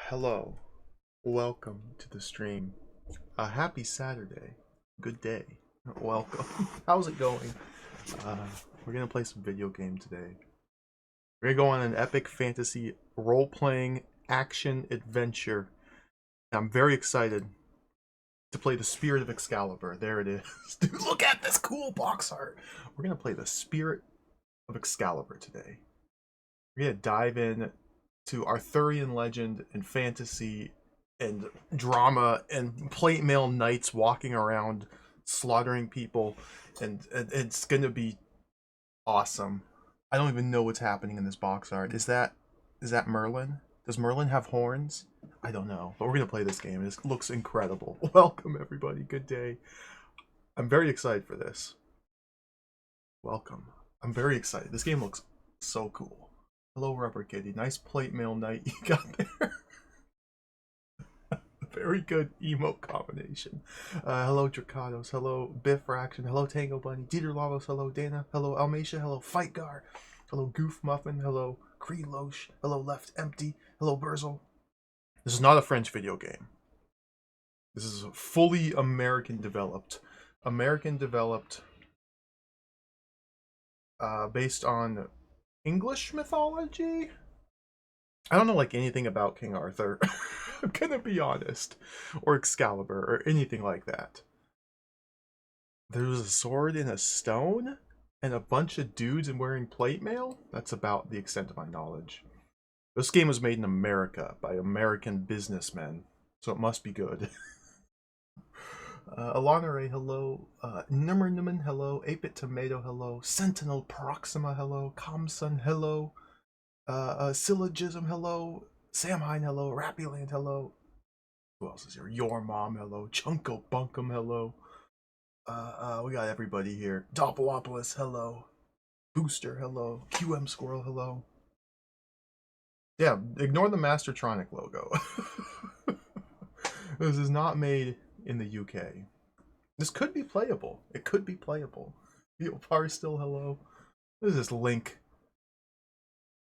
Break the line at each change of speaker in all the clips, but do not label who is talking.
Hello, welcome to the stream. Happy Saturday. Good day. Welcome. How's it going? Uh, we're gonna play some video game today. We're gonna go on an epic fantasy role-playing action adventure. I'm very excited to play the Spirit of Excalibur. There it is. Dude, look at this cool box art. We're gonna play the Spirit of Excalibur today. We're gonna dive in to Arthurian legend and fantasy and drama and plate mail knights walking around slaughtering people, and it's gonna be awesome. I don't even know what's happening in this box art. Is that Merlin? Does Merlin have horns? I don't know, but we're gonna play this game. It looks incredible. Welcome everybody. Good day. I'm very excited for this. Welcome. I'm very excited. This game looks so cool. Hello, Rubber Kitty. Nice plate mail knight you got there. Very good emote combination. Hello, Dracados. Hello, Biff Fraction. Hello, Tango Bunny. Dieter Lavos. Hello, Dana. Hello, Almacia. Hello, Fight Gar. Hello, Goof Muffin. Hello, Creed Loesch. Hello, Left Empty. Hello, Burzel. This is not a French video game. This is fully American developed. Based on English mythology. I don't know like anything about King Arthur. I'm gonna be honest. Or Excalibur or anything like that. There's a sword in a stone and a bunch of dudes and wearing plate mail? That's about the extent of my knowledge. This game was made in America by American businessmen, so it must be good. Alana Ray, hello. Nummer, hello. 8-Bit Tomato, hello. Sentinel Proxima, hello. Comsun, hello. Syllogism, hello. Sam Hine, hello. Rappyland, hello. Who else is here? Your Mom, hello. Chunko Bunkum, hello. We got everybody here. Doppelopoulos, hello. Booster, hello. QM Squirrel, hello. Yeah, ignore the Mastertronic logo. This is not made in the UK. This could be playable. It could be playable. Par still, hello. What is this link?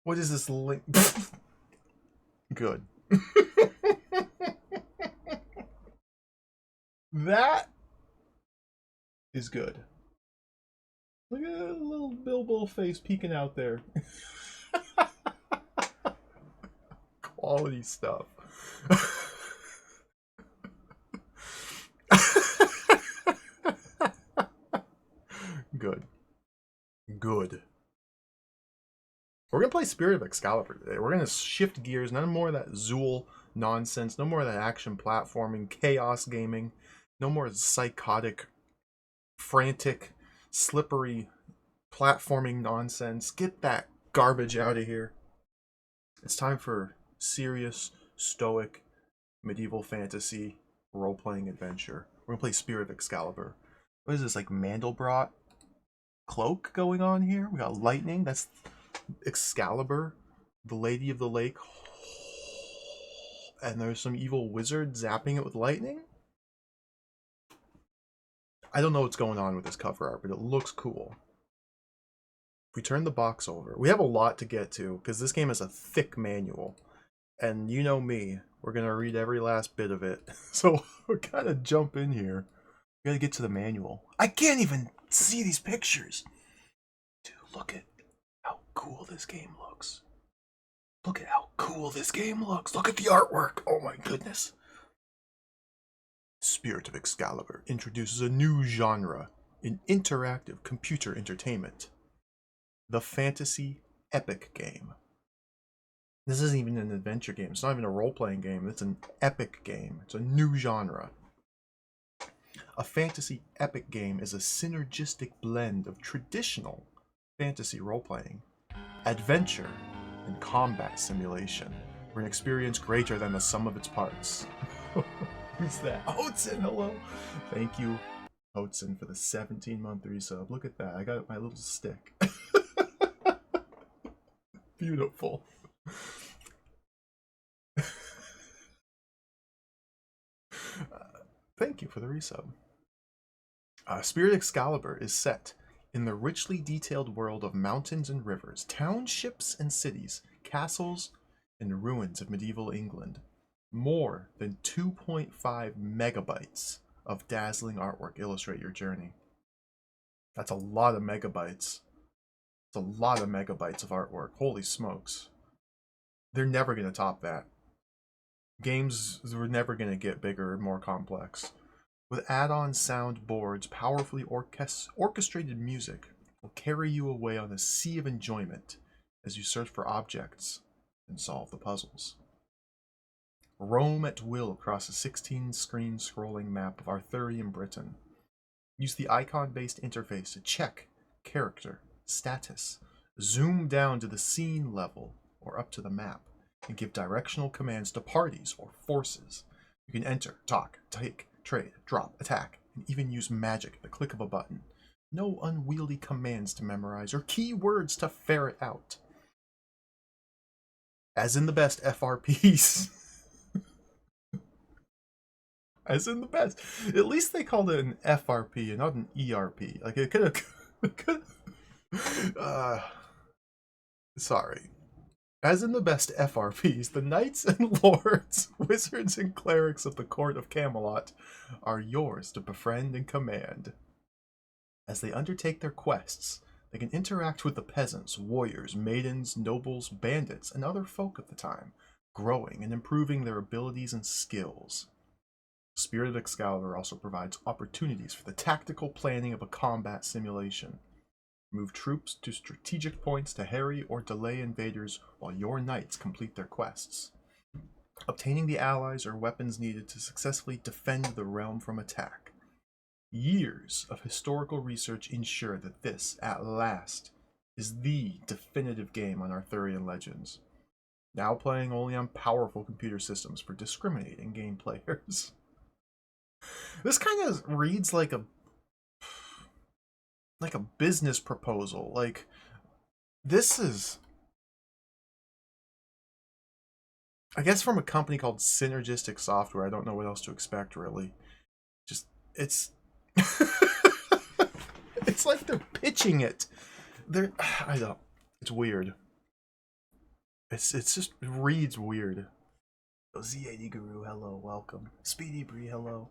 What is this link? Good. That is good. Look at that little Bilbo face peeking out there. Quality stuff. Good. Good. We're gonna play Spirit of Excalibur today. We're gonna shift gears. None more of that Zool nonsense. No more of that action platforming, chaos gaming. No more psychotic, frantic, slippery platforming nonsense. Get that garbage out of here. It's time for serious, stoic, medieval fantasy role-playing adventure. We're gonna play Spirit of Excalibur. What is this, like Mandelbrot cloak going on here? We got lightning. That's Excalibur, the Lady of the Lake. And there's some evil wizard zapping it with lightning. I don't know what's going on with this cover art, but it looks cool. If we turn the box over, we have a lot to get to because this game is a thick manual. And you know me, we're going to read every last bit of it. So we're going to jump in here. We got to get to the manual. I can't even see these pictures. Dude, look at how cool this game looks. Look at how cool this game looks. Look at the artwork. Oh my goodness. Spirit of Excalibur introduces a new genre in interactive computer entertainment. The fantasy epic game. This isn't even an adventure game. It's not even a role-playing game. It's an epic game. It's a new genre. A fantasy epic game is a synergistic blend of traditional fantasy role-playing, adventure, and combat simulation for an experience greater than the sum of its parts. Who's that? Hotson, hello! Thank you, Hotson, for the 17-month resub. Look at that. I got my little stick. Beautiful. Thank you for the resub. Spirit Excalibur is set in the richly detailed world of mountains and rivers, townships and cities, castles and ruins of medieval England. More than 2.5 megabytes of dazzling artwork illustrate your journey. That's a lot of megabytes. It's a lot of megabytes of artwork. Holy smokes. They're never going to top that. Games were never going to get bigger and more complex. With add-on sound boards, powerfully orchestrated music will carry you away on a sea of enjoyment as you search for objects and solve the puzzles. Roam at will across a 16-screen scrolling map of Arthurian Britain. Use the icon-based interface to check character, status, zoom down to the scene level or up to the map, and give directional commands to parties or forces. You can enter, talk, take, trade, drop, attack, and even use magic at the click of a button. No unwieldy commands to memorize or keywords to ferret out. As in the best FRPs. As in the best. At least they called it an FRP and not an ERP. Like, it could have... sorry. As in the best FRPs, the knights and lords, wizards and clerics of the court of Camelot are yours to befriend and command. As they undertake their quests, they can interact with the peasants, warriors, maidens, nobles, bandits, and other folk of the time, growing and improving their abilities and skills. Spirit of Excalibur also provides opportunities for the tactical planning of a combat simulation. Move troops to strategic points to harry or delay invaders while your knights complete their quests. Obtaining the allies or weapons needed to successfully defend the realm from attack. Years of historical research ensure that this, at last, is the definitive game on Arthurian Legends. Now playing only on powerful computer systems for discriminating game players. This kind of reads like a business proposal. Like, this is, I guess, from a company called Synergistic Software. I don't know what else to expect, really. Just, it's it's like they're pitching it. I don't, it's weird. It's just, it reads weird. Oh, Z80 Guru, hello, welcome. Speedy Bree, hello.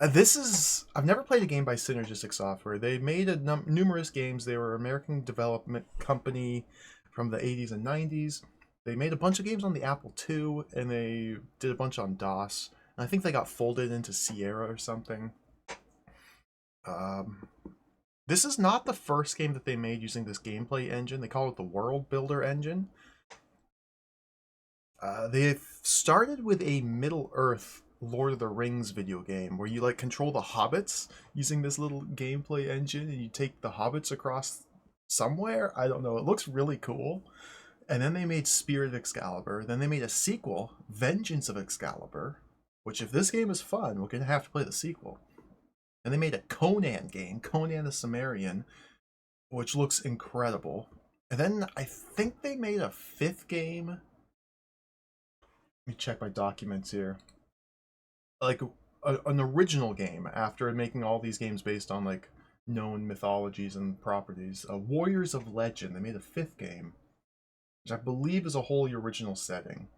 This is, I've never played a game by Synergistic Software. They made numerous games. They were an American development company from the 80s and 90s. They made a bunch of games on the Apple II, and they did a bunch on DOS. And I think they got folded into Sierra or something. This is not the first game that they made using this gameplay engine. They call it the World Builder engine. They started with a Middle-earth Lord of the Rings video game where you like control the hobbits using this little gameplay engine, and you take the hobbits across somewhere. I don't know. It looks really cool. And then they made Spirit of Excalibur. Then they made a sequel, Vengeance of Excalibur, which, if this game is fun, we're going to have to play the sequel. And they made a Conan game, Conan the Cimmerian, which looks incredible. And then I think they made a fifth game. Let me check my documents here. Like an original game after making all these games based on like known mythologies and properties. Warriors of Legend. They made a fifth game, which I believe is a wholly original setting.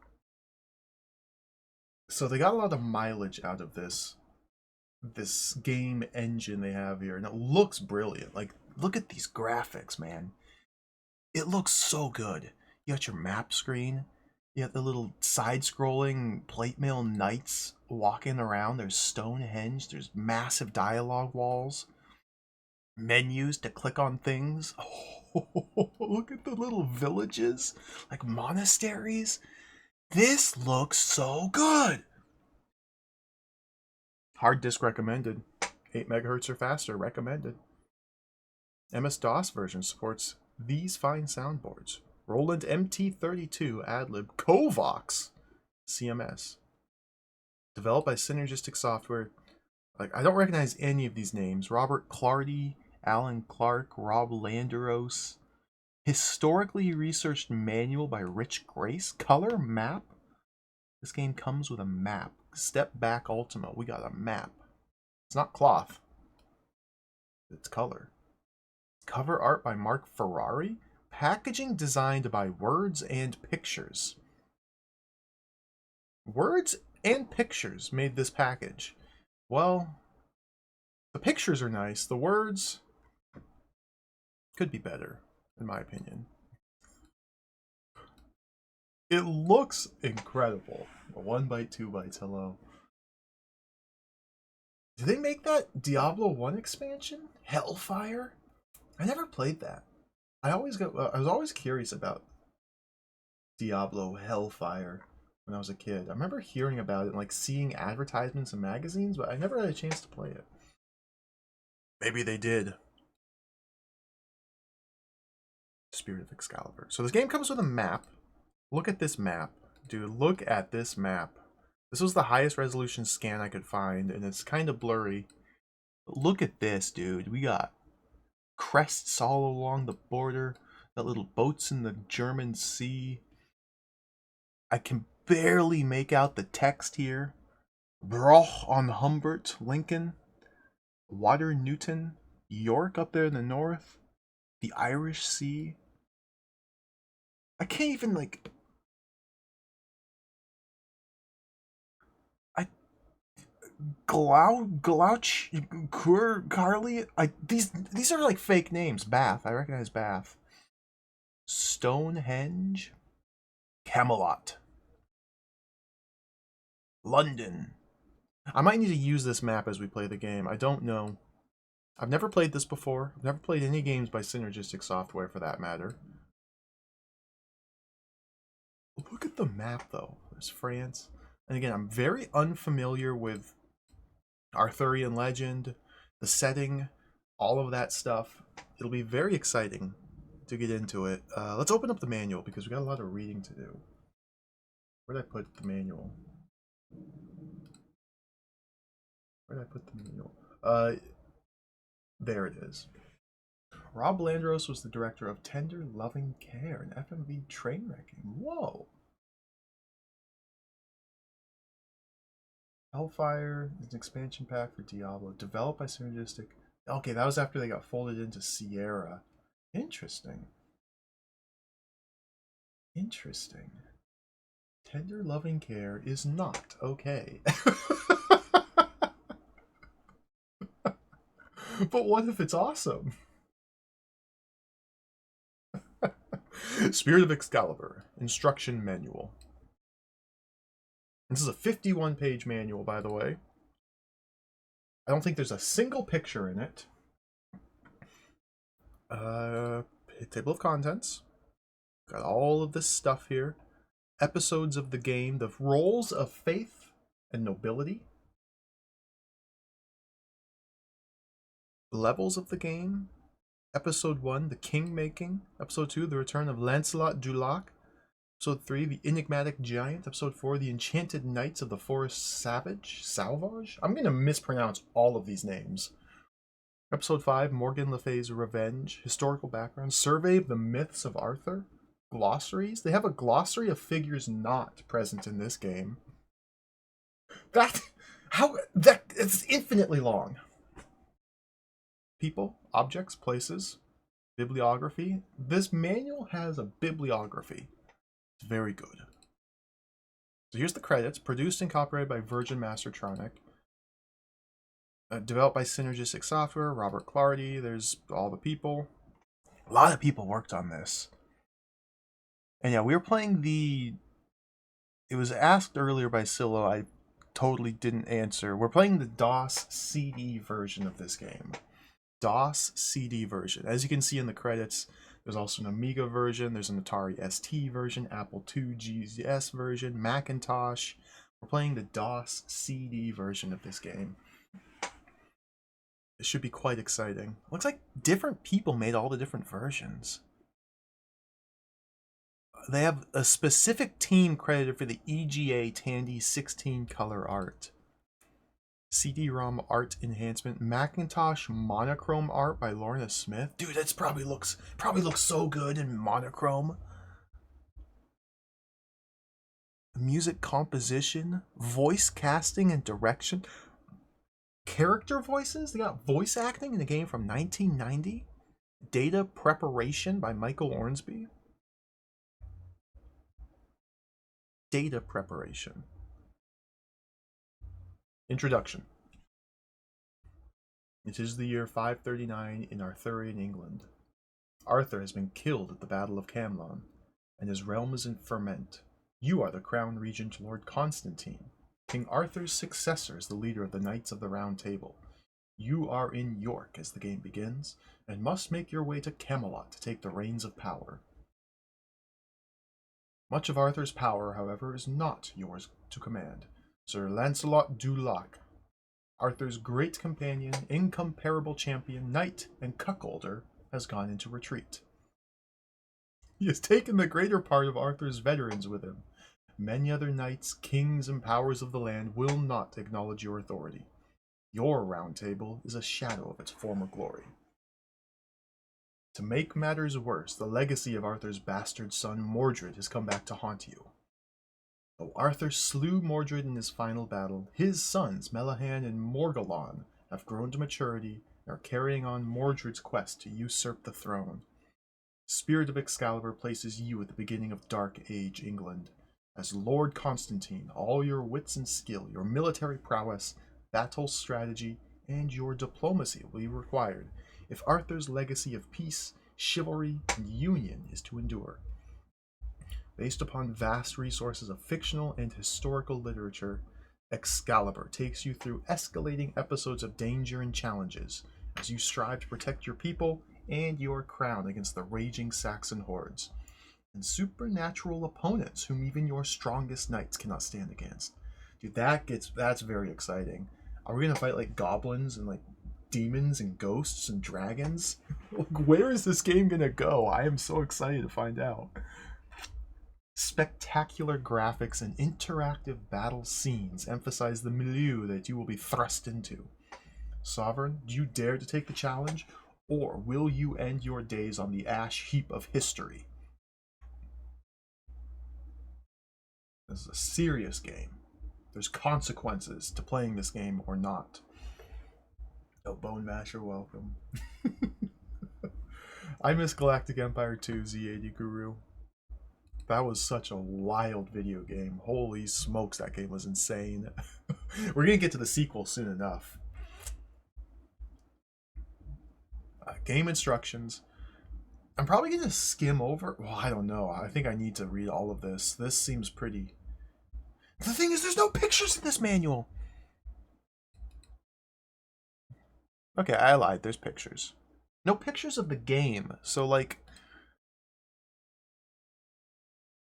So they got a lot of mileage out of this game engine they have here, and it looks brilliant. Like, look at these graphics, man. It looks so good. You got your map screen. You got the little side-scrolling plate mail knights walking around. There's Stonehenge. There's massive dialogue walls. Menus to click on things. Oh, look at the little villages, like monasteries. This looks so good. Hard disk recommended. 8 megahertz or faster recommended. MS-DOS version supports these fine soundboards. Roland MT32 AdLib Covox CMS. Developed by Synergistic Software. Like, I don't recognize any of these names. Robert Clardy, Alan Clark, Rob Landeros. Historically researched manual by Rich Grace. Color map. This game comes with a map. Step back Ultima. We got a map. It's not cloth. It's color. Cover art by Mark Ferrari. Packaging designed by Words and Pictures. Words and pictures made this package. Well, the pictures are nice. The words could be better, in my opinion. It looks incredible. 1 byte, 2 bytes, hello. Did they make that Diablo 1 expansion? Hellfire? I never played that. I was always curious about Diablo Hellfire when I was a kid. I remember hearing about it and like seeing advertisements in magazines, but I never had a chance to play it. Maybe they did. Spirit of Excalibur. So this game comes with a map. Look at this map. Dude, look at this map. This was the highest resolution scan I could find, and it's kind of blurry. But look at this, dude. We got crests all along the border. Got little boats in the German Sea. I can barely make out the text here. Broch on Humbert, Lincoln. Water Newton, York up there in the north. The Irish Sea. I can't even like... Glouch, Carly. These are like fake names. Bath, I recognize Bath. Stonehenge, Camelot, London. I might need to use this map as we play the game. I don't know. I've never played this before. I've never played any games by Synergistic Software for that matter. Look at the map though. There's France. And again, I'm very unfamiliar with Arthurian legend, the setting, all of that stuff. It'll be very exciting to get into it. Let's open up the manual because we got a lot of reading to do. Where did I put the manual? Where did I put the manual? There it is. Rob Landros was the director of Tender Loving Care and FMV Train Wrecking. Whoa! Hellfire is an expansion pack for Diablo, developed by Synergistic. Okay, that was after they got folded into Sierra. Interesting. Interesting. Tender Loving Care is not okay. But what if it's awesome? Spirit of Excalibur, Instruction Manual. This is a 51-page manual, by the way. I don't think there's a single picture in it. Table of contents. Got all of this stuff here. Episodes of the game. The roles of faith and nobility. Levels of the game. Episode 1, The King Making. Episode 2, The Return of Lancelot du Lac. Episode 3, The Enigmatic Giant. Episode 4, The Enchanted Knights of the Forest Salvage? I'm going to mispronounce all of these names. Episode 5, Morgan Le Fay's Revenge. Historical background. Survey of the Myths of Arthur. Glossaries. They have a glossary of figures not present in this game. It's infinitely long. People, objects, places, bibliography. This manual has a bibliography. It's very good. So here's the credits. Produced and copyrighted by Virgin Mastertronic. Developed by Synergistic Software, Robert Clardy. There's all the people. A lot of people worked on this. And yeah, we were playing the... It was asked earlier by Silo. I totally didn't answer. We're playing the DOS CD version of this game. DOS CD version. As you can see in the credits, there's also an Amiga version, there's an Atari ST version, Apple II GS version, Macintosh. We're playing the DOS CD version of this game. It should be quite exciting. Looks like different people made all the different versions. They have a specific team credited for the EGA Tandy 16 color art. CD-ROM art enhancement, Macintosh monochrome art by Lorna Smith. Dude, that's probably looks so good in monochrome. Music composition, voice casting and direction, character voices. They got voice acting in a game from 1990. Data preparation by Michael Ornsby. Data preparation. Introduction. It is the year 539 in Arthurian England. Arthur has been killed at the Battle of Camlon, and his realm is in ferment. You are the crowned regent Lord Constantine. King Arthur's successor is the leader of the Knights of the Round Table. You are in York as the game begins, and must make your way to Camelot to take the reins of power. Much of Arthur's power, however, is not yours to command. Sir Lancelot du Lac, Arthur's great companion, incomparable champion, knight, and cuckolder, has gone into retreat. He has taken the greater part of Arthur's veterans with him. Many other knights, kings, and powers of the land will not acknowledge your authority. Your round table is a shadow of its former glory. To make matters worse, the legacy of Arthur's bastard son Mordred has come back to haunt you. Though Arthur slew Mordred in his final battle, his sons Melihan and Morgellon have grown to maturity and are carrying on Mordred's quest to usurp the throne. Spirit of Excalibur places you at the beginning of Dark Age England. As Lord Constantine, all your wits and skill, your military prowess, battle strategy, and your diplomacy will be required if Arthur's legacy of peace, chivalry, and union is to endure. Based upon vast resources of fictional and historical literature, Excalibur takes you through escalating episodes of danger and challenges as you strive to protect your people and your crown against the raging Saxon hordes and supernatural opponents whom even your strongest knights cannot stand against. Dude, that's very exciting. Are we gonna fight like goblins and like demons and ghosts and dragons? Like, where is this game gonna go? I am so excited to find out. Spectacular graphics and interactive battle scenes emphasize the milieu that you will be thrust into. Sovereign, do you dare to take the challenge, or will you end your days on the ash heap of history? This is a serious game. There's consequences to playing this game or not. Oh, Bone Masher, welcome. I miss Galactic Empire 2 Z80 Guru. That was such a wild video game. Holy smokes, that game was insane. We're gonna get to the sequel soon enough. Game instructions. I'm probably gonna skim over. Well, I don't know. I think I need to read all of this. This seems pretty. The thing is, there's no pictures in this manual. Okay, I lied. There's pictures. No pictures of the game. So, like,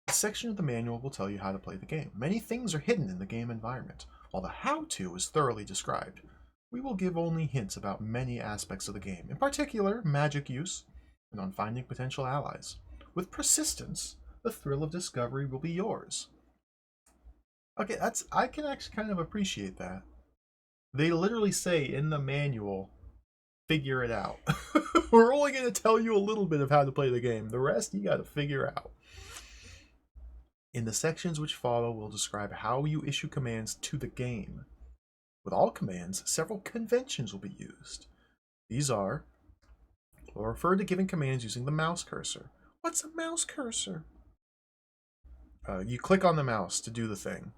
a section of the manual will tell you how to play the game. Many things are hidden in the game environment, while the how-to is thoroughly described. We will give only hints about many aspects of the game, in particular, magic use, and on finding potential allies. With persistence, the thrill of discovery will be yours. Okay, I can actually kind of appreciate that. They literally say in the manual, figure it out. We're only going to tell you a little bit of how to play the game. The rest you got to figure out. In the sections which follow, we'll describe how you issue commands to the game. With all commands, several conventions will be used. These are, we'll refer to giving commands using the mouse cursor. What's a mouse cursor? You click on the mouse to do the thing.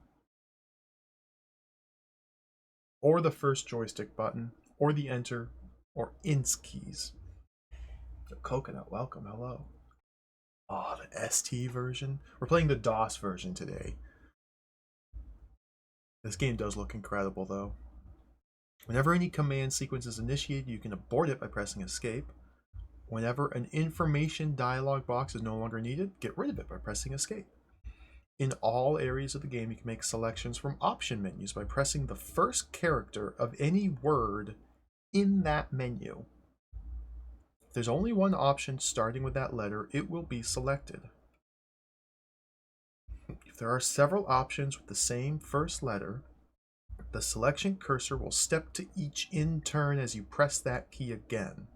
Or the first joystick button, or the enter, or INS keys. The Coconut, welcome, hello. Oh, the ST version. We're playing the DOS version today. This game does look incredible, though. Whenever any command sequence is initiated, you can abort it by pressing escape. Whenever an information dialog box is no longer needed, get rid of it by pressing escape. In all areas of the game, you can make selections from option menus by pressing the first character of any word in that menu. If there's only one option starting with that letter, it will be selected. If there are several options with the same first letter, the selection cursor will step to each in turn as you press that key again.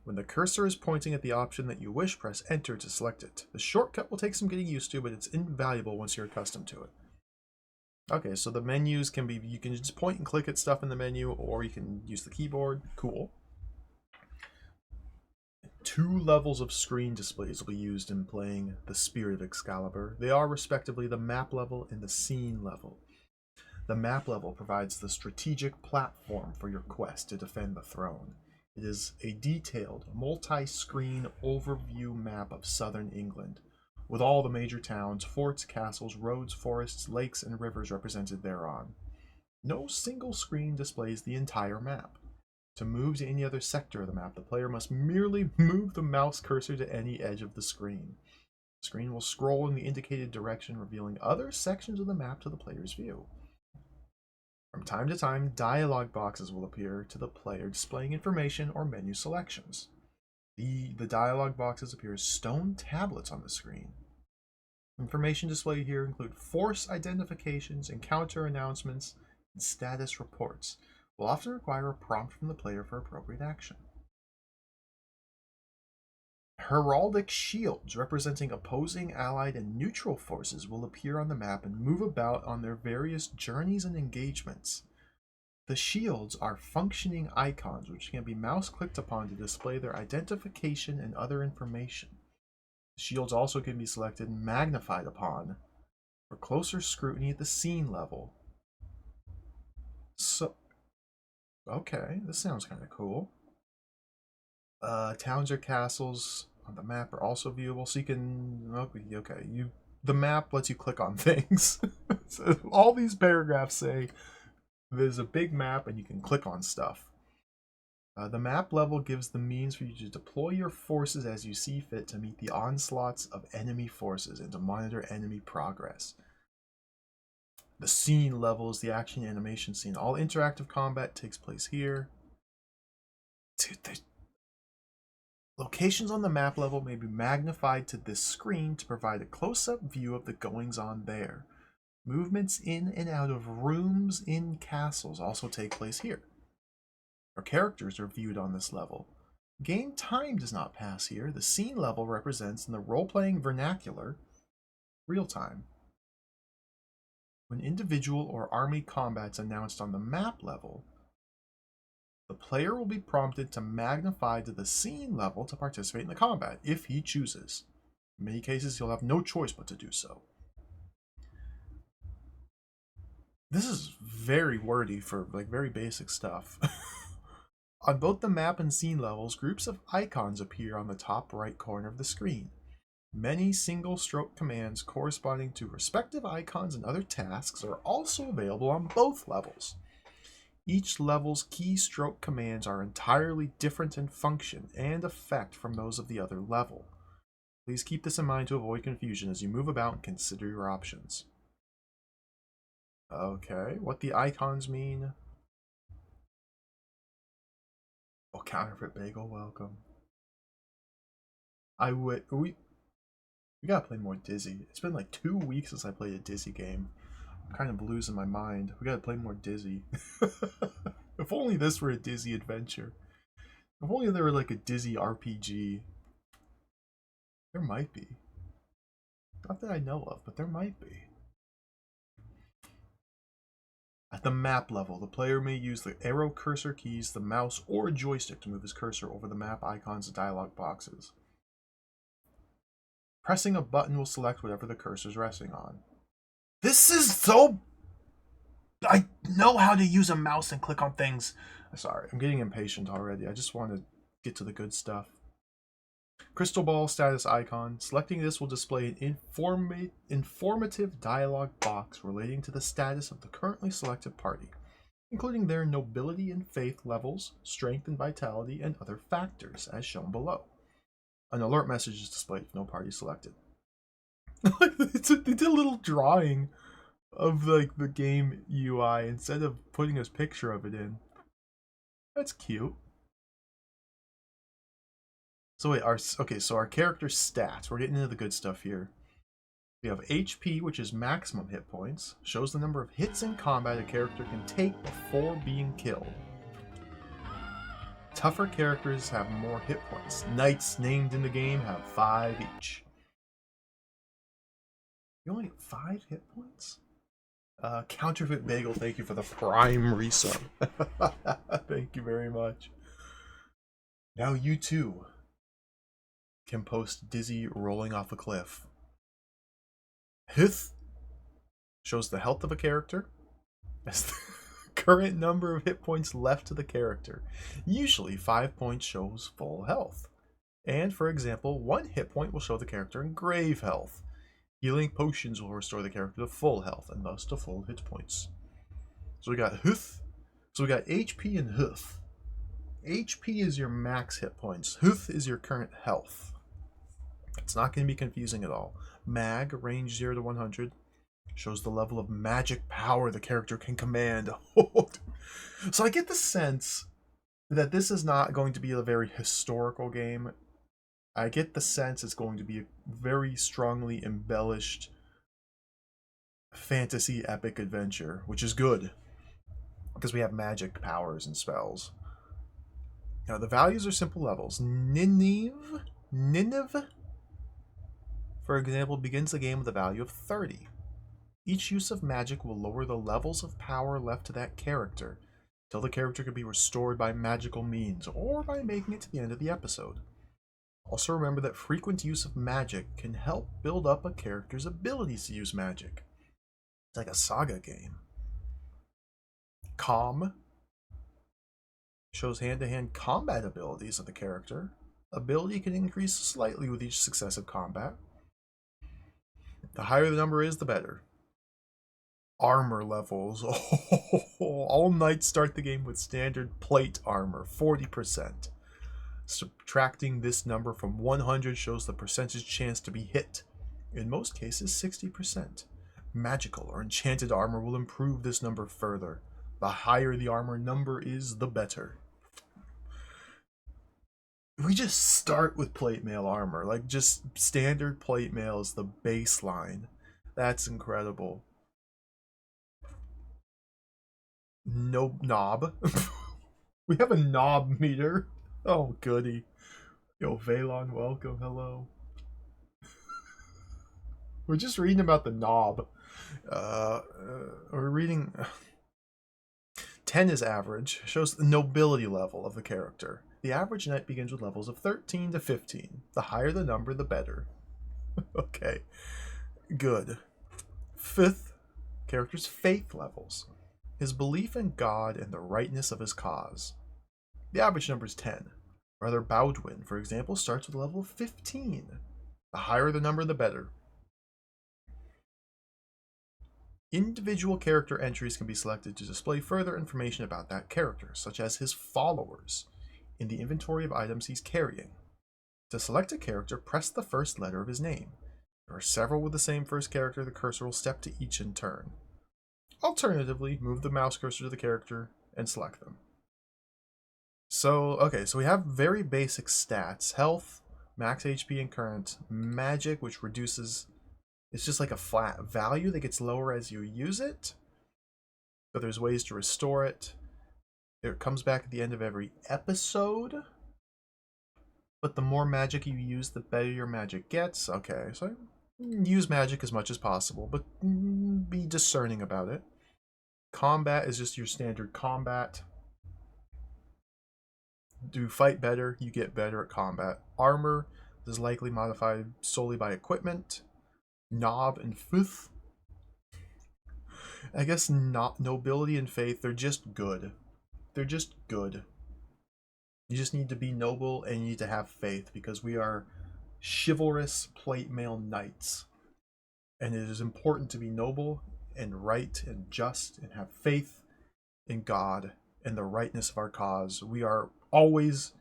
When the cursor is pointing at the option that you wish, press enter to select it. The shortcut will take some getting used to, but it's invaluable once you're accustomed to it. Okay, so the menus can be, you can just point and click at stuff in the menu, or you can use the keyboard. Cool. 2 levels of screen displays will be used in playing the Spirit of Excalibur. They are respectively the map level and the scene level. The map level provides the strategic platform for your quest to defend the throne. It is a detailed, multi-screen overview map of southern England, with all the major towns, forts, castles, roads, forests, lakes, and rivers represented thereon. No single screen displays the entire map. To move to any other sector of the map, the player must merely move the mouse cursor to any edge of the screen. The screen will scroll in the indicated direction, revealing other sections of the map to the player's view. From time to time, dialog boxes will appear to the player displaying information or menu selections. The dialog boxes appear as stone tablets on the screen. Information displayed here include force identifications, encounter announcements, and status reports. Will often require a prompt from the player for appropriate action. Heraldic shields representing opposing, allied, and neutral forces will appear on the map and move about on their various journeys and engagements. The shields are functioning icons which can be mouse clicked upon to display their identification and other information. The shields also can be selected and magnified upon for closer scrutiny at the scene level. So, okay, this sounds kind of cool. Towns or castles on the map are also viewable, so you can the map lets you click on things. So all these paragraphs say there's a big map and you can click on stuff. The map level gives the means for you to deploy your forces as you see fit to meet the onslaughts of enemy forces and to monitor enemy progress. The scene level is the action animation scene. All interactive combat takes place here. Dude, locations on the map level may be magnified to this screen to provide a close-up view of the goings-on there. Movements in and out of rooms in castles also take place here. Our characters are viewed on this level. Game time does not pass here. The scene level represents, in the role-playing vernacular, real time. When individual or army combat's announced on the map level, the player will be prompted to magnify to the scene level to participate in the combat, if he chooses. In many cases, he'll have no choice but to do so. This is very wordy for very basic stuff. On both the map and scene levels, groups of icons appear on the top right corner of the screen. Many single-stroke commands corresponding to respective icons and other tasks are also available on both levels. Each level's keystroke commands are entirely different in function and effect from those of the other level. Please keep this in mind to avoid confusion as you move about and consider your options. Okay, what the icons mean. Oh, counterfeit bagel, welcome. We gotta play more Dizzy. It's been like 2 weeks since I played a Dizzy game. I'm kind of losing my mind. We gotta play more Dizzy. If only this were a Dizzy adventure. If only there were like a Dizzy RPG. There might be. Not that I know of, but there might be. At the map level, the player may use the arrow cursor keys, the mouse, or a joystick to move his cursor over the map icons and dialog boxes. Pressing a button will select whatever the cursor is resting on. This is so... I know how to use a mouse and click on things. Sorry, I'm getting impatient already. I just want to get to the good stuff. Crystal ball status icon. Selecting this will display an informative dialog box relating to the status of the currently selected party, including their nobility and faith levels, strength and vitality, and other factors, as shown below. An alert message is displayed if no party is selected. They did a little drawing of the game UI instead of putting a picture of it in. That's cute. So wait, so our character stats. We're getting into the good stuff here. We have HP, which is maximum hit points. Shows the number of hits in combat a character can take before being killed. Tougher characters have more hit points. Knights named in the game have 5 each. You only get 5 hit points? Counterfeit Bagel, thank you for the prime resub. Thank you very much. Now you too can post Dizzy rolling off a cliff. Hith shows the health of a character. as the current number of hit points left to the character. Usually 5 points shows full health. And for example, 1 hit point will show the character in grave health. Healing potions will restore the character to full health and thus to full hit points. So we got Huth. So we got HP and Huth. HP is your max hit points. Huth is your current health. It's not going to be confusing at all. Mag, range 0 to 100, shows the level of magic power the character can command. So I get the sense that this is not going to be a very historical game. I get the sense it's going to be a very strongly embellished fantasy epic adventure, which is good because we have magic powers and spells. Now the values are simple levels. Nineveh, for example, begins the game with a value of 30. Each use of magic will lower the levels of power left to that character until the character can be restored by magical means or by making it to the end of the episode. Also remember that frequent use of magic can help build up a character's abilities to use magic. It's like a saga game. Calm shows hand-to-hand combat abilities of the character. Ability can increase slightly with each successive combat. The higher the number is, the better. Armor levels. All knights start the game with standard plate armor, 40%. Subtracting this number from 100 shows the percentage chance to be hit. In most cases, 60%. Magical or enchanted armor will improve this number further. The higher the armor number is, the better. We just start with plate mail armor. Like, just standard plate mail is the baseline. That's incredible. No knob. We have a knob meter. Oh, goody. Yo, Valon, welcome. Hello. We're just reading about the knob. We're reading... 10 is average, shows the nobility level of the character. The average knight begins with levels of 13 to 15. The higher the number, the better. Okay, good. 5th, character's faith levels. His belief in God and the rightness of his cause. The average number is 10. Brother Baudwin, for example, starts with a level of 15. The higher the number, the better. Individual character entries can be selected to display further information about that character, such as his followers, in the inventory of items he's carrying. To select a character, press the first letter of his name. There are several with the same first character. The cursor will step to each in turn. Alternatively, move the mouse cursor to the character and select them. So we have very basic stats. Health, max HP and current. Magic, which reduces... It's just like a flat value that gets lower as you use it. But there's ways to restore it. It comes back at the end of every episode. But the more magic you use, the better your magic gets. Okay, so use magic as much as possible, but be discerning about it. Combat is just your standard combat. Do fight better, you get better at combat. Armor is likely modified solely by equipment. Knob and Futh. I guess not nobility and faith, they're just good. They're just good. You just need to be noble and you need to have faith because we are chivalrous plate mail knights. And it is important to be noble and right and just and have faith in God and the rightness of our cause. We are always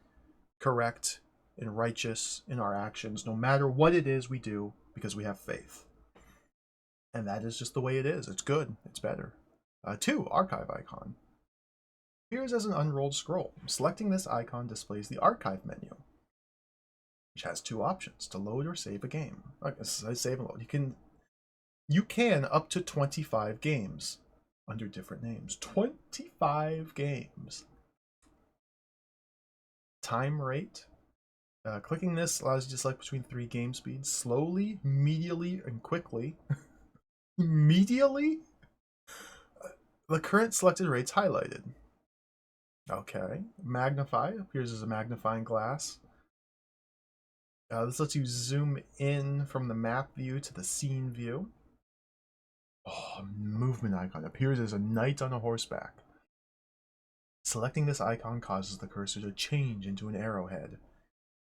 correct and righteous in our actions, no matter what it is we do, because we have faith. And that is just the way it is. It's good. It's better. 2, archive icon. Appears as an unrolled scroll. Selecting this icon displays the archive menu, which has 2 options, to load or save a game. Okay, save and load. You can up to 25 games under different names. 25 games. Time rate. Clicking this allows you to select between 3 game speeds: slowly, medially, and quickly. Medially? The current selected rate's highlighted. Okay. Magnify appears as a magnifying glass. This lets you zoom in from the map view to the scene view. Oh, movement icon appears as a knight on a horseback. Selecting this icon causes the cursor to change into an arrowhead.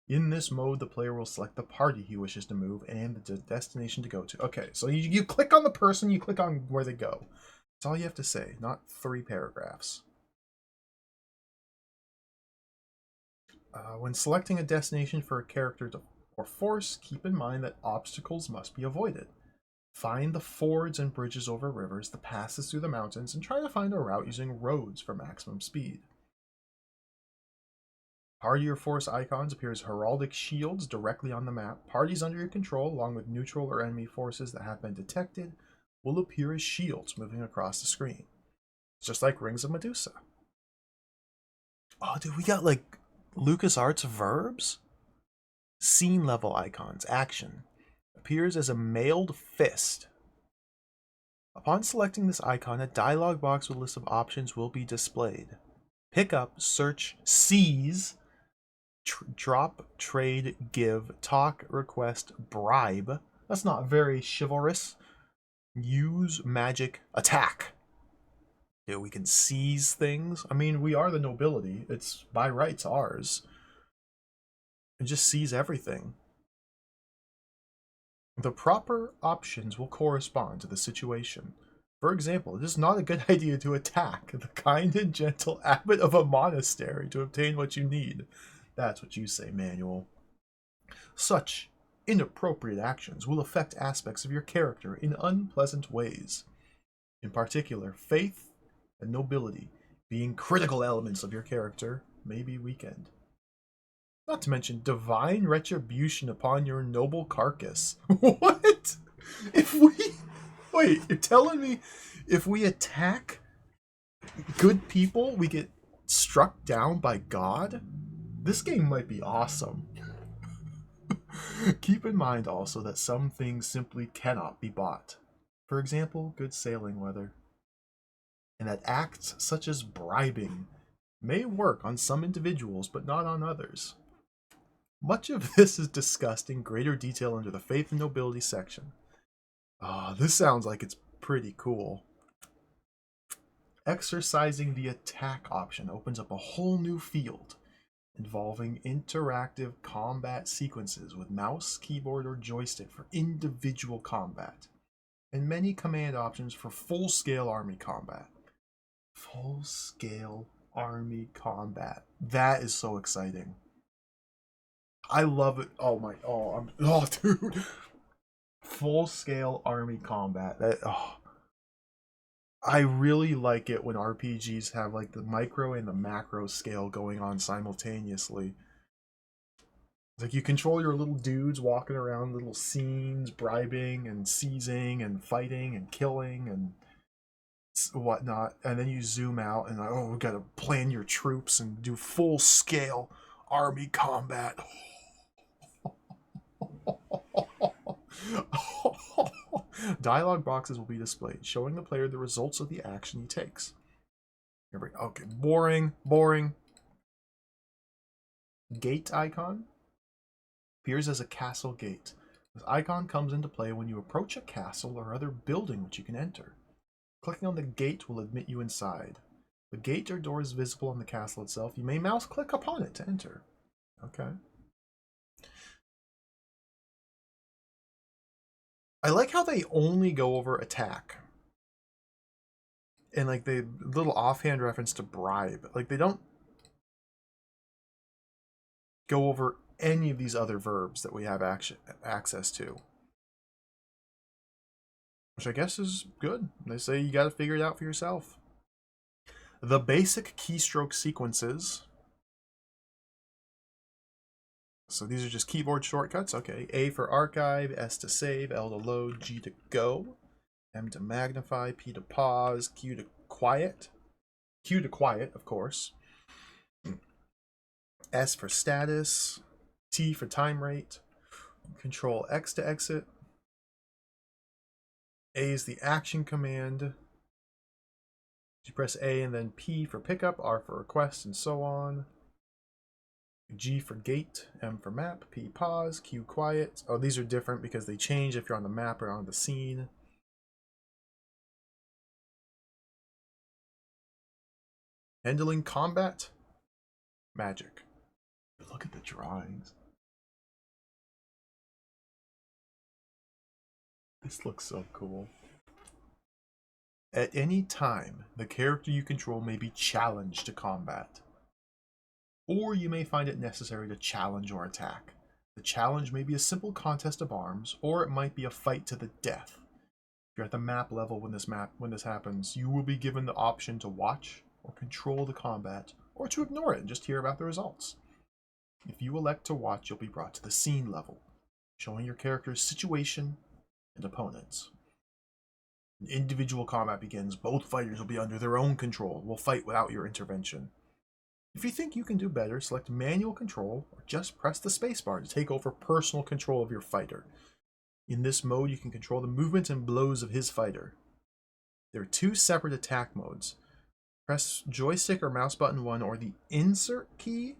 In this mode, the player will select the party he wishes to move and the destination to go to. Okay, so you click on the person, you click on where they go. That's all you have to say, not 3 paragraphs. When selecting a destination for a character or force, keep in mind that obstacles must be avoided. Find the fords and bridges over rivers, the passes through the mountains, and try to find a route using roads for maximum speed. Party or force icons appear as heraldic shields directly on the map. Parties under your control, along with neutral or enemy forces that have been detected, will appear as shields moving across the screen. It's just like Rings of Medusa. Oh, dude, we got like LucasArts verbs? Scene level icons, action. Appears as a mailed fist. Upon selecting this icon, a dialog box with a list of options will be displayed. Pick up, search, seize, drop, trade, give, talk, request, bribe. That's not very chivalrous. Use, magic, attack. Yeah, we can seize things. I mean, we are the nobility. It's by rights ours. And just seize everything. The proper options will correspond to the situation. For example, it is not a good idea to attack the kind and gentle abbot of a monastery to obtain what you need. That's what you say, manual. Such inappropriate actions will affect aspects of your character in unpleasant ways. In particular, faith and nobility, being critical elements of your character, may be weakened. Not to mention divine retribution upon your noble carcass. What? If we... Wait, you're telling me if we attack good people, we get struck down by God? This game might be awesome. Keep in mind also that some things simply cannot be bought. For example, good sailing weather. And that acts such as bribing may work on some individuals but not on others. Much of this is discussed in greater detail under the Faith and Nobility section. This sounds like it's pretty cool. Exercising the attack option opens up a whole new field involving interactive combat sequences with mouse, keyboard, or joystick for individual combat, and many command options for full-scale army combat. Full-scale army combat. That is so exciting. I love it. Dude. Full-scale army combat. I really like it when RPGs have like the micro and the macro scale going on simultaneously. It's like you control your little dudes walking around little scenes, bribing and seizing and fighting and killing and whatnot, and then you zoom out and we gotta plan your troops and do full-scale army combat. Dialogue boxes will be displayed, showing the player the results of the action he takes. Okay, boring. Gate icon appears as a castle gate. This icon comes into play when you approach a castle or other building which you can enter. Clicking on the gate will admit you inside. The gate or door is visible on the castle itself. You may mouse click upon it to enter. Okay. I like how they only go over attack. And like the little offhand reference to bribe. Like they don't go over any of these other verbs that we have access to. Which I guess is good. They say you gotta figure it out for yourself. The basic keystroke sequences. So these are just keyboard shortcuts. Okay, A for archive, S to save, L to load, G to go, M to magnify, P to pause, Q to quiet. Q to quiet, of course. S for status, T for time rate, Control X to exit. A is the action command. You press A and then P for pickup, R for request, and so on. G for gate, M for map, P pause, Q quiet. Oh, these are different because they change if you're on the map or on the scene. Handling combat, magic. Look at the drawings. This looks so cool. At any time, the character you control may be challenged to combat, or you may find it necessary to challenge or attack. The challenge may be a simple contest of arms, or it might be a fight to the death. If you're at the map level when this happens, you will be given the option to watch or control the combat, or to ignore it and just hear about the results. If you elect to watch, you'll be brought to the scene level, showing your character's situation and opponents. When individual combat begins, both fighters will be under their own control, will fight without your intervention. If you think you can do better, select manual control or just press the spacebar to take over personal control of your fighter. In this mode, you can control the movements and blows of his fighter. There are two separate attack modes. Press joystick or mouse button 1 or the insert key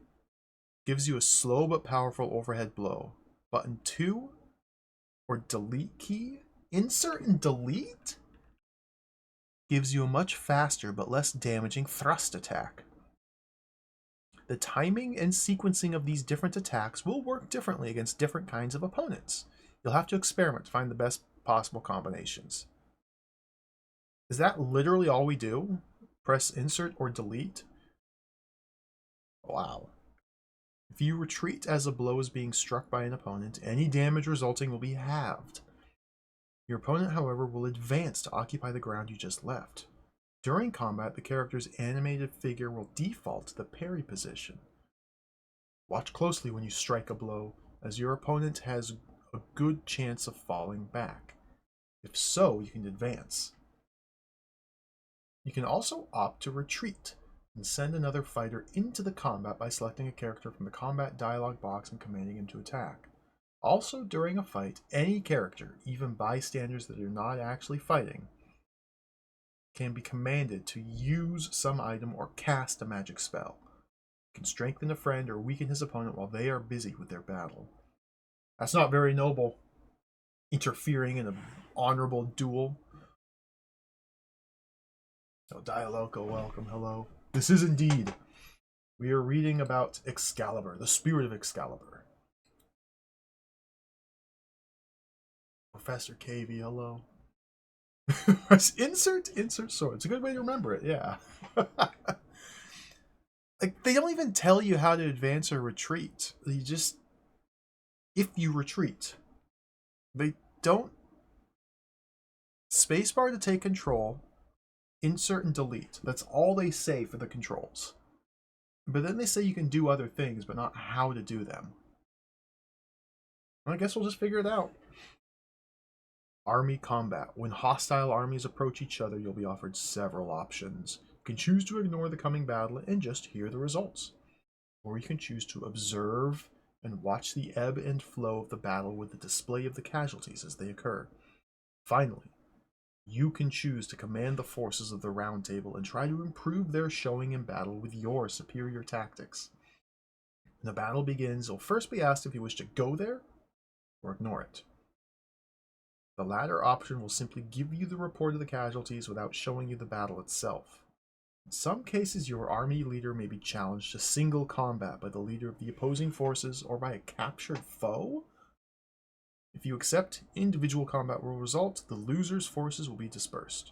gives you a slow but powerful overhead blow. Button 2 or delete key, insert and delete, gives you a much faster but less damaging thrust attack. The timing and sequencing of these different attacks will work differently against different kinds of opponents. You'll have to experiment to find the best possible combinations. Is that literally all we do? Press insert or delete? Wow. If you retreat as a blow is being struck by an opponent, any damage resulting will be halved. Your opponent, however, will advance to occupy the ground you just left. During combat, the character's animated figure will default to the parry position. Watch closely when you strike a blow, as your opponent has a good chance of falling back. If so, you can advance. You can also opt to retreat and send another fighter into the combat by selecting a character from the combat dialog box and commanding him to attack. Also, during a fight, any character, even bystanders that are not actually fighting, can be commanded to use some item or cast a magic spell. It can strengthen a friend or weaken his opponent while they are busy with their battle. That's not very noble. Interfering in an honorable duel. Oh, Dialoco, welcome, hello. This is indeed. We are reading about Excalibur, the spirit of Excalibur. Professor KV, hello. insert sword. It's a good way to remember it, yeah. Like, they don't even tell you how to advance or retreat. You just, if you retreat, they don't. Spacebar to take control, insert and delete. That's all they say for the controls. But then they say you can do other things, but not how to do them. I guess we'll just figure it out. Army combat. When hostile armies approach each other, you'll be offered several options. You can choose to ignore the coming battle and just hear the results. Or you can choose to observe and watch the ebb and flow of the battle with the display of the casualties as they occur. Finally, you can choose to command the forces of the Round Table and try to improve their showing in battle with your superior tactics. When the battle begins, you'll first be asked if you wish to go there or ignore it. The latter option will simply give you the report of the casualties without showing you the battle itself. In some cases, your army leader may be challenged to single combat by the leader of the opposing forces or by a captured foe. If you accept individual combat will result, the loser's forces will be dispersed.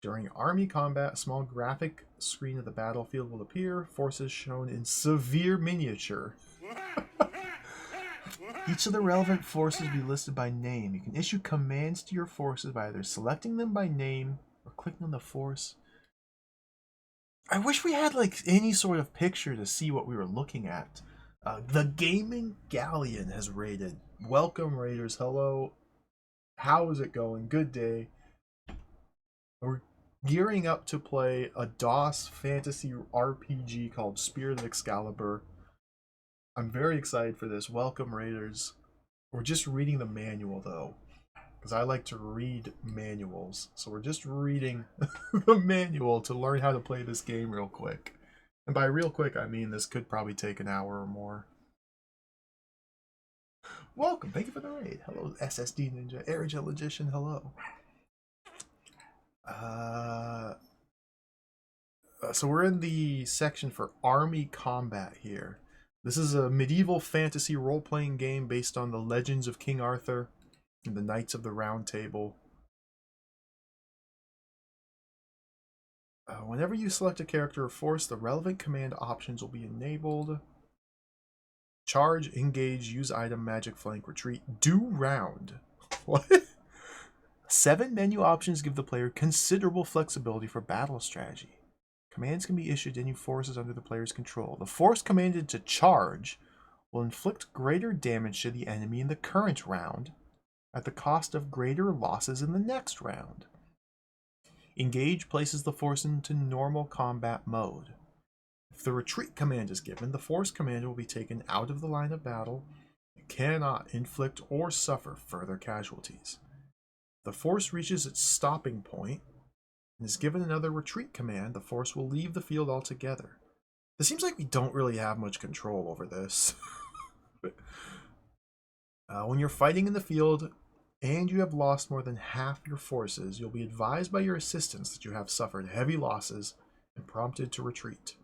During army combat, a small graphic screen of the battlefield will appear, forces shown in severe miniature. Each of the relevant forces will be listed by name. You can issue commands to your forces by either selecting them by name or clicking on the force. I wish we had like any sort of picture to see what we were looking at. The Gaming Galleon has raided. Welcome, raiders. Hello. How is it going? Good day. We're gearing up to play a DOS fantasy RPG called Spirit of Excalibur. I'm very excited for this. Welcome, raiders. We're just reading the manual, though, because I like to read manuals. So we're just reading the manual to learn how to play this game real quick. And by real quick, I mean this could probably take an hour or more. Welcome. Thank you for the raid. Hello, SSD Ninja. Airgel Logician, hello. So we're in the section for army combat here. This is a medieval fantasy role-playing game based on the legends of King Arthur and the Knights of the Round Table. Whenever you select a character or force, the relevant command options will be enabled. Charge, engage, use item, magic, flank, retreat, do round. What? 7 menu options give the player considerable flexibility for battle strategy. Commands can be issued to any forces under the player's control. The force commanded to charge will inflict greater damage to the enemy in the current round at the cost of greater losses in the next round. Engage places the force into normal combat mode. If the retreat command is given, the force commander will be taken out of the line of battle and cannot inflict or suffer further casualties. If the force reaches its stopping point and is given another retreat command, the force will leave the field altogether. It seems like we don't really have much control over this. When you're fighting in the field and you have lost more than half your forces, you'll be advised by your assistants that you have suffered heavy losses and prompted to retreat.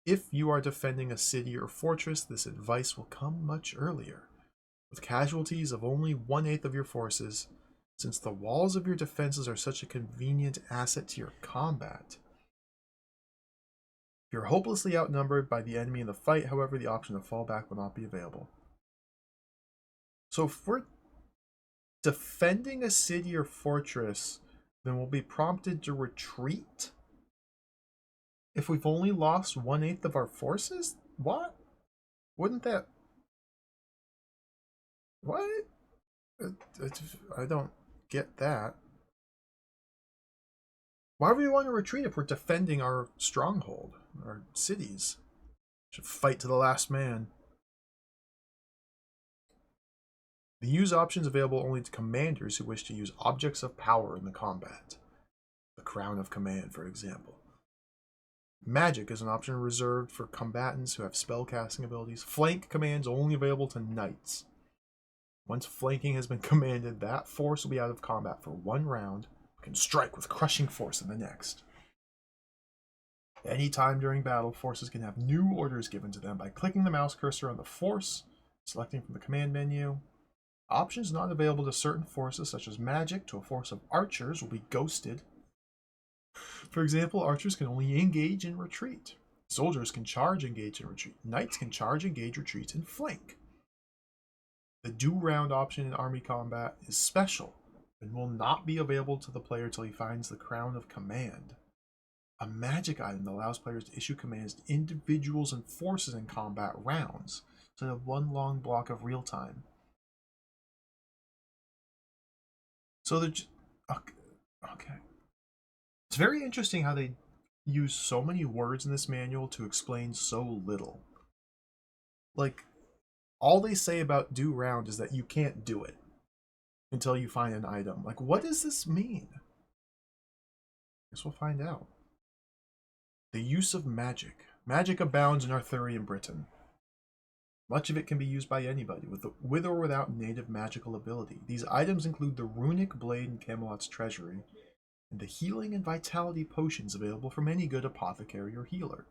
If you are defending a city or fortress, this advice will come much earlier, with casualties of only 1/8 of your forces, since the walls of your defenses are such a convenient asset to your combat. If you're hopelessly outnumbered by the enemy in the fight, however, the option of fallback will not be available. So if we're defending a city or fortress, then we'll be prompted to retreat? If we've only lost 1/8 of our forces? What? Wouldn't that... What? I don't get that. Why would we want to retreat if we're defending our stronghold, our cities? Should fight to the last man. The use option is available only to commanders who wish to use objects of power in the combat. The Crown of Command, for example. Magic is an option reserved for combatants who have spellcasting abilities. Flank commands only available to knights. Once flanking has been commanded, that force will be out of combat for 1 round, and can strike with crushing force in the next. Any time during battle, forces can have new orders given to them by clicking the mouse cursor on the force, selecting from the command menu. Options not available to certain forces, such as magic to a force of archers, will be ghosted. For example, archers can only engage and retreat. Soldiers can charge, engage, and retreat. Knights can charge, engage, retreat, and flank. The do round option in army combat is special and will not be available to the player till he finds the Crown of Command, a magic item that allows players to issue commands to individuals and forces in combat rounds instead of one long block of real time. So they're just, okay. It's very interesting how they use so many words in this manual to explain so little. Like, all they say about do round is that you can't do it until you find an item. Like, what does this mean? Guess we'll find out. The use of magic. Magic abounds in Arthurian Britain. Much of it can be used by anybody, with or without native magical ability. These items include the runic blade in Camelot's treasury, and the healing and vitality potions available from any good apothecary or healer.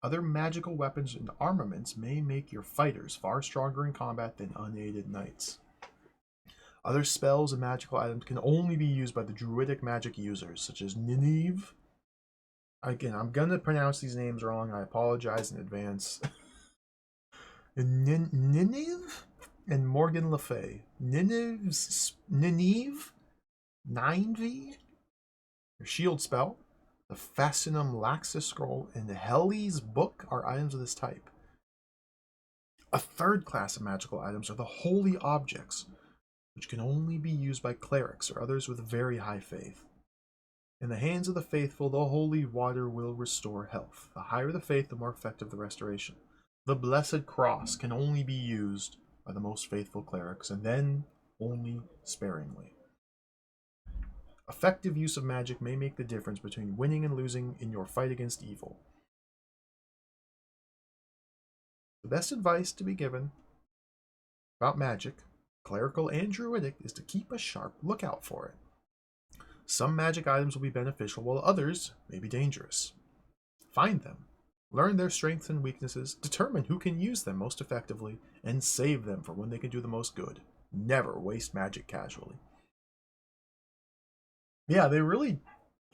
Other magical weapons and armaments may make your fighters far stronger in combat than unaided knights. Other spells and magical items can only be used by the druidic magic users, such as Nineve. Again, I'm going to pronounce these names wrong. I apologize in advance. Nineve and Morgan Le Fay. Nineve, 9V, your shield spell, the Fascinum Laxus Scroll, and the Heli's Book are items of this type. A third class of magical items are the holy objects, which can only be used by clerics or others with very high faith. In the hands of the faithful, the holy water will restore health. The higher the faith, the more effective the restoration. The Blessed Cross can only be used by the most faithful clerics, and then only sparingly. Effective use of magic may make the difference between winning and losing in your fight against evil. The best advice to be given about magic, clerical and druidic, is to keep a sharp lookout for it. Some magic items will be beneficial, while others may be dangerous. Find them, learn their strengths and weaknesses, determine who can use them most effectively, and save them for when they can do the most good. Never waste magic casually. Yeah, they really,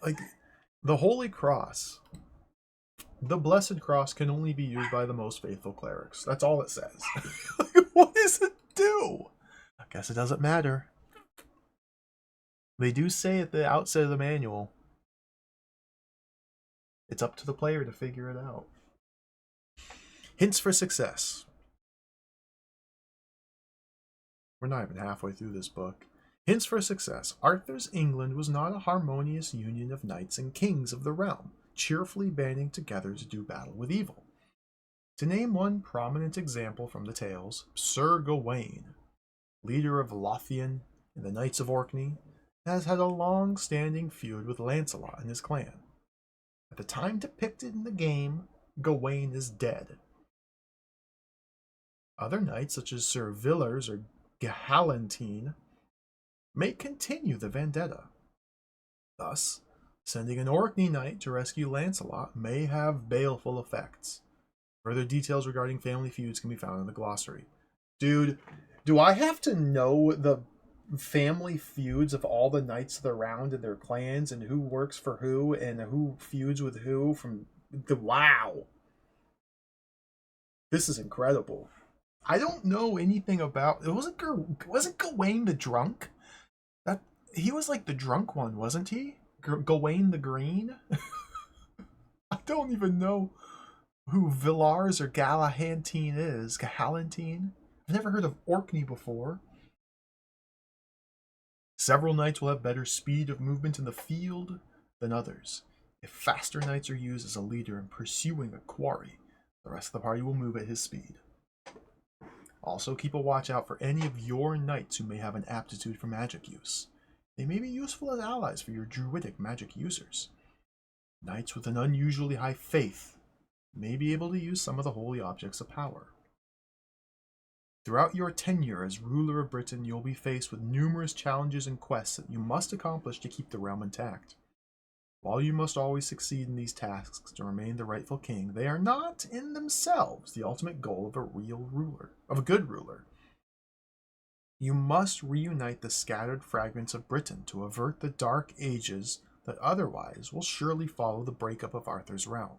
like, the Holy Cross. The Blessed Cross can only be used by the most faithful clerics. That's all it says. What does it do? I guess it doesn't matter. They do say at the outset of the manual, it's up to the player to figure it out. Hints for success. We're not even halfway through this book. Hints for success. Arthur's England was not a harmonious union of knights and kings of the realm, cheerfully banding together to do battle with evil. To name one prominent example from the tales, Sir Gawain, leader of Lothian and the Knights of Orkney, has had a long-standing feud with Lancelot and his clan. At the time depicted in the game, Gawain is dead. Other knights, such as Sir Villers or Gahalantine, may continue the vendetta. Thus, sending an Orkney knight to rescue Lancelot may have baleful effects. Further details regarding family feuds can be found in the glossary. Dude, do I have to know the family feuds of all the knights of the round and their clans and who works for who and who feuds with who from the wow. This is incredible. I don't know anything about it. Wasn't Gawain the drunk? That he was like the drunk one, wasn't he? Gawain the Green? I don't even know who Villars or Galahantine is. Gahalantine? I've never heard of Orkney before. Several knights will have better speed of movement in the field than others. If faster knights are used as a leader in pursuing a quarry, the rest of the party will move at his speed. Also, keep a watch out for any of your knights who may have an aptitude for magic use. They may be useful as allies for your druidic magic users. Knights with an unusually high faith may be able to use some of the holy objects of power. Throughout your tenure as ruler of Britain, you'll be faced with numerous challenges and quests that you must accomplish to keep the realm intact. While you must always succeed in these tasks to remain the rightful king, they are not, in themselves, the ultimate goal of a good ruler. You must reunite the scattered fragments of Britain to avert the dark ages that otherwise will surely follow the breakup of Arthur's realm.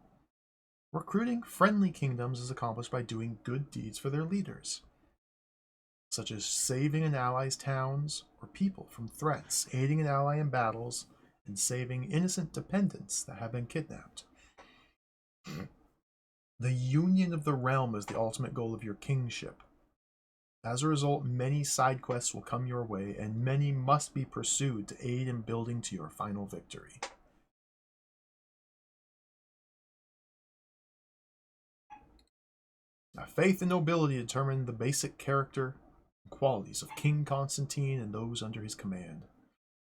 Recruiting friendly kingdoms is accomplished by doing good deeds for their leaders, such as saving an ally's towns or people from threats, aiding an ally in battles, and saving innocent dependents that have been kidnapped. The union of the realm is the ultimate goal of your kingship. As a result, many side quests will come your way, and many must be pursued to aid in building to your final victory. Now, faith and nobility determine the basic character and qualities of King Constantine and those under his command.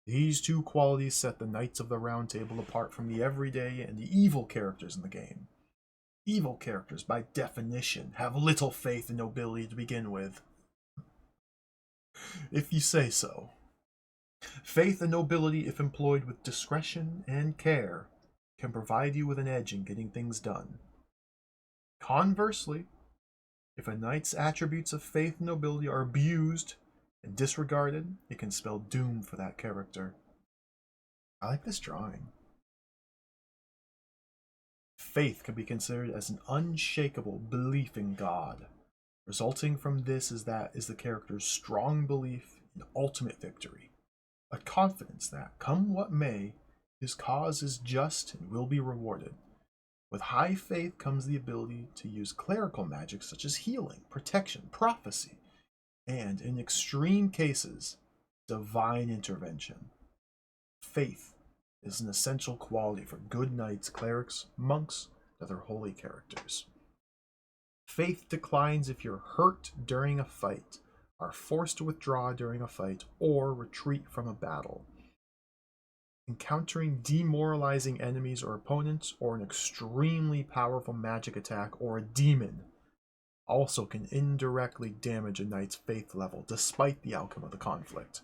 These two qualities set the Knights of the Round Table apart from the everyday and the evil characters in the game. Evil characters, by definition, have little faith and nobility to begin with. If you say so. Faith and nobility, if employed with discretion and care, can provide you with an edge in getting things done. Conversely, if a knight's attributes of faith and nobility are abused and disregarded, it can spell doom for that character. I like this drawing. Faith can be considered as an unshakable belief in God. Resulting from this is the character's strong belief in ultimate victory, a confidence that, come what may, his cause is just and will be rewarded. With high faith comes the ability to use clerical magic such as healing, protection, prophecy, and, in extreme cases, divine intervention. Faith is an essential quality for good knights, clerics, monks, and other holy characters. Faith declines if you're hurt during a fight, are forced to withdraw during a fight, or retreat from a battle. Encountering demoralizing enemies or opponents, or an extremely powerful magic attack, or a demon also can indirectly damage a knight's faith level, despite the outcome of the conflict.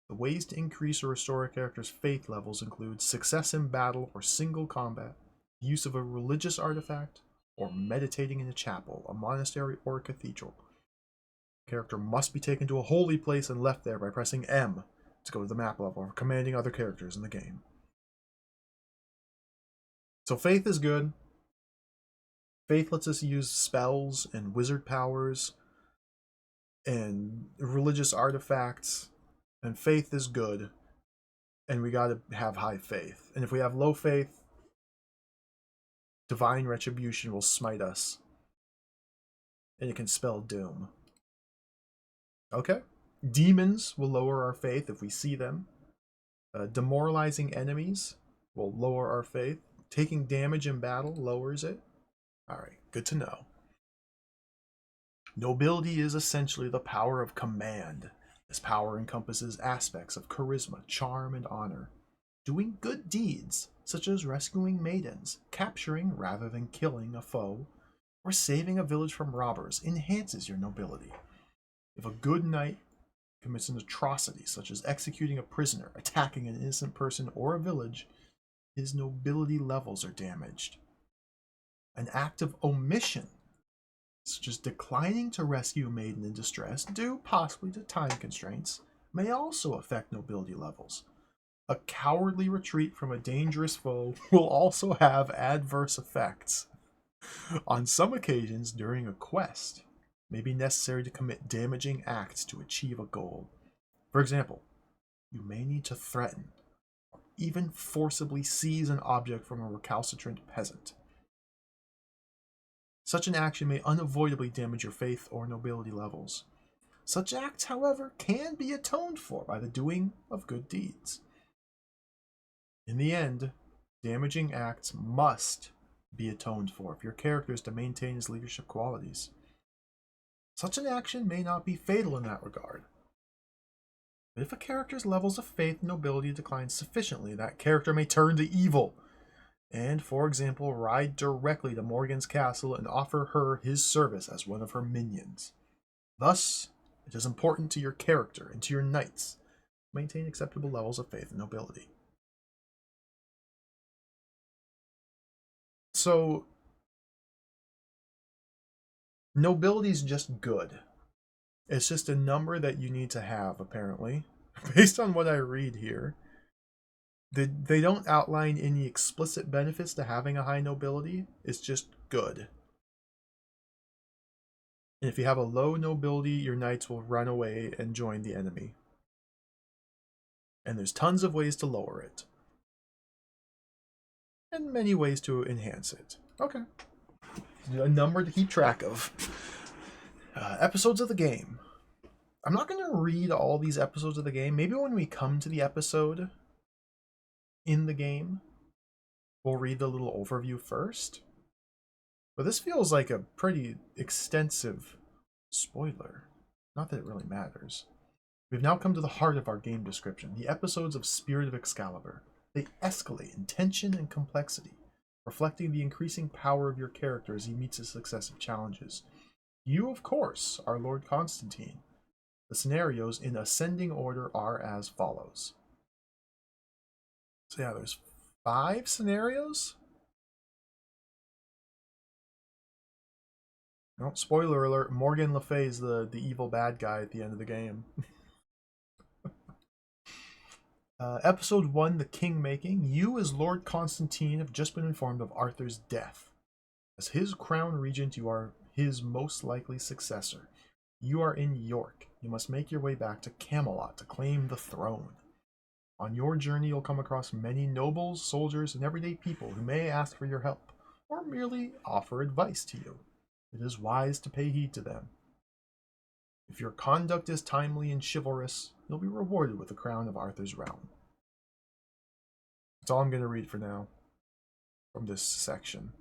The ways to increase or restore a character's faith levels include success in battle or single combat, use of a religious artifact, or meditating in a chapel, a monastery, or a cathedral. Character must be taken to a holy place and left there by pressing M to go to the map level or commanding other characters in the game. So faith is good. Faith lets us use spells and wizard powers and religious artifacts, and faith is good, and we gotta have high faith. And if we have low faith, divine retribution will smite us, and it can spell doom. Okay? Demons will lower our faith if we see them. Demoralizing enemies will lower our faith. Taking damage in battle lowers it. Alright, good to know. Nobility is essentially the power of command. This power encompasses aspects of charisma, charm, and honor. Doing good deeds, such as rescuing maidens, capturing rather than killing a foe, or saving a village from robbers, enhances your nobility. If a good knight commits an atrocity, such as executing a prisoner, attacking an innocent person or a village, his nobility levels are damaged. An act of omission, such as declining to rescue a maiden in distress, due possibly to time constraints, may also affect nobility levels. A cowardly retreat from a dangerous foe will also have adverse effects. On some occasions, during a quest, it may be necessary to commit damaging acts to achieve a goal. For example, you may need to threaten, or even forcibly seize an object from a recalcitrant peasant. Such an action may unavoidably damage your faith or nobility levels. Such acts, however, can be atoned for by the doing of good deeds. In the end, damaging acts must be atoned for if your character is to maintain his leadership qualities. Such an action may not be fatal in that regard. But if a character's levels of faith and nobility decline sufficiently, that character may turn to evil and, for example, ride directly to Morgan's castle and offer her his service as one of her minions. Thus, it is important to your character and to your knights to maintain acceptable levels of faith and nobility. So, nobility is just good. It's just a number that you need to have, apparently, based on what I read here. They don't outline any explicit benefits to having a high nobility. It's just good. And if you have a low nobility, your knights will run away and join the enemy. And there's tons of ways to lower it. And many ways to enhance it. Okay. A number to keep track of. Episodes of the game. I'm not going to read all these episodes of the game. Maybe when we come to the episode in the game, we'll read the little overview first. But this feels like a pretty extensive spoiler. Not that it really matters. We've now come to the heart of our game description, the episodes of Spirit of Excalibur. They escalate in tension and complexity, reflecting the increasing power of your character as he meets his successive challenges. You, of course, are Lord Constantine. The scenarios in ascending order are as follows. So yeah, there's 5 scenarios? No, spoiler alert, Morgan Le Fay is the evil bad guy at the end of the game. Episode 1, The King Making. You, as Lord Constantine, have just been informed of Arthur's death. As his crown regent, you are his most likely successor. You are in York. You must make your way back to Camelot to claim the throne. On your journey, you'll come across many nobles, soldiers, and everyday people who may ask for your help, or merely offer advice to you. It is wise to pay heed to them. If your conduct is timely and chivalrous, you'll be rewarded with the crown of Arthur's realm. That's all I'm going to read for now from this section.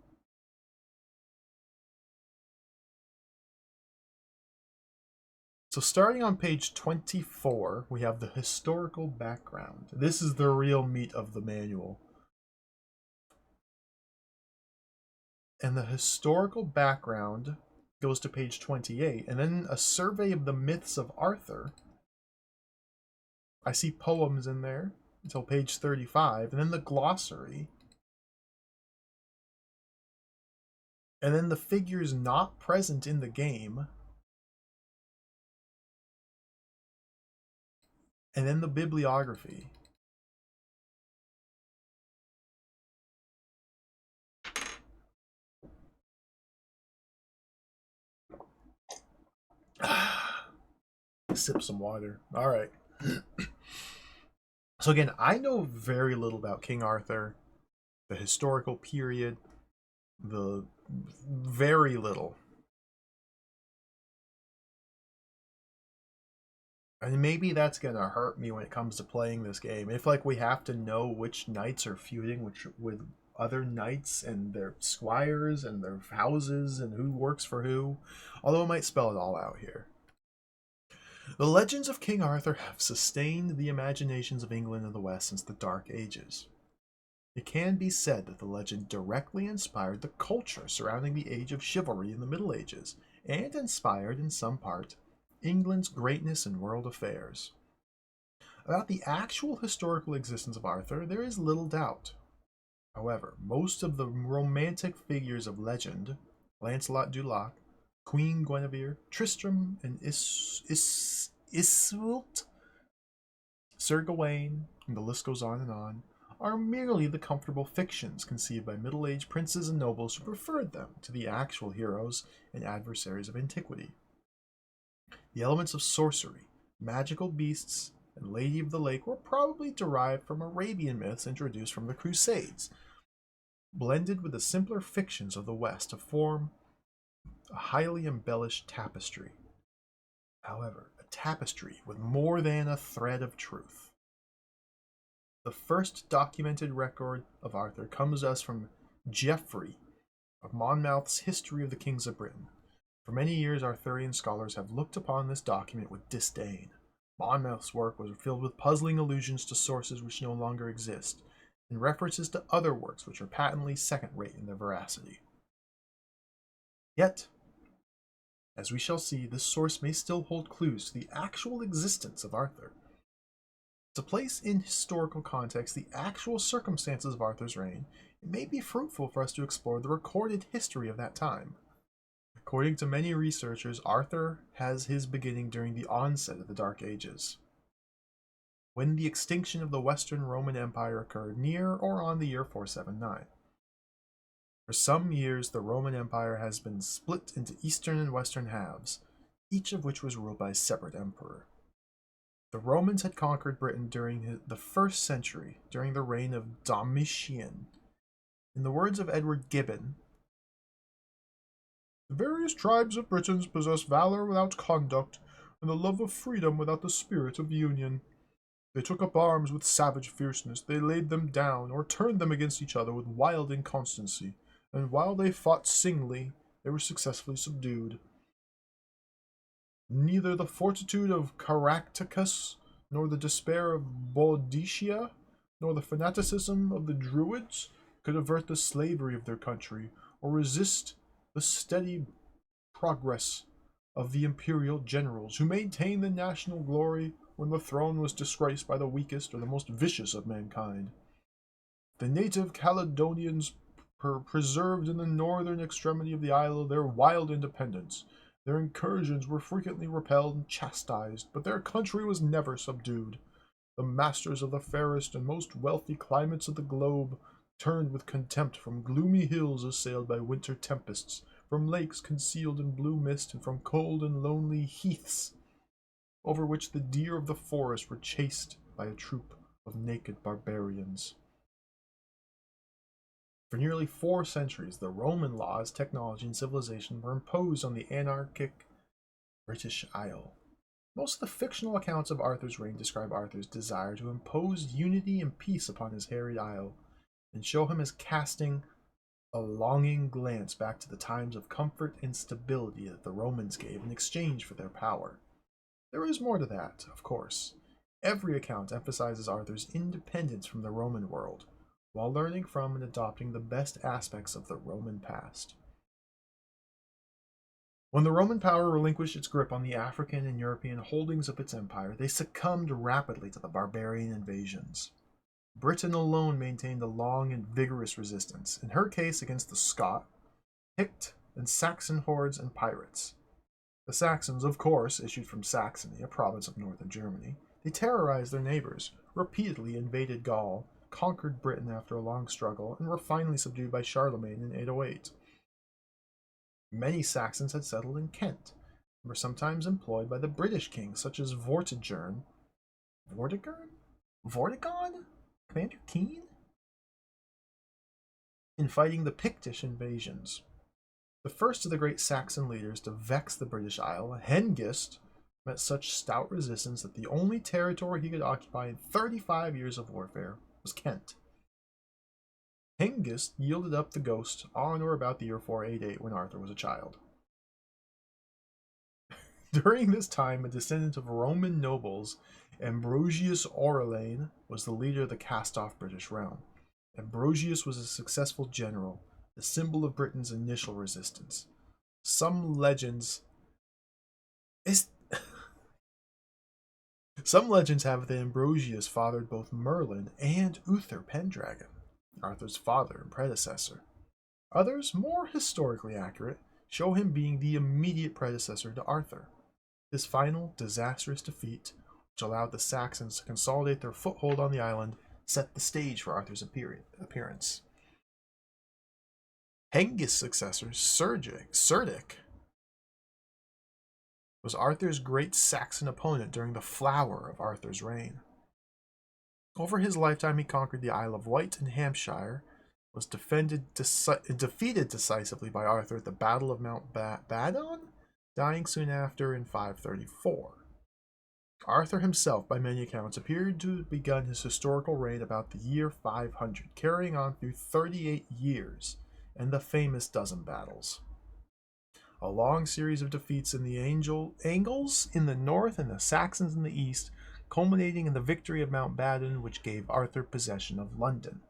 So starting on page 24, we have the historical background. This is the real meat of the manual. And the historical background goes to page 28, and then a survey of the myths of Arthur. I see poems in there until page 35, and then the glossary. and then the figures not present in the game, and then the bibliography. Sip some water. All right. So again, I know very little about King Arthur, the historical period, the very little. And maybe that's gonna hurt me when it comes to playing this game. If like we have to know which knights are feuding with other knights and their squires and their houses and who works for who, although it might spell it all out here. The legends of King Arthur have sustained the imaginations of England and the West since the Dark Ages. It can be said that the legend directly inspired the culture surrounding the age of chivalry in the Middle Ages, and inspired, in some part, England's greatness in world affairs. About the actual historical existence of Arthur, there is little doubt. However, most of the romantic figures of legend, Lancelot du Lac, Queen Guinevere, Tristram, and Iseult, Sir Gawain, and the list goes on, are merely the comfortable fictions conceived by middle-aged princes and nobles who preferred them to the actual heroes and adversaries of antiquity. The elements of sorcery, magical beasts, and Lady of the Lake were probably derived from Arabian myths introduced from the Crusades, blended with the simpler fictions of the West to form a highly embellished tapestry. However, a tapestry with more than a thread of truth. The first documented record of Arthur comes to us from Geoffrey of Monmouth's History of the Kings of Britain. For many years, Arthurian scholars have looked upon this document with disdain. Monmouth's work was filled with puzzling allusions to sources which no longer exist, and references to other works which are patently second-rate in their veracity. Yet, as we shall see, this source may still hold clues to the actual existence of Arthur. To place in historical context the actual circumstances of Arthur's reign, it may be fruitful for us to explore the recorded history of that time. According to many researchers, Arthur has his beginning during the onset of the Dark Ages, when the extinction of the Western Roman Empire occurred near or on the year 479. For some years, the Roman Empire has been split into eastern and western halves, each of which was ruled by a separate emperor. The Romans had conquered Britain during the 1st century, during the reign of Domitian. In the words of Edward Gibbon, the various tribes of Britons possess valor without conduct, and the love of freedom without the spirit of union. They took up arms with savage fierceness, they laid them down, or turned them against each other with wild inconstancy, and while they fought singly, they were successfully subdued. Neither the fortitude of Caractacus, nor the despair of Boadicea, nor the fanaticism of the Druids could avert the slavery of their country, or resist the steady progress of the imperial generals, who maintained the national glory when the throne was disgraced by the weakest or the most vicious of mankind. The native Caledonians preserved in the northern extremity of the isle their wild independence. Their incursions were frequently repelled and chastised, but their country was never subdued. The masters of the fairest and most wealthy climates of the globe turned with contempt from gloomy hills assailed by winter tempests, from lakes concealed in blue mist, and from cold and lonely heaths, over which the deer of the forest were chased by a troop of naked barbarians. For nearly 4 centuries, the Roman laws, technology, and civilization were imposed on the anarchic British Isle. Most of the fictional accounts of Arthur's reign describe Arthur's desire to impose unity and peace upon his harried isle, and show him as casting a longing glance back to the times of comfort and stability that the Romans gave in exchange for their power. There is more to that, of course. Every account emphasizes Arthur's independence from the Roman world, while learning from and adopting the best aspects of the Roman past. When the Roman power relinquished its grip on the African and European holdings of its empire, they succumbed rapidly to the barbarian invasions. Britain alone maintained a long and vigorous resistance, in her case against the Scot, Pict and Saxon hordes and pirates. The Saxons, of course, issued from Saxony, a province of northern Germany. They terrorized their neighbors, repeatedly invaded Gaul, conquered Britain after a long struggle, and were finally subdued by Charlemagne in 808. Many Saxons had settled in Kent, and were sometimes employed by the British kings, such as Vortigern, Vortigern? Commander Keen? In fighting the Pictish invasions. The first of the great Saxon leaders to vex the British Isle, Hengist, met such stout resistance that the only territory he could occupy in 35 years of warfare was Kent. Hengist yielded up the ghost on or about the year 488 when Arthur was a child. During this time, a descendant of Roman nobles, Ambrosius Aurelian, was the leader of the cast-off British realm. Ambrosius was a successful general, the symbol of Britain's initial resistance. Some legends have that Ambrosius fathered both Merlin and Uther Pendragon, Arthur's father and predecessor. Others, more historically accurate, show him being the immediate predecessor to Arthur. His final, disastrous defeat, which allowed the Saxons to consolidate their foothold on the island, set the stage for Arthur's appearance. Hengist's successor, Cerdic, was Arthur's great Saxon opponent during the flower of Arthur's reign. Over his lifetime, he conquered the Isle of Wight in Hampshire, was defeated decisively by Arthur at the Battle of Mount Badon, dying soon after in 534. Arthur himself, by many accounts, appeared to have begun his historical reign about the year 500, carrying on through 38 years and the famous dozen battles. A long series of defeats in the Angles in the north and the Saxons in the east, culminating in the victory of Mount Badon, which gave Arthur possession of London.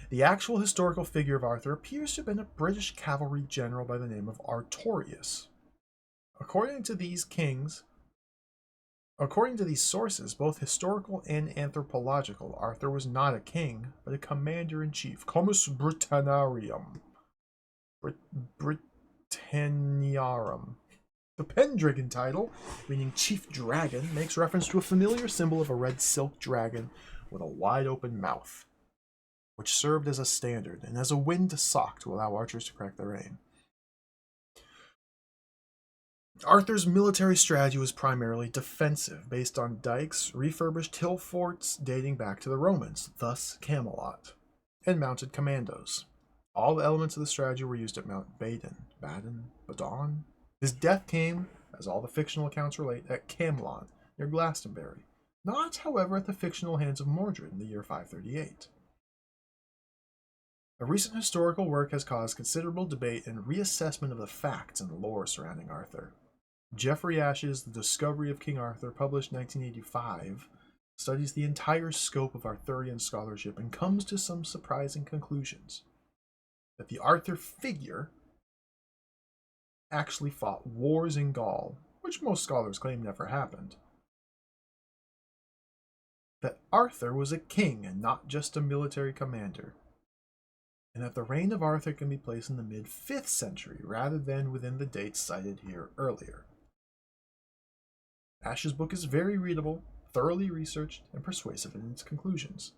The actual historical figure of Arthur appears to have been a British cavalry general by the name of Artorius. According to these sources, both historical and anthropological, Arthur was not a king, but a commander-in-chief, Comus Britanniarum. Britanniarum. The Pendragon title, meaning chief dragon, makes reference to a familiar symbol of a red silk dragon with a wide-open mouth, which served as a standard and as a wind sock to allow archers to correct their aim. Arthur's military strategy was primarily defensive, based on dikes, refurbished hill forts dating back to the Romans, thus Camelot, and mounted commandos. All the elements of the strategy were used at Mount Badon. His death came, as all the fictional accounts relate, at Camelot, near Glastonbury. Not, however, at the fictional hands of Mordred in the year 538. A recent historical work has caused considerable debate and reassessment of the facts and lore surrounding Arthur. Geoffrey Ash's The Discovery of King Arthur, published 1985, studies the entire scope of Arthurian scholarship and comes to some surprising conclusions. That the Arthur figure actually fought wars in Gaul, which most scholars claim never happened. That Arthur was a king and not just a military commander. And that the reign of Arthur can be placed in the mid-5th century rather than within the dates cited here earlier. Ash's book is very readable, thoroughly researched, and persuasive in its conclusions.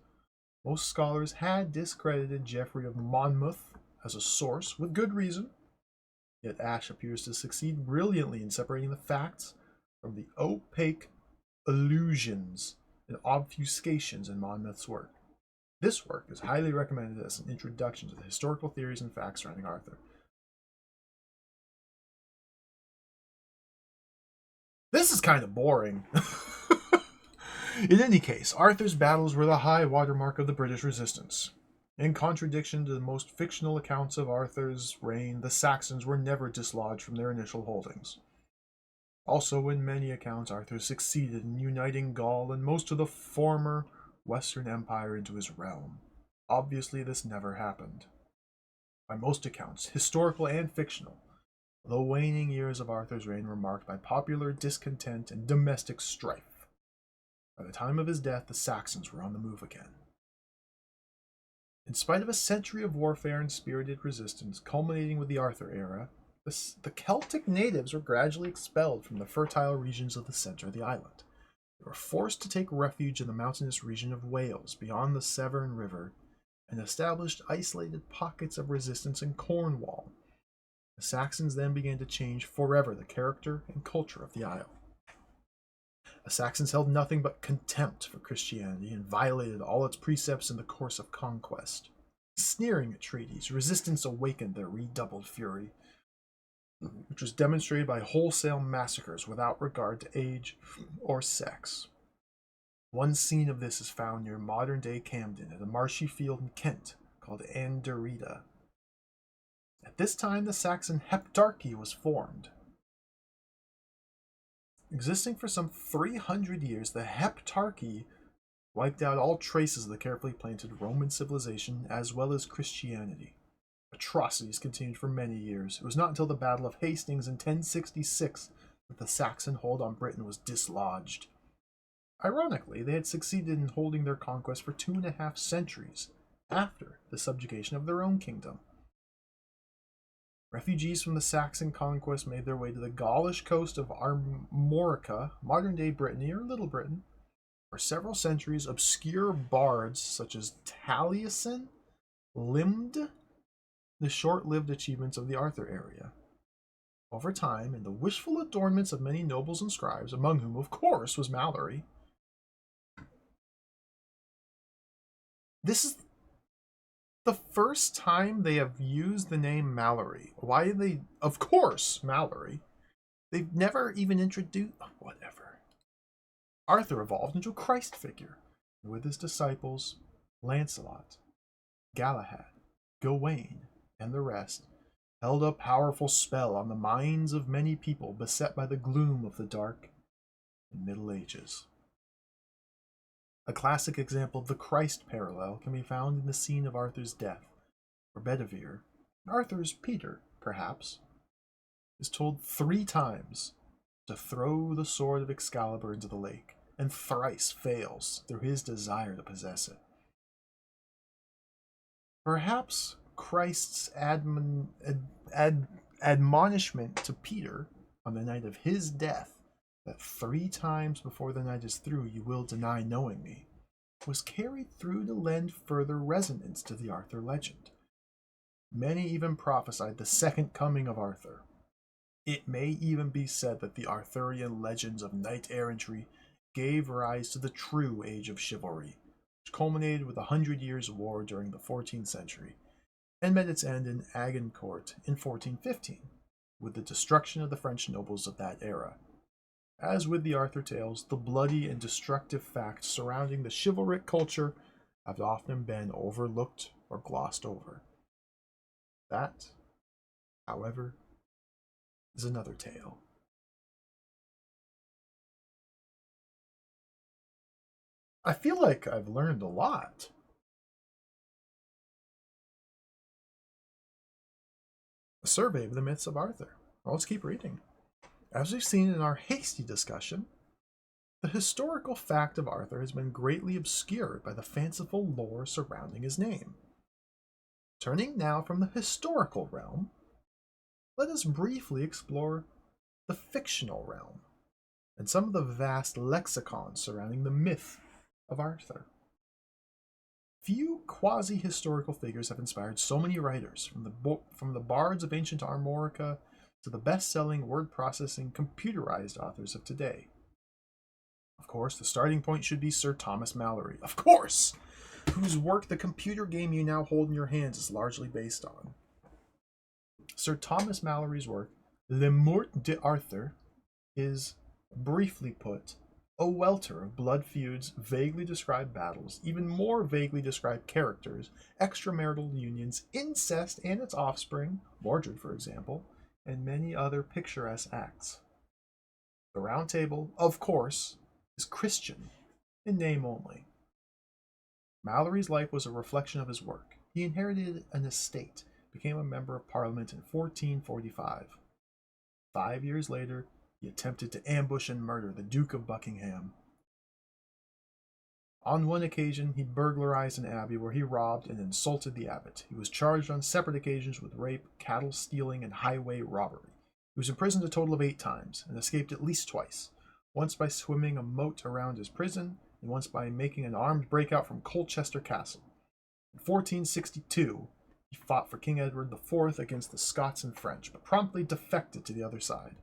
Most scholars had discredited Geoffrey of Monmouth as a source, with good reason, yet Ash appears to succeed brilliantly in separating the facts from the opaque allusions and obfuscations in Monmouth's work. This work is highly recommended as an introduction to the historical theories and facts surrounding Arthur. This is kind of boring. In any case, Arthur's battles were the high watermark of the British resistance. In contradiction to the most fictional accounts of Arthur's reign, the Saxons were never dislodged from their initial holdings. Also, in many accounts, Arthur succeeded in uniting Gaul and most of the former Western Empire into his realm. Obviously, this never happened. By most accounts, historical and fictional, the waning years of Arthur's reign were marked by popular discontent and domestic strife. By the time of his death, the Saxons were on the move again. In spite of a century of warfare and spirited resistance, culminating with the Arthur era, the Celtic natives were gradually expelled from the fertile regions of the center of the island. They were forced to take refuge in the mountainous region of Wales beyond the Severn River and established isolated pockets of resistance in Cornwall. The Saxons then began to change forever the character and culture of the Isle. The Saxons held nothing but contempt for Christianity and violated all its precepts in the course of conquest. Sneering at treaties, resistance awakened their redoubled fury, which was demonstrated by wholesale massacres without regard to age or sex. One scene of this is found near modern-day Camden at a marshy field in Kent called Anderida. At this time, the Saxon Heptarchy was formed. Existing for some 300 years, the Heptarchy wiped out all traces of the carefully planted Roman civilization as well as Christianity. Atrocities continued for many years. It was not until the Battle of Hastings in 1066 that the Saxon hold on Britain was dislodged. Ironically, they had succeeded in holding their conquest for 2.5 centuries after the subjugation of their own kingdom. Refugees from the Saxon conquest made their way to the Gaulish coast of Armorica, modern-day Brittany or Little Britain. For several centuries, obscure bards such as Taliesin limned the short-lived achievements of the Arthur area. Over time, and the wishful adornments of many nobles and scribes, among whom, of course, was Mallory. This is the first time they have used the name Mallory. Why did they? Of course, Mallory. They've never even introduced. Whatever. Arthur evolved into a Christ figure, and with his disciples, Lancelot, Galahad, Gawain, and the rest, held a powerful spell on the minds of many people beset by the gloom of the dark and Middle Ages. A classic example of the Christ parallel can be found in the scene of Arthur's death, where Bedivere, Arthur's Peter, perhaps, is told 3 times to throw the sword of Excalibur into the lake, and thrice fails through his desire to possess it. Perhaps Christ's admonishment to Peter on the night of his death, that 3 times before the night is through you will deny knowing me, was carried through to lend further resonance to the Arthur legend. Many even prophesied the second coming of Arthur. It may even be said that the Arthurian legends of knight-errantry gave rise to the true age of chivalry, which culminated with the 100 Years' War during the 14th century, and met its end in Agincourt in 1415, with the destruction of the French nobles of that era. As with the Arthur tales, the bloody and destructive facts surrounding the chivalric culture have often been overlooked or glossed over. That, however, is another tale. I feel like I've learned a lot. A survey of the myths of Arthur. Well, let's keep reading. As we've seen in our hasty discussion, the historical fact of Arthur has been greatly obscured by the fanciful lore surrounding his name. Turning now from the historical realm, let us briefly explore the fictional realm and some of the vast lexicons surrounding the myth of Arthur. Few quasi-historical figures have inspired so many writers, from the bards of ancient Armorica to the best-selling word-processing computerized authors of today. Of course, the starting point should be Sir Thomas Malory, of course, whose work the computer game you now hold in your hands is largely based on. Sir Thomas Malory's work, Le Morte d'Arthur, is, briefly put, a welter of blood feuds, vaguely described battles, even more vaguely described characters, extramarital unions, incest and its offspring, Mordred for example, and many other picturesque acts. The Round Table, of course, is Christian, in name only. Malory's life was a reflection of his work. He inherited an estate, became a member of Parliament in 1445. 5 years later, he attempted to ambush and murder the Duke of Buckingham. On one occasion, he burglarized an abbey where he robbed and insulted the abbot. He was charged on separate occasions with rape, cattle stealing, and highway robbery. He was imprisoned a total of 8 times and escaped at least twice. Once by swimming a moat around his prison, and once by making an armed breakout from Colchester Castle. In 1462, he fought for King Edward IV against the Scots and French, but promptly defected to the other side.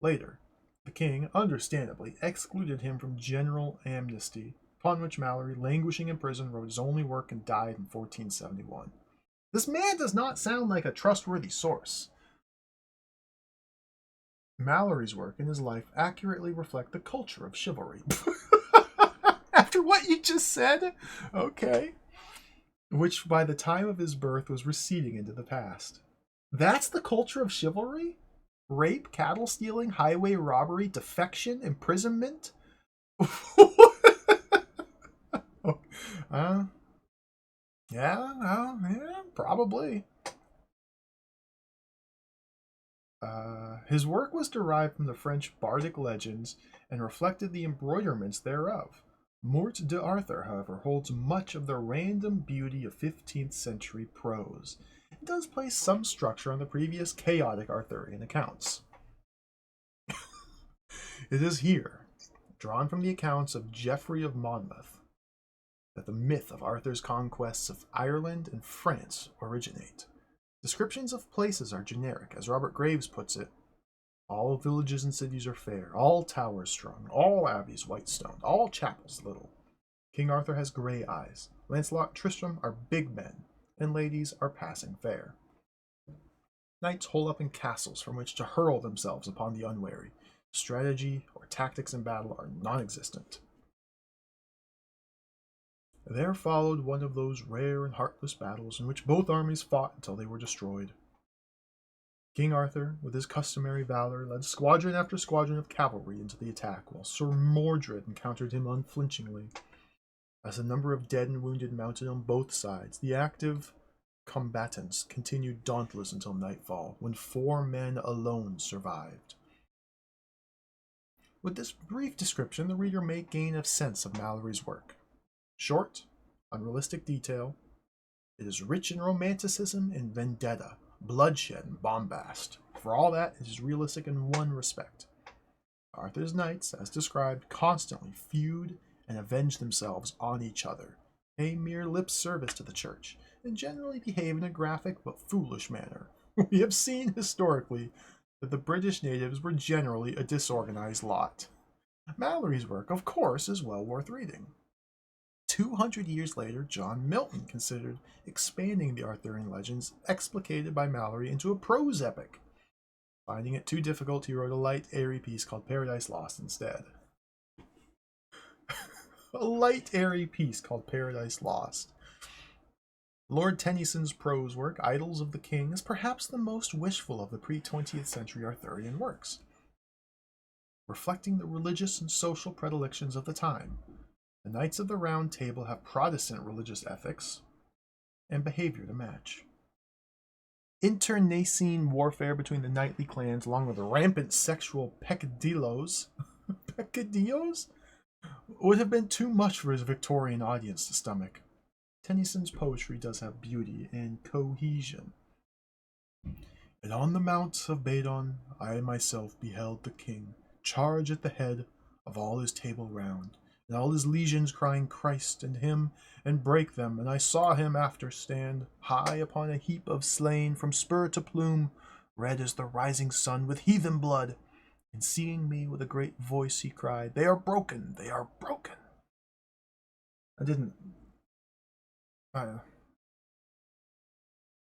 Later, the king, understandably, excluded him from general amnesty, upon which Mallory, languishing in prison, wrote his only work and died in 1471. This man does not sound like a trustworthy source. Mallory's work and his life accurately reflect the culture of chivalry. After what you just said? Okay. Which by the time of his birth was receding into the past. That's the culture of chivalry? Rape, cattle stealing, highway robbery, defection, imprisonment? Yeah, probably. His work was derived from the French bardic legends and reflected the embroiderments thereof. Morte d'Arthur, however, holds much of the random beauty of 15th century prose. It does place some structure on the previous chaotic Arthurian accounts. It is here, drawn from the accounts of Geoffrey of Monmouth, that the myth of Arthur's conquests of Ireland and France originate. Descriptions of places are generic, as Robert Graves puts it. All villages and cities are fair, all towers strong, all abbeys white-stoned, all chapels little. King Arthur has grey eyes, Lancelot and Tristram are big men, and ladies are passing fair. Knights hole up in castles from which to hurl themselves upon the unwary. Strategy or tactics in battle are non-existent. There followed one of those rare and heartless battles in which both armies fought until they were destroyed. King Arthur, with his customary valor, led squadron after squadron of cavalry into the attack, while Sir Mordred encountered him unflinchingly. As the number of dead and wounded mounted on both sides, the active combatants continued dauntless until nightfall, when 4 men alone survived. With this brief description, the reader may gain a sense of Mallory's work. Short, unrealistic detail, it is rich in romanticism and vendetta, bloodshed and bombast. For all that, it is realistic in one respect. Arthur's knights, as described, constantly feud and avenge themselves on each other, pay mere lip service to the church, and generally behave in a graphic but foolish manner. We have seen historically that the British natives were generally a disorganized lot. Mallory's work, of course, is well worth reading. 200 years later, John Milton considered expanding the Arthurian legends explicated by Mallory into a prose epic. Finding it too difficult, he wrote a light, airy piece called Paradise Lost instead. A light, airy piece called Paradise Lost. Lord Tennyson's prose work, Idylls of the King, is perhaps the most wishful of the pre-20th century Arthurian works, reflecting the religious and social predilections of the time. The Knights of the Round Table have Protestant religious ethics and behavior to match. Internecine warfare between the knightly clans, along with rampant sexual peccadillos, would have been too much for his Victorian audience to stomach. Tennyson's poetry does have beauty and cohesion. And on the mount of Badon, I myself beheld the king charge at the head of all his table round, and all his legions crying Christ and him, and break them. And I saw him after stand high upon a heap of slain, from spur to plume, red as the rising sun with heathen blood. And seeing me with a great voice, he cried, "They are broken, they are broken." It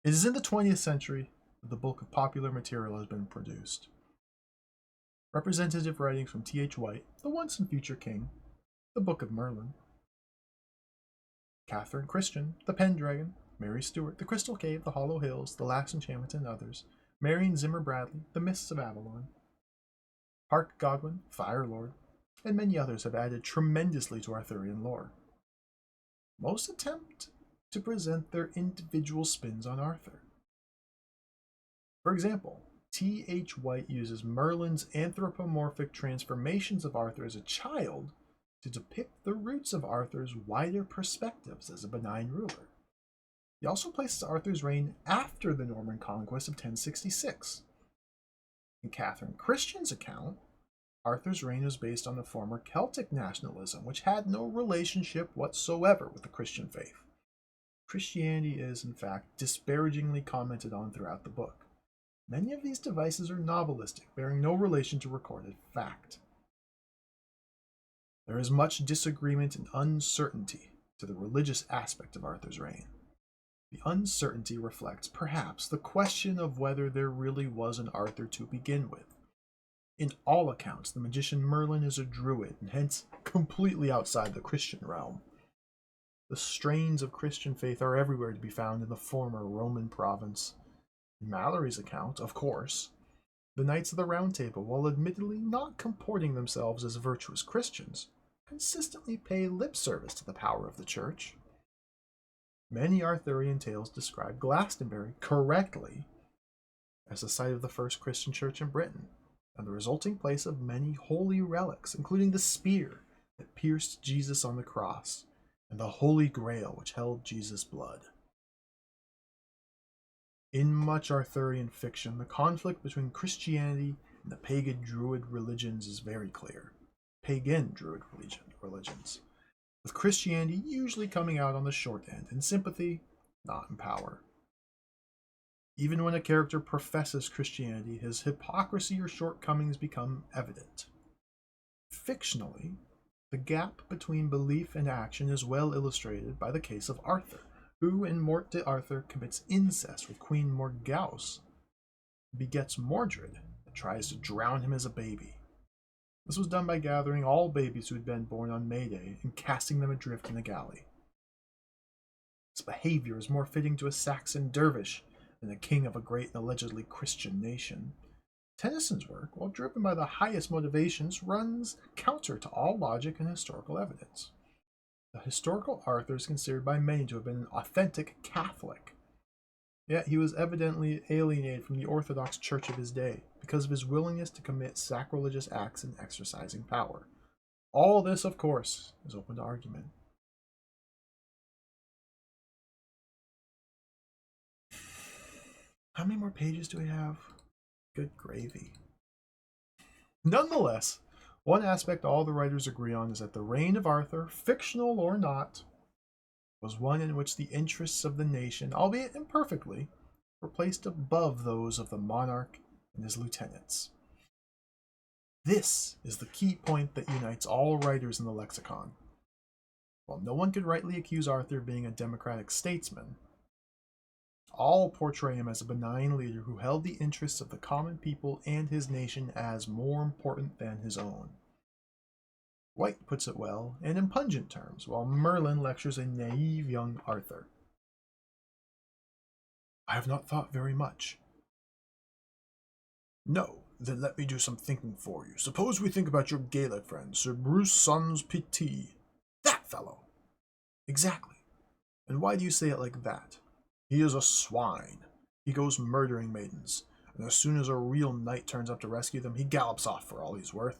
is in the 20th century that the bulk of popular material has been produced. Representative writings from T.H. White, the once and future king, the Book of Merlin, Catherine Christian, the Pendragon, Mary Stuart, the Crystal Cave, the Hollow Hills, the Last Enchantment, and others, Marion Zimmer Bradley, the Mists of Avalon, Hark Godwin, Fire Lord, and many others have added tremendously to Arthurian lore. Most attempt to present their individual spins on Arthur. For example, T.H. White uses Merlin's anthropomorphic transformations of Arthur as a child to depict the roots of Arthur's wider perspectives as a benign ruler. He also places Arthur's reign after the Norman conquest of 1066. In Catherine Christian's account, Arthur's reign was based on a former Celtic nationalism, which had no relationship whatsoever with the Christian faith. Christianity is, in fact, disparagingly commented on throughout the book. Many of these devices are novelistic, bearing no relation to recorded fact. There is much disagreement and uncertainty to the religious aspect of Arthur's reign. The uncertainty reflects, perhaps, the question of whether there really was an Arthur to begin with. In all accounts, the magician Merlin is a druid, and hence completely outside the Christian realm. The strains of Christian faith are everywhere to be found in the former Roman province. In Mallory's account, of course, the Knights of the Round Table, while admittedly not comporting themselves as virtuous Christians, consistently pay lip service to the power of the church. Many Arthurian tales describe Glastonbury correctly as the site of the first Christian church in Britain, and the resulting place of many holy relics, including the spear that pierced Jesus on the cross, and the Holy Grail which held Jesus' blood. In much Arthurian fiction, the conflict between Christianity and the pagan Druid religions is very clear. Pagan Druid religions, with Christianity usually coming out on the short end in sympathy, not in power. Even when a character professes Christianity, his hypocrisy or shortcomings become evident. Fictionally, the gap between belief and action is well illustrated by the case of Arthur, who in Morte d'Arthur commits incest with Queen Morgause, begets Mordred, and tries to drown him as a baby. This was done by gathering all babies who had been born on May Day and casting them adrift in a galley. This behavior is more fitting to a Saxon dervish than a king of a great and allegedly Christian nation. Tennyson's work, while driven by the highest motivations, runs counter to all logic and historical evidence. The historical Arthur is considered by many to have been an authentic Catholic. Yet he was evidently alienated from the Orthodox Church of his day because of his willingness to commit sacrilegious acts in exercising power. All this, of course, is open to argument. How many more pages do we have? Good gravy. Nonetheless, one aspect all the writers agree on is that the reign of Arthur, fictional or not, was one in which the interests of the nation, albeit imperfectly, were placed above those of the monarch and his lieutenants. This is the key point that unites all writers in the lexicon. While no one could rightly accuse Arthur of being a democratic statesman, all portray him as a benign leader who held the interests of the common people and his nation as more important than his own. White puts it well and in pungent terms, while Merlin lectures a naive young Arthur. I have not thought very much. No, then let me do some thinking for you. Suppose we think about your Gaelic friend, Sir Bruce Sans Pity. That fellow! Exactly. And why do you say it like that? He is a swine. He goes murdering maidens, and as soon as a real knight turns up to rescue them, he gallops off for all he's worth.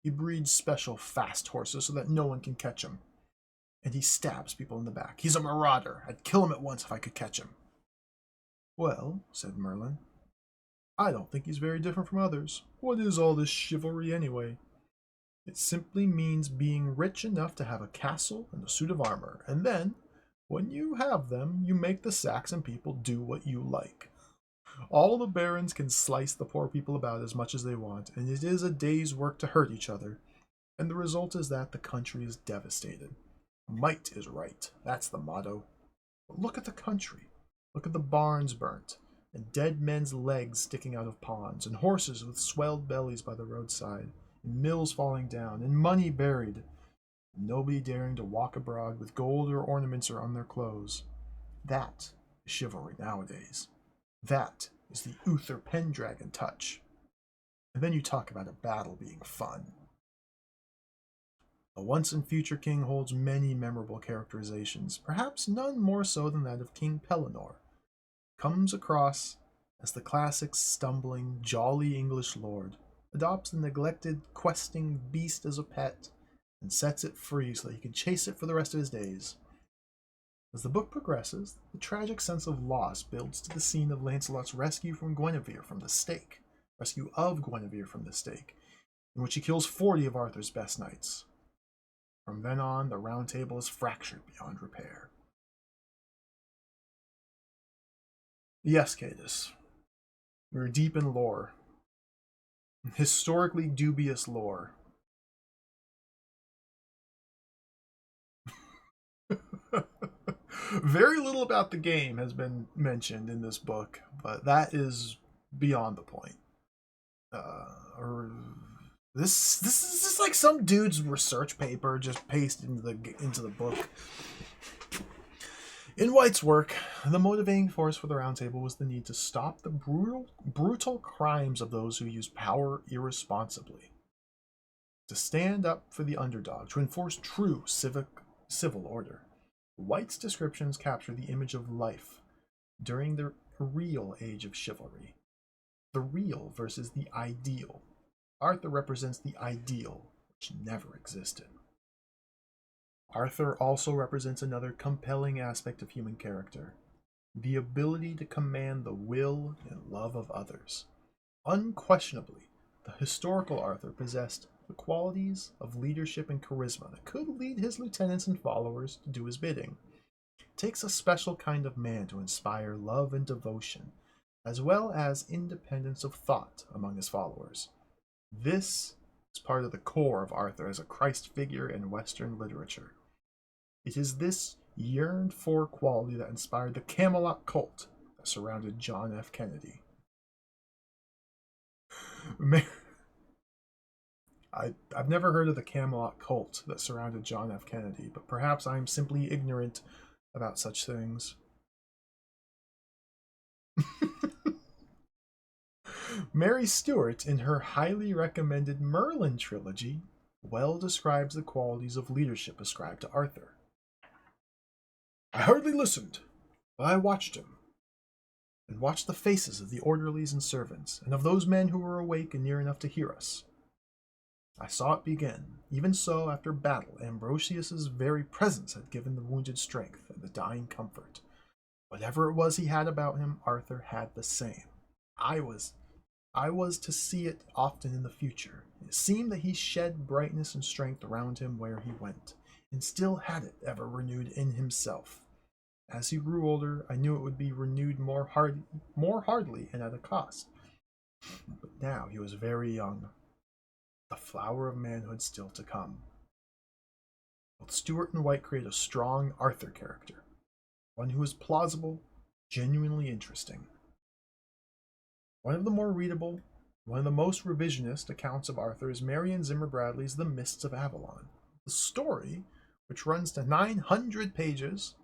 He breeds special fast horses so that no one can catch him. And he stabs people in the back. He's a marauder. I'd kill him at once if I could catch him. Well, said Merlin, I don't think he's very different from others. What is all this chivalry anyway? It simply means being rich enough to have a castle and a suit of armor, and then, when you have them, you make the Saxon people do what you like. All the barons can slice the poor people about as much as they want, and it is a day's work to hurt each other, and the result is that the country is devastated. Might is right, that's the motto. But look at the country. Look at the barns burnt, and dead men's legs sticking out of ponds, and horses with swelled bellies by the roadside, and mills falling down, and money buried, and nobody daring to walk abroad with gold or ornaments on their clothes. That is chivalry nowadays. That is the Uther Pendragon touch. And then you talk about a battle being fun. The once and future king holds many memorable characterizations, perhaps none more so than that of King Pellinore. Comes across as the classic stumbling, jolly English lord, adopts the neglected, questing beast as a pet, and sets it free so that he can chase it for the rest of his days. As the book progresses, the tragic sense of loss builds to the scene of Lancelot's rescue of Guinevere from the stake, in which he kills 40 of Arthur's best knights. From then on, the Round Table is fractured beyond repair. Yes, Cadus, we are deep in lore. Historically dubious lore. Very little about the game has been mentioned in this book, but that is beyond the point. This is just like some dude's research paper just pasted into the book. In White's work, the motivating force for the Round Table was the need to stop the brutal crimes of those who use power irresponsibly, to stand up for the underdog, to enforce true civil order. White's descriptions capture the image of life during the real age of chivalry. The real versus the ideal. Arthur represents the ideal, which never existed. Arthur also represents another compelling aspect of human character, the ability to command the will and love of others. Unquestionably, the historical Arthur possessed the qualities of leadership and charisma that could lead his lieutenants and followers to do his bidding. It takes a special kind of man to inspire love and devotion, as well as independence of thought among his followers. This is part of the core of Arthur as a Christ figure in Western literature. It is this yearned-for quality that inspired the Camelot cult that surrounded John F. Kennedy. I've never heard of the Camelot cult that surrounded John F. Kennedy, but perhaps I'm simply ignorant about such things. Mary Stuart, in her highly recommended Merlin trilogy, well describes the qualities of leadership ascribed to Arthur. I hardly listened, but I watched him, and watched the faces of the orderlies and servants, and of those men who were awake and near enough to hear us. I saw it begin. Even so, after battle, Ambrosius's very presence had given the wounded strength and the dying comfort. Whatever it was he had about him, Arthur had the same. I was to see it often in the future. It seemed that he shed brightness and strength around him where he went, and still had it ever renewed in himself. As he grew older, I knew it would be renewed more hardly and at a cost. But now he was very young, the flower of manhood still to come. Both Stuart and White create a strong Arthur character, one who is plausible, genuinely interesting. One of the more readable, one of the most revisionist accounts of Arthur is Marion Zimmer Bradley's The Mists of Avalon. The story, which runs to 900 pages,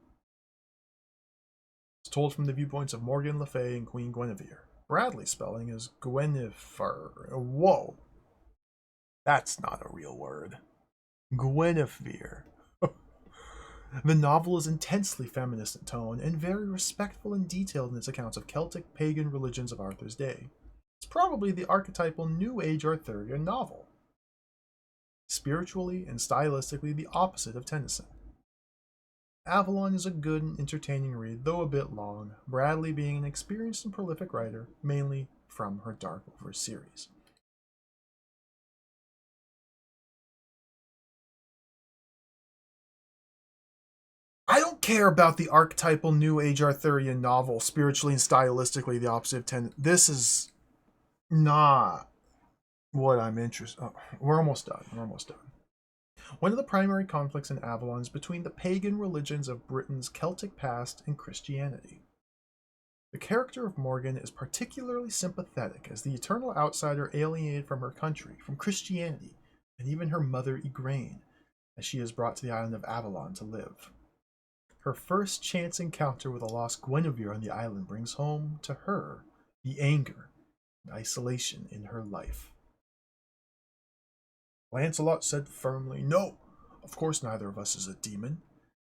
is told from the viewpoints of Morgan Le Fay and Queen Guinevere. Bradley's spelling is Guinevere. Whoa. That's not a real word. Guinevere. The novel is intensely feminist in tone and very respectful and detailed in its accounts of Celtic pagan religions of Arthur's day. It's probably the archetypal New Age Arthurian novel. Spiritually and stylistically the opposite of Tennyson. Avalon is a good and entertaining read, though a bit long, Bradley being an experienced and prolific writer, mainly from her Darkover series. I don't care about the archetypal New Age Arthurian novel, spiritually and stylistically the opposite of Tennyson. This is not what I'm interested in. Oh, we're almost done. One of the primary conflicts in Avalon is between the pagan religions of Britain's Celtic past and Christianity. The character of Morgan is particularly sympathetic as the eternal outsider alienated from her country, from Christianity, and even her mother Igraine, as she is brought to the island of Avalon to live. Her first chance encounter with a lost Guinevere on the island brings home to her the anger and isolation in her life. Lancelot said firmly, "No, of course neither of us is a demon,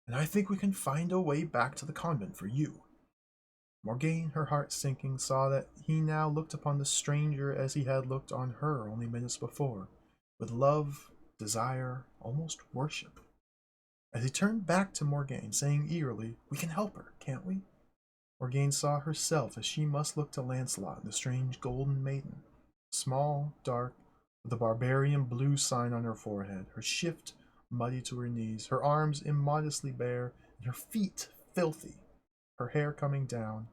and I think we can find a way back to the convent for you." Morgane, her heart sinking, saw that he now looked upon the stranger as he had looked on her only minutes before, with love desire, almost worship. As he turned back to Morgane, saying eagerly, "We can help her, can't we?" Morgane saw herself as she must look to Lancelot and the strange golden maiden. Small, dark, with a barbarian blue sign on her forehead, her shift muddy to her knees, her arms immodestly bare, and her feet filthy, her hair coming down,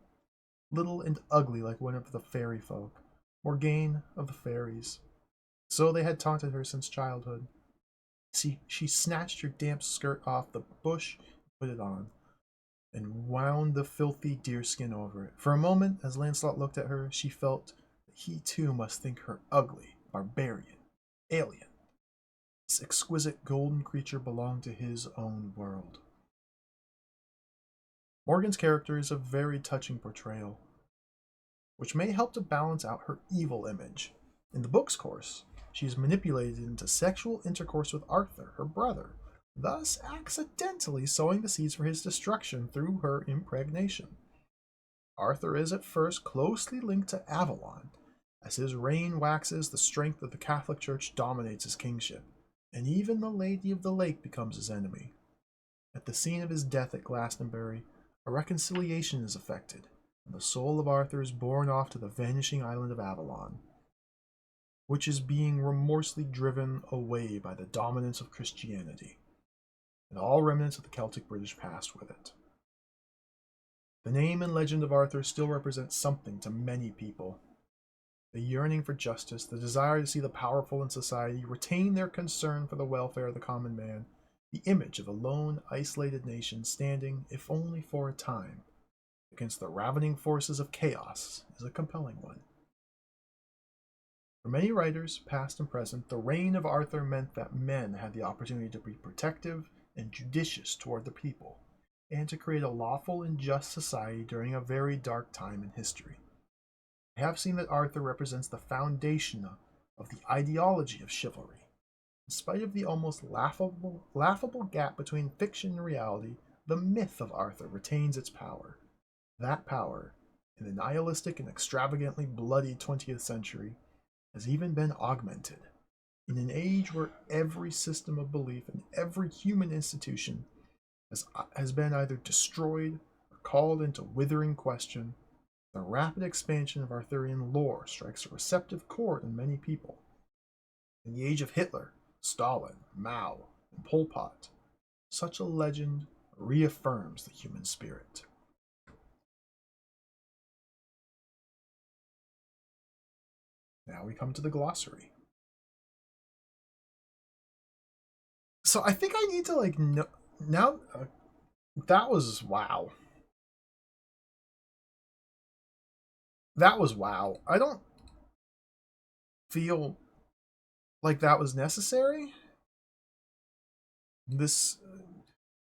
little and ugly like one of the fairy folk, Morgane of the fairies. So they had taunted her since childhood. She snatched her damp skirt off the bush, put it on, and wound the filthy deerskin over it. For a moment, as Lancelot looked at her, she felt that he too must think her ugly, barbarian, alien. This exquisite golden creature belonged to his own world. Morgane's character is a very touching portrayal, which may help to balance out her evil image. In the book's course, she is manipulated into sexual intercourse with Arthur, her brother, thus accidentally sowing the seeds for his destruction through her impregnation. Arthur is at first closely linked to Avalon. As his reign waxes, the strength of the Catholic Church dominates his kingship, and even the Lady of the Lake becomes his enemy. At the scene of his death at Glastonbury, a reconciliation is effected, and the soul of Arthur is borne off to the vanishing island of Avalon, which is being remorselessly driven away by the dominance of Christianity, and all remnants of the Celtic British past with it. The name and legend of Arthur still represents something to many people. The yearning for justice, the desire to see the powerful in society retain their concern for the welfare of the common man, the image of a lone, isolated nation standing, if only for a time, against the ravening forces of chaos is a compelling one. For many writers, past and present, the reign of Arthur meant that men had the opportunity to be protective and judicious toward the people, and to create a lawful and just society during a very dark time in history. I have seen that Arthur represents the foundation of the ideology of chivalry. In spite of the almost laughable gap between fiction and reality, the myth of Arthur retains its power. That power, in the nihilistic and extravagantly bloody 20th century, has even been augmented. In an age where every system of belief and every human institution has been either destroyed or called into withering question, the rapid expansion of Arthurian lore strikes a receptive chord in many people. In the age of Hitler, Stalin, Mao, and Pol Pot, such a legend reaffirms the human spirit. Now we come to the glossary. So I think I need to know now. That was wow. That was wow. I don't feel like that was necessary. This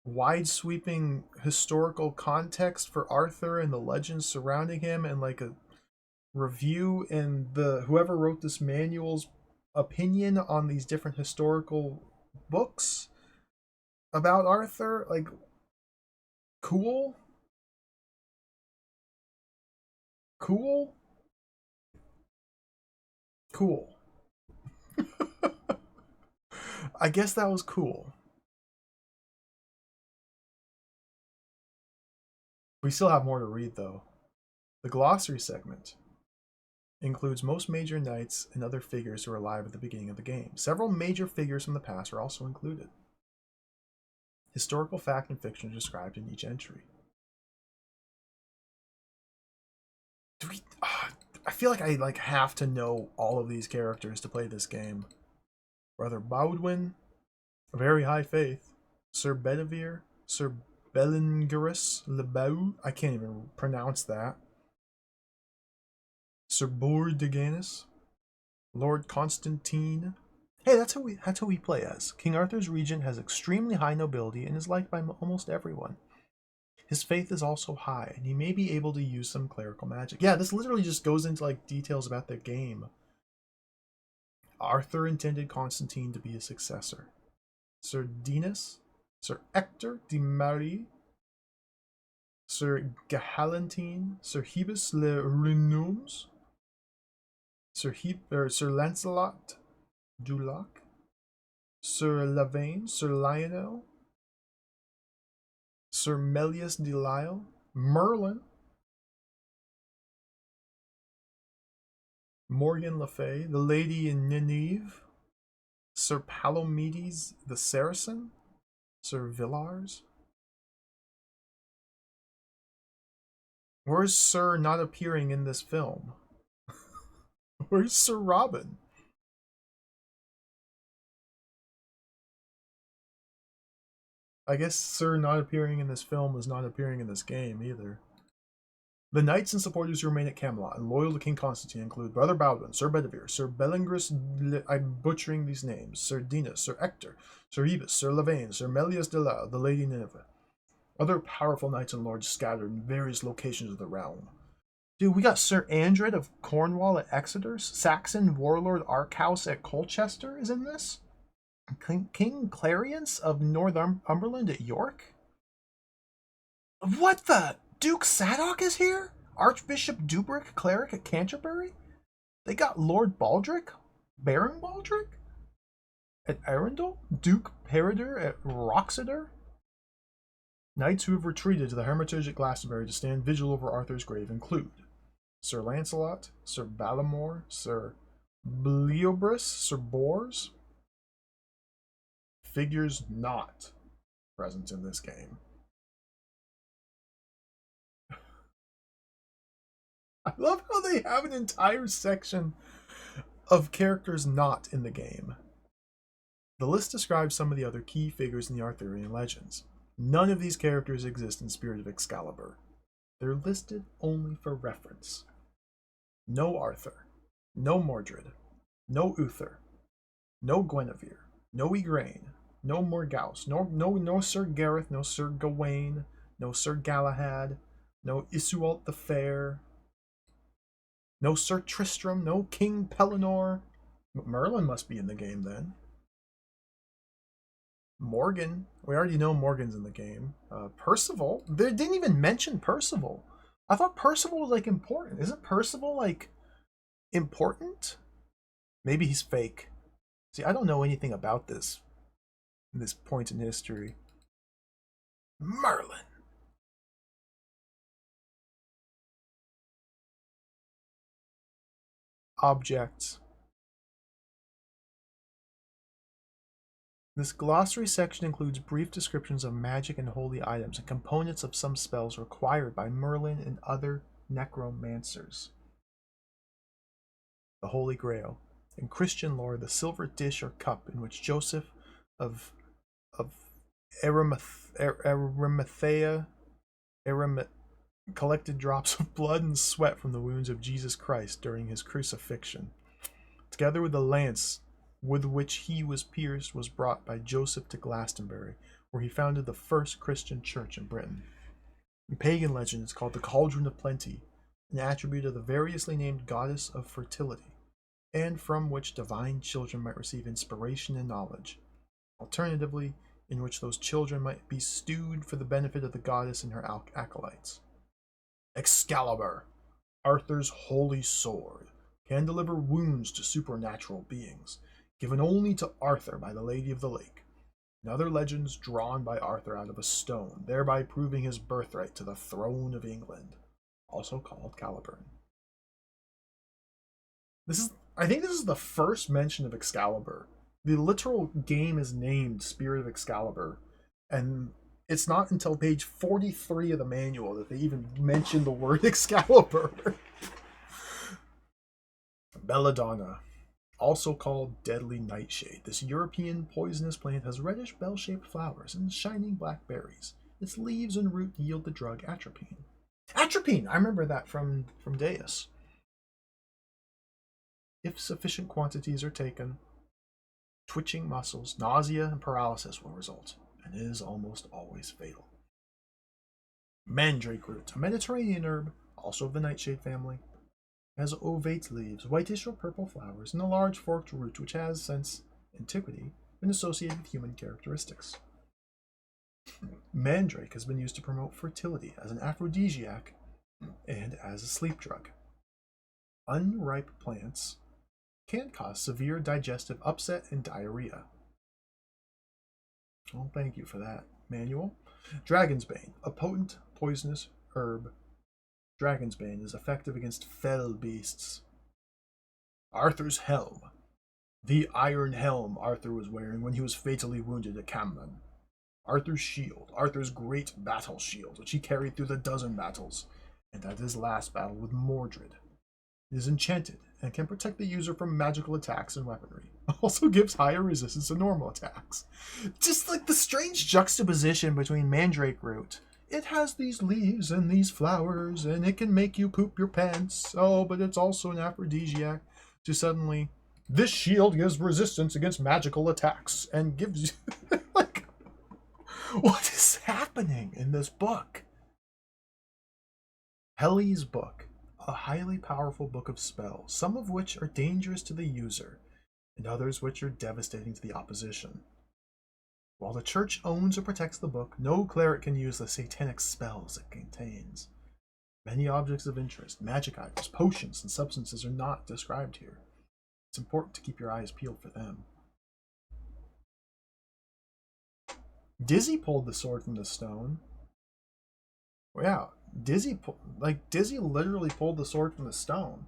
wide sweeping historical context for Arthur and the legends surrounding him, and like a review and the whoever wrote this manual's opinion on these different historical books about Arthur, like, cool, cool, cool. I guess that was cool. We still have more to read though. The glossary segment includes most major knights and other figures who are alive at the beginning of the game. Several major figures from the past are also included. Historical fact and fiction are described in each entry. I feel like I have to know all of these characters to play this game. Brother Baudwin, very high faith. Sir Bedivere, Sir Belingerus Lebeau, I can't even pronounce that. Sir Bordeganis, Lord Constantine. Hey, that's who we play as. King Arthur's regent has extremely high nobility and is liked by almost everyone. His faith is also high, and he may be able to use some clerical magic. Yeah, this literally just goes into like details about the game. Arthur intended Constantine to be his successor. Sir Dinas, Sir Ector de Marie, Sir Gahalantine, Sir Hebus le Renums, Sir Lancelot du Lac, Sir Lavaine, Sir Lionel, Sir Melius de Lisle, Merlin, Morgan Le Fay, the Lady in Nineveh, Sir Palomedes the Saracen, Sir Villars. Where's Sir not appearing in this film? Where's Sir Robin? I guess Sir not appearing in this film is not appearing in this game either. The knights and supporters who remain at Camelot and loyal to King Constantine include Brother Baldwin, Sir Bedivere, Sir Belengris, I'm butchering these names, Sir Dinas, Sir Ector, Sir Ebus, Sir Lavaine, Sir Melius de Lisle, the Lady Nineveh. Other powerful knights and lords scattered in various locations of the realm. Dude, we got Sir Andred of Cornwall at Exeter, Saxon warlord Arkhouse at Colchester is in this. King Clarence of Northumberland at York. What the? Duke Sadok is here? Archbishop Dubric, cleric at Canterbury? They got Lord Baldric? Baron Baldric? At Arundel? Duke Peredur at Roxeter? Knights who have retreated to the Hermitage at Glastonbury to stand vigil over Arthur's grave include Sir Lancelot, Sir Balamor, Sir Bleobrus, Sir Bors. Figures not present in this game. I love how they have an entire section of characters not in the game. The list describes some of the other key figures in the Arthurian legends. None of these characters exist in Spirit of Excalibur. They're listed only for reference. No Arthur, no Mordred, no Uther, no Guinevere, no Igraine, no Morgause, no Sir Gareth, no Sir Gawain, no Sir Galahad, no Isualt the Fair, no Sir Tristram, no King Pellinore. Merlin must be in the game then. Morgan, we already know Morgan's in the game. Percival, they didn't even mention Percival. I thought Percival was like important. Isn't Percival like important? Maybe he's fake. See, I don't know anything about this point in history. Merlin. Objects. This glossary section includes brief descriptions of magic and holy items and components of some spells required by Merlin and other necromancers. The Holy Grail. In Christian lore, the silver dish or cup in which Joseph of Arimathea collected drops of blood and sweat from the wounds of Jesus Christ during his crucifixion, together with the lance with which he was pierced, was brought by Joseph to Glastonbury, where he founded the first Christian church in Britain. In pagan legend, it's called the Cauldron of Plenty, an attribute of the variously named goddess of fertility, and from which divine children might receive inspiration and knowledge. Alternatively, in which those children might be stewed for the benefit of the goddess and her acolytes. Excalibur, Arthur's holy sword, can deliver wounds to supernatural beings, given only to Arthur by the Lady of the Lake, and other legends drawn by Arthur out of a stone, thereby proving his birthright to the throne of England, also called Caliburn. I think this is the first mention of Excalibur. The literal game is named Spirit of Excalibur, and it's not until page 43 of the manual that they even mention the word Excalibur. Belladonna, also called deadly nightshade. This European poisonous plant has reddish bell-shaped flowers and shining black berries. Its leaves and root yield the drug atropine. Atropine! I remember that from Deus. If sufficient quantities are taken, twitching muscles, nausea, and paralysis will result, and is almost always fatal. Mandrake root, a Mediterranean herb, also of the nightshade family, has ovate leaves, whitish or purple flowers, and a large forked root which has, since antiquity, been associated with human characteristics. Mandrake has been used to promote fertility as an aphrodisiac and as a sleep drug. Unripe plants can cause severe digestive upset and diarrhea. Well, thank you for that manual. Dragon's Bane, a potent poisonous herb. Dragon's Bane is effective against fell beasts. Arthur's Helm. The iron helm Arthur was wearing when he was fatally wounded at Camlan. Arthur's Shield. Arthur's great battle shield, which he carried through the dozen battles, and at his last battle with Mordred. It is enchanted and can protect the user from magical attacks and weaponry. Also gives higher resistance to normal attacks. Just like the strange juxtaposition between Mandrake Root. It has these leaves and these flowers, and it can make you poop your pants. Oh, but it's also an aphrodisiac. To suddenly, this shield gives resistance against magical attacks and gives you... like, what is happening in this book? Heli's Book. A highly powerful book of spells, some of which are dangerous to the user, and others which are devastating to the opposition. While the church owns or protects the book, no cleric can use the satanic spells it contains. Many objects of interest, magic items, potions, and substances are not described here. It's important to keep your eyes peeled for them. Dizzy pulled the sword from the stone. Well, yeah, Dizzy literally pulled the sword from the stone.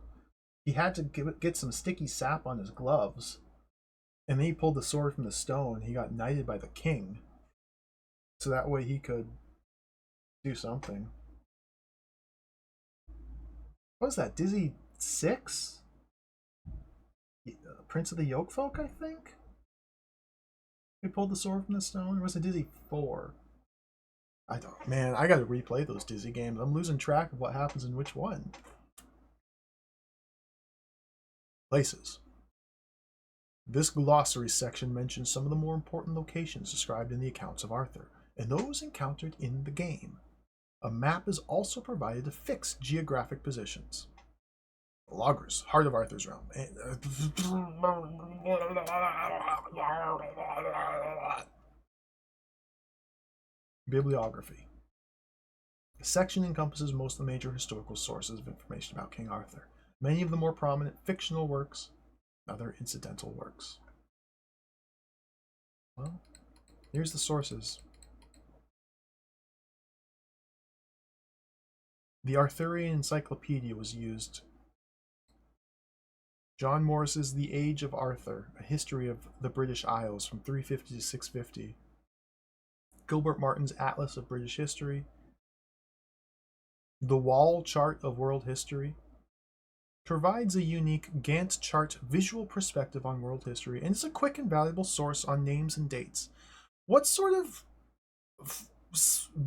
He had to get some sticky sap on his gloves, and then he pulled the sword from the stone. He got knighted by the king, so that way he could do something. What was that? Dizzy 6? Prince of the Yokefolk, I think? He pulled the sword from the stone? Or was it Dizzy 4? I gotta replay those Dizzy games. I'm losing track of what happens in which one. Places. This glossary section mentions some of the more important locations described in the accounts of Arthur, and those encountered in the game. A map is also provided to fix geographic positions. Loggers, heart of Arthur's realm. Bibliography. The section encompasses most of the major historical sources of information about King Arthur, many of the more prominent fictional works, and other incidental works. Well, here's the sources. The Arthurian Encyclopedia was used. John Morris's The Age of Arthur, A History of the British Isles from 350 to 650. Gilbert Martin's Atlas of British History. The Wall Chart of World History provides a unique Gantt chart visual perspective on world history, and is a quick and valuable source on names and dates. What sort of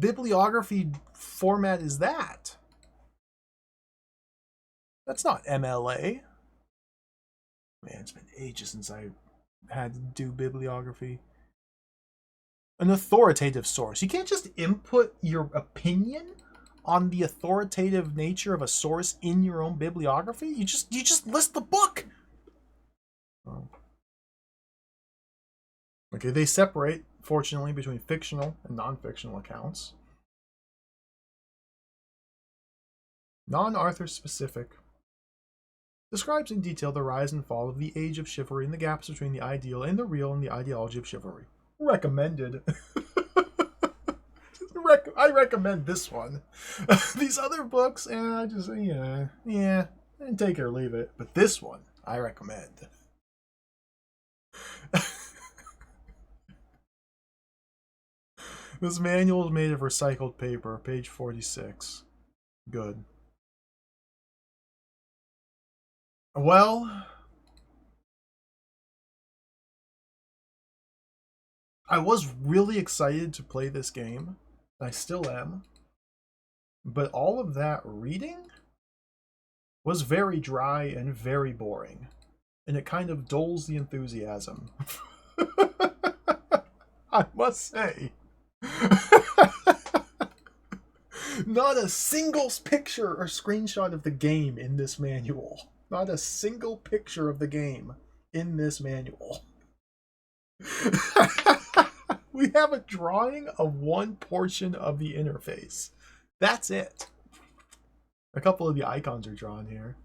bibliography format is that? That's not MLA. Man, it's been ages since I had to do bibliography. An authoritative source. You can't just input your opinion on the authoritative nature of a source in your own bibliography. You just list the book. Oh. Okay, they separate, fortunately, between fictional and non-fictional accounts. Non-Arthur specific. Describes in detail the rise and fall of the age of chivalry and the gaps between the ideal and the real and the ideology of chivalry. Recommended. I recommend this one. These other books, I just, yeah, take it or leave it. But this one, I recommend. This manual is made of recycled paper, page 46. Good. Well, I was really excited to play this game. I still am. But all of that reading was very dry and very boring. And it kind of dulls the enthusiasm. I must say. Not a single picture or screenshot of the game in this manual. Not a single picture of the game in this manual. We have a drawing of one portion of the interface. That's it. A couple of the icons are drawn here.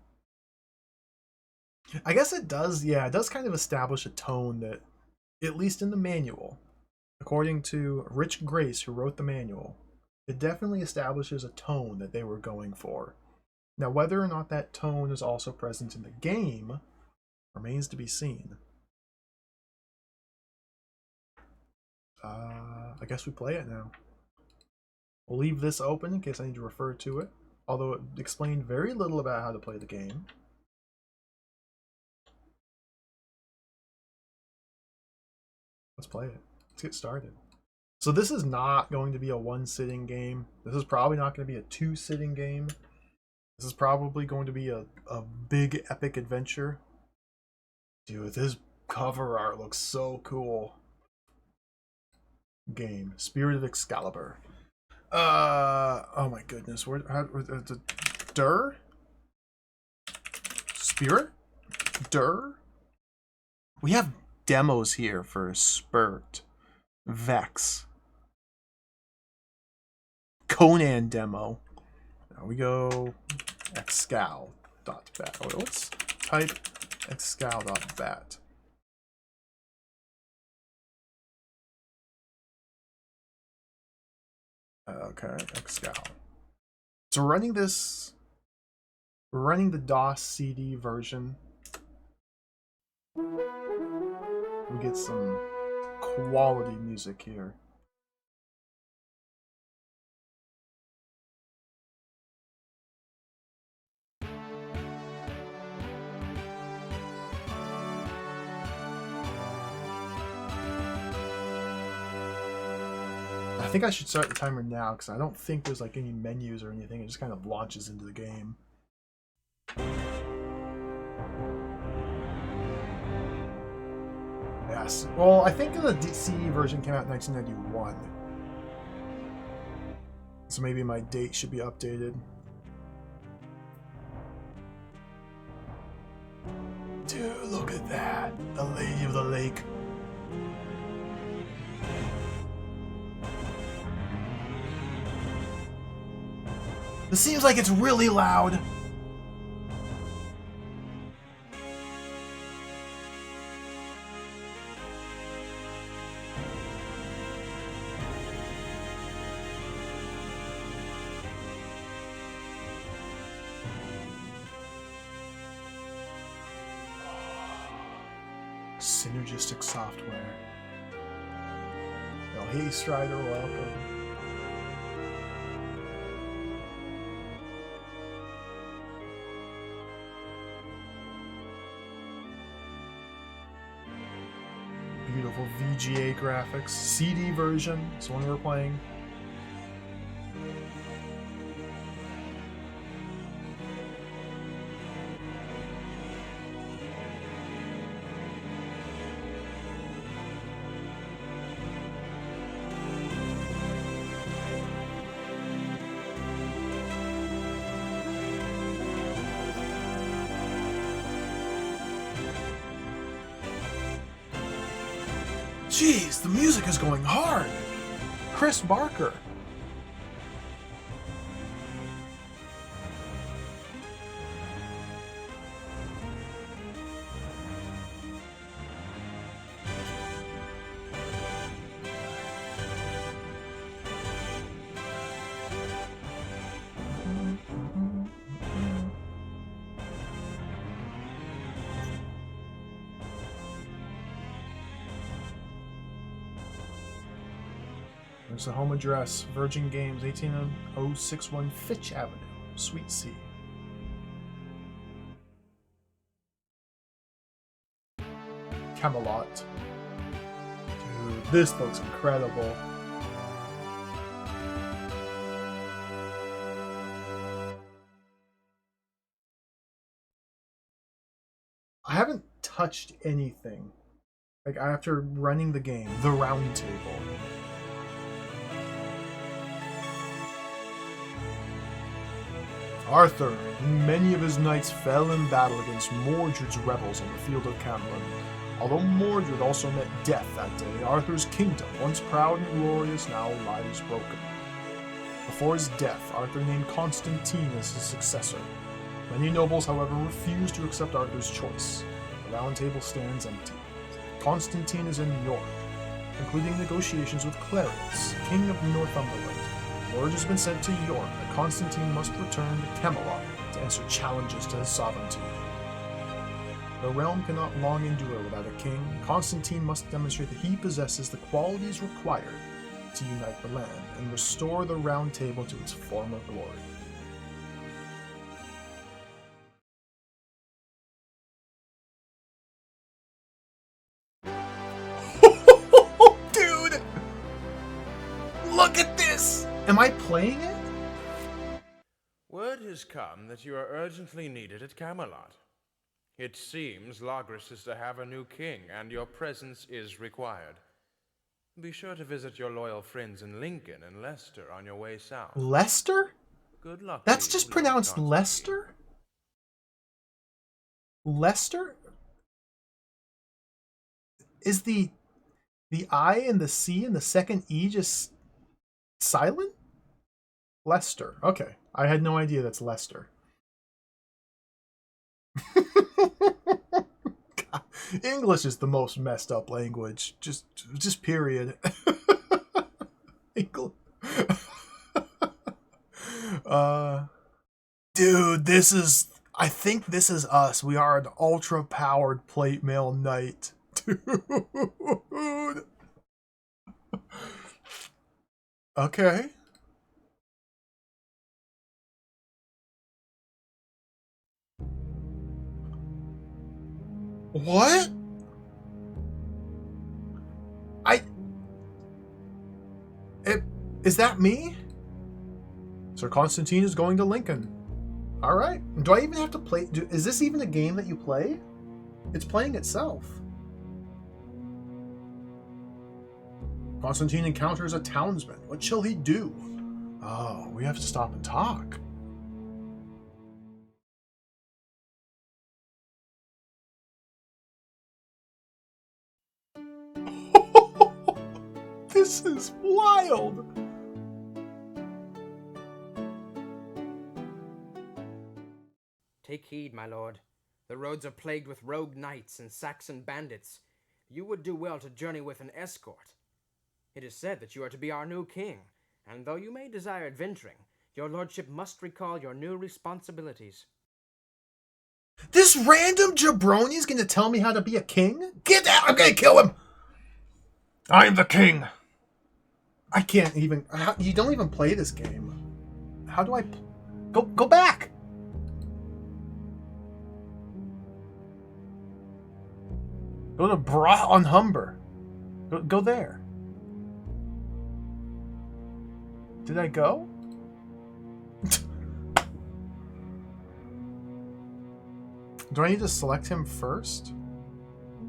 I guess it does, yeah, it does kind of establish a tone that, at least in the manual, According to Rich Grace, who wrote the manual, it definitely establishes a tone that they were going for. Now, whether or not that tone is also present in the game remains to be seen. I guess we play it now. We'll leave this open in case I need to refer to it, although it explained very little about how to play the game. Let's play it. Let's get started. So this is not going to be a one-sitting game. This is probably not going to be a two-sitting game. This is probably going to be a big epic adventure. Dude, this cover art looks so cool. Game. Spirit of Excalibur. Oh my goodness. Where Dur? Spirit? Dur? We have demos here for Spurt, Vex, Conan demo. Now we go excal.bat. Oh, let's type excal.bat. Okay, excal. So we're running the DOS CD version. We get some quality music here. I think I should start the timer now because I don't think there's like any menus or anything. It just kind of launches into the game. Yes. Well, I think the CE version came out in 1991. So maybe my date should be updated. Dude, look at that. The Lady of the Lake. It seems like it's really loud. Synergistic software. Oh, hey Strider, welcome. Beautiful VGA graphics. CD version is the one we're playing. Jeez, the music is going hard. Chris Barker. There's the home address, Virgin Games, 18061 Fitch Avenue, Suite C. Camelot. Dude, this looks incredible. I haven't touched anything. Like, after running the game, the round table. Arthur and many of his knights fell in battle against Mordred's rebels on the field of Camelot. Although Mordred also met death that day, Arthur's kingdom, once proud and glorious, now lies broken. Before his death, Arthur named Constantine as his successor. Many nobles, however, refused to accept Arthur's choice. The round table stands empty. Constantine is in York, including negotiations with Clarence, King of Northumberland. Word has been sent to York that Constantine must return to Camelot to answer challenges to his sovereignty. The realm cannot long endure without a king. Constantine must demonstrate that he possesses the qualities required to unite the land and restore the Round Table to its former glory. Dude! Look at this! Am I playing it?
Word has come that you are urgently needed at Camelot. It seems Logris is to have a new king, and your presence is required. Be sure to visit your loyal friends in Lincoln and Leicester on your way south.
Leicester?
Good luck.
That's
to you,
just
Lord
pronounced
Constantine.
Leicester? Leicester? Is the I and the C and the second E just silent? Leicester. Okay. I had no idea that's Leicester. God, English is the most messed up language. Just period. English. Dude, I think this is us. We are an ultra powered plate mail knight. Dude. Okay. What? Is that me? Sir Constantine is going to Lincoln. Alright. Do I even have to play? Is this even a game that you play? It's playing itself. Constantine encounters a townsman. What shall he do? Oh, we have to stop and talk. This is wild.
Take heed, my lord. The roads are plagued with rogue knights and Saxon bandits. You would do well to journey with an escort. It is said that you are to be our new king, and though you may desire adventuring, your lordship must recall your new responsibilities.
This random jabroni is gonna tell me how to be a king? Get out! I'm gonna kill him! I'm the king! I can't even... You don't even play this game. How do I... Go back! Go to Bra on Humber. Go there. Did I go? Do I need to select him first?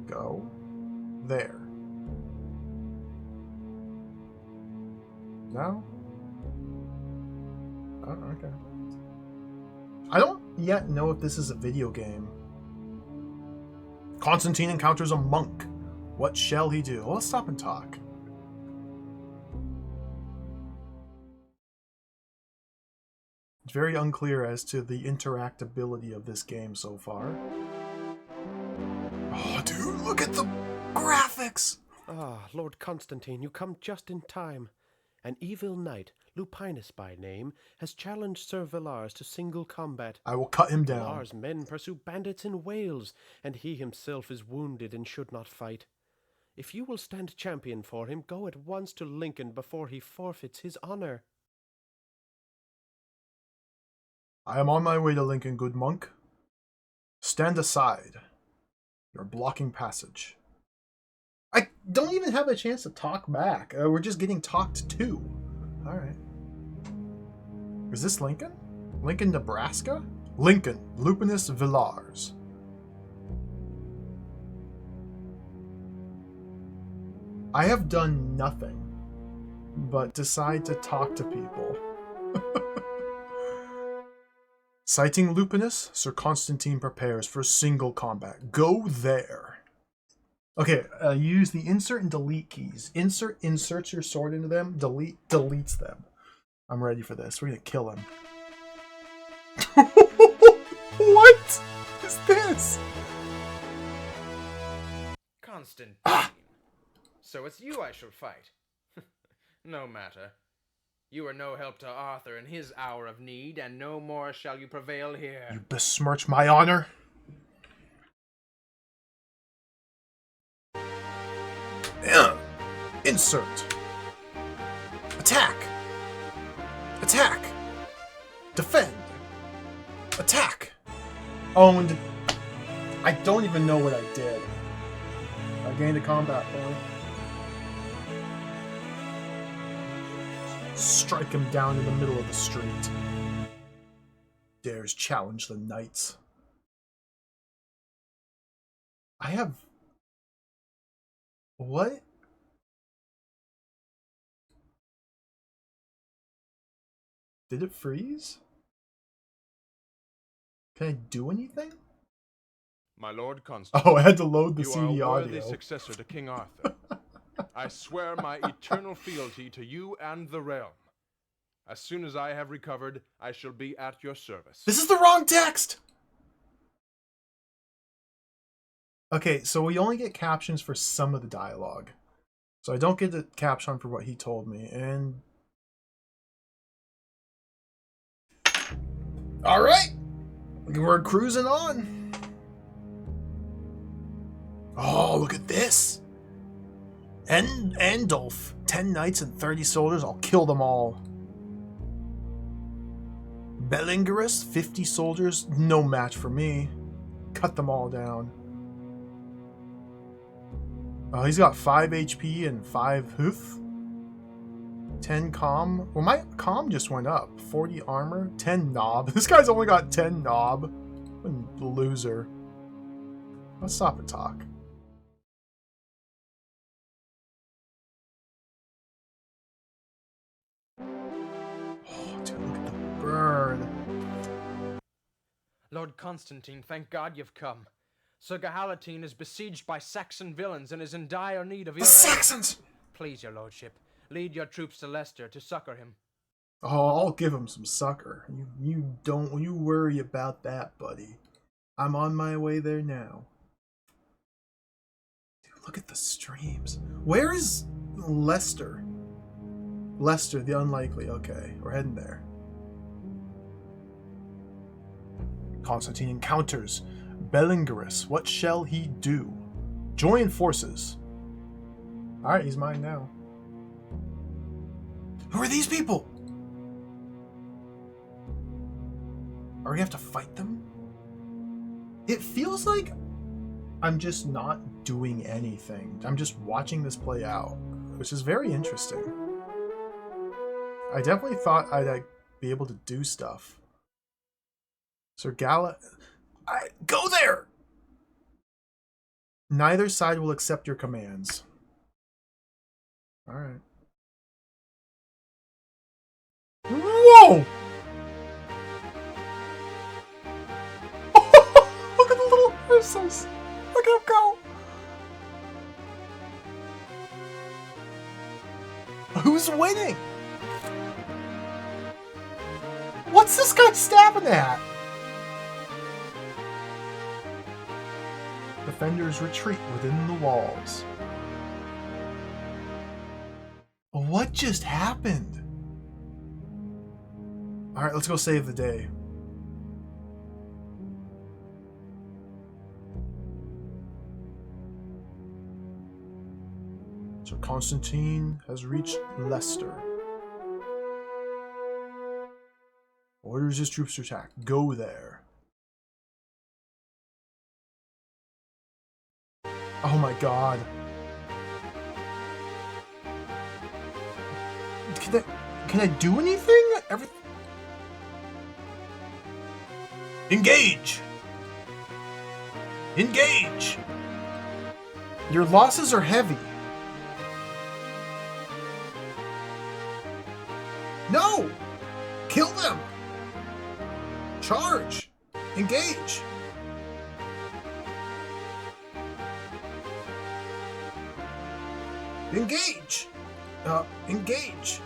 Go. There. No? Oh, okay. I don't yet know if this is a video game. Constantine encounters a monk. What shall he do? Well, let's stop and talk. It's very unclear as to the interactability of this game so far. Oh, dude, look at the graphics!
Ah, Lord Constantine, you come just in time. An evil knight, Lupinus by name, has challenged Sir Villars to single combat.
I will cut him down.
Villars' men pursue bandits in Wales, and he himself is wounded and should not fight. If you will stand champion for him, go at once to Lincoln before he forfeits his honor.
I am on my way to Lincoln, good monk. Stand aside. You're blocking passage. I don't even have a chance to talk back. We're just getting talked to. Alright. Is this Lincoln? Lincoln, Nebraska? Lincoln, Lupinus Villars. I have done nothing but decide to talk to people. Citing Lupinus, Sir Constantine prepares for single combat. Go there. Okay, use the insert and delete keys. Insert inserts your sword into them. Delete deletes them. I'm ready for this. We're gonna kill him. What is this?
Constantine,
So it's you I shall fight. No matter. You are no help to Arthur in his hour of need, and no more shall you prevail here.
You besmirch my honor. Insert. Attack. Attack. Defend. Attack. Owned. I don't even know what I did. I gained a combat point. Strike him down in the middle of the street. Dares challenge the knights. I have... What? Did it freeze? Can I do anything?
My Lord Constantine,
Oh, I had to load the
you
CD
are a worthy
audio.
successor to King Arthur. I swear my eternal fealty to you and the realm. As soon as I have recovered, I shall be at your service.
This is the wrong text! Okay, so we only get captions for some of the dialogue. So I don't get the caption for what he told me, and... Alright! We're cruising on. Oh, look at this! Andulf. 10 knights and 30 soldiers, I'll kill them all. Belingerus, 50 soldiers, no match for me. Cut them all down. Oh, he's got 5 HP and 5 hoof. 10 comm. Well, my comm just went up. 40 armor, 10 knob. This guy's only got 10 knob. What a loser. Let's stop and talk. Oh, dude, look at the burn.
Lord Constantine, thank God you've come. Sir Gahalatine is besieged by Saxon villains and is in dire need of
The
your aid.
Saxons!
Please, your lordship, lead your troops to Leicester to succor him.
Oh, I'll give him some succor. You don't worry about that, buddy. I'm on my way there now. Dude, look at the streams. Where is Leicester? Leicester, the unlikely. Okay, we're heading there. Constantine encounters Belingerus. What shall he do? Join forces. Alright, he's mine now. Who are these people? Are we gonna have to fight them? It feels like I'm just not doing anything. I'm just watching this play out, which is very interesting. I definitely thought I'd be able to do stuff. Sir Gala... Go there! Neither side will accept your commands. Alright. Whoa! Look at the little Ursus! Look at him go! Who's winning? What's this guy stabbing at? Defenders retreat within the walls. What just happened? Alright, let's go save the day. So Constantine has reached Leicester. Orders his troops to attack. Go there. Oh my god. Can I do anything? Engage! Engage! Your losses are heavy. No! Kill them! Charge! Engage! Engage! Engage!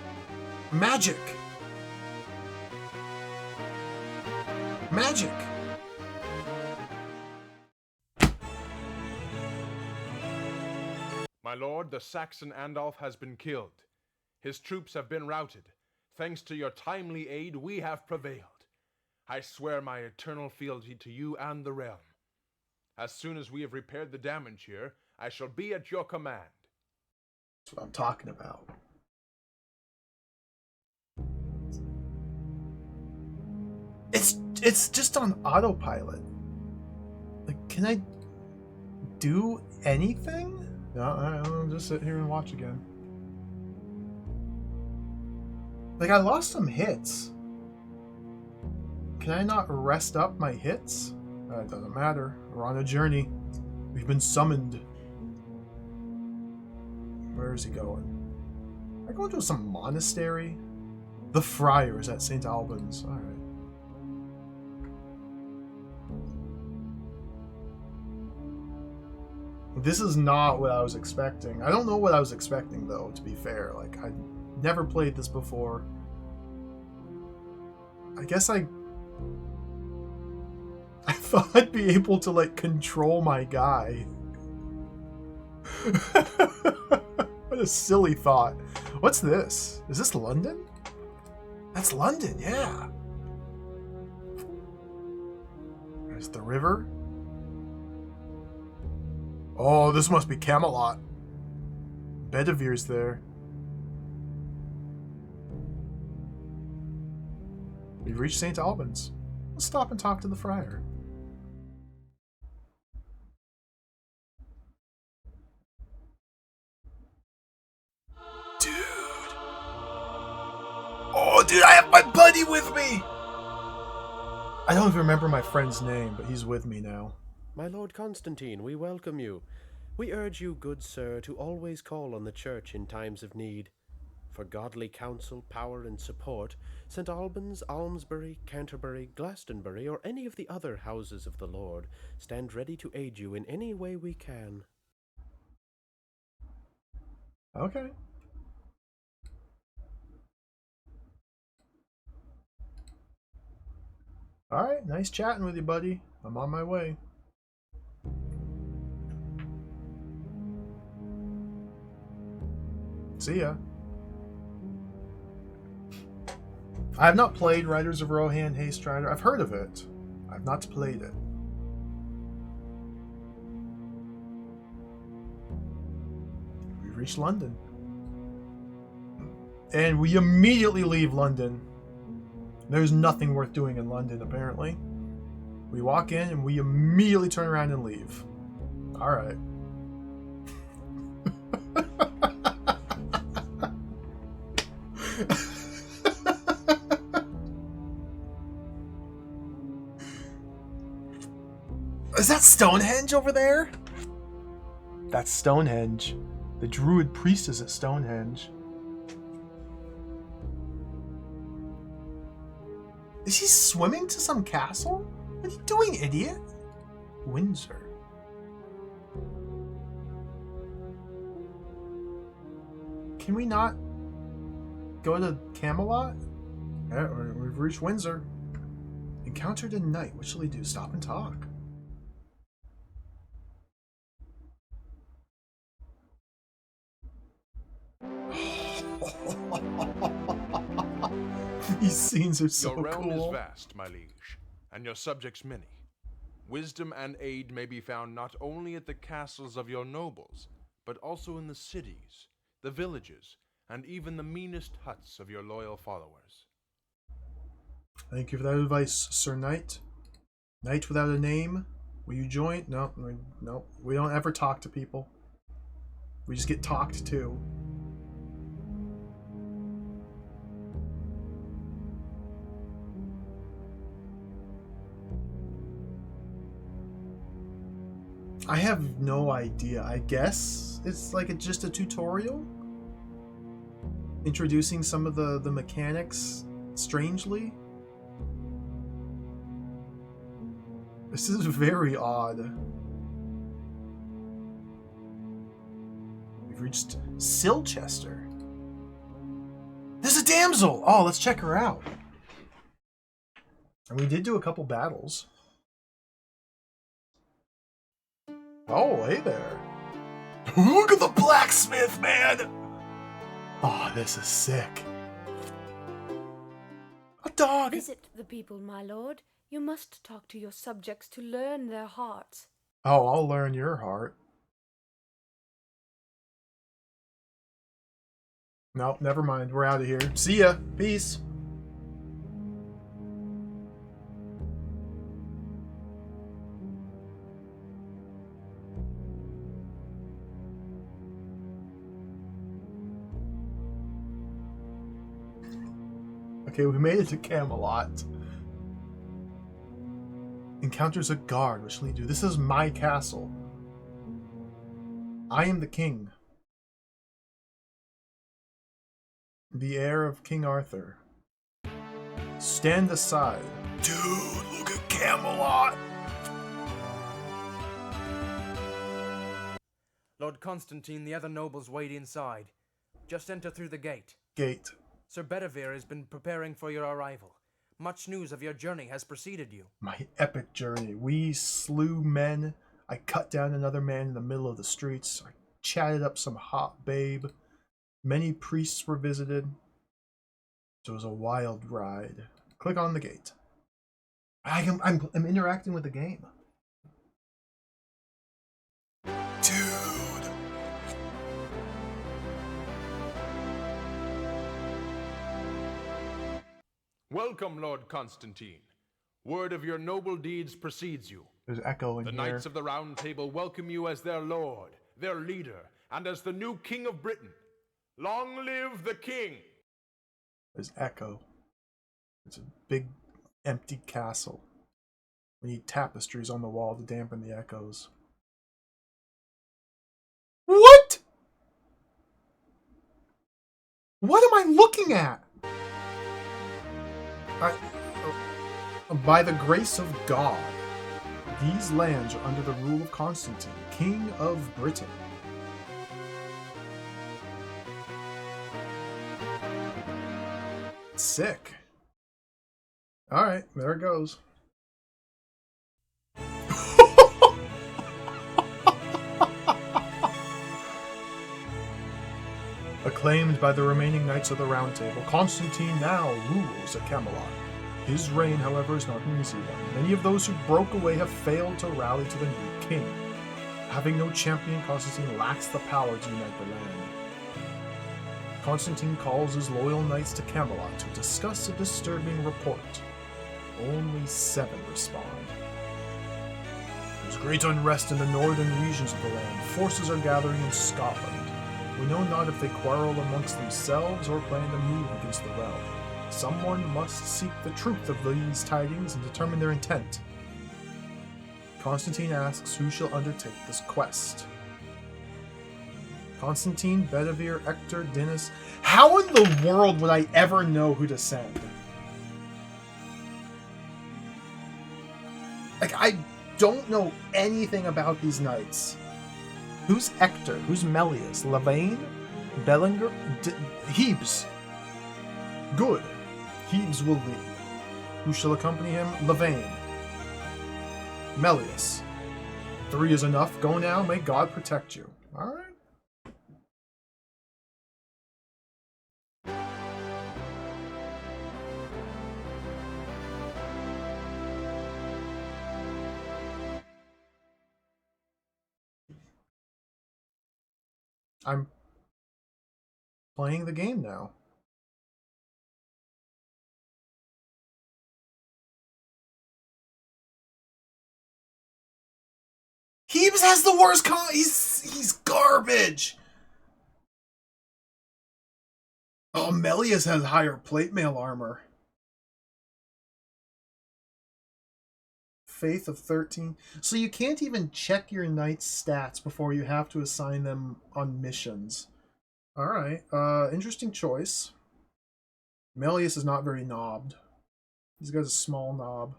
Magic! Magic!
My lord, the Saxon Andalf has been killed. His troops have been routed. Thanks to your timely aid, we have prevailed. I swear my eternal fealty to you and the realm. As soon as we have repaired the damage here, I shall be at your command.
That's what I'm talking about. It's just on autopilot. Like, can I do anything? No, I'll just sit here and watch again. Like, I lost some hits. Can I not rest up my hits? It doesn't matter. We're on a journey. We've been summoned. Where is he going? Am I going to some monastery? The Friars at St. Albans. Alright. This is not what I was expecting. I don't know what I was expecting, though, to be fair. Like, I never played this before. I guess I thought I'd be able to, like, control my guy. What a silly thought. What's this? Is this London? That's London, yeah. There's the river. Oh, this must be Camelot. Bedivere's there. We've reached St. Albans. Let's stop and talk to the friar. Dude. Oh, dude, I have my buddy with me! I don't even remember my friend's name, but he's with me now.
My Lord Constantine, we welcome you. We urge you, good sir, to always call on the Church in times of need. For godly counsel, power, and support, St. Albans, Almesbury, Canterbury, Glastonbury, or any of the other houses of the Lord stand ready to aid you in any way we can.
Okay. Alright, nice chatting with you, buddy. I'm on my way. See ya. I have not played Riders of Rohan Haste Rider. I've heard of it. I've not played it. We reached London. And we immediately leave London. There's nothing worth doing in London, apparently. We walk in and we immediately turn around and leave. Alright. Is that Stonehenge over there? That's Stonehenge. The Druid priest is at Stonehenge. Is he swimming to some castle? What are you doing, idiot? Windsor. Can we not go to Camelot? Yeah, we've reached Windsor. Encountered a knight. What shall we do? Stop and talk. These scenes are so cool.
Your realm is vast, my liege, and your subjects many. Wisdom and aid may be found not only at the castles of your nobles, but also in the cities, the villages, and even the meanest huts of your loyal followers.
Thank you for that advice, Sir Knight. Knight without a name. Will you join? No, no. We don't ever talk to people. We just get talked to. I have no idea. I guess it's like just a tutorial? Introducing some of the mechanics strangely? This is very odd. We've reached Silchester. There's a damsel! Oh, let's check her out. And we did do a couple battles. Oh, hey there. Look at the blacksmith, man! Oh, this is sick. A dog!
Visit the people, my lord. You must talk to your subjects to learn their hearts.
Oh, I'll learn your heart. No, never mind. We're out of here. See ya. Peace. Okay, we made it to Camelot. Encounters a guard, which leads you. This is my castle. I am the king. The heir of King Arthur. Stand aside. Dude, look at Camelot!
Lord Constantine, the other nobles wait inside. Just enter through the gate.
Gate.
Sir Bedivere has been preparing for your arrival. Much news of your journey has preceded you.
My epic journey. We slew men. I cut down another man in the middle of the streets. I chatted up some hot babe. Many priests were visited. So it was a wild ride. Click on the gate. I'm interacting with the game. Dude.
Welcome, Lord Constantine. Word of your noble deeds precedes you.
There's echo in
The
here.
Knights of the Round Table welcome you as their lord, their leader, and as the new King of Britain. Long live the King!
There's echo. It's a big, empty castle. We need tapestries on the wall to dampen the echoes. What? What am I looking at? By the grace of God, these lands are under the rule of Constantine, King of Britain. Sick. Alright, there it goes. Acclaimed by the remaining Knights of the Round Table, Constantine now rules at Camelot. His reign, however, is not an easy one. Many of those who broke away have failed to rally to the new king. Having no champion, Constantine lacks the power to unite the land. Constantine calls his loyal knights to Camelot to discuss a disturbing report. Only 7 respond. There's great unrest in the northern regions of the land. Forces are gathering in Scotland. We know not if they quarrel amongst themselves or plan to move against the realm. Someone must seek the truth of these tidings and determine their intent. Constantine asks who shall undertake this quest. Constantine, Bedivere, Hector, Dinas. How in the world would I ever know who to send? Like, I don't know anything about these knights. Who's Hector? Who's Melius? Lavaine? Bellinger? Hebes. Good. Hebes will lead. Who shall accompany him? Lavaine. Melius. 3 is enough. Go now. May God protect you. Alright. I'm playing the game now. Hebes has the worst he's garbage. Oh, Melius has higher plate mail armor. Faith of 13. So you can't even check your knight's stats before you have to assign them on missions. Alright, interesting choice. Melius is not very knobbed. He's got a small knob,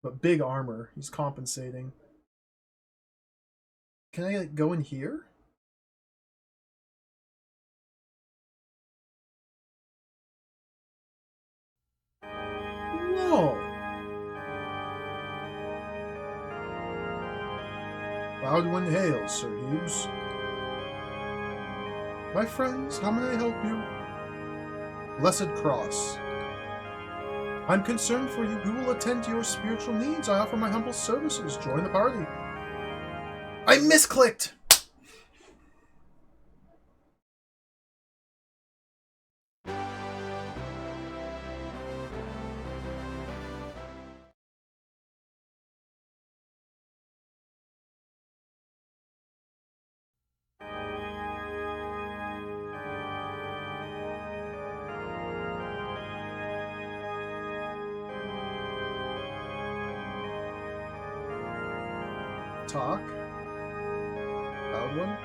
but big armor. He's compensating. Can I go in here? Whoa! Loud wind hails, Sir Hughes. My friends, how may I help you? Blessed Cross. I'm concerned for you. We will attend to your spiritual needs. I offer my humble services. Join the party. I misclicked! Talk. Loud one.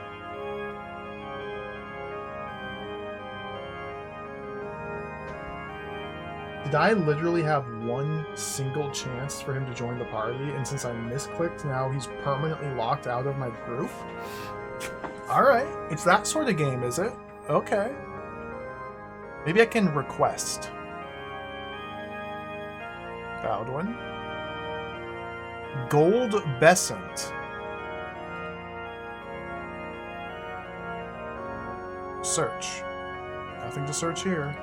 Did I literally have one single chance for him to join the party, and since I misclicked, now he's permanently locked out of my group? Alright, it's that sort of game, is it? Okay. Maybe I can request. Baldwin. Gold Besant. Search. Nothing to search here.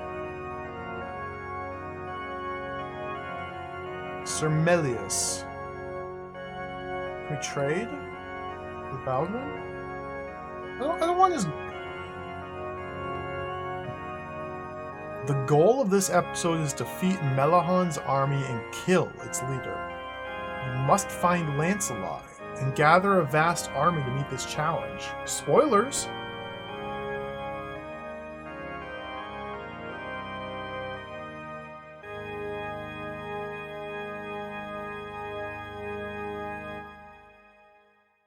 Sir Melius. Can we trade with Baldwin? I don't want his... The goal of this episode is defeat Melahan's army and kill its leader. You must find Lancelot and gather a vast army to meet this challenge. Spoilers!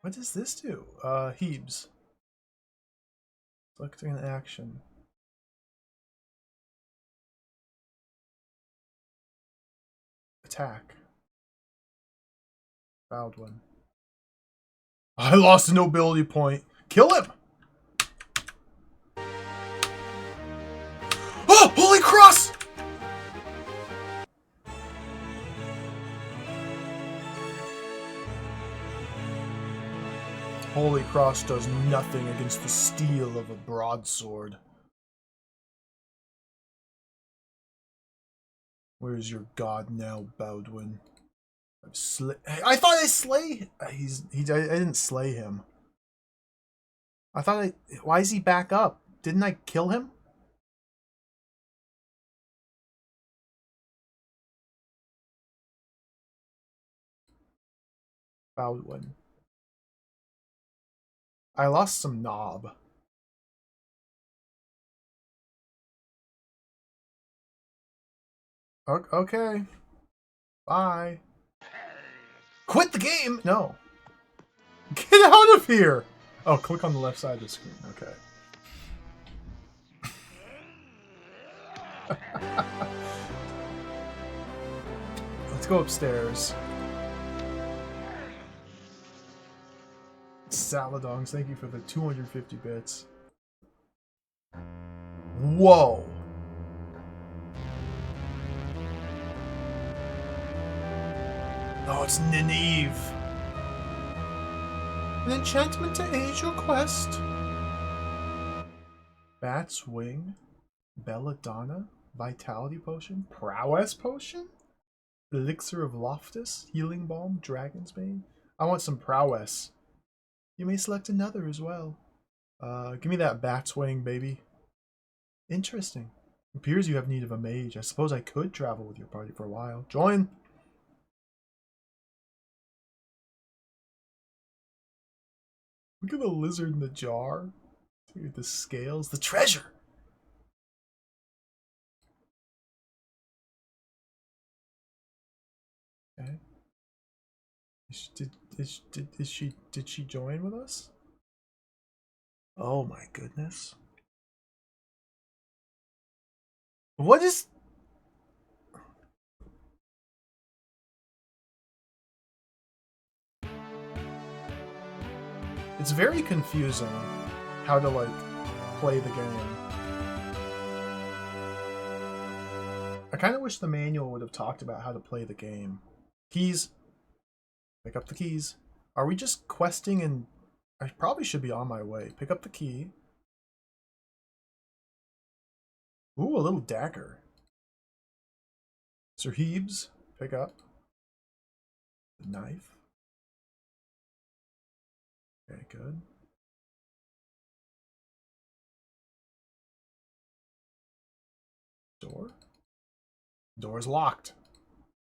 What does this do? Hebes. Selecting an action. Attack. Baldwin. I lost a nobility point. Kill him! Oh! Holy Cross! Holy Cross does nothing against the steel of a broadsword. Where's your god now, Baldwin? I thought I slay. I didn't slay him. I thought Why is he back up? Didn't I kill him? Baldwin. I lost some knob. Okay. Bye. Quit the game! No. Get out of here! Oh, click on the left side of the screen. Okay. Let's go upstairs. Saladongs, thank you for the 250 bits. Whoa! Oh, it's Nynaeve. An enchantment to aid your quest. Bat's Wing, Belladonna, Vitality Potion, Prowess Potion, Elixir of Loftus, Healing Balm, Dragon's Bane. I want some Prowess. You may select another as well. Give me that Bat's Wing, baby. Interesting. Appears you have need of a mage. I suppose I could travel with your party for a while. Join! Look at the lizard in the jar. Dude, the scales. The treasure! Okay. Did she join with us? Oh my goodness. What is... It's very confusing how to, like, play the game. I kind of wish the manual would have talked about how to play the game. Keys. Pick up the keys. Are we just questing and... I probably should be on my way. Pick up the key. Ooh, a little dagger. Sir Heebs, pick up. The knife. Okay, good. Door. Door's locked.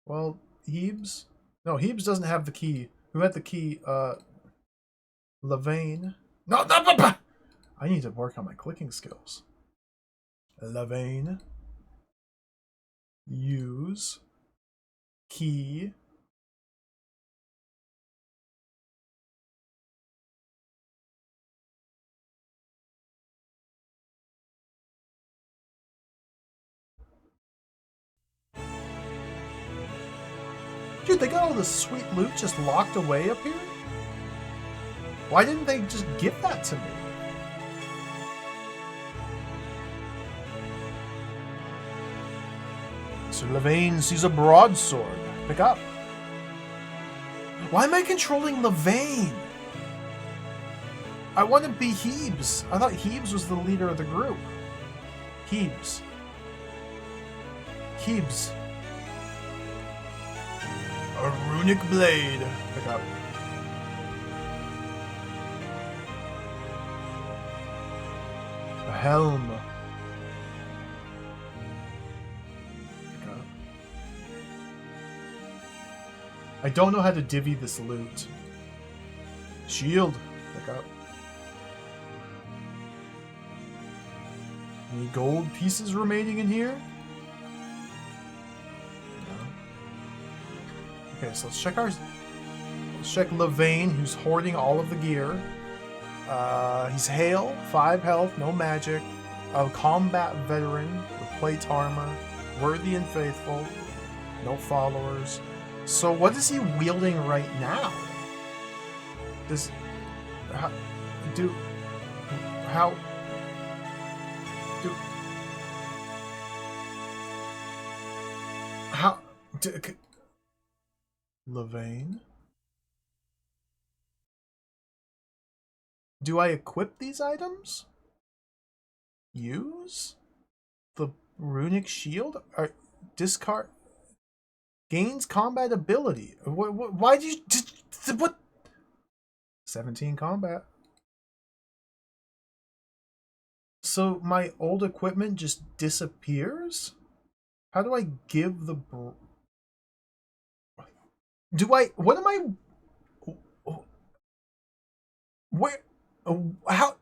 Well, Heebs. No, Heebs doesn't have the key. Who had the key? Lavaine. No, no, I need to work on my clicking skills. Lavaine. Use. Key. Dude, they got all this sweet loot just locked away up here? Why didn't they just give that to me? Sir Lavaine sees a broadsword. Pick up. Why am I controlling Lavaine? I want to be Heebs. I thought Heebs was the leader of the group. Heebs. Heebs. A runic blade. Pick up. A helm. Pick up. I don't know how to divvy this loot. Shield. Pick up. Any gold pieces remaining in here? Okay, so let's check Lavaine, who's hoarding all of the gear. He's hale, 5 health, no magic, a combat veteran with plate armor, worthy and faithful, no followers. So what is he wielding right now? Lavaine? Do I equip these items? Use? The runic shield? Or discard? Gains combat ability. Why do you... What? 17 combat. So my old equipment just disappears? How do I give the... What am I... Where... How...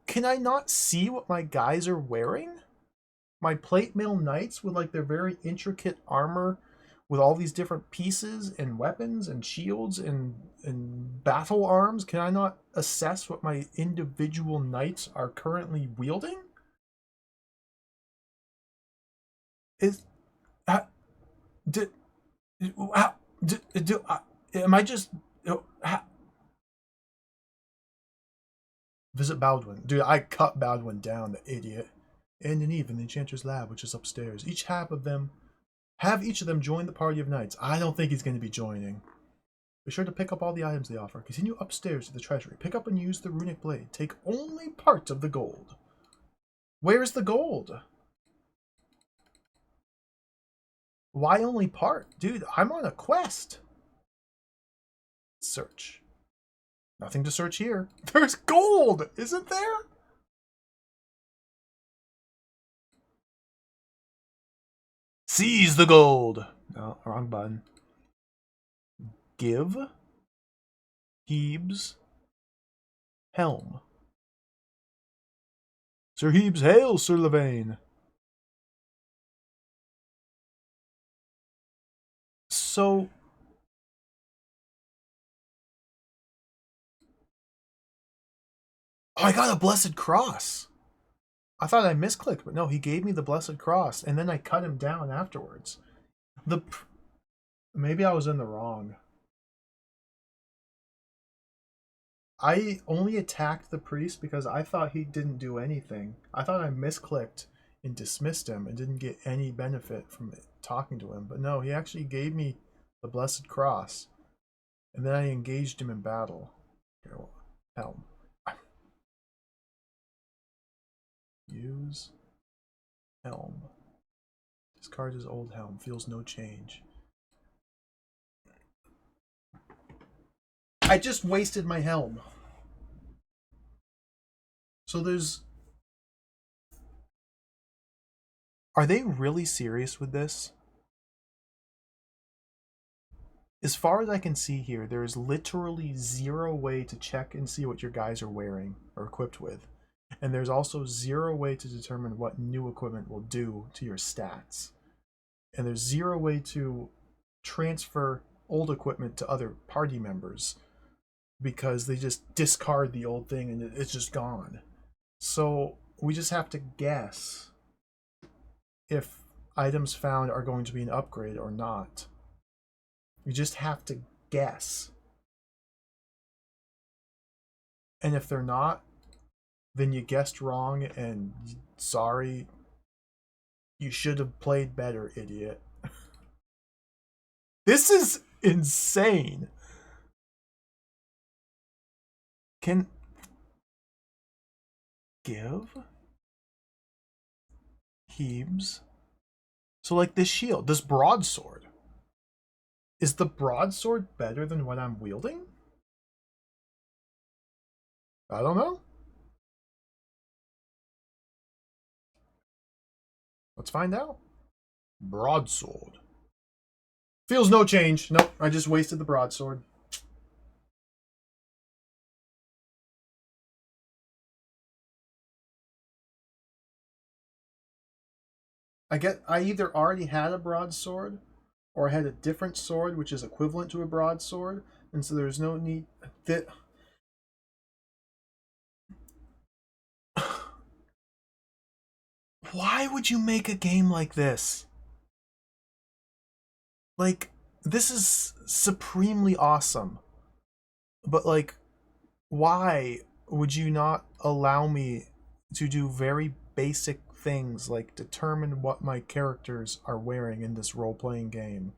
Can I not see what my guys are wearing? My plate mail knights with like their very intricate armor with all these different pieces and weapons and shields and battle arms. Can I not assess what my individual knights are currently wielding? Am I just... Visit Baldwin. Dude, I cut Baldwin down, the idiot. And in even the Enchanter's Lab, which is upstairs. Have each of them join the party of knights. I don't think he's going to be joining. Be sure to pick up all the items they offer. Continue upstairs to the treasury. Pick up and use the runic blade. Take only part of the gold. Where's the gold? Why only part? Dude, I'm on a quest. Search. Nothing to search here. There's gold, isn't there? Seize the gold. No, wrong button. Give. Heebs. Helm. Sir Heebs, hail, Sir Lavaine. So... Oh, I got a Blessed Cross. I thought I misclicked, but no, he gave me the Blessed Cross, and then I cut him down afterwards. Maybe I was in the wrong. I only attacked the priest because I thought he didn't do anything. I thought I misclicked and dismissed him and didn't get any benefit from talking to him. But no, he actually gave me the Blessed Cross. And then I engaged him in battle. Here, helm. Use. Helm. Discard his old helm. Feels no change. I just wasted my helm. So there's... Are they really serious with this? As far as I can see here, there is literally zero way to check and see what your guys are wearing or equipped with. And there's also zero way to determine what new equipment will do to your stats. And there's zero way to transfer old equipment to other party members because they just discard the old thing and it's just gone. So we just have to guess if items found are going to be an upgrade or not. You just have to guess. And if they're not, then you guessed wrong and sorry. You should have played better, idiot. This is insane. Can give Hebes. So like this shield, this broadsword. Is the broadsword better than what I'm wielding? I don't know. Let's find out. Broadsword. Feels no change. Nope, I just wasted the broadsword. I either already had a broadsword or I had a different sword which is equivalent to a broadsword, and so there's no need that. Why would you make a game like this? Like, this is supremely awesome. But like, why would you not allow me to do very basic things like determine what my characters are wearing in this role-playing game?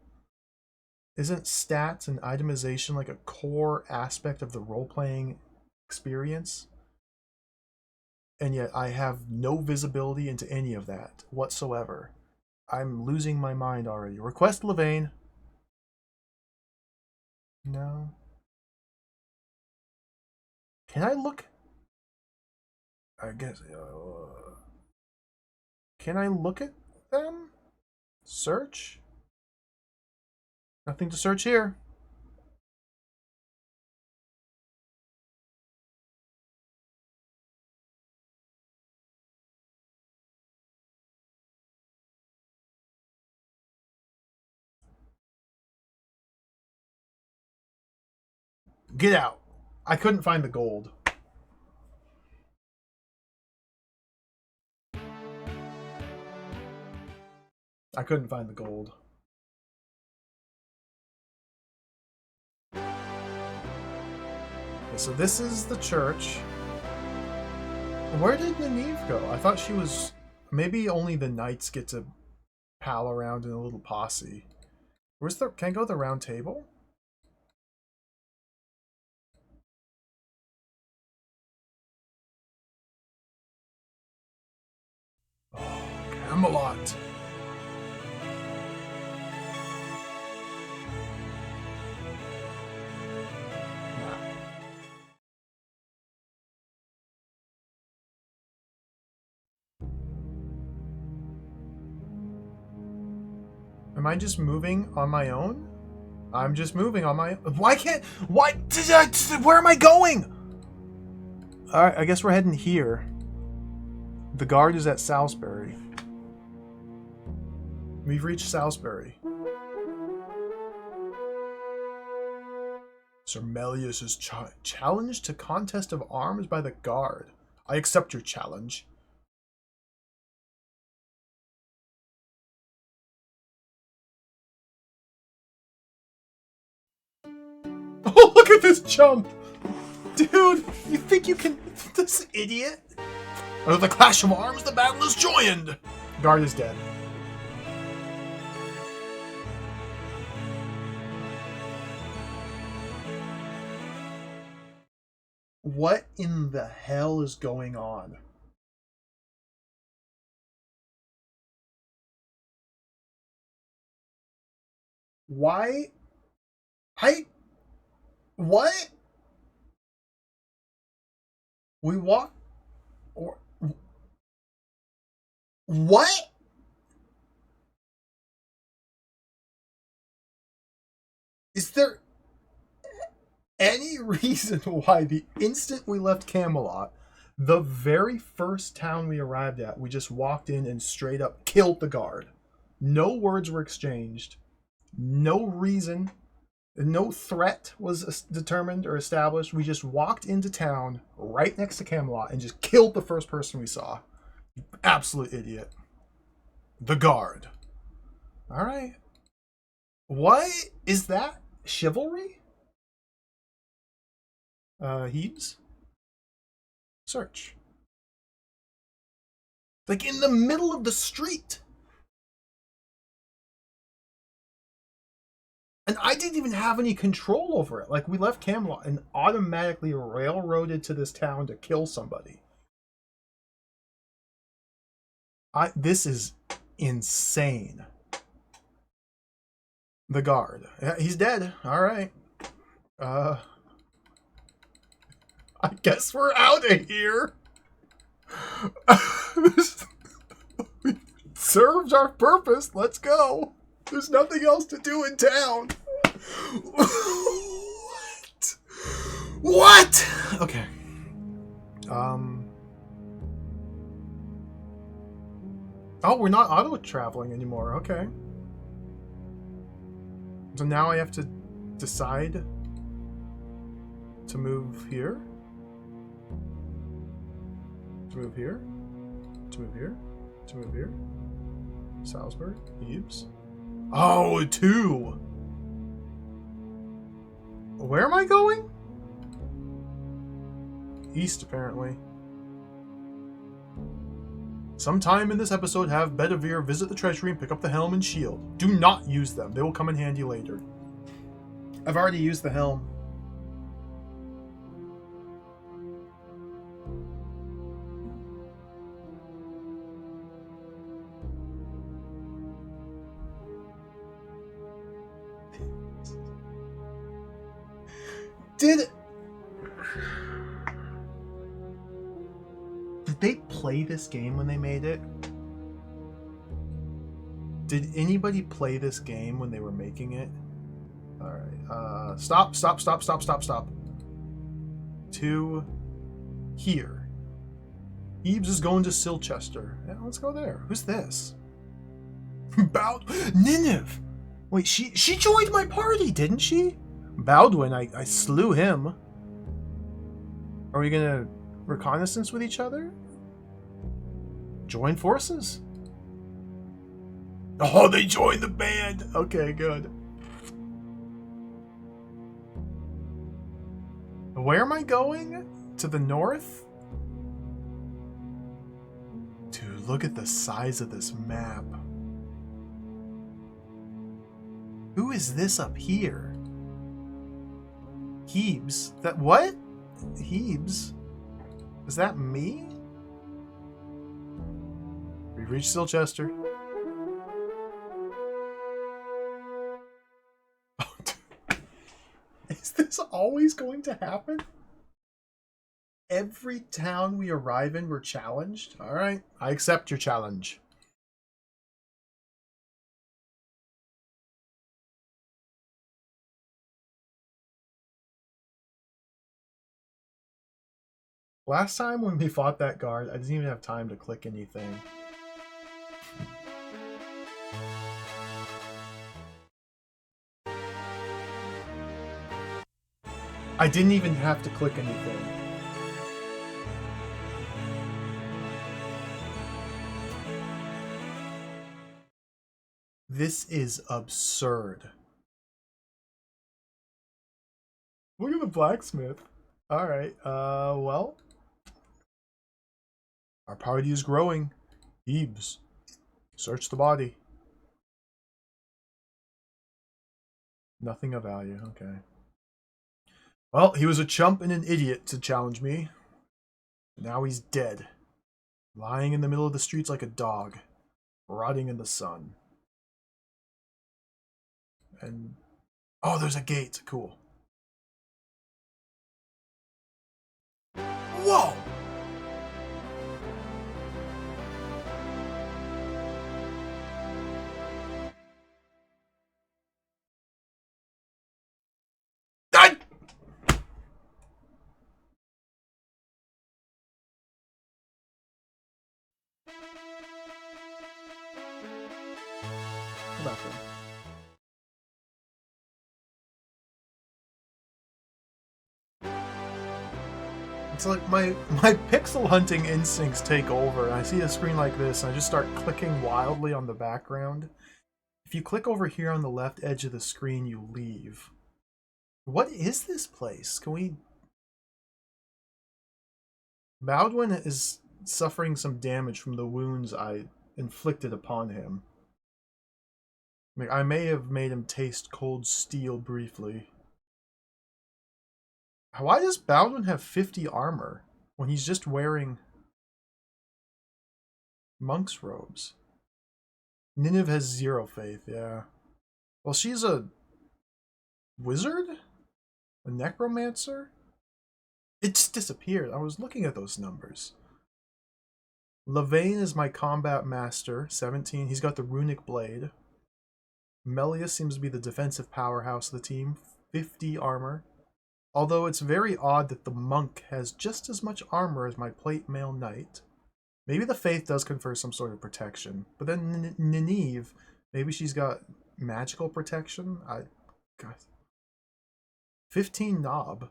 Isn't stats and itemization like a core aspect of the role-playing experience? And yet I have no visibility into any of that whatsoever. I'm losing my mind already. Request Levain. No. Can I look? I guess. Can I look at them? Search? Nothing to search here. Get out. I couldn't find the gold. I couldn't find the gold. Okay, so this is the church. Where did Nynaeve go? I thought she was... Maybe only the knights get to pal around in a little posse. Where's the... Can I go to the round table? Oh, Camelot. Am I just moving on my own? I'm just moving on my... Why can't... Why... Where am I going? Alright, I guess we're heading here. The guard is at Salisbury. We've reached Salisbury. Sir Melius is challenged to contest of arms by the guard. I accept your challenge. Oh, look at this jump! Dude, you think you can... This idiot? Under the clash of arms, the battle is joined! Guard is dead. What in the hell is going on? Why? What? We walk. Or, what? Is there any reason why the instant we left Camelot, the very first town we arrived at, we just walked in and straight up killed the guard? No words were exchanged. No reason. No threat was determined or established. We just walked into town right next to Camelot and just killed the first person we saw. Absolute idiot. The guard. All right. What is that? Chivalry? Heaves? Search. Like in the middle of the street. And I didn't even have any control over it. Like, we left Camelot and automatically railroaded to this town to kill somebody. This is insane. The guard. Yeah, he's dead. All right. I guess we're out of here. We served our purpose. Let's go. There's nothing else to do in town. What? What? Okay. Oh, we're not auto traveling anymore. Okay. So now I have to decide to move here. To move here. To move here. To move here. Salzburg. Eves. Oh, 2. Where am I going? East, apparently. Sometime in this episode, have Bedivere visit the treasury and pick up the helm and shield. Do not use them. They will come in handy later. I've already used the helm. Did they play this game when they made it? Did anybody play this game when they were making it? Alright, stop. To here. Eves is going to Silchester. Yeah, let's go there. Who's this? Nineveh! Wait, she joined my party, didn't she? Baldwin, I slew him. Are we gonna reconnaissance with each other? Join forces? Oh, they joined the band! Okay, good. Where am I going? To the north? Dude, look at the size of this map. Who is this up here? Hebes? That what? Hebes? Is that me? We've reached Silchester. Is this always going to happen? Every town we arrive in, we're challenged? Alright, I accept your challenge. Last time when we fought that guard, I didn't even have time to click anything. I didn't even have to click anything. This is absurd. Look at the blacksmith. Alright, well. Our party is growing. Ebes. Search the body. Nothing of value, okay. Well, he was a chump and an idiot to challenge me. Now he's dead. Lying in the middle of the streets like a dog. Rotting in the sun. And oh, there's a gate. Cool. Whoa! I... Come back here. It's like my pixel hunting instincts take over. I see a screen like this and I just start clicking wildly on the background. If you click over here on the left edge of the screen, you leave. What is this place? Can we... Baldwin is suffering some damage from the wounds I inflicted upon him. I may have made him taste cold steel briefly. Why does Baldwin have 50 armor when he's just wearing monk's robes? Nineveh has 0 faith, yeah. Well, she's a wizard? A necromancer? It just disappeared. I was looking at those numbers. Lavaine is my combat master, 17. He's got the runic blade. Melius seems to be the defensive powerhouse of the team, 50 armor. Although it's very odd that the monk has just as much armor as my plate mail knight. Maybe the faith does confer some sort of protection. But then Nineve, maybe she's got magical protection? God. 15 knob.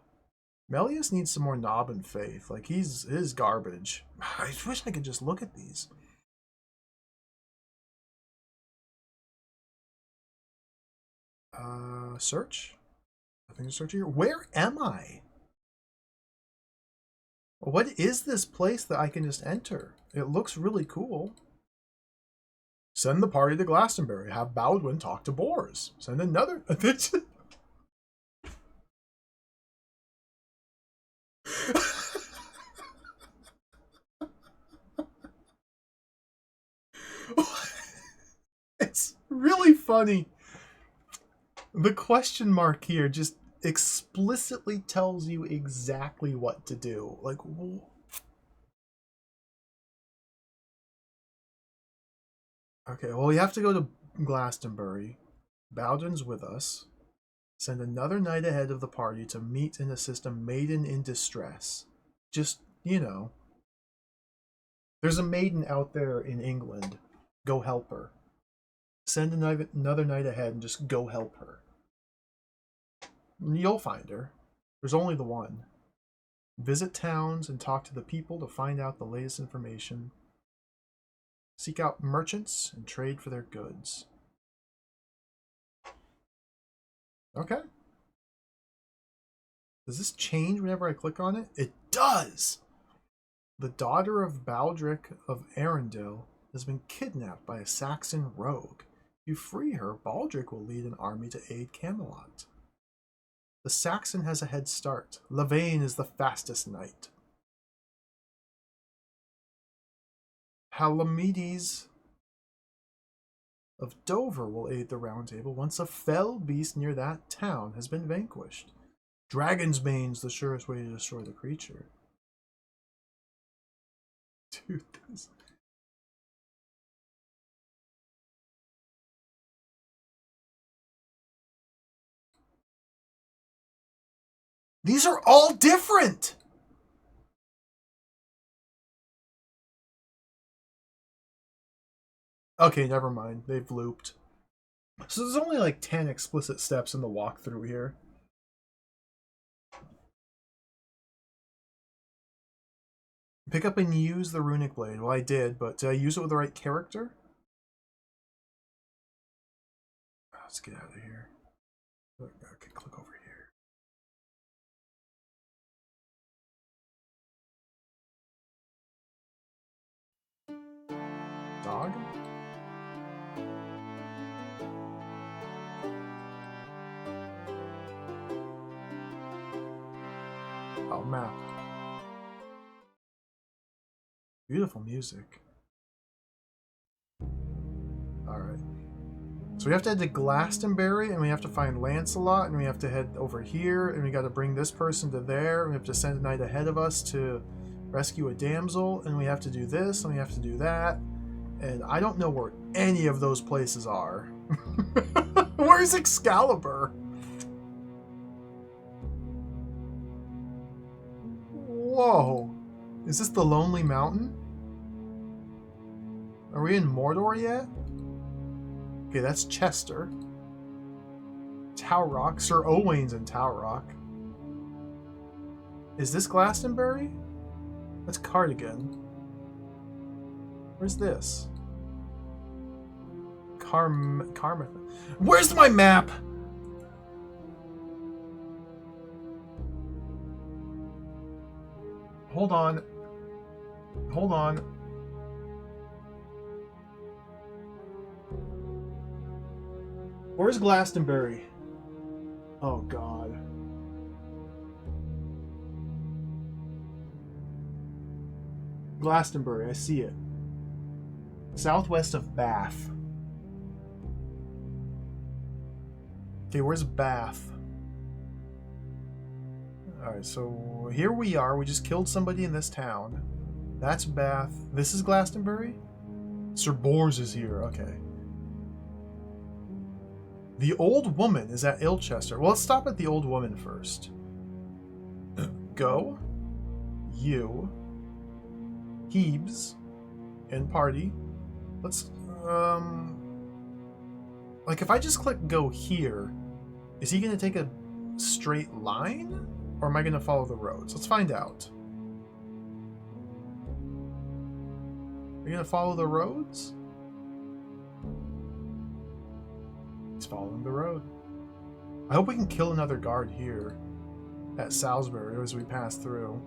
Melius needs some more knob and faith. Like, he's garbage. I wish I could just look at these. Search? I think search here. Where am I? What is this place that I can just enter? It looks really cool. Send the party to Glastonbury. Have Baldwin talk to Boars. Send another... It's really funny. The question mark here just explicitly tells you exactly what to do. Like, okay, well, we have to go to Glastonbury. Baldwin's with us. Send another knight ahead of the party to meet and assist a maiden in distress. Just, you know. There's a maiden out there in England. Go help her. Send another knight ahead and just go help her. You'll find her. There's only the one. Visit towns and talk to the people to find out the latest information. Seek out merchants and trade for their goods. Okay. Does this change whenever I click on it? It does! The daughter of Baldric of Arundel has been kidnapped by a Saxon rogue. If you free her, Baldric will lead an army to aid Camelot. The Saxon has a head start. Lavaine is the fastest knight. Palamedes of Dover will aid the Round Table once a fell beast near that town has been vanquished. Dragon's Bane's the surest way to destroy the creature. Dude, this... These are all different! Okay, never mind. They've looped. So there's only like 10 explicit steps in the walkthrough here. Pick up and use the runic blade. Well, I did, but did I use it with the right character? Let's get out of here. Okay, click over here. Dog? Oh, map. Beautiful music. Alright. So we have to head to Glastonbury, and we have to find Lancelot, and we have to head over here, and we got to bring this person to there, and we have to send a knight ahead of us to rescue a damsel, and we have to do this, and we have to do that, and I don't know where any of those places are. Where's Excalibur? Whoa. Is this the Lonely Mountain? Are we in Mordor yet? Okay, that's Chester. Tower Rock. Sir Owain's in Tower Rock. Is this Glastonbury? That's Cardigan. Where's this? Carmouth. Where's my map? Hold on. Hold on. Where's Glastonbury? Oh, God. Glastonbury, I see it. Southwest of Bath. Okay, where's Bath? Alright, so here we are. We just killed somebody in this town. That's Bath. This is Glastonbury? Sir Bors is here. Okay. The Old Woman is at Ilchester. Well, let's stop at the Old Woman first. Go. You. Hebes. And party. Let's, like, if I just click go here, is he going to take a straight line? Or am I going to follow the roads? Let's find out. Are you going to follow the roads? He's following the road. I hope we can kill another guard here at Salisbury as we pass through.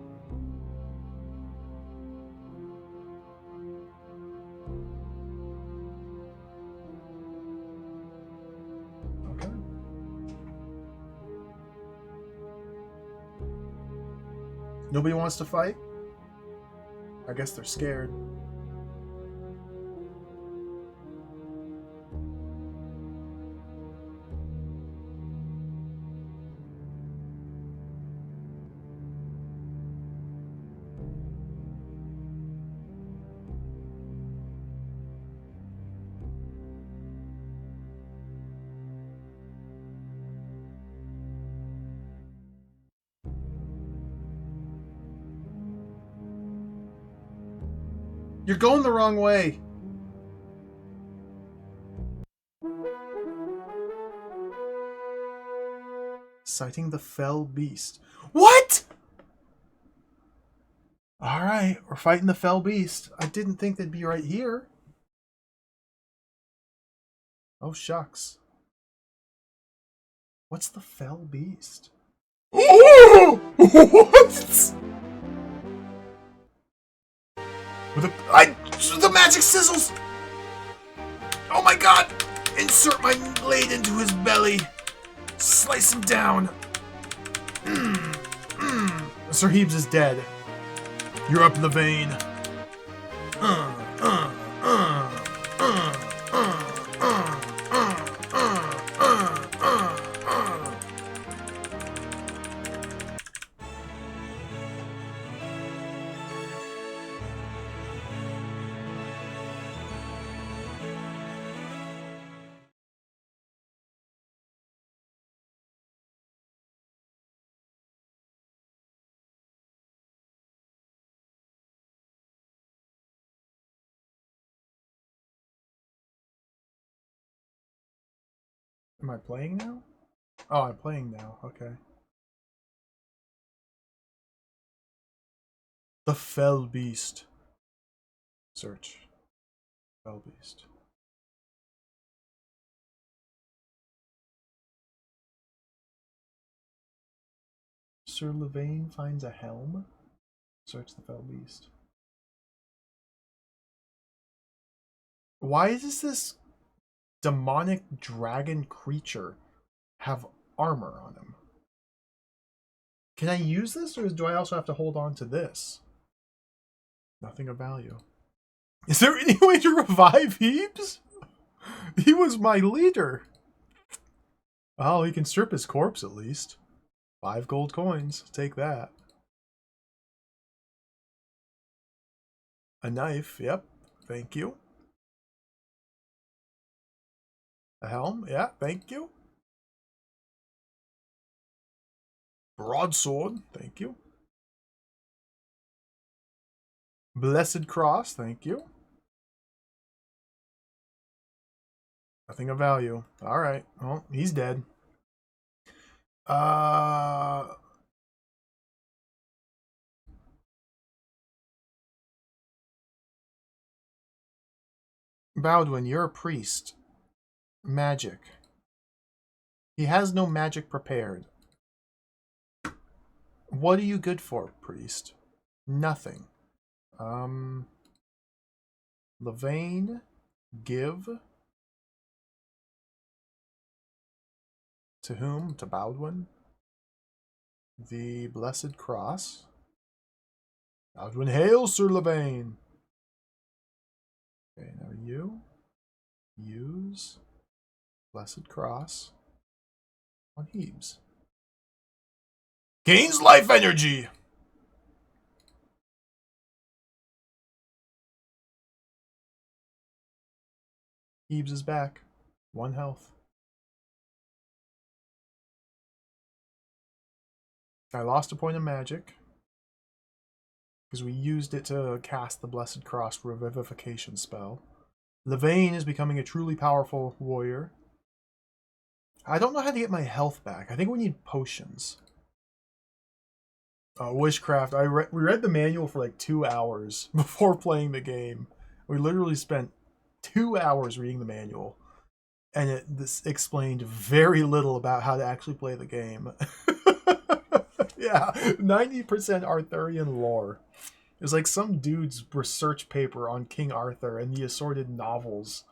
Okay. Nobody wants to fight? I guess they're scared. You're going the wrong way. Sighting the fell beast. What? Alright, we're fighting the fell beast. I didn't think they'd be right here. Oh, shucks. What's the fell beast? Oh! What? The magic sizzles! Oh my god! Insert my blade into his belly. Slice him down. Sir Hebes is dead. You're up in the vein. Am I playing now? Oh, I'm playing now. Okay. The Fell Beast. Search. Fell Beast. Sir Levain finds a helm. Search the Fell Beast. Why does this demonic dragon creature have armor on him? Can I use this, or do I also have to hold on to this? Nothing of value. Is there any way to revive Hebes? He was my leader. Oh, he can strip his corpse at least. 5 gold coins. Take that. A knife. Yep. Thank you. A helm. Yeah. Thank you. Broadsword. Thank you. Blessed cross. Thank you. Nothing of value. Alright. Well, he's dead. Baldwin, you're a priest. Magic. He has no magic prepared. What are you good for, priest? Nothing. Levain, give. To whom? To Baldwin. The Blessed Cross. Baldwin, hail, Sir Levain. Okay, now you use Blessed Cross on Hebes. Gains life energy. Hebes is back. 1 health. I lost a point of magic because we used it to cast the Blessed Cross revivification spell. Levain is becoming a truly powerful warrior. I don't know how to get my health back. I think we need potions. Wishcraft. We read the manual for like 2 hours before playing the game. We literally spent 2 hours reading the manual, and this explained very little about how to actually play the game. Yeah, 90% Arthurian lore. It was like some dude's research paper on King Arthur and the assorted novels.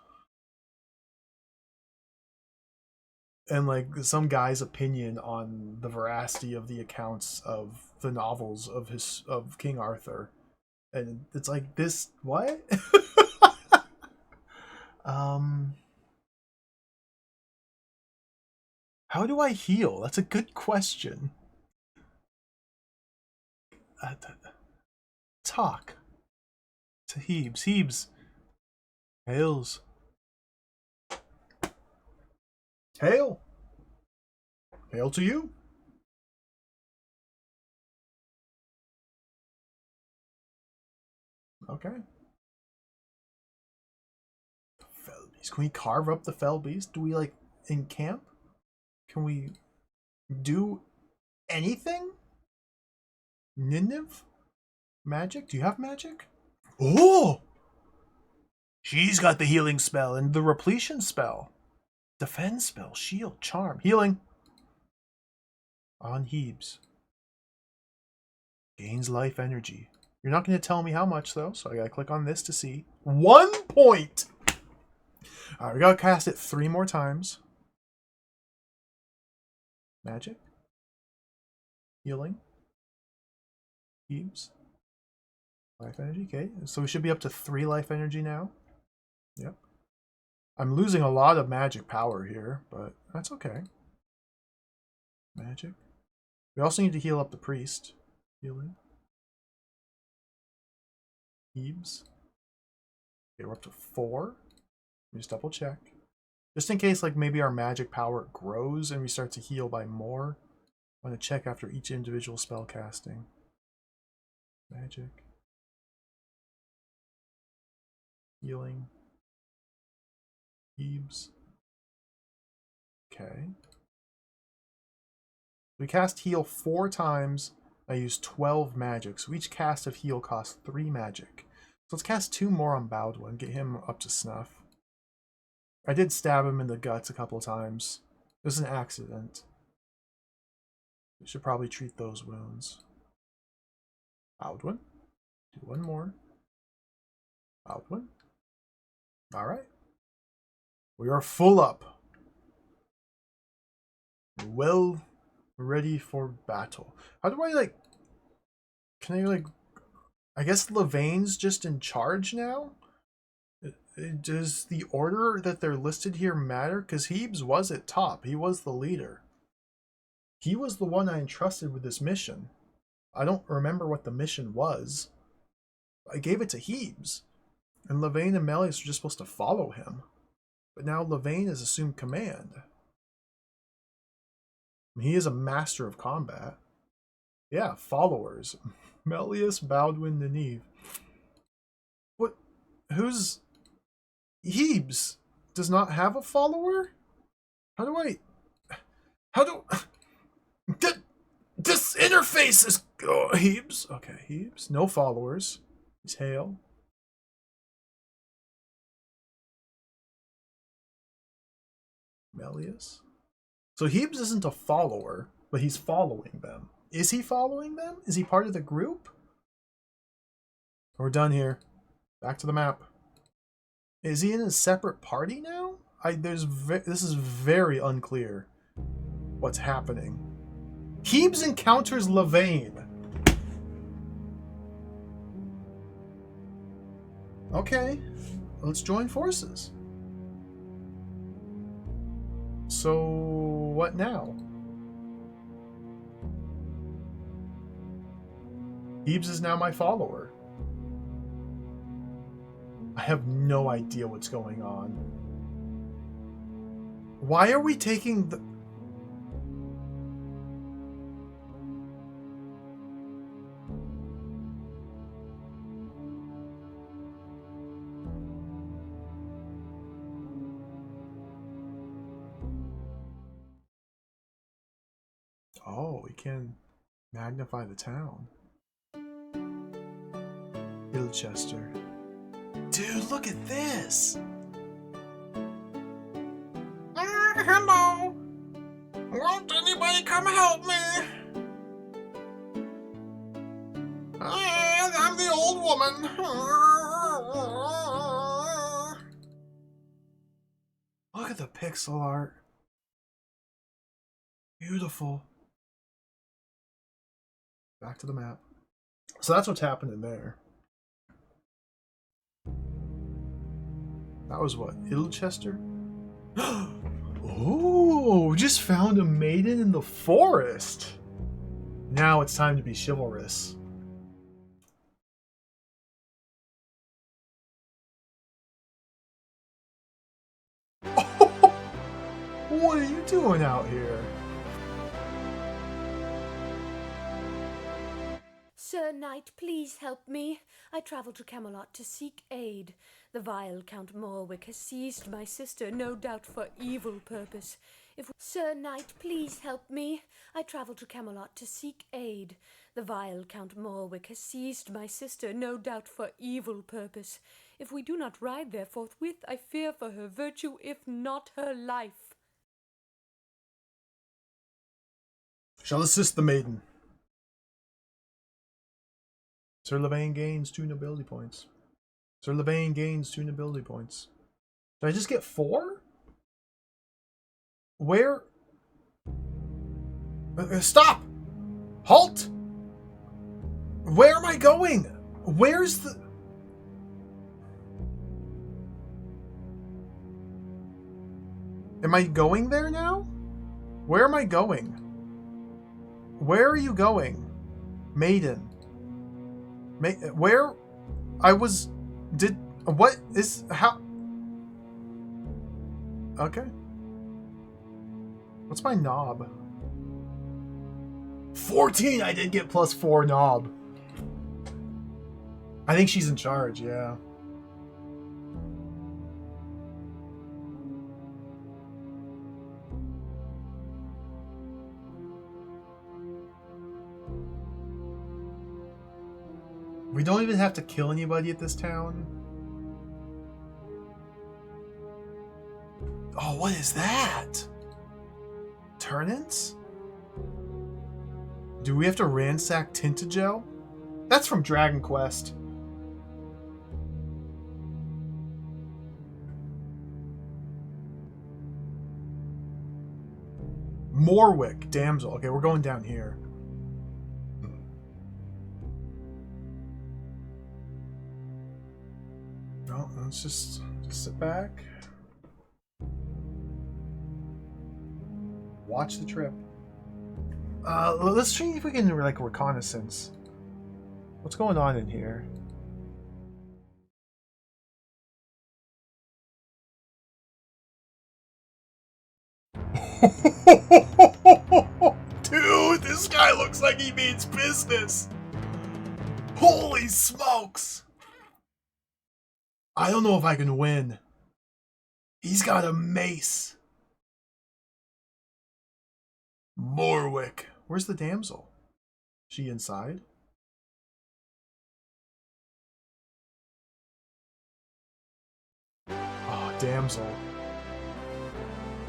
And like some guy's opinion on the veracity of the accounts of the novels of King Arthur. And it's like this what? How do I heal? That's a good question. Talk to Hebes. Hebes. Hails. Hail. Hail to you. Okay. Fell beast. Can we carve up the fell beast? Do we like encamp? Can we do anything? Nineveh? Magic? Do you have magic? Oh! She's got the healing spell and the repletion spell. Defend spell, shield, charm, healing. On Hebes. Gains life energy. You're not going to tell me how much though, so I gotta click on this to see. 1 point! Alright, we gotta cast it 3 more times. Magic. Healing. Hebes. Life energy, okay. So we should be up to 3 life energy now. Yep. I'm losing a lot of magic power here, but that's okay. Magic. We also need to heal up the priest. Healing. Hebes. Okay, we're up to 4. Let me just double check. Just in case like maybe our magic power grows and we start to heal by more. I'm going to check after each individual spell casting. Magic. Healing. Hebes. Okay. We cast heal 4 times. I use 12 magic. So each cast of heal costs 3 magic. So let's cast 2 more on Baldwin. Get him up to snuff. I did stab him in the guts a couple of times. It was an accident. We should probably treat those wounds. Baldwin. Do 1 more. Baldwin. Alright. We are full up. Well ready for battle. How do I like... Can I like... I guess Levain's just in charge now? does the order that they're listed here matter? Because Hebes was at top. He was the leader. He was the one I entrusted with this mission. I don't remember what the mission was. I gave it to Hebes. And Levane and Melius were just supposed to follow him. But now Levane has assumed command. He is a master of combat. Yeah, followers. Melius, Baldwin, Nynaeve. What? Who's... Hebes does not have a follower? How do I... How do... This interface is... Oh, Hebes. Okay, Hebes. No followers. He's Hale. Melius. So Hebes isn't a follower, but he's following them. Is he following them? Is he part of the group? We're done here. Back to the map. Is he in a separate party now? This is very unclear what's happening. Hebes encounters Levane. Okay, let's join forces. So, what now? Hebes is now my follower. I have no idea what's going on. Why are we taking the... Oh, we can magnify the town. Ilchester. Dude, look at this! Hello! Won't anybody come help me? I'm the old woman. Look at the pixel art. Beautiful. Back to the map. So that's what's happening there. That was what? Ilchester? Oh, just found a maiden in the forest. Now it's time to be chivalrous. What are you doing out here?
Sir Knight, please help me. I travel to Camelot to seek aid. The vile Count Morwick has seized my sister, no doubt for evil purpose. Sir Knight, please help me. I travel to Camelot to seek aid. The vile Count Morwick has seized my sister, no doubt for evil purpose. If we do not ride there forthwith, I fear for her virtue, if not her life.
Shall assist the maiden. Sir Levane gains 2 nobility points. Sir Levane gains 2 nobility points. Did I just get 4? Where? Stop! Halt! Where am I going? Where's the... Am I going there now? Where am I going? Where are you going? Maiden. Where? I was... Did... What is... How... Okay. What's my knob? 14! I did get +4 knob. I think she's in charge, yeah. We don't even have to kill anybody at this town. Oh, what is that? Turnants? Do we have to ransack Tintagel? That's from Dragon Quest. Morwick, damsel. Okay, we're going down here. No, let's just Just sit back. Watch the trip. Let's see if we can do like a reconnaissance. What's going on in here? Dude, this guy looks like he means business. Holy smokes! I don't know if I can win. He's got a mace. Morwick. Where's the damsel? She inside? Oh, damsel.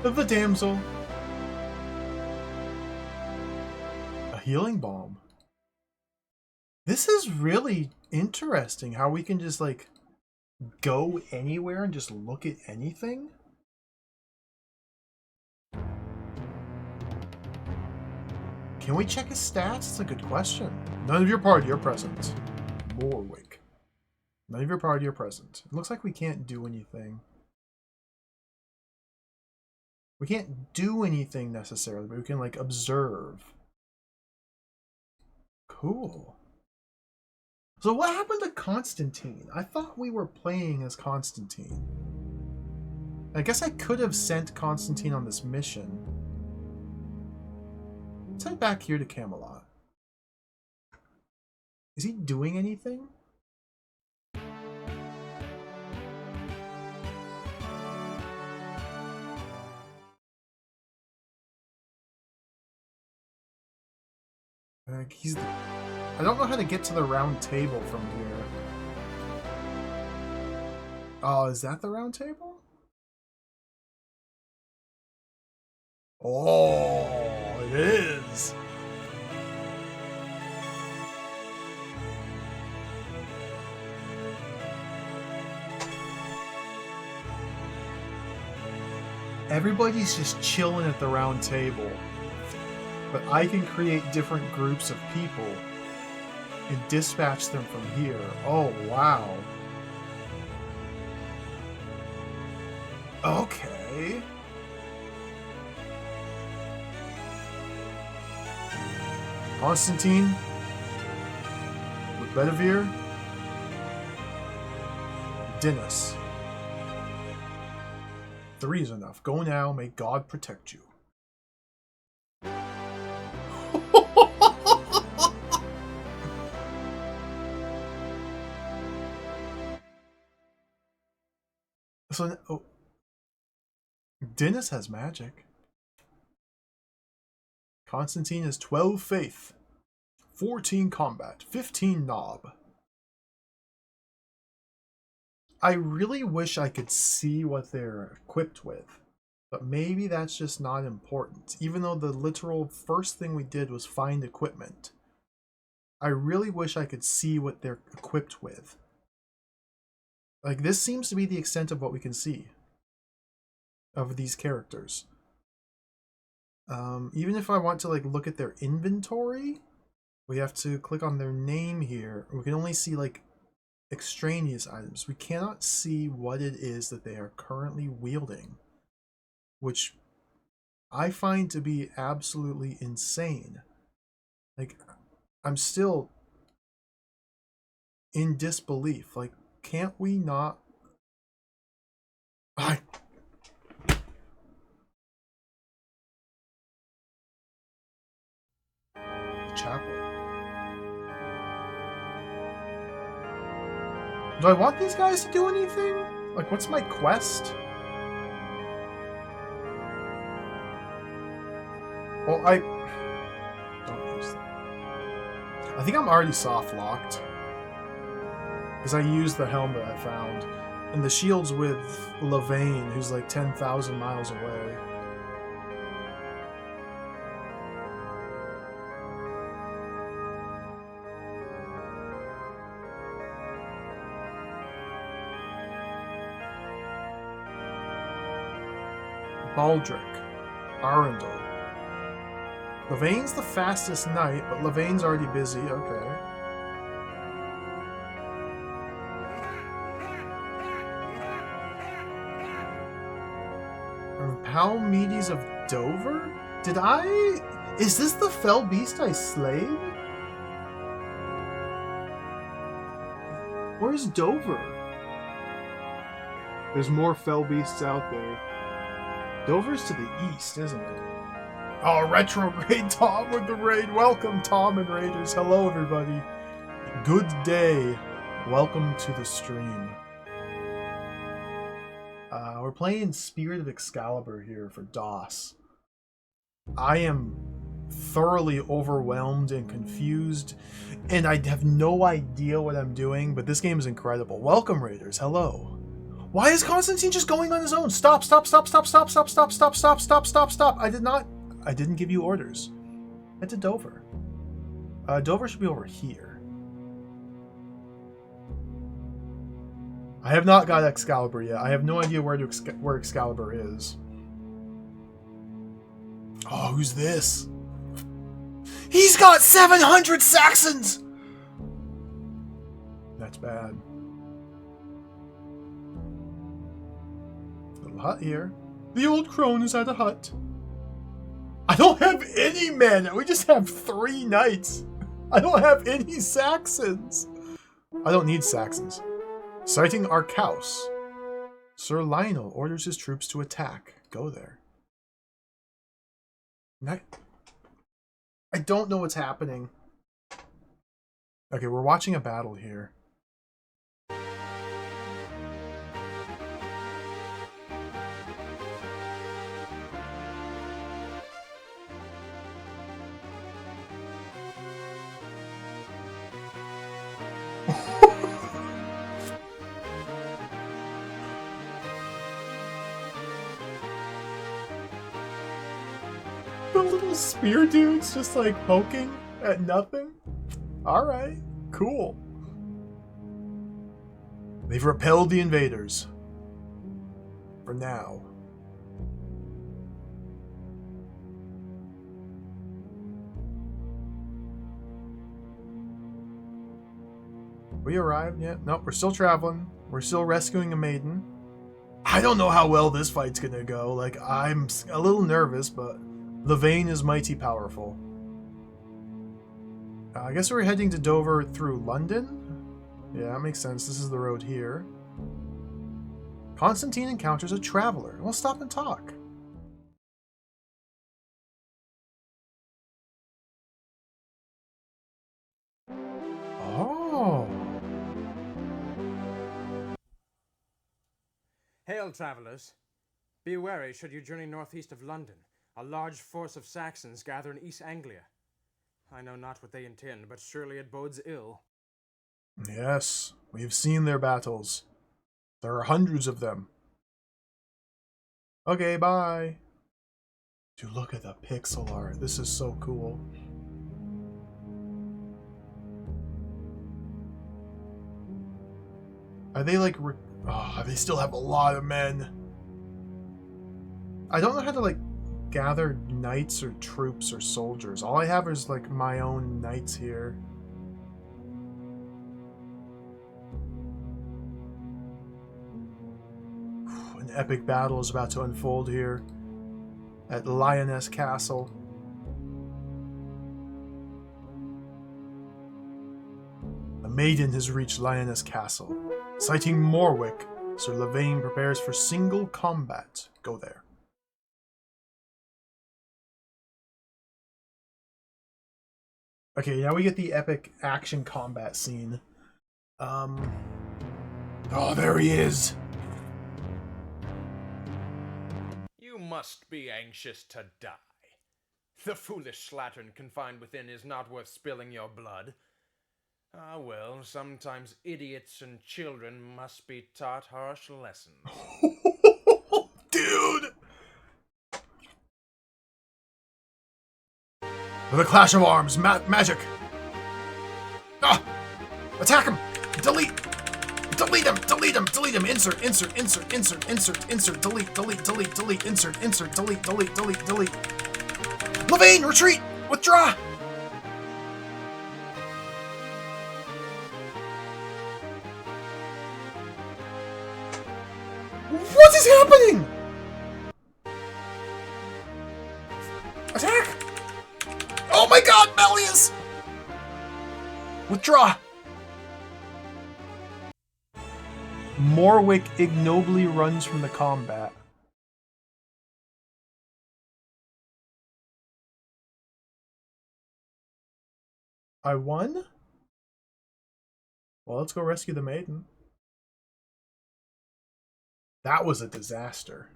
The damsel. A healing balm. This is really interesting how we can just like go anywhere and just look at anything. Can we check his stats? That's a good question. None of your party are present. Morwick. None of your party are present. It looks like we can't do anything. We can't do anything necessarily, but we can like observe. Cool. So what happened to Constantine? I thought we were playing as Constantine. I guess I could have sent Constantine on this mission. Let's head back here to Camelot. Is he doing anything? I don't know how to get to the round table from here. Oh, is that the round table? Oh, it is. Everybody's just chilling at the round table. But I can create different groups of people and dispatch them from here. Oh, wow. Okay. Constantine with Bedivere. Dinas. 3 is enough. Go now. May God protect you. So, oh, Dinas has magic. Constantine has 12 faith, 14 combat, 15 knob. I really wish I could see what they're equipped with, but maybe that's just not important. Even though the literal first thing we did was find equipment, I really wish I could see what they're equipped with. Like, this seems to be the extent of what we can see of these characters. Even if I want to like look at their inventory, we have to click on their name here. We can only see like extraneous items. We cannot see what it is that they are currently wielding, which I find to be absolutely insane. Like, I'm still in disbelief. Like, can't we not? The chapel. Do I want these guys to do anything? Like, what's my quest? Well, don't use that. I think I'm already soft locked. Because I used the helmet I found. And the shield's with Lavaine, who's like 10,000 miles away. Baldric. Arundel. Lavaine's the fastest knight, but Lavaine's already busy. Okay. How meaties of Dover? Did I... Is this the fell beast I slayed? Where's Dover? There's more fell beasts out there. Dover's to the east, isn't it? Oh, retrograde Tom with the raid. Welcome, Tom and Raiders. Hello, everybody. Good day. Welcome to the stream. We're playing Spirit of Excalibur here for DOS. I am thoroughly overwhelmed and confused, and I have no idea what I'm doing, but this game is incredible. Welcome, Raiders. Hello. Why is Constantine just going on his own? Stop, stop, stop, stop, stop, stop, stop, stop, stop, stop, stop, stop. I didn't give you orders. Head to Dover. Dover should be over here. I have not got Excalibur yet. I have no idea where Excalibur is. Oh, who's this? He's got 700 Saxons! That's bad. Little hut here. The old crone is at a hut. I don't have any men. We just have 3 knights. I don't have any Saxons. I don't need Saxons. Sighting Arcaus. Sir Lionel orders his troops to attack. Go there. I don't know what's happening. Okay, we're watching a battle here. The little spear dude's just like poking at nothing. Alright, cool. They've repelled the invaders. For now. We arrived yet? Nope, we're still traveling. We're still rescuing a maiden. I don't know how well this fight's gonna go. Like, I'm a little nervous, but Lavain is mighty powerful. I guess we're heading to Dover through London? Yeah, that makes sense. This is the road here. Constantine encounters a traveler. We'll stop and talk. Oh.
Hail, travelers. Be wary should you journey northeast of London. A large force of Saxons gather in East Anglia. I know not what they intend, but surely it bodes ill.
Yes, we've seen their battles. There are hundreds of them. Okay, bye. Dude, look at the pixel art. This is so cool. Are they like... Oh, they still have a lot of men. I don't know how to like gather knights or troops or soldiers. All I have is like my own knights here. An epic battle is about to unfold here at Lioness Castle. A maiden has reached Lioness Castle. Sighting Morwick, Sir Lavain prepares for single combat. Go there. Okay, now we get the epic action combat scene. Oh, there he is.
You must be anxious to die. The foolish slattern confined within is not worth spilling your blood. Ah, well, sometimes idiots and children must be taught harsh lessons.
Dude! The clash of arms, magic! Ah! Attack him! Delete! Delete him! Delete him! Delete him! Insert! Insert! Insert! Insert! Insert! Insert! Delete! Delete! Delete! Delete! Insert! Insert! Delete! Delete! Delete! Delete! Lavain! Retreat! Withdraw! What is happening? Attack! Oh my god, Melius! Withdraw! Morwick ignobly runs from the combat. I won? Well, let's go rescue the maiden. That was a disaster.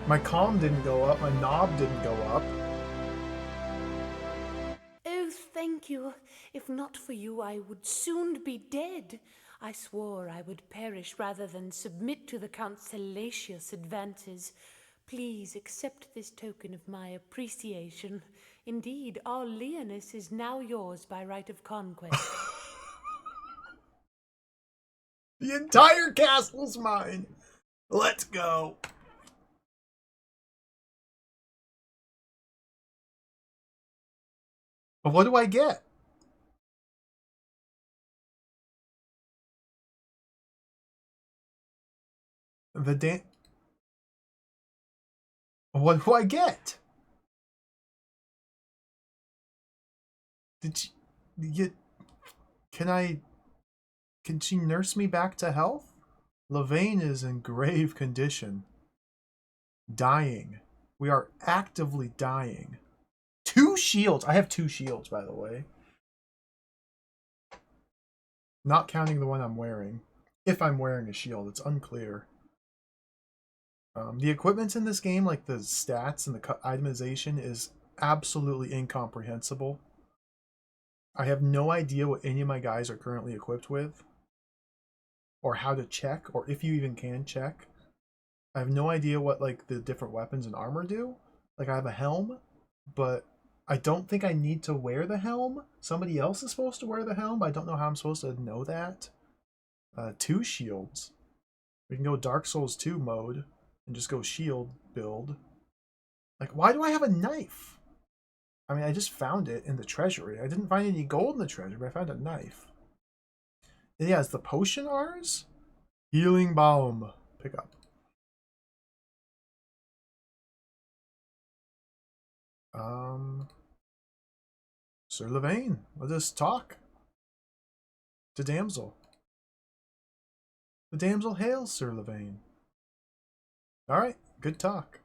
My comm didn't go up, my knob didn't go up.
Oh, thank you. If not for you, I would soon be dead. I swore I would perish rather than submit to the Count's salacious advances. Please accept this token of my appreciation. Indeed, our Leoness is now yours by right of conquest.
The entire castle's mine. Let's go. What do I get? What do I get? Did you can she nurse me back to health? Lavaine is in grave condition. Dying. We are actively dying. 2 shields. I have 2 shields, by the way. Not counting the one I'm wearing. If I'm wearing a shield, it's unclear. The equipment in this game, like the stats and the itemization, is absolutely incomprehensible. I have no idea what any of my guys are currently equipped with, or how to check, or if you even can check. I have no idea what like the different weapons and armor do. Like I have a helm, but I don't think I need to wear the helm. Somebody else is supposed to wear the helm. I don't know how I'm supposed to know that. 2 shields. We can go Dark Souls 2 mode and just go shield build. Like, why do I have a knife? I mean, I just found it in the treasury. I didn't find any gold in the treasury, but I found a knife. And yeah, it's the potion ours? Healing Balm. Pick up. Sir Lavaine, let us talk. To damsel. The damsel hails, Sir Lavaine. Alright, good talk.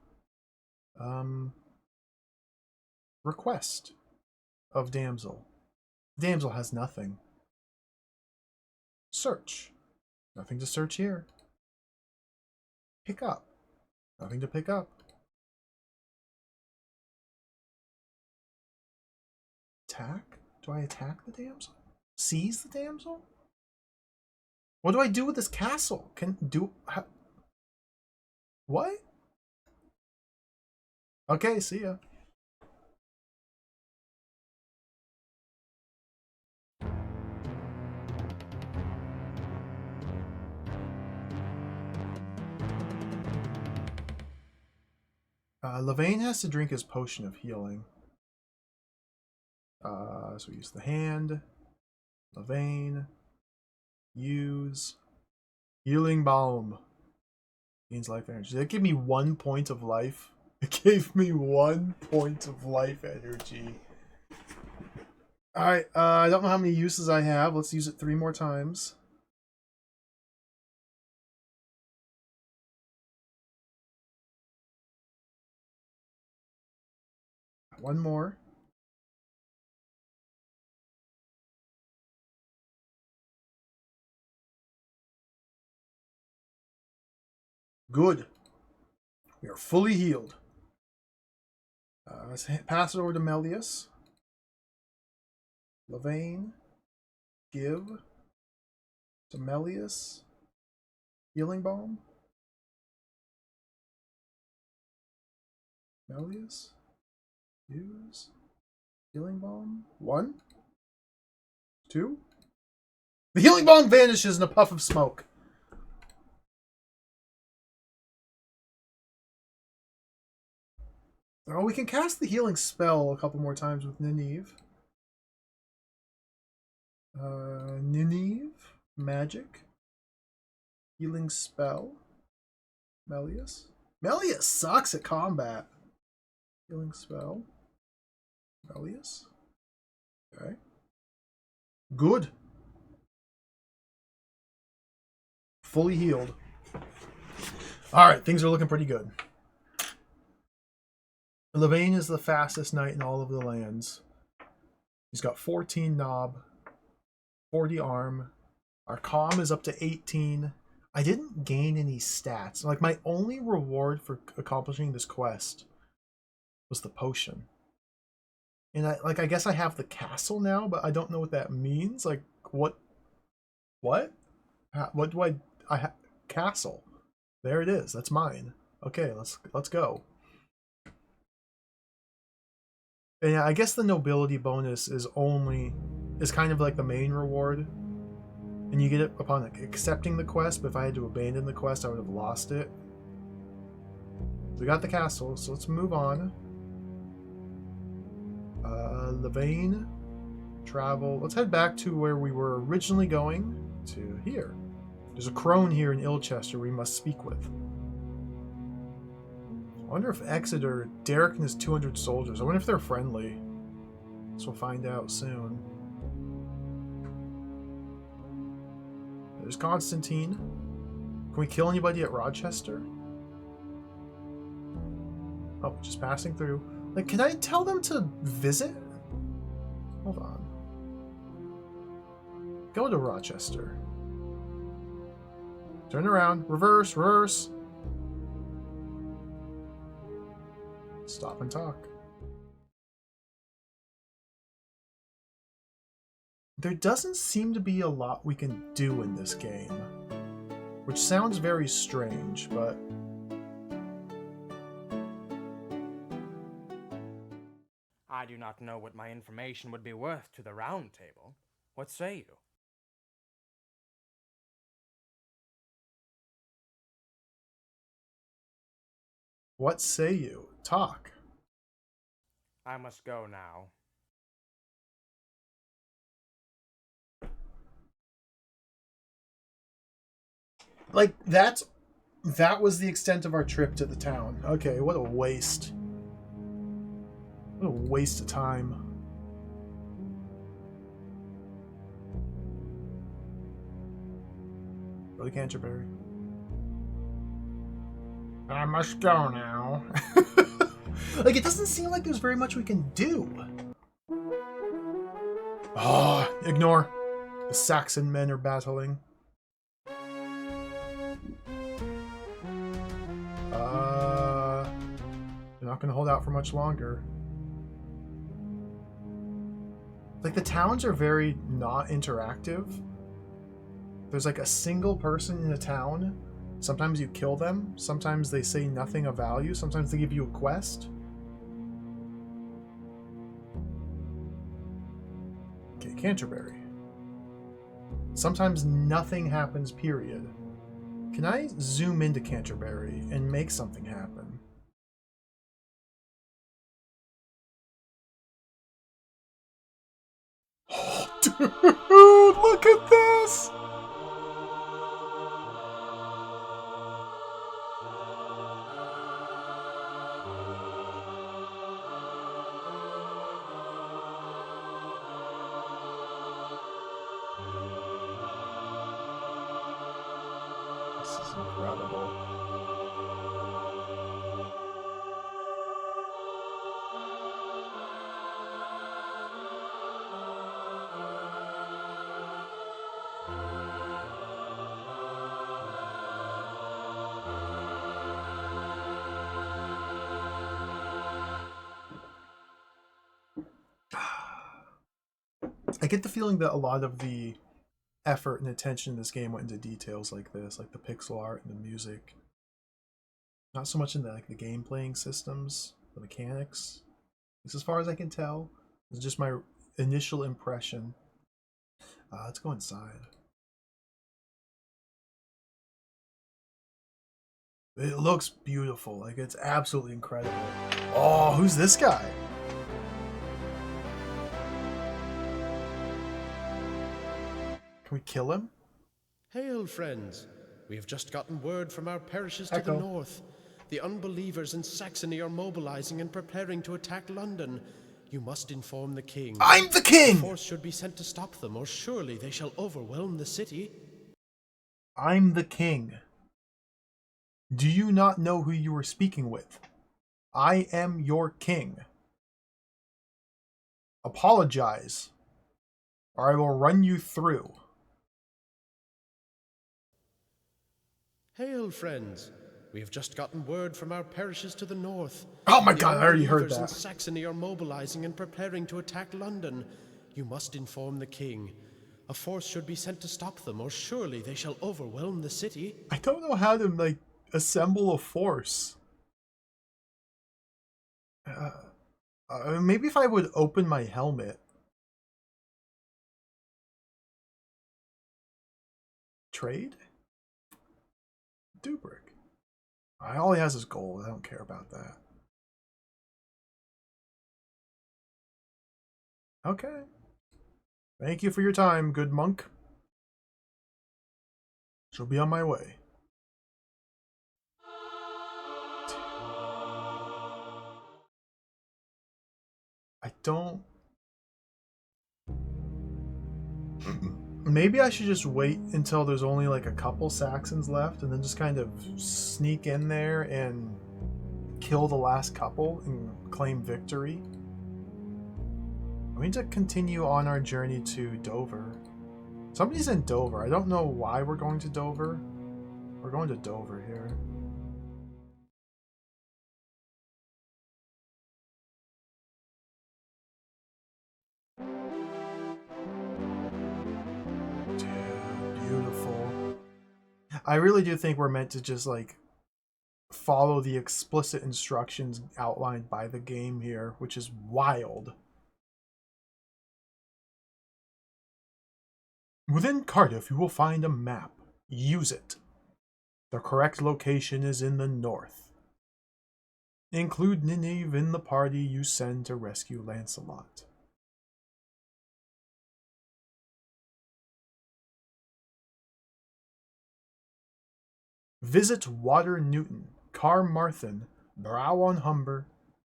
Request of damsel. Damsel has nothing. Search. Nothing to search here. Pick up. Nothing to pick up. Attack? Do I attack the damsel? Seize the damsel? What do I do with this castle? What? Okay, see ya. Lavaine has to drink his potion of healing. So we use the hand. Lavaine. Use. Healing Balm. Gains life energy. Did it give me 1 point of life? It gave me 1 point of life energy. Alright, I don't know how many uses I have. Let's use it 3 more times. One more. Good. We are fully healed. Let's pass it over to Melius. Lavaine. Give. To Melius. Healing Balm. Melius. Use. Healing Balm. 1. 2. The Healing Balm vanishes in a puff of smoke. Oh, we can cast the healing spell a couple more times with Nynaeve. Nynaeve. Magic. Healing spell. Melius. Melius sucks at combat. Healing spell. Melius. Okay. Good. Fully healed. Alright, things are looking pretty good. Levain is the fastest knight in all of the lands. He's got 14 knob, 40 arm. Our comm is up to 18. I didn't gain any stats. Like, my only reward for accomplishing this quest was the potion. And I guess I have the castle now, but I don't know what that means. Like, what? What do I have? Castle. There it is. That's mine. Okay, let's go. And yeah, I guess the nobility bonus is kind of like the main reward. And you get it upon accepting the quest, but if I had to abandon the quest, I would have lost it. We got the castle, so let's move on. Levain, travel. Let's head back to where we were originally going, to here. There's a crone here in Ilchester we must speak with. I wonder if Exeter, Derek and his 200 soldiers, I wonder if they're friendly. So we'll find out soon. There's Constantine. Can we kill anybody at Rochester? Oh, just passing through. Like, can I tell them to visit? Hold on. Go to Rochester. Turn around. Reverse, reverse. Stop and talk. There doesn't seem to be a lot we can do in this game, which sounds very strange, but
I do not know what my information would be worth to the Round Table. What say you?
what say you? Talk.
I must go now.
Like, that was the extent of our trip to the town. Okay, what a waste. What a waste of time. Go to Canterbury. I must go now. Like, it doesn't seem like there's very much we can do. Ah, ignore. The Saxon men are battling. They're not gonna hold out for much longer. Like, the towns are very not interactive. There's like a single person in a town. Sometimes you kill them. Sometimes they say nothing of value. Sometimes they give you a quest. Okay, Canterbury. Sometimes nothing happens, period. Can I zoom into Canterbury and make something happen? Oh, dude, look at this! This is incredible. I get the feeling that a lot of the effort and attention in this game went into details like this, like the pixel art and the music. Not so much in the game playing systems, the mechanics. At least as far as I can tell, it's just my initial impression. Let's go inside. It looks beautiful. Like, it's absolutely incredible. Oh, who's this guy? Can we kill him?
Hail, friends! We have just gotten word from our parishes to
Echo.
the north. The unbelievers in Saxony are mobilizing and preparing to attack London. You must inform the king.
I'm the
A
king!
force should be sent to stop them, or surely they shall overwhelm the city.
I'm the king. Do you not know who you are speaking with? I am your king. Apologize, or I will run you through.
Hail, friends. We have just gotten word from our parishes to the north.
Oh my
The
god, I already heard
unbelievers in
that.
Saxony are mobilizing and preparing to attack London. You must inform the king. A force should be sent to stop them, or surely they shall overwhelm the city.
I don't know how to, like, assemble a force. Maybe if I would open my helmet. Trade? Dubrick. All he has is gold. I don't care about that. Okay. Thank you for your time, good monk. Shall be on my way. I don't... Maybe I should just wait until there's only like a couple Saxons left and then just kind of sneak in there and kill the last couple and claim victory. We need to continue on our journey to Dover. Somebody's in Dover. I don't know why we're going to Dover. We're going to Dover here. Dude, beautiful. I really do think we're meant to just like follow the explicit instructions outlined by the game here, which is wild. Within Cardiff, you will find a map. Use it. The correct location is in the north. Include Nynaeve in the party you send to rescue Lancelot. Visit Water Newton, Carmarthen, Brow-on-Humber,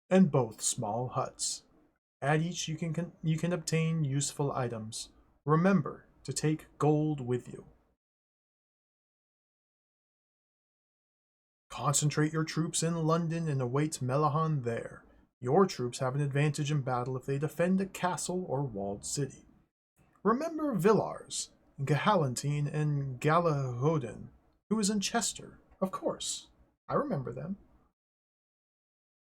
and both small huts. At each you can obtain useful items. Remember to take gold with you. Concentrate your troops in London and await Melihan there. Your troops have an advantage in battle if they defend a castle or walled city. Remember Villars, Gahalantine, and Galahodin, who is in Chester, of course. I remember them.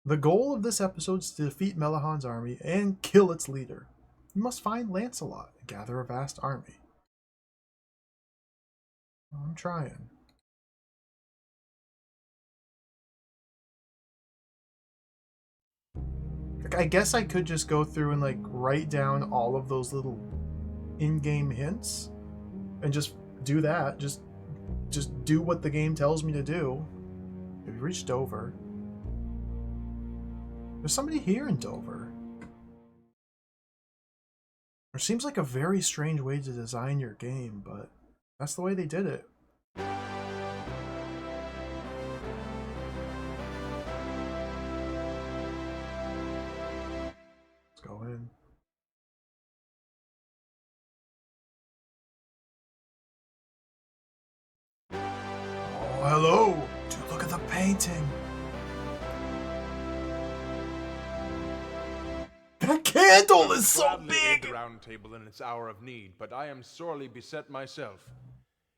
The goal of this episode is to defeat Melihan's army and kill its leader. You must find Lancelot and gather a vast army. I'm trying. I guess I could just go through and like write down all of those little in-game hints and just do that. Just do what the game tells me to do. Have you reached Dover? There's somebody here in Dover. It seems like a very strange way to design your game, but that's the way they did it. Let's go in. Oh, hello! Dude, look at the painting! That candle is so
Gladly aid
big!
the Round Table in its hour of need, but I am sorely beset myself.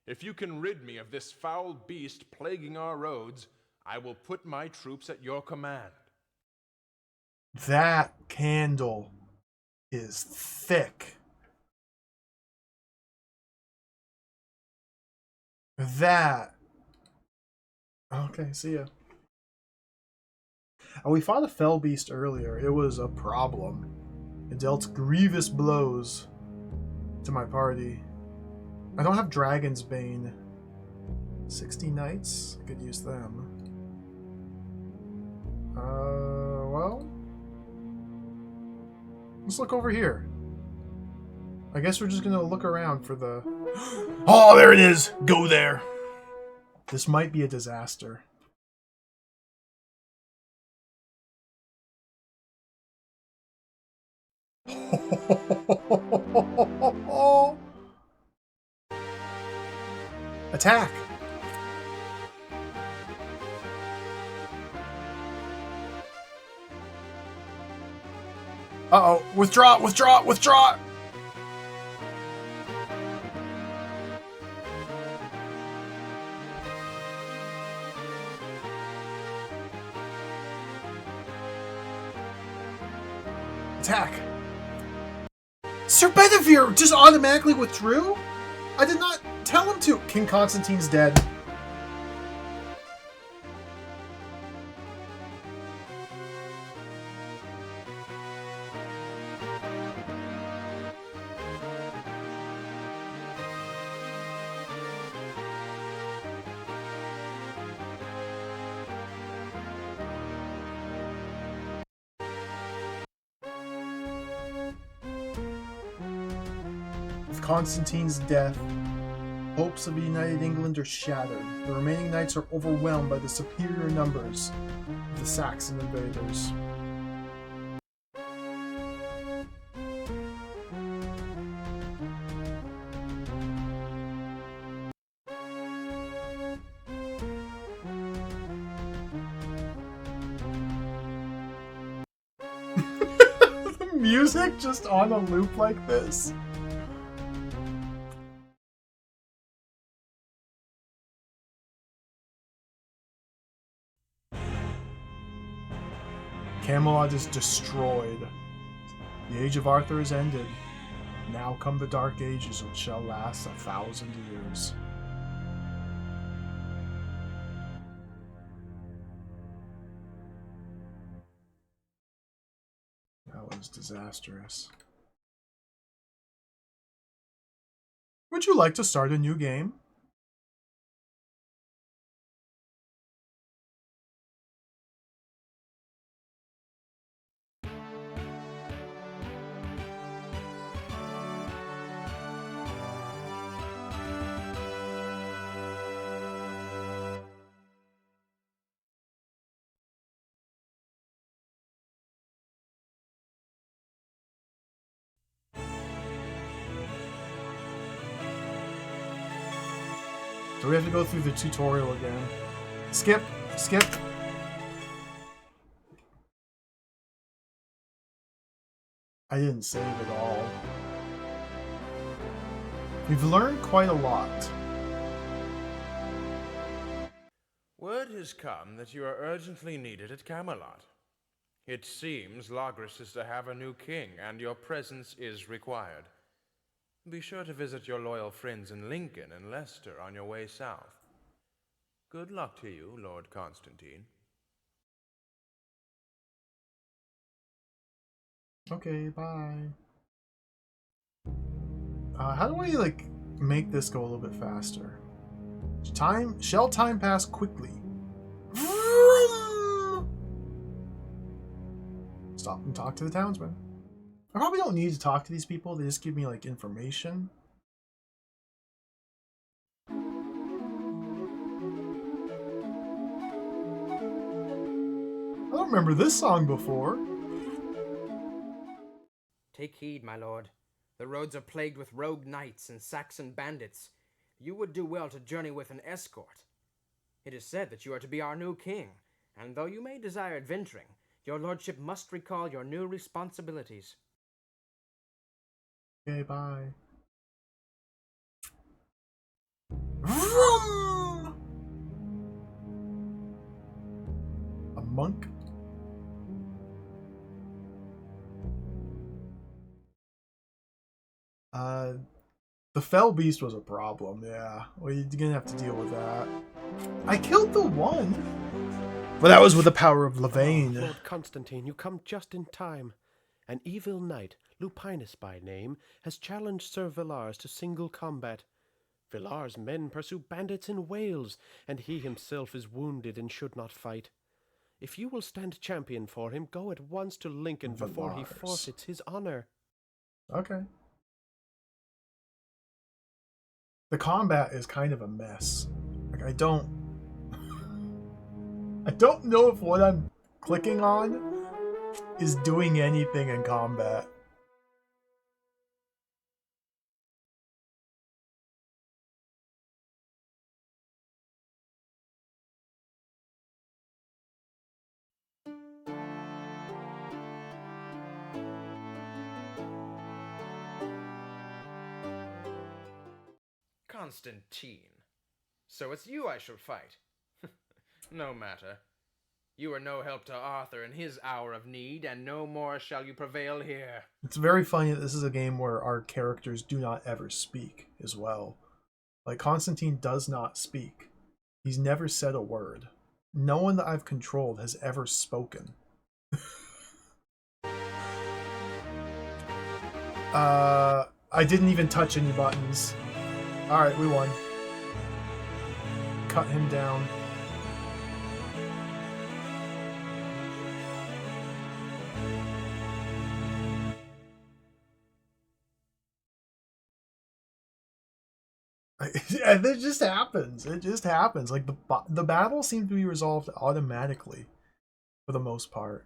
If you can rid me of this foul beast plaguing our roads, I will put my troops at your command.
That candle is thick. That. Okay, see ya. Oh, we fought a fell beast earlier. It was a problem. It dealt grievous blows to my party. I don't have Dragon's Bane. 60 knights? I could use them. Well, let's look over here. I guess we're just gonna look around for the... Oh, there it is! Go there! This might be a disaster. Attack! Uh-oh. Withdraw! Withdraw! Withdraw! Attack! Sir Bedivere just automatically withdrew? I did not tell him to! King Constantine's dead. With Constantine's death, hopes of a united England are shattered. The remaining knights are overwhelmed by the superior numbers of the Saxon invaders. The music just on a loop like this. Camelot is destroyed. The age of Arthur is ended. Now come the dark ages which shall last 1,000 years. That was disastrous. Would you like to start a new game? So we have to go through the tutorial again. Skip! Skip! I didn't save at all. We've learned quite a lot.
Word has come that you are urgently needed at Camelot. It seems Logris is to have a new king, and your presence is required. Be sure to visit your loyal friends in Lincoln and Leicester on your way south. Good luck to you, Lord Constantine.
Okay, bye. How do I, like, make this go a little bit faster? Shall time pass quickly? Stop and talk to the townsman. I probably don't need to talk to these people. They just give me, like, information. I don't remember this song before.
Take heed, my lord. The roads are plagued with rogue knights and Saxon bandits. You would do well to journey with an escort. It is said that you are to be our new king, and though you may desire adventuring, your lordship must recall your new responsibilities.
Okay, bye. Vroom! A monk? The fell beast was a problem, yeah. Well, you're gonna have to deal with that. I killed the one! But that was with the power of Lavaine.
Lord Constantine, you come just in time. An evil knight, Lupinus by name, has challenged Sir Villars to single combat. Villars' men pursue bandits in Wales, and he himself is wounded and should not fight. If you will stand champion for him, go at once to Lincoln before he forfeits his honor.
Okay. The combat is kind of a mess. Like, I don't know if what I'm clicking on is doing anything in combat.
Constantine. So it's you I shall fight. No matter. You are no help to Arthur in his hour of need, and no more shall you prevail here.
It's very funny that this is a game where our characters do not ever speak as well. Like, Constantine does not speak. He's never said a word. No one that I've controlled has ever spoken. I didn't even touch any buttons. Alright, we won. Cut him down. And it just happens. It just happens. Like, the battle seemed to be resolved automatically for the most part.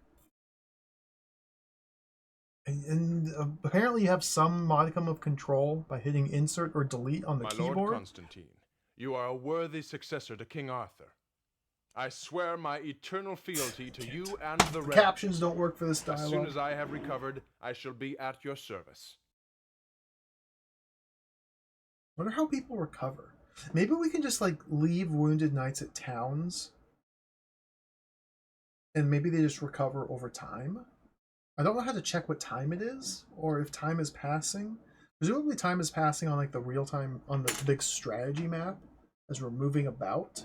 And apparently you have some modicum of control by hitting insert or delete on the keyboard.
My Lord Constantine, you are a worthy successor to King Arthur. I swear my eternal fealty to you and the rest.
Captions don't work for this dialogue.
As soon as I have recovered, I shall be at your service.
I wonder how people recover. Maybe we can just, like, leave wounded knights at towns. And maybe they just recover over time. I don't know how to check what time it is, or if time is passing. Presumably time is passing on, like, the real time, on the big strategy map, as we're moving about.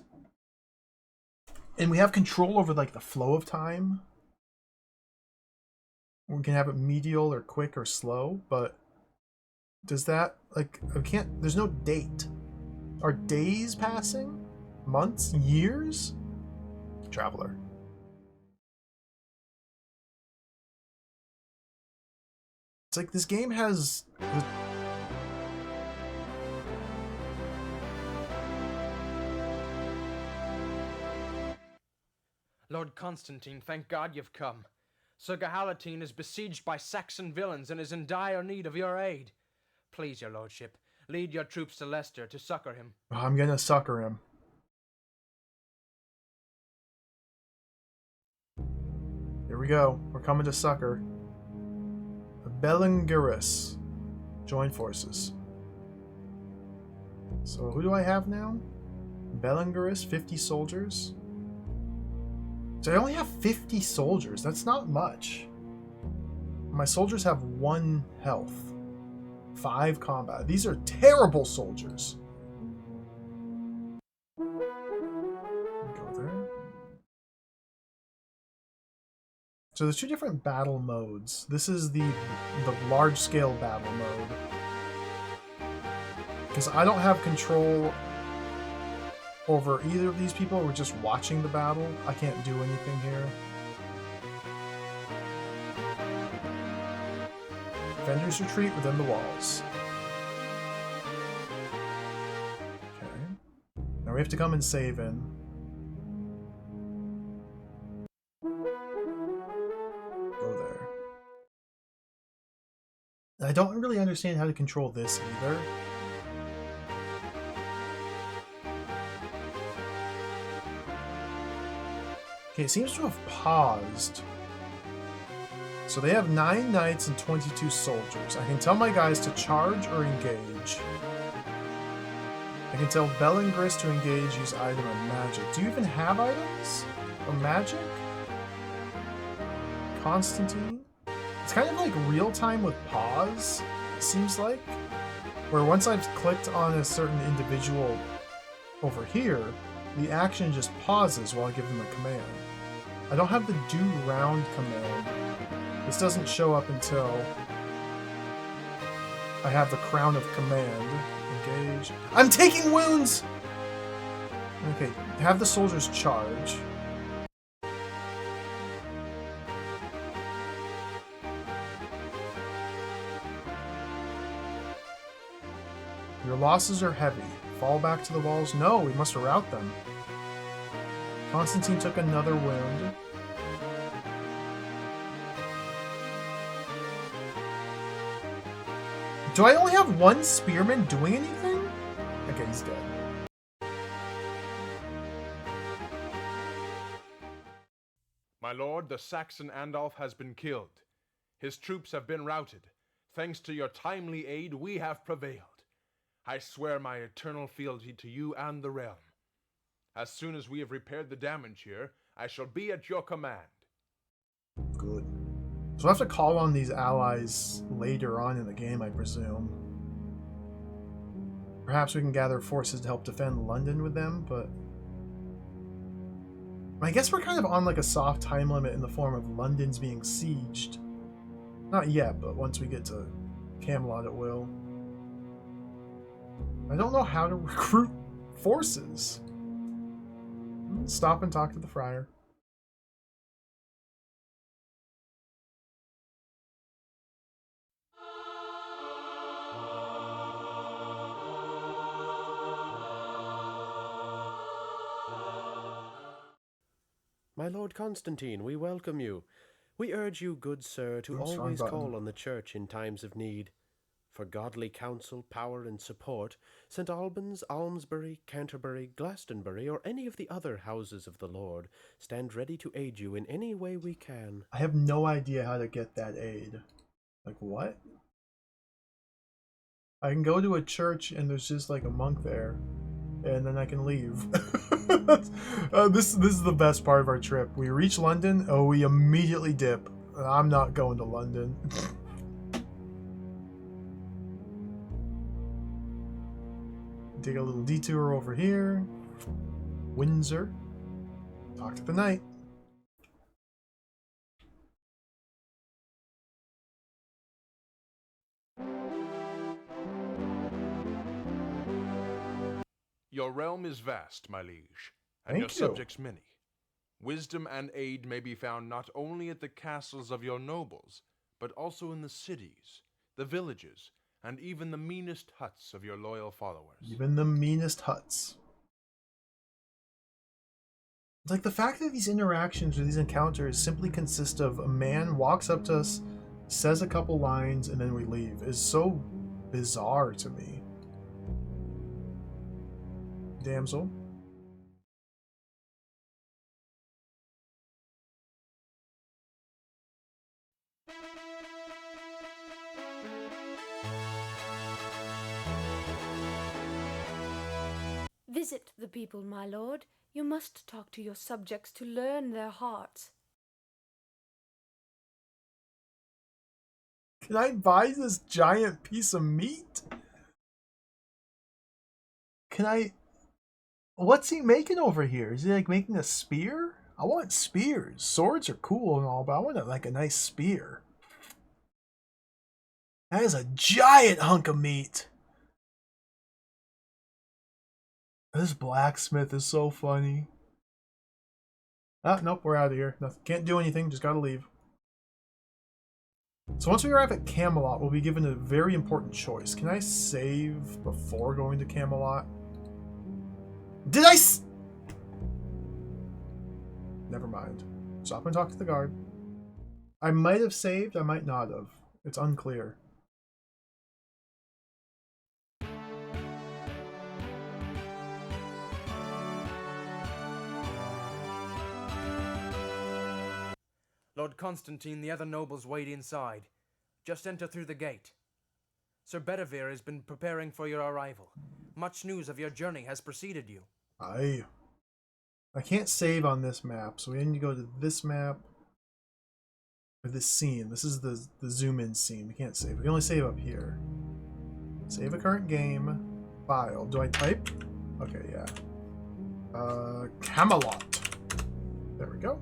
And we have control over, like, the flow of time. We can have it medial or quick or slow, but does that, like, I can't, there's no date. Are days passing? Months? Years? Traveler. It's like this game has...
Lord Constantine, thank God you've come. Sir Gahalatine is besieged by Saxon villains and is in dire need of your aid. Please, your lordship, lead your troops to Leicester to succor him.
I'm gonna succor him. Here we go. We're coming to succor. Belengaris. Join forces. So who do I have now? Belengaris, 50 soldiers. So I only have 50 soldiers. That's not much. My soldiers have 1 health. 5 combat. These are terrible soldiers. Go there. So there's 2 different battle modes. This is the large-scale battle mode. Because I don't have control over either of these people. We're just watching the battle. I can't do anything here. Defenders retreat within the walls. Okay. Now we have to come and save in. I don't really understand how to control this either. Okay, it seems to have paused. So they have 9 knights and 22 soldiers. I can tell my guys to charge or engage. I can tell Belengris to engage, use item, or magic. Do you even have items? Or magic? Constantine? It's kind of like real-time with pause, it seems like. Where once I've clicked on a certain individual over here, the action just pauses while I give them a command. I don't have the do round command. This doesn't show up until I have the crown of command. Engage. I'm taking wounds! Okay, have the soldiers charge. Your losses are heavy. Fall back to the walls? No, we must rout them. Constantine took another wound. Do I only have 1 spearman doing anything? Okay, he's dead.
My lord, the Saxon Andalf has been killed. His troops have been routed. Thanks to your timely aid, we have prevailed. I swear my eternal fealty to you and the realm. As soon as we have repaired the damage here, I shall be at your command.
Good. So we'll have to call on these allies later on in the game, I presume. Perhaps we can gather forces to help defend London with them, but I guess we're kind of on like a soft time limit in the form of London's being sieged. Not yet, but once we get to Camelot it will. I don't know how to recruit forces. Stop and talk to the friar.
My Lord Constantine, we welcome you. We urge you, good sir, to
Oops, wrong
always
button.
call on the Church in times of need. For godly counsel, power, and support, St. Albans, Almesbury, Canterbury, Glastonbury, or any of the other houses of the Lord stand ready to aid you in any way we can.
I have no idea how to get that aid. Like, what? I can go to a church and there's just like a monk there, and then I can leave. This is the best part of our trip. We reach London, oh, we immediately dip. I'm not going to London. Take a little detour over here. Windsor. Talk to the knight.
Your realm is vast, my liege, and your
Thank you.
subjects many. Wisdom and aid may be found not only at the castles of your nobles, but also in the cities, the villages, and even the meanest huts of your loyal followers.
Even the meanest huts. Like, the fact that these interactions or these encounters simply consist of a man walks up to us, says a couple lines, and then we leave is so bizarre to me. Damsel.
Visit the people, my lord. You must talk to your subjects to learn their hearts.
Can I buy this giant piece of meat? Can I... What's he making over here? Is he like making a spear? I want spears. Swords are cool and all, but I want like a nice spear. That is a giant hunk of meat. This blacksmith is so funny. Ah, nope, we're out of here. Nothing, can't do anything, just gotta leave. So once we arrive at Camelot, we'll be given a very important choice. Can I save before going to Camelot? Did I Never mind. Stop and talk to the guard. I might have saved, I might not have. It's unclear.
Lord Constantine, the other nobles wait inside. Just enter through the gate. Sir Bedivere has been preparing for your arrival. Much news of your journey has preceded you.
I can't save on this map, so we need to go to this map. Or this scene. This is the zoom in scene. We can't save. We can only save up here. Save a current game. File. Do I type? Okay, yeah. Camelot. There we go.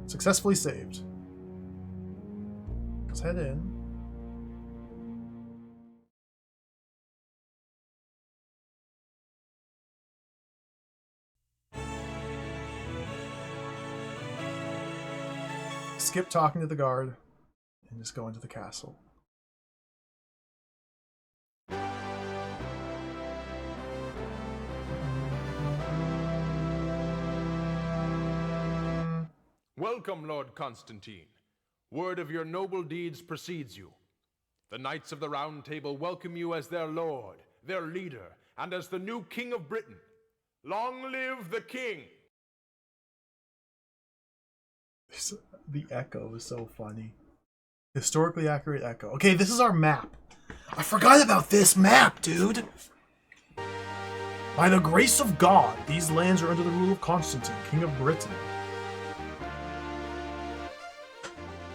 Successfully saved. Let's head in. Skip talking to the guard and just go into the castle.
Welcome, Lord Constantine. Word of your noble deeds precedes you. The Knights of the Round Table welcome you as their lord, their leader, and as the new King of Britain. Long live the King!
The echo is so funny. Historically accurate echo. Okay, this is our map. I forgot about this map, dude. By the grace of God, these lands are under the rule of Constantine, King of Britain.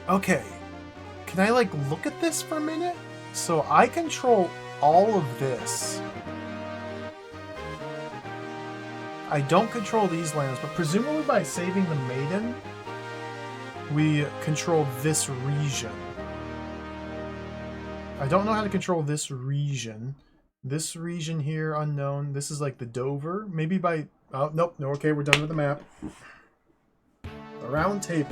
Okay, can I like look at this for a minute? So I control all of this. I don't control these lands, but presumably by saving the maiden, we control this region. I don't know how to control this region. This region here, unknown. This is like the Dover. Maybe by... Oh, nope. No, okay, we're done with the map. The round table.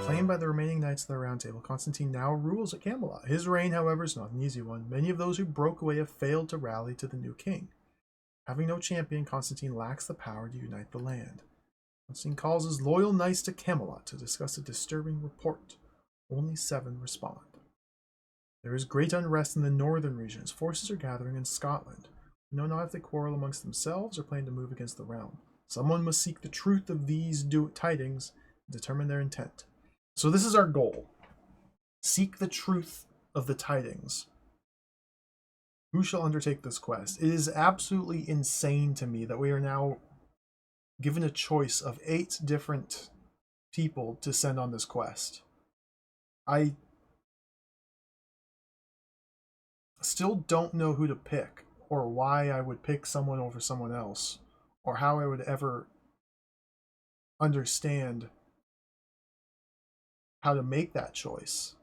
Claimed by the remaining knights of the Round Table, Constantine now rules at Camelot. His reign, however, is not an easy one. Many of those who broke away have failed to rally to the new king. Having no champion, Constantine lacks the power to unite the land. Constantine calls his loyal knights to Camelot to discuss a disturbing report. Only 7 respond. There is great unrest in the northern regions. Forces are gathering in Scotland. We know not if they quarrel amongst themselves or plan to move against the realm. Someone must seek the truth of these tidings and determine their intent. So this is our goal. Seek the truth of the tidings. Who shall undertake this quest? It is absolutely insane to me that we are now given a choice of 8 different people to send on this quest. I still don't know who to pick, or why I would pick someone over someone else, or how I would ever understand how to make that choice.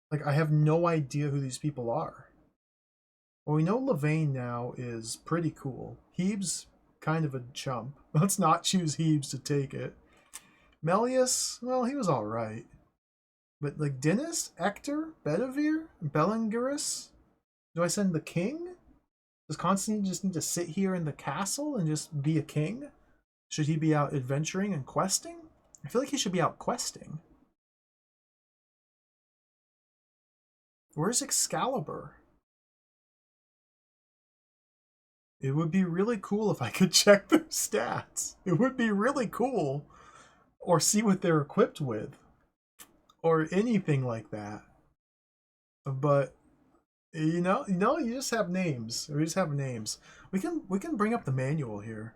Like, I have no idea who these people are. Well, we know Levane now is pretty cool. Hebe's kind of a chump. Let's not choose Hebes to take it. Melius, well, he was alright. But, like, Dinas, Ector, Bedivere, Belengaris? Do I send the king? Does Constantine just need to sit here in the castle and just be a king? Should he be out adventuring and questing? I feel like he should be out questing. Where's Excalibur? It would be really cool if I could check their stats. It would be really cool. Or see what they're equipped with. Or anything like that. But you just have names. We just have names. We can bring up the manual here.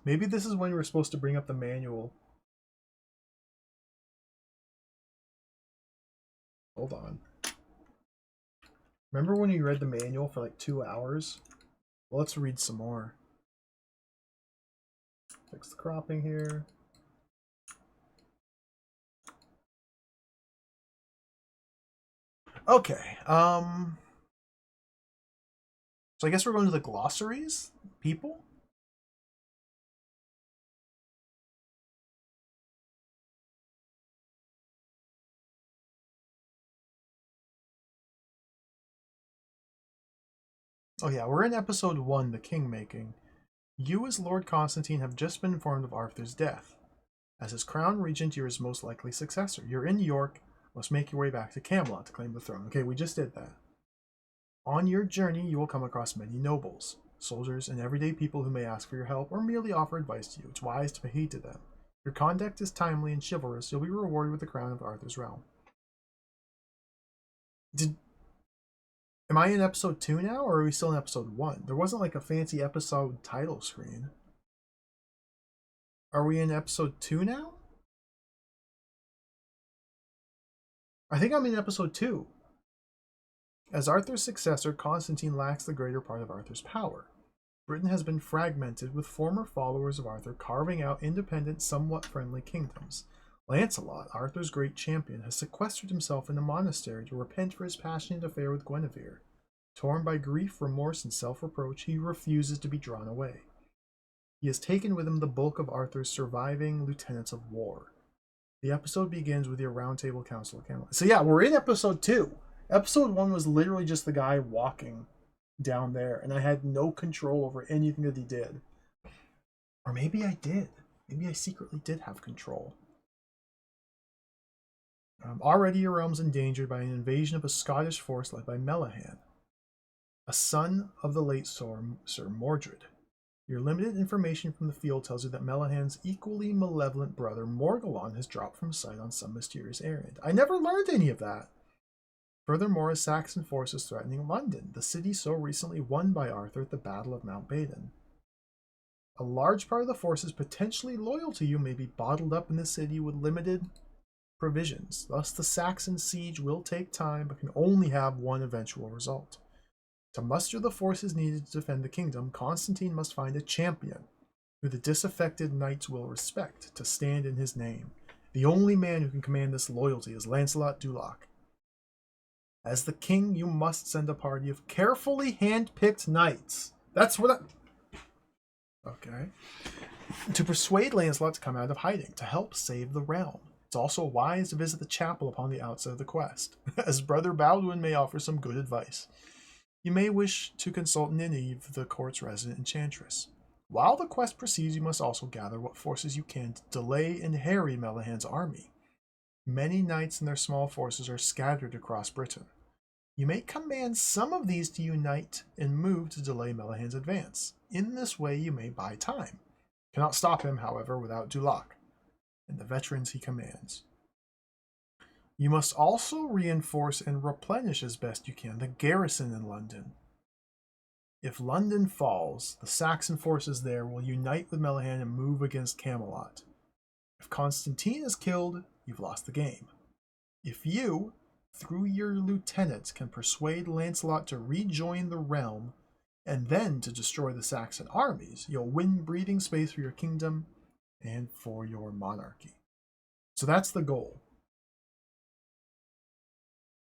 Maybe this is when we're supposed to bring up the manual. Hold on. Remember when you read the manual for like 2 hours? Well, let's read some more. Fix the cropping here. Okay. So I guess we're going to the glossaries, people. Oh yeah, we're in episode 1, the king making. You as Lord Constantine have just been informed of Arthur's death. As his crown regent, you're his most likely successor. You're in York, must make your way back to Camelot to claim the throne. Okay, we just did that. On your journey, you will come across many nobles, soldiers, and everyday people who may ask for your help or merely offer advice to you. It's wise to pay heed to them. If your conduct is timely and chivalrous, you'll be rewarded with the crown of Arthur's realm. Am I in episode 2 now, or are we still in episode 1? There wasn't like a fancy episode title screen. Are we in episode 2 now? I think I'm in episode 2. As Arthur's successor, Constantine lacks the greater part of Arthur's power. Britain has been fragmented, with former followers of Arthur carving out independent, somewhat friendly kingdoms. Lancelot, Arthur's great champion, has sequestered himself in a monastery to repent for his passionate affair with Guinevere. Torn by grief, remorse, and self-reproach, he refuses to be drawn away. He has taken with him the bulk of Arthur's surviving lieutenants of war. The episode begins with your Round Table Council of Camelot. So yeah, we're in episode 2. Episode 1 was literally just the guy walking down there, and I had no control over anything that he did. Or maybe I did. Maybe I secretly did have control. Already your realm's endangered by an invasion of a Scottish force led by Melihan, a son of the late Sir Mordred. Your limited information from the field tells you that Melahan's equally malevolent brother Morgellon has dropped from sight on some mysterious errand. I never learned any of that. Furthermore, a Saxon force is threatening London, the city so recently won by Arthur at the Battle of Mount Badon. A large part of the forces potentially loyal to you may be bottled up in the city with limited provisions. Thus, the Saxon siege will take time, but can only have one eventual result. To muster the forces needed to defend the kingdom, Constantine must find a champion who the disaffected knights will respect to stand in his name. The only man who can command this loyalty is Lancelot du Lac. As the king, you must send a party of carefully hand-picked knights. That's what Okay. To persuade Lancelot to come out of hiding, to help save the realm. It's also wise to visit the chapel upon the outset of the quest, as Brother Baldwin may offer some good advice. You may wish to consult Nynaeve, the court's resident enchantress. While the quest proceeds, you must also gather what forces you can to delay and harry Melahan's army. Many knights and their small forces are scattered across Britain. You may command some of these to unite and move to delay Melahan's advance. In this way, you may buy time. Cannot stop him, however, without du Lac and the veterans he commands. You must also reinforce and replenish as best you can the garrison in London. If London falls, the Saxon forces there will unite with Melahan and move against Camelot. If Constantine is killed, you've lost the game. If you, through your lieutenants, can persuade Lancelot to rejoin the realm and then to destroy the Saxon armies, you'll win breathing space for your kingdom and for your monarchy. So that's the goal.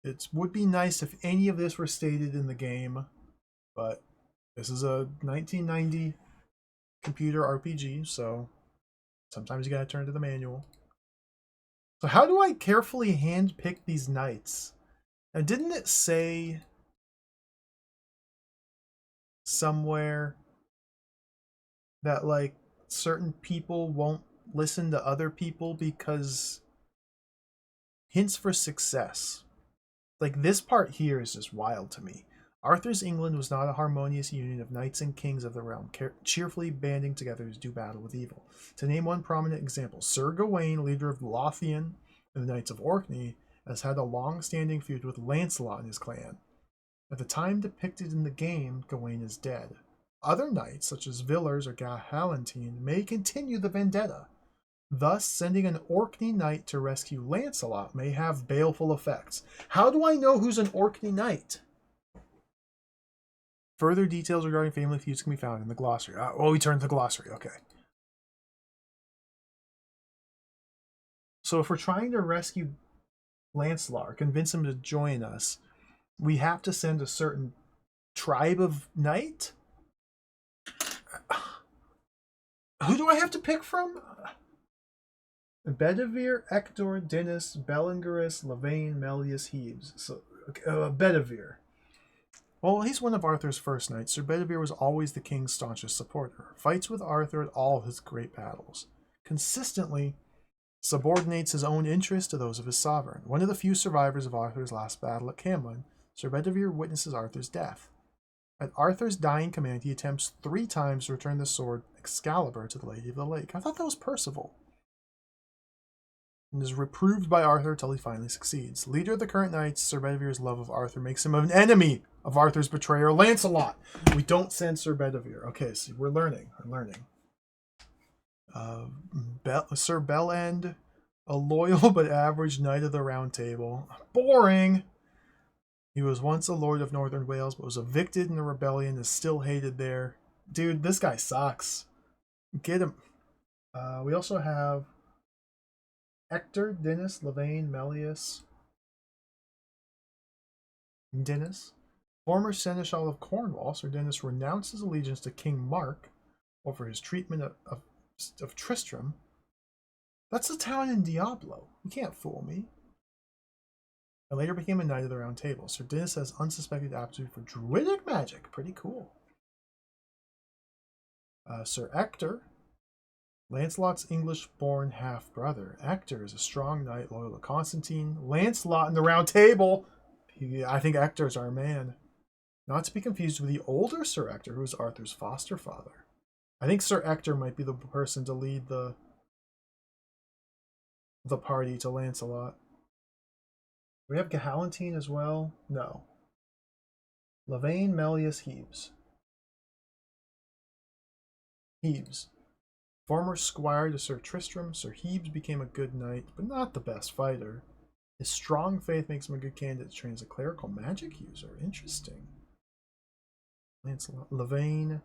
It would be nice if any of this were stated in the game, but this is a 1990 computer RPG, so sometimes you gotta turn to the manual. So how do I carefully handpick these knights? And didn't it say somewhere that, like, certain people won't listen to other people because hints for success? Like, this part here is just wild to me. Arthur's England was not a harmonious union of knights and kings of the realm, cheerfully banding together to do battle with evil. To name one prominent example, Sir Gawain, leader of the Lothian and the Knights of Orkney, has had a long-standing feud with Lancelot and his clan. At the time depicted in the game, Gawain is dead. Other knights, such as Villers or Galhalantine, may continue the vendetta. Thus, sending an Orkney knight to rescue Lancelot may have baleful effects. How do I know who's an Orkney knight? Further details regarding family feuds can be found in the glossary. We turned to the glossary, okay. So if we're trying to rescue Lancelot or convince him to join us, we have to send a certain tribe of knight? Who do I have to pick from? Bedivere, Ector, Dinas, Belengaris, Lavaine, Melius, Hebes. So, Bedivere. Well, he's one of Arthur's first knights. Sir Bedivere was always the king's staunchest supporter. Fights with Arthur at all his great battles. Consistently subordinates his own interests to those of his sovereign. One of the few survivors of Arthur's last battle at Camlan, Sir Bedivere witnesses Arthur's death. At Arthur's dying command, he attempts 3 times to return the sword Excalibur to the Lady of the Lake. I thought that was Percival. And is reproved by Arthur till he finally succeeds. Leader of the current knights, Sir Bedivere's love of Arthur makes him an enemy of Arthur's betrayer, Lancelot. We don't send Sir Bedivere. Okay, so we're learning. Sir Bellend, a loyal but average knight of the Round Table. Boring! He was once a lord of Northern Wales, but was evicted in a rebellion and is still hated there. Dude, this guy sucks. Get him. We also have Ector, Dinas, Lavaine, Melius. Dinas. Former Seneschal of Cornwall, Sir Dinas renounced his allegiance to King Mark over his treatment of Tristram. That's a town in Diablo. You can't fool me. And later became a Knight of the Round Table. Sir Dinas has unsuspected aptitude for druidic magic. Pretty cool. Sir Ector, Lancelot's English-born half-brother. Ector is a strong knight loyal to Constantine. Lancelot in the Round Table. I think Ector's our man. Not to be confused with the older Sir Ector, who is Arthur's foster father. I think Sir Ector might be the person to lead the party to Lancelot. We have Gahalantine as well? No. Lavaine, Melius, Hebes. Hebes. Former squire to Sir Tristram, Sir Hebes became a good knight, but not the best fighter. His strong faith makes him a good candidate to train as a clerical magic user. Interesting. Lancelot. Lavaine.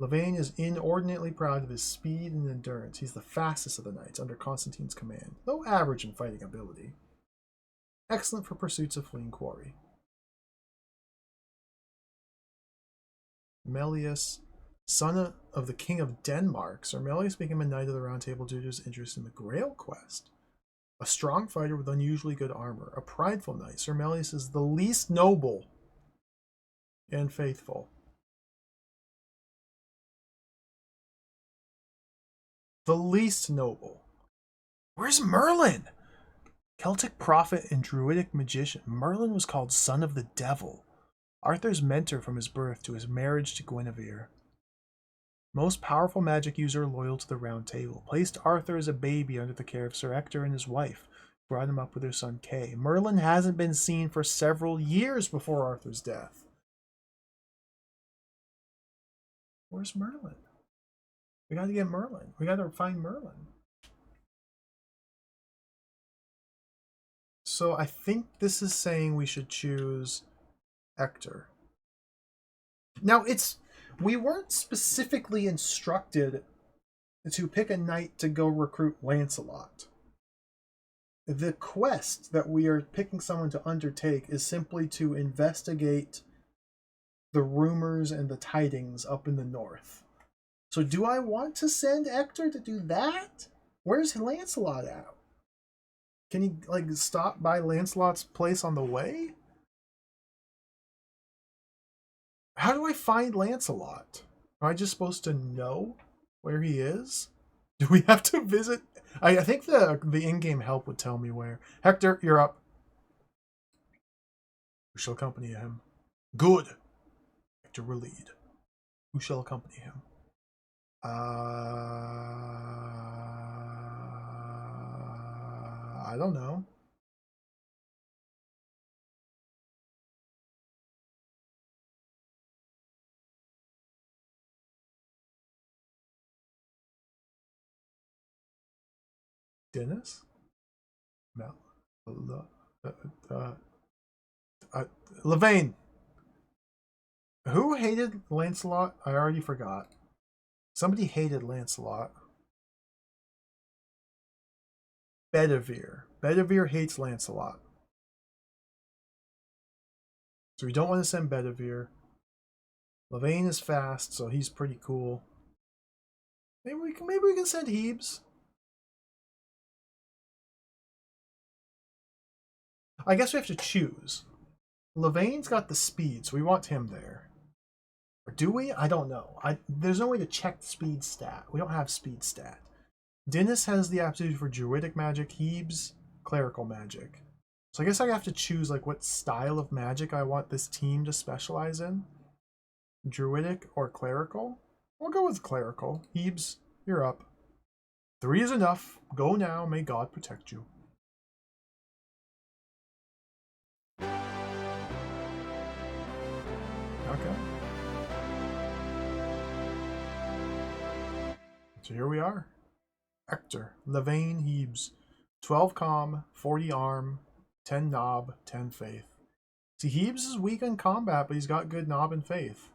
Lavaine is inordinately proud of his speed and endurance. He's the fastest of the knights under Constantine's command, though average in fighting ability. Excellent for pursuits of fleeing quarry. Melius, son of the King of Denmark, Sir Melius became a knight of the Round Table due to his interest in the Grail quest. A strong fighter with unusually good armor, a prideful knight, Sir Melius is the least noble and faithful. The least noble. Where's Merlin? Celtic prophet and druidic magician, Merlin was called Son of the Devil, Arthur's mentor from his birth to his marriage to Guinevere. Most powerful magic user loyal to the Round Table, placed Arthur as a baby under the care of Sir Ector and his wife, brought him up with their son Kay. Merlin hasn't been seen for several years before Arthur's death. Where's Merlin? We gotta get Merlin. We gotta find Merlin. So I think this is saying we should choose Ector. Now we weren't specifically instructed to pick a knight to go recruit Lancelot. The quest that we are picking someone to undertake is simply to investigate the rumors and the tidings up in the north. So do I want to send Ector to do that? Where's Lancelot at? Can he, like, stop by Lancelot's place on the way? How do I find Lancelot? Am I just supposed to know where he is? Do we have to visit? I think the in-game help would tell me where. Hector, you're up. Who shall accompany him? Good. Hector will lead. Who shall accompany him? I don't know. Dennis? No. Lavaine. Who hated Lancelot? I already forgot. Somebody hated Lancelot. Bedivere. Bedivere hates Lancelot. So we don't want to send Bedivere. Lavaine is fast, so he's pretty cool. Maybe we can send Hebes. I guess we have to choose. Lavaine's got the speed, so we want him there. Or do we? I don't know. There's no way to check the speed stat. We don't have speed stat. Dennis has the aptitude for druidic magic, Hebes, clerical magic. So I guess I have to choose like what style of magic I want this team to specialize in. Druidic or clerical? We'll go with clerical. Hebes, you're up. 3 is enough. Go now. May God protect you. Okay. So here we are. Ector, Lavaine, Hebes. 12 comm, 40 arm, 10 knob, 10 faith. See, Hebes is weak in combat, but he's got good knob and faith.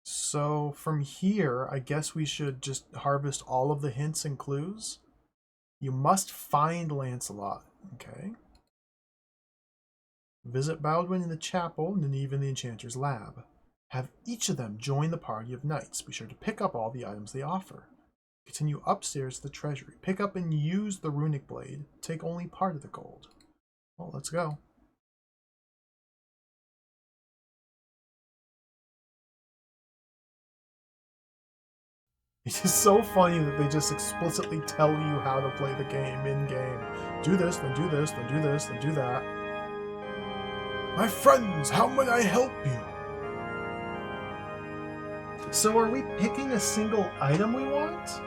So from here, I guess we should just harvest all of the hints and clues. You must find Lancelot. Okay. Visit Baldwin in the chapel, Nynaeve in the enchanter's lab. Have each of them join the party of knights. Be sure to pick up all the items they offer. Continue upstairs to the treasury. Pick up and use the runic blade. Take only part of the gold. Well, let's go. It's just so funny that they just explicitly tell you how to play the game in-game. Do this, then do this, then do this, then do that. My friends, how might I help you? So are we picking a single item we want?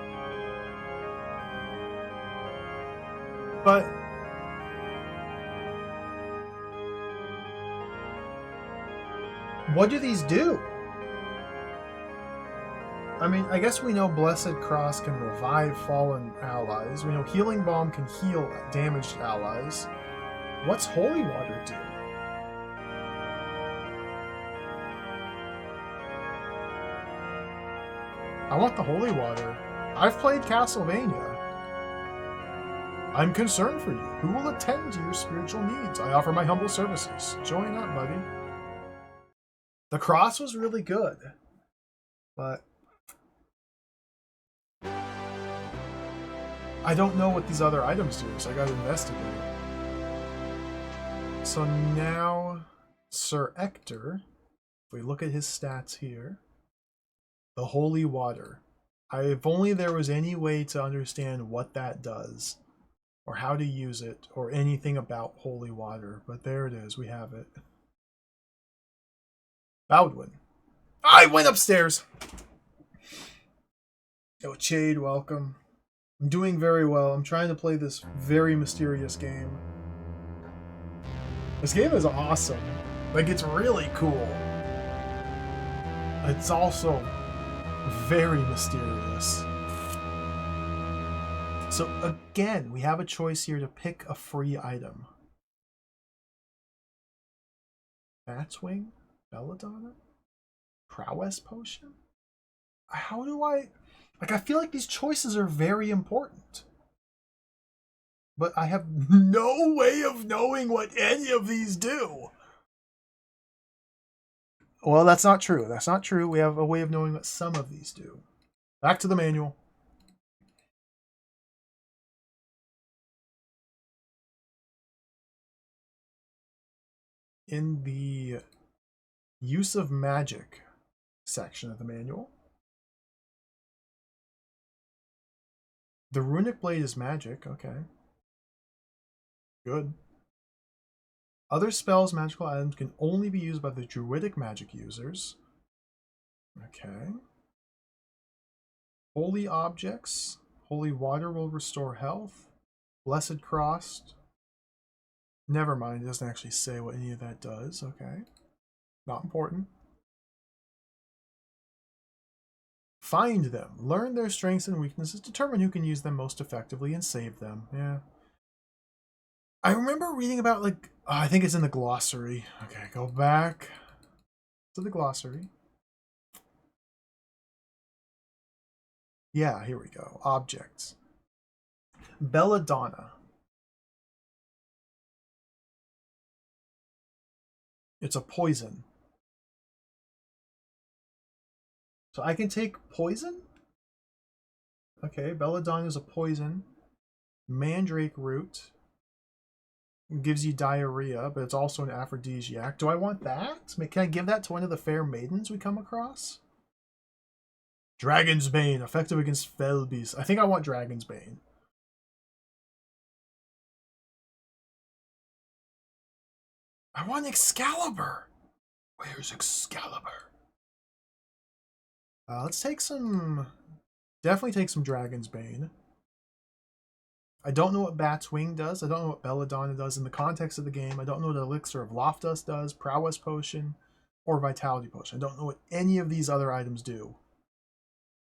But what do these do? I mean, I guess we know Blessed Cross can revive fallen allies. We know Healing Balm can heal damaged allies. What's Holy Water do? I want the Holy Water. I've played Castlevania. I'm concerned for you. Who will attend to your spiritual needs? I offer my humble services. Join up, buddy. The cross was really good, but I don't know what these other items do, so I gotta investigate. So now, Sir Ector, if we look at his stats here, the Holy Water. If only there was any way to understand what that does, or how to use it, or anything about Holy Water. But there it is, we have it. Baldwin. I went upstairs! Oh, Chade, welcome. I'm doing very well. I'm trying to play this very mysterious game. This game is awesome. Like, it's really cool. It's also very mysterious. So again, we have a choice here to pick a free item. Batswing? Belladonna? Prowess Potion? How do I... Like, I feel like these choices are very important. But I have no way of knowing what any of these do. Well, that's not true. That's not true. We have a way of knowing what some of these do. Back to the manual. In the use of magic section of the manual, the runic blade is magic. Okay. Good. Other spells, magical items can only be used by the druidic magic users. Okay. Holy objects. Holy water will restore health. Blessed cross. Never mind, it doesn't actually say what any of that does. Okay. Not important. Find them. Learn their strengths and weaknesses. Determine who can use them most effectively and save them. Yeah. I remember reading about, like, I think it's in the glossary. Okay, go back to the glossary. Yeah, here we go. Objects. Belladonna. It's a poison. So I can take poison? Okay, Belladonna is a poison. Mandrake root. Gives you diarrhea, but it's also an aphrodisiac. Do I want that? Can I give that to one of the fair maidens we come across? Dragon's Bane, effective against fell beasts. I think I want Dragon's Bane. I want Excalibur. Where's Excalibur? Let's take some... Definitely take some Dragon's Bane. I don't know what Bat's Wing does. I don't know what Belladonna does in the context of the game. I don't know what Elixir of Loftus does, Prowess Potion, or Vitality Potion. I don't know what any of these other items do.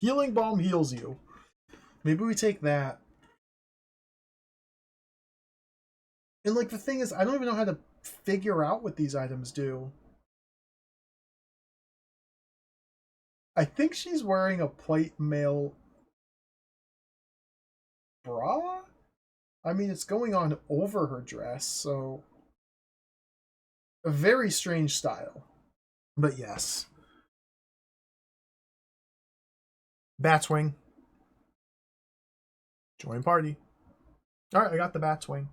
Healing Balm heals you. Maybe we take that. And, like, the thing is, I don't even know how to figure out what these items do. I think she's wearing a plate mail bra? I mean, it's going on over her dress, so... A very strange style. But yes. Batswing. Join party. Alright, I got the Batswing.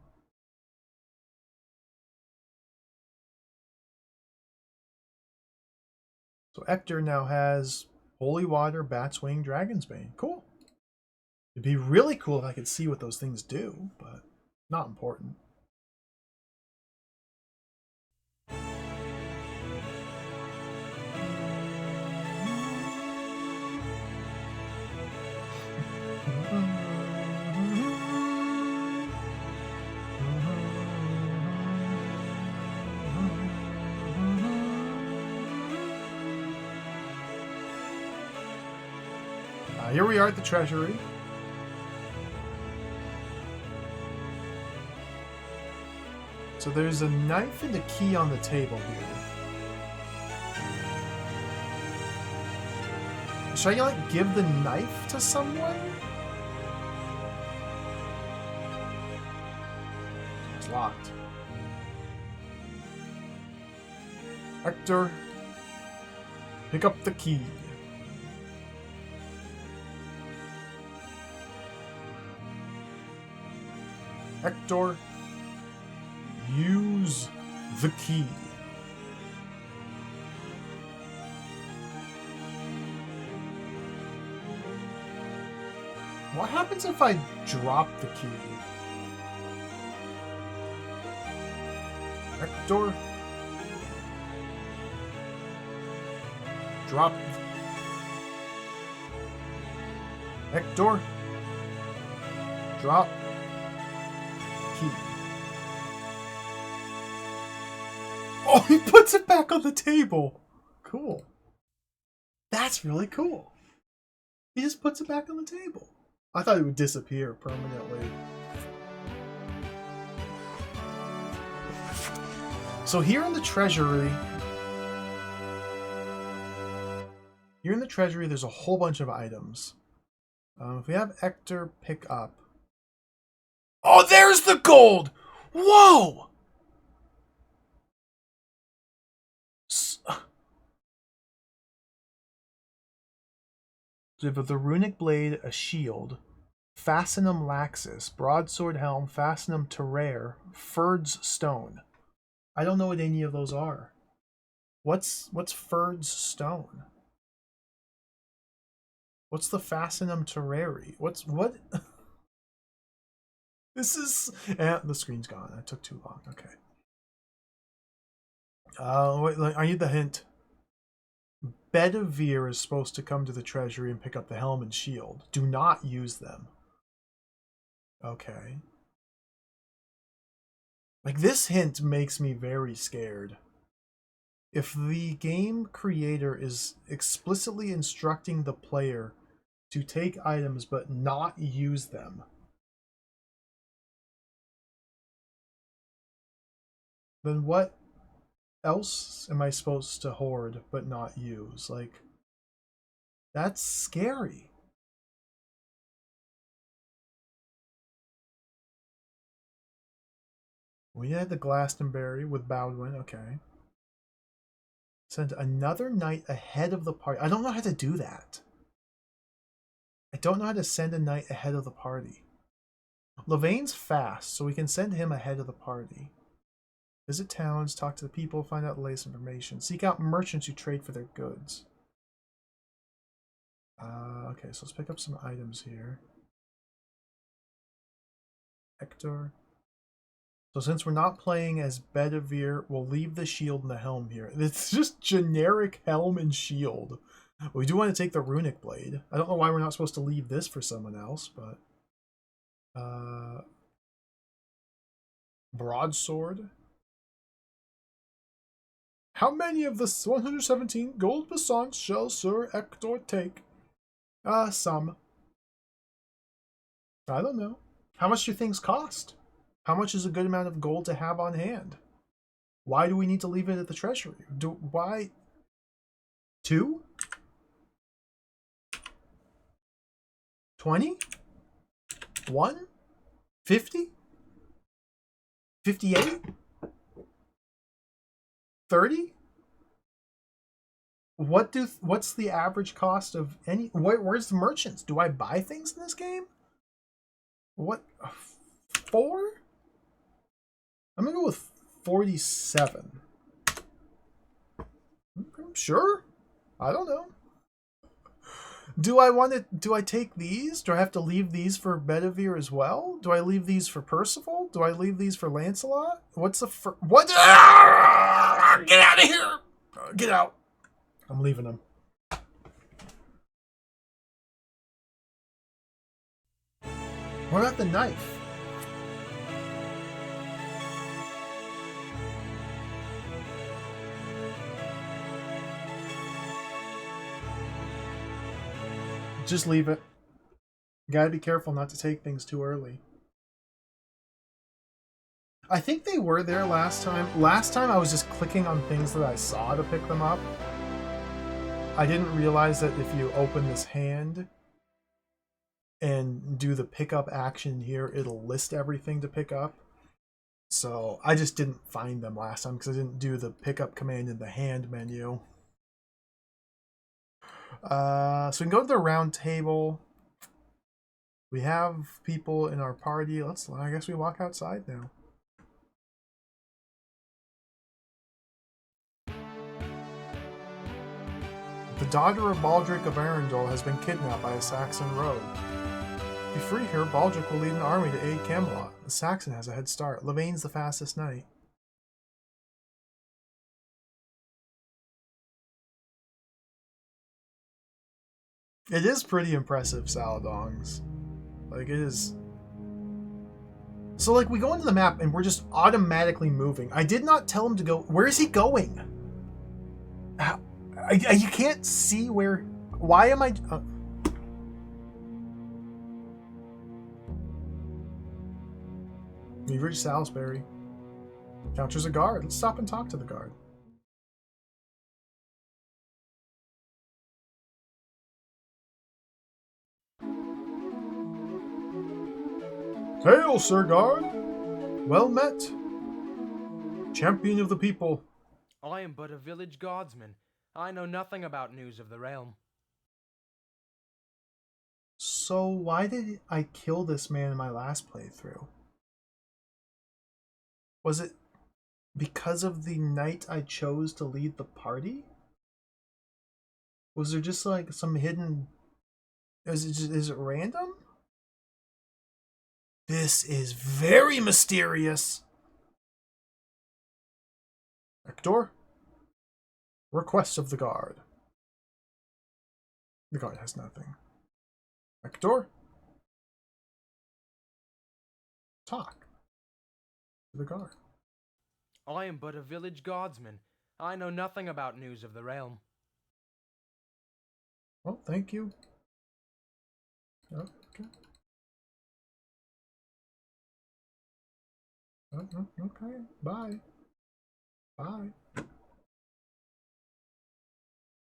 So Ector now has Holy Water, Batswing, Dragon's Bane. Cool. It'd be really cool if I could see what those things do, but not important. Here we are at the treasury. So there's a knife and a key on the table here. Should I like give the knife to someone? It's locked. Hector, pick up the key. Hector, use the key. What happens if I drop the key? Hector, drop. Hector, drop key. Oh, he puts it back on the table. Cool. That's really cool. He just puts it back on the table. I thought it would disappear permanently. So here in the treasury, there's a whole bunch of items. If we have Hector pick up. Oh, there's the gold! Whoa! The runic blade, a shield, fastenum laxus, broadsword helm, fastenum terrare, Ferd's stone. I don't know what any of those are. What's Ferd's stone? What's the fastenum terrare? What? This is the screen's gone. That took too long. Okay. Wait, I need the hint. Bedivere is supposed to come to the treasury and pick up the helm and shield. Do not use them. Okay. Like, this hint makes me very scared. If the game creator is explicitly instructing the player to take items but not use them, then what else am I supposed to hoard but not use? Like, that's scary. We had the Glastonbury with Baldwin, okay. Send another knight ahead of the party. I don't know how to do that. I don't know how to send a knight ahead of the party. Lavaine's fast, so we can send him ahead of the party. Visit towns, talk to the people, find out the latest information. Seek out merchants who trade for their goods. Okay, so let's pick up some items here. Hector. So since we're not playing as Bedivere, we'll leave the shield and the helm here. It's just generic helm and shield. We do want to take the runic blade. I don't know why we're not supposed to leave this for someone else, but... broadsword. How many of the 117 gold basons shall Sir Hector take? Some. I don't know. How much do things cost? How much is a good amount of gold to have on hand? Why do we need to leave it at the treasury? Why? 2? 20? 1? 50? 58? 30? What's the average cost of any... Where's the merchants? Do I buy things in this game? What? 4? I'm gonna go with 47. Sure. I don't know. Do I take these? Do I have to leave these for Bedivere as well? Do I leave these for Percival? Do I leave these for Lancelot? What's the what? Get out of here! Get out. I'm leaving them. What about the knife? Just leave it. You gotta be careful not to take things too early. I think they were there last time. Last time I was just clicking on things that I saw to pick them up. I didn't realize that if you open this hand and do the pickup action here, it'll list everything to pick up. So I just didn't find them last time because I didn't do the pickup command in the hand menu. So we can go to the round table. We have people in our party. I guess we walk outside now. The daughter of Baldric of Arundel has been kidnapped by a Saxon rogue. If you free her, Baldric will lead an army to aid Camelot. The Saxon has a head start. Lavaine's the fastest knight. It is pretty impressive, Saladongs. Like, it is... So, like, we go into the map and we're just automatically moving. I did not tell him to go... Where is he going? You can't see where... Why am I... We've reached Salisbury. Counters a guard. Let's stop and talk to the guard. Hail, Sir Guard! Well met. Champion of the people.
I am but a village guardsman. I know nothing about news of the realm.
So why did I kill this man in my last playthrough? Was it because of the knight I chose to lead the party? Was there just like some hidden... Is it random? This is very mysterious. Hector? Request of the guard. The guard has nothing. Hector? Talk to the guard.
I am but a village guardsman. I know nothing about news of the realm.
Well, thank you. Okay. Okay. Bye. Bye.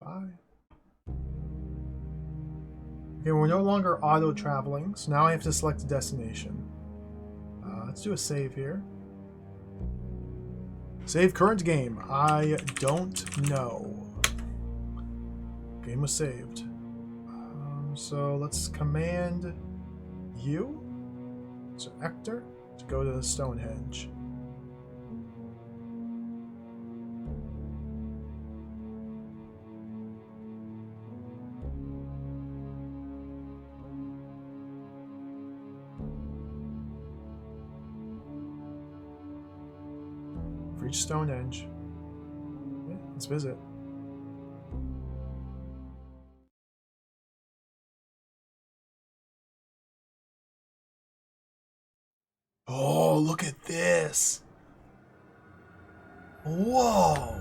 Bye. Okay, we're no longer auto-traveling, so now I have to select a destination. Let's do a save here. Save current game. I don't know. Game was saved. So let's command you, so Hector, to go to Stonehenge. Reach Stonehenge. Yeah, let's visit. Oh, look at this. Whoa.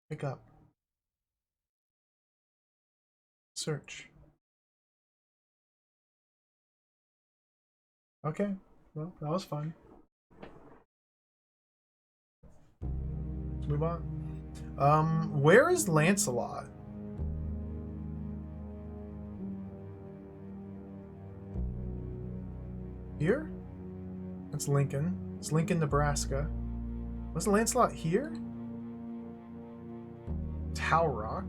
Pick up. Search. Okay, well, that was fun. Let's move on. Where is Lancelot? Here? That's Lincoln. It's Lincoln, Nebraska. Wasn't Lancelot here? Tower Rock.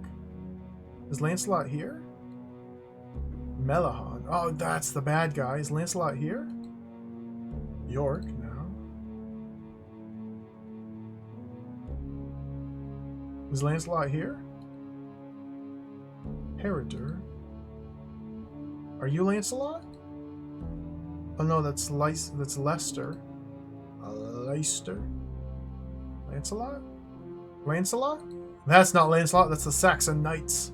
Is Lancelot here? Melahan. Oh, that's the bad guy. Is Lancelot here? York, no. Is Lancelot here? Heritor. Are you Lancelot? Oh no, that's Leicester. Leicester. Lancelot? Lancelot? That's not Lancelot, that's the Saxon Knights.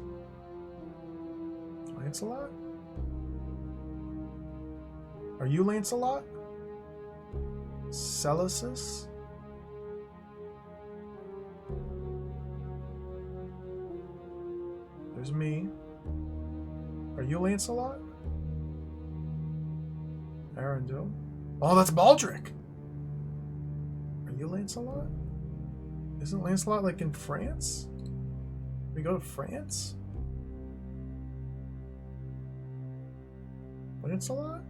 Lancelot? Are you Lancelot? Celesus? There's me. Are you Lancelot? Arundel? Oh, that's Baldric! Are you Lancelot? Isn't Lancelot like in France? We go to France? Lancelot?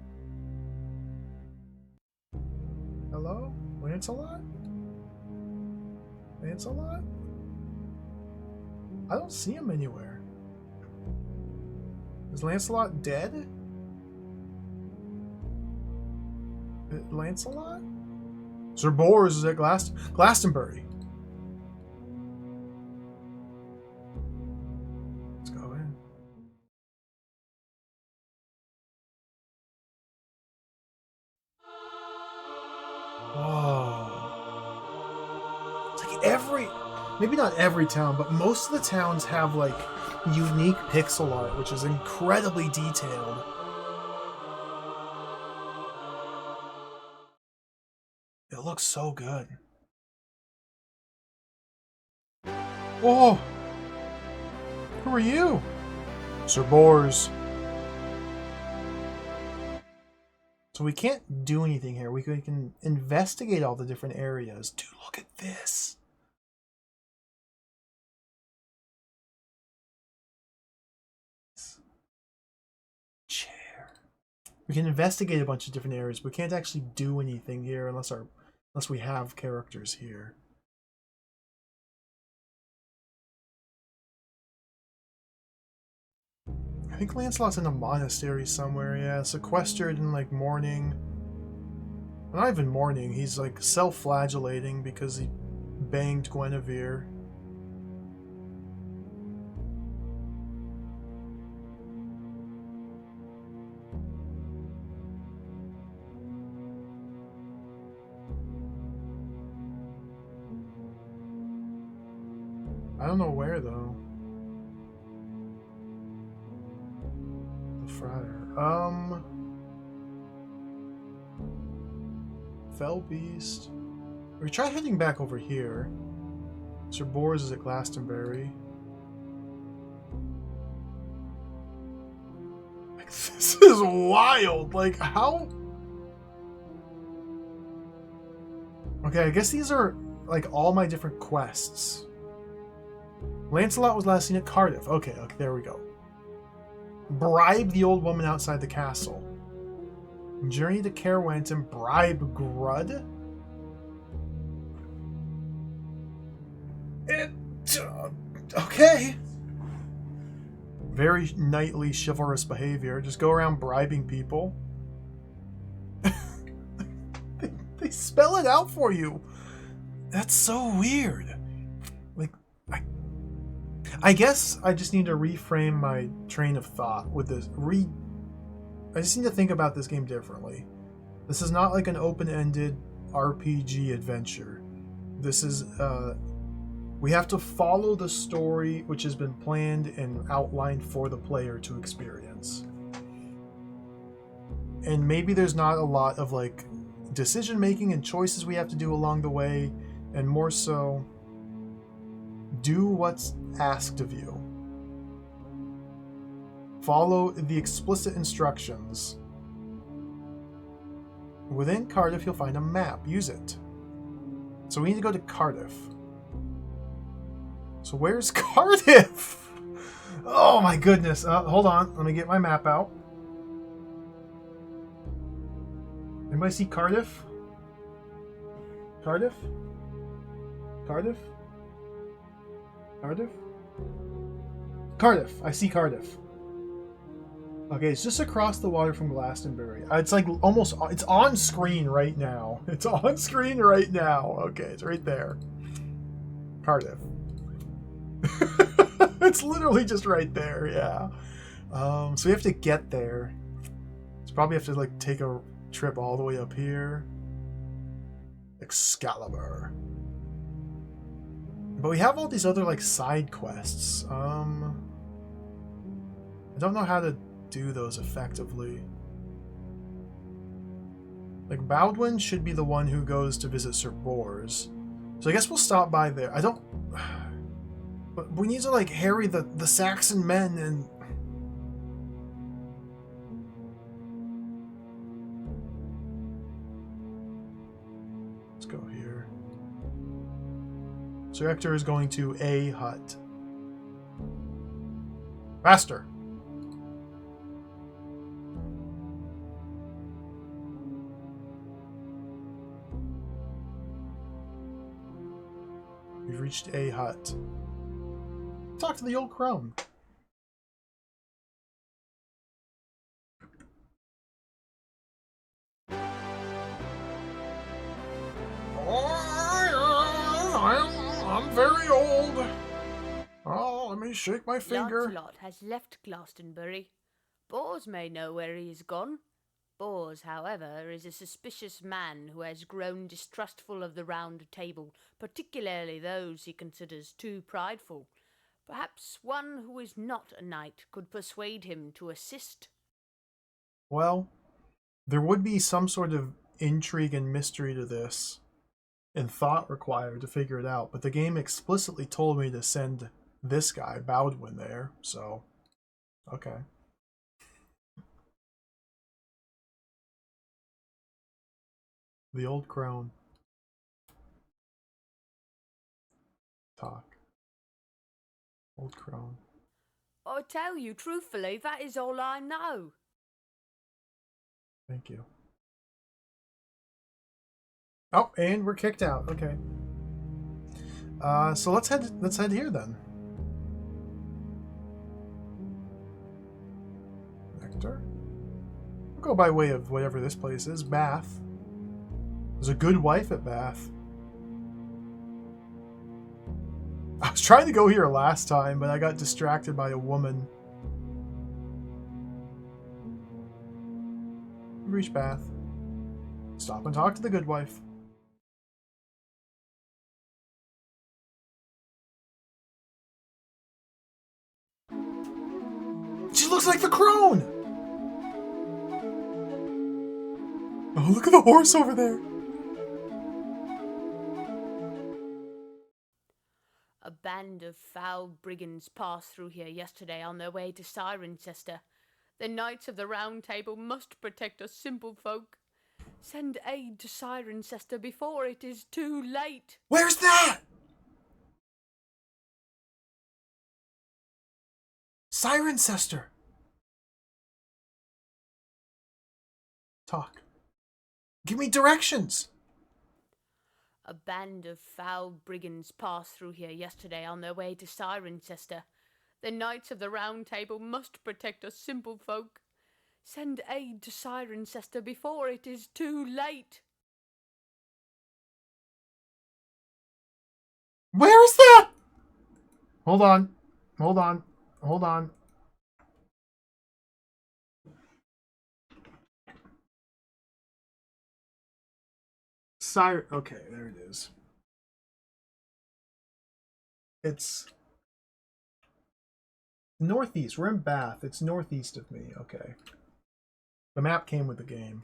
Hello? Lancelot? Lancelot? I don't see him anywhere. Is Lancelot dead? Lancelot? Sir Bors is at Glastonbury. Let's go in. Whoa. It's like maybe not every town, but most of the towns have like unique pixel art, which is incredibly detailed. It looks so good. Oh! Who are you? Sir Bors. So we can't do anything here. We can investigate all the different areas. Dude, look at this. Chair. We can investigate a bunch of different areas. We can't actually do anything here unless we have characters here. I think Lancelot's in a monastery somewhere, yeah. Sequestered in like mourning. Not even mourning, he's like self-flagellating because he banged Guinevere. I don't know where though. The Friar. Fell Beast. We try heading back over here. Sir Bors is at Glastonbury. Like, this is wild. Like, how? Okay, I guess these are like all my different quests. Lancelot was last seen at Cardiff. Okay, there we go. Bribe the old woman outside the castle. Journey to Caerwent and bribe Grud? Okay. Very knightly, chivalrous behavior. Just go around bribing people. they spell it out for you. That's so weird. Like, I guess I just need to reframe my train of thought with this. I just need to think about this game differently. This is not like an open-ended RPG adventure. This is, we have to follow the story which has been planned and outlined for the player to experience. And maybe there's not a lot of, like, decision-making and choices we have to do along the way, and more so, do what's asked of you. Follow the explicit instructions. Within Cardiff, you'll find a map. Use it. So we need to go to Cardiff. So where's Cardiff? Oh my goodness. Hold on. Let me get my map out. Anybody see Cardiff? Cardiff? Cardiff? Cardiff? Cardiff. I see Cardiff. Okay, it's just across the water from Glastonbury. It's like almost, it's on screen right now. It's on screen right now. Okay, it's right there. Cardiff. It's literally just right there, yeah. So we have to get there. So probably have to like take a trip all the way up here. Excalibur. But we have all these other like side quests. I don't know how to do those effectively. Like Baldwin should be the one who goes to visit Sir Bors. So I guess we'll stop by there. I don't... But we need to like harry the Saxon men and... Let's go here. Sir Hector is going to a hut. Faster! We've reached a hut. Talk to the old crone. I'm very old. Oh, let me shake my finger.
Lancelot has left Glastonbury. Bors may know where he has gone. Bors, however, is a suspicious man who has grown distrustful of the Round Table, particularly those he considers too prideful. Perhaps one who is not a knight could persuade him to assist.
Well, there would be some sort of intrigue and mystery to this, and thought required to figure it out, but the game explicitly told me to send this guy, Baldwin, there, so... Okay. The old crone. Talk. Old crone.
I tell you truthfully, that is all I know.
Thank you. Oh, and we're kicked out. Okay. So let's head here then. Hector? We'll go by way of whatever this place is. Bath. There's a good wife at Bath. I was trying to go here last time, but I got distracted by a woman. Reach Bath. Stop and talk to the good wife. She looks like the crone! Oh, look at the horse over there!
A band of foul brigands passed through here yesterday on their way to Cirencester. The Knights of the Round Table must protect us simple folk. Send aid to Cirencester before it is too late.
Where's that? Cirencester. Talk. Give me directions.
A band of foul brigands passed through here yesterday on their way to Cirencester. The Knights of the Round Table must protect us simple folk. Send aid to Cirencester before it is too late.
Where is that? Hold on. Hold on. Hold on. Okay, there it is. It's northeast. We're in Bath. It's northeast of me. Okay. The map came with the game.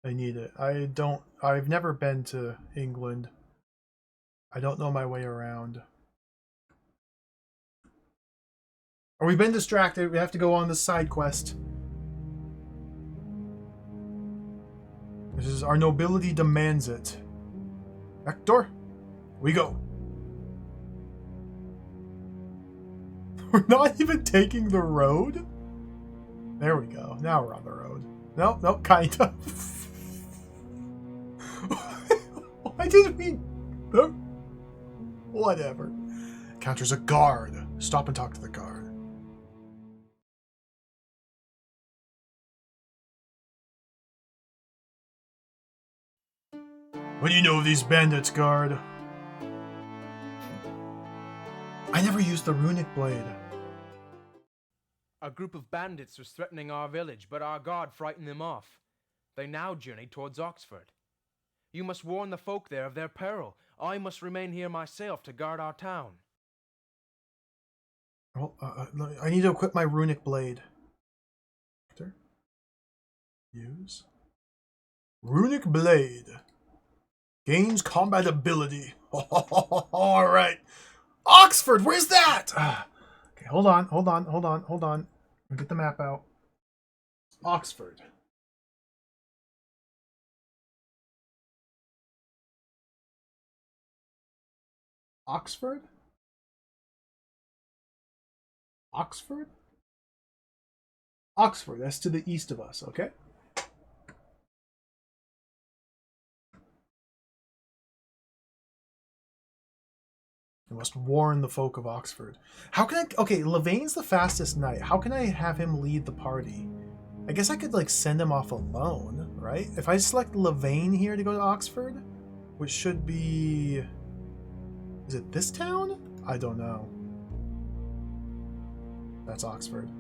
I need it. I've never been to England. I don't know my way around. Or we've been distracted. We have to go on this side quest. This is our nobility demands it. Hector, we go. We're not even taking the road? There we go. Now we're on the road. Nope, nope, kind of. Why did we... Whatever. Encounters a guard. Stop and talk to the guard. What do you know of these bandits, guard? I never used the runic blade.
A group of bandits was threatening our village, but our guard frightened them off. They now journey towards Oxford. You must warn the folk there of their peril. I must remain here myself to guard our town.
Oh, I need to equip my runic blade. Use. Runic blade. Gains combat ability. Alright. Oxford, where's that? Okay, hold on. Let me get the map out. Oxford. Oxford? Oxford? Oxford, that's to the east of us, okay? You must warn the folk of Oxford. How can I... Okay, Levain's the fastest knight. How can I have him lead the party? I guess I could, like, send him off alone, right? If I select Levain here to go to Oxford, which should be... Is it this town? I don't know. That's Oxford.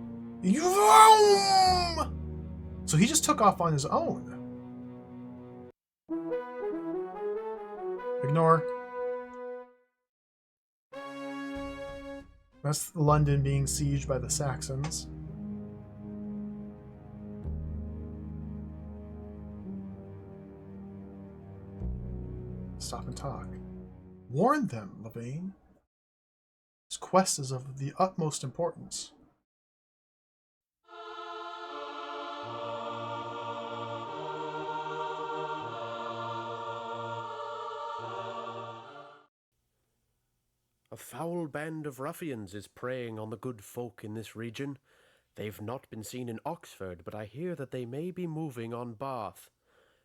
So he just took off on his own. Ignore. That's London being sieged by the Saxons. Stop and talk. Warn them, Levain. This quest is of the utmost importance.
A foul band of ruffians is preying on the good folk in this region. They've not been seen in Oxford, but I hear that they may be moving on Bath.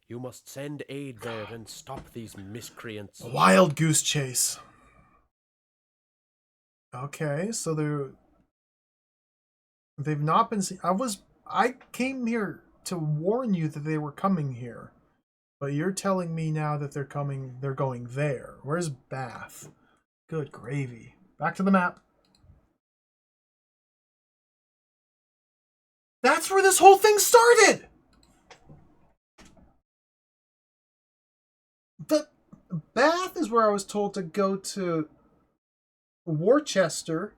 You must send aid there and stop these miscreants.
A wild goose chase. Okay, so they've not been seen. I came here to warn you that they were coming here. But you're telling me now that they're going there. Where's Bath? Good gravy. Back to the map. That's where this whole thing started! The Bath is where I was told to go to Worcester.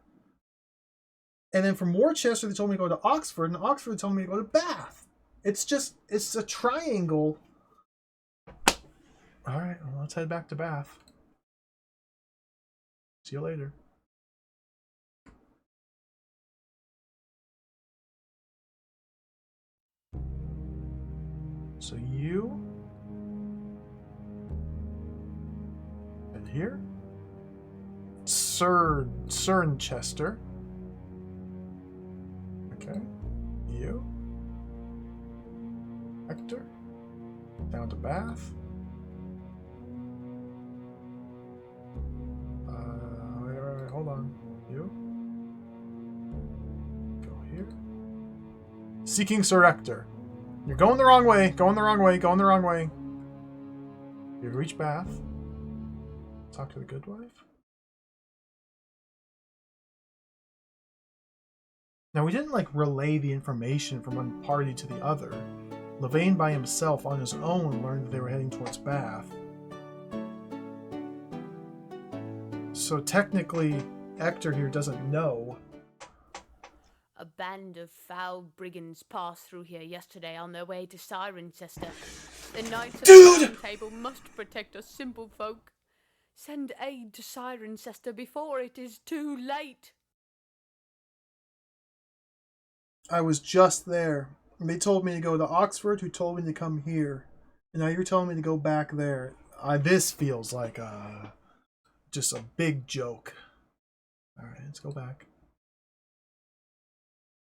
And then from Worcester they told me to go to Oxford, and Oxford told me to go to Bath. It's a triangle. Alright, well, let's head back to Bath. See you later. So you and here, Cernchester. Okay, you, Hector, down to Bath. Wait, hold on. You go here. Seeking Sir Hector. You're going the wrong way. Going the wrong way. You reach Bath. Talk to the good wife. Now, we didn't, like, relay the information from one party to the other. Levain by himself, on his own, learned that they were heading towards Bath. So, technically, Hector here doesn't know.
A band of foul brigands passed through here yesterday on their way to Cirencester. The knights of the Round Table must protect us simple folk. Send aid to Cirencester before it is too late.
I was just there. They told me to go to Oxford, who told me to come here. And now you're telling me to go back there. This feels like just a big joke. Alright, let's go back.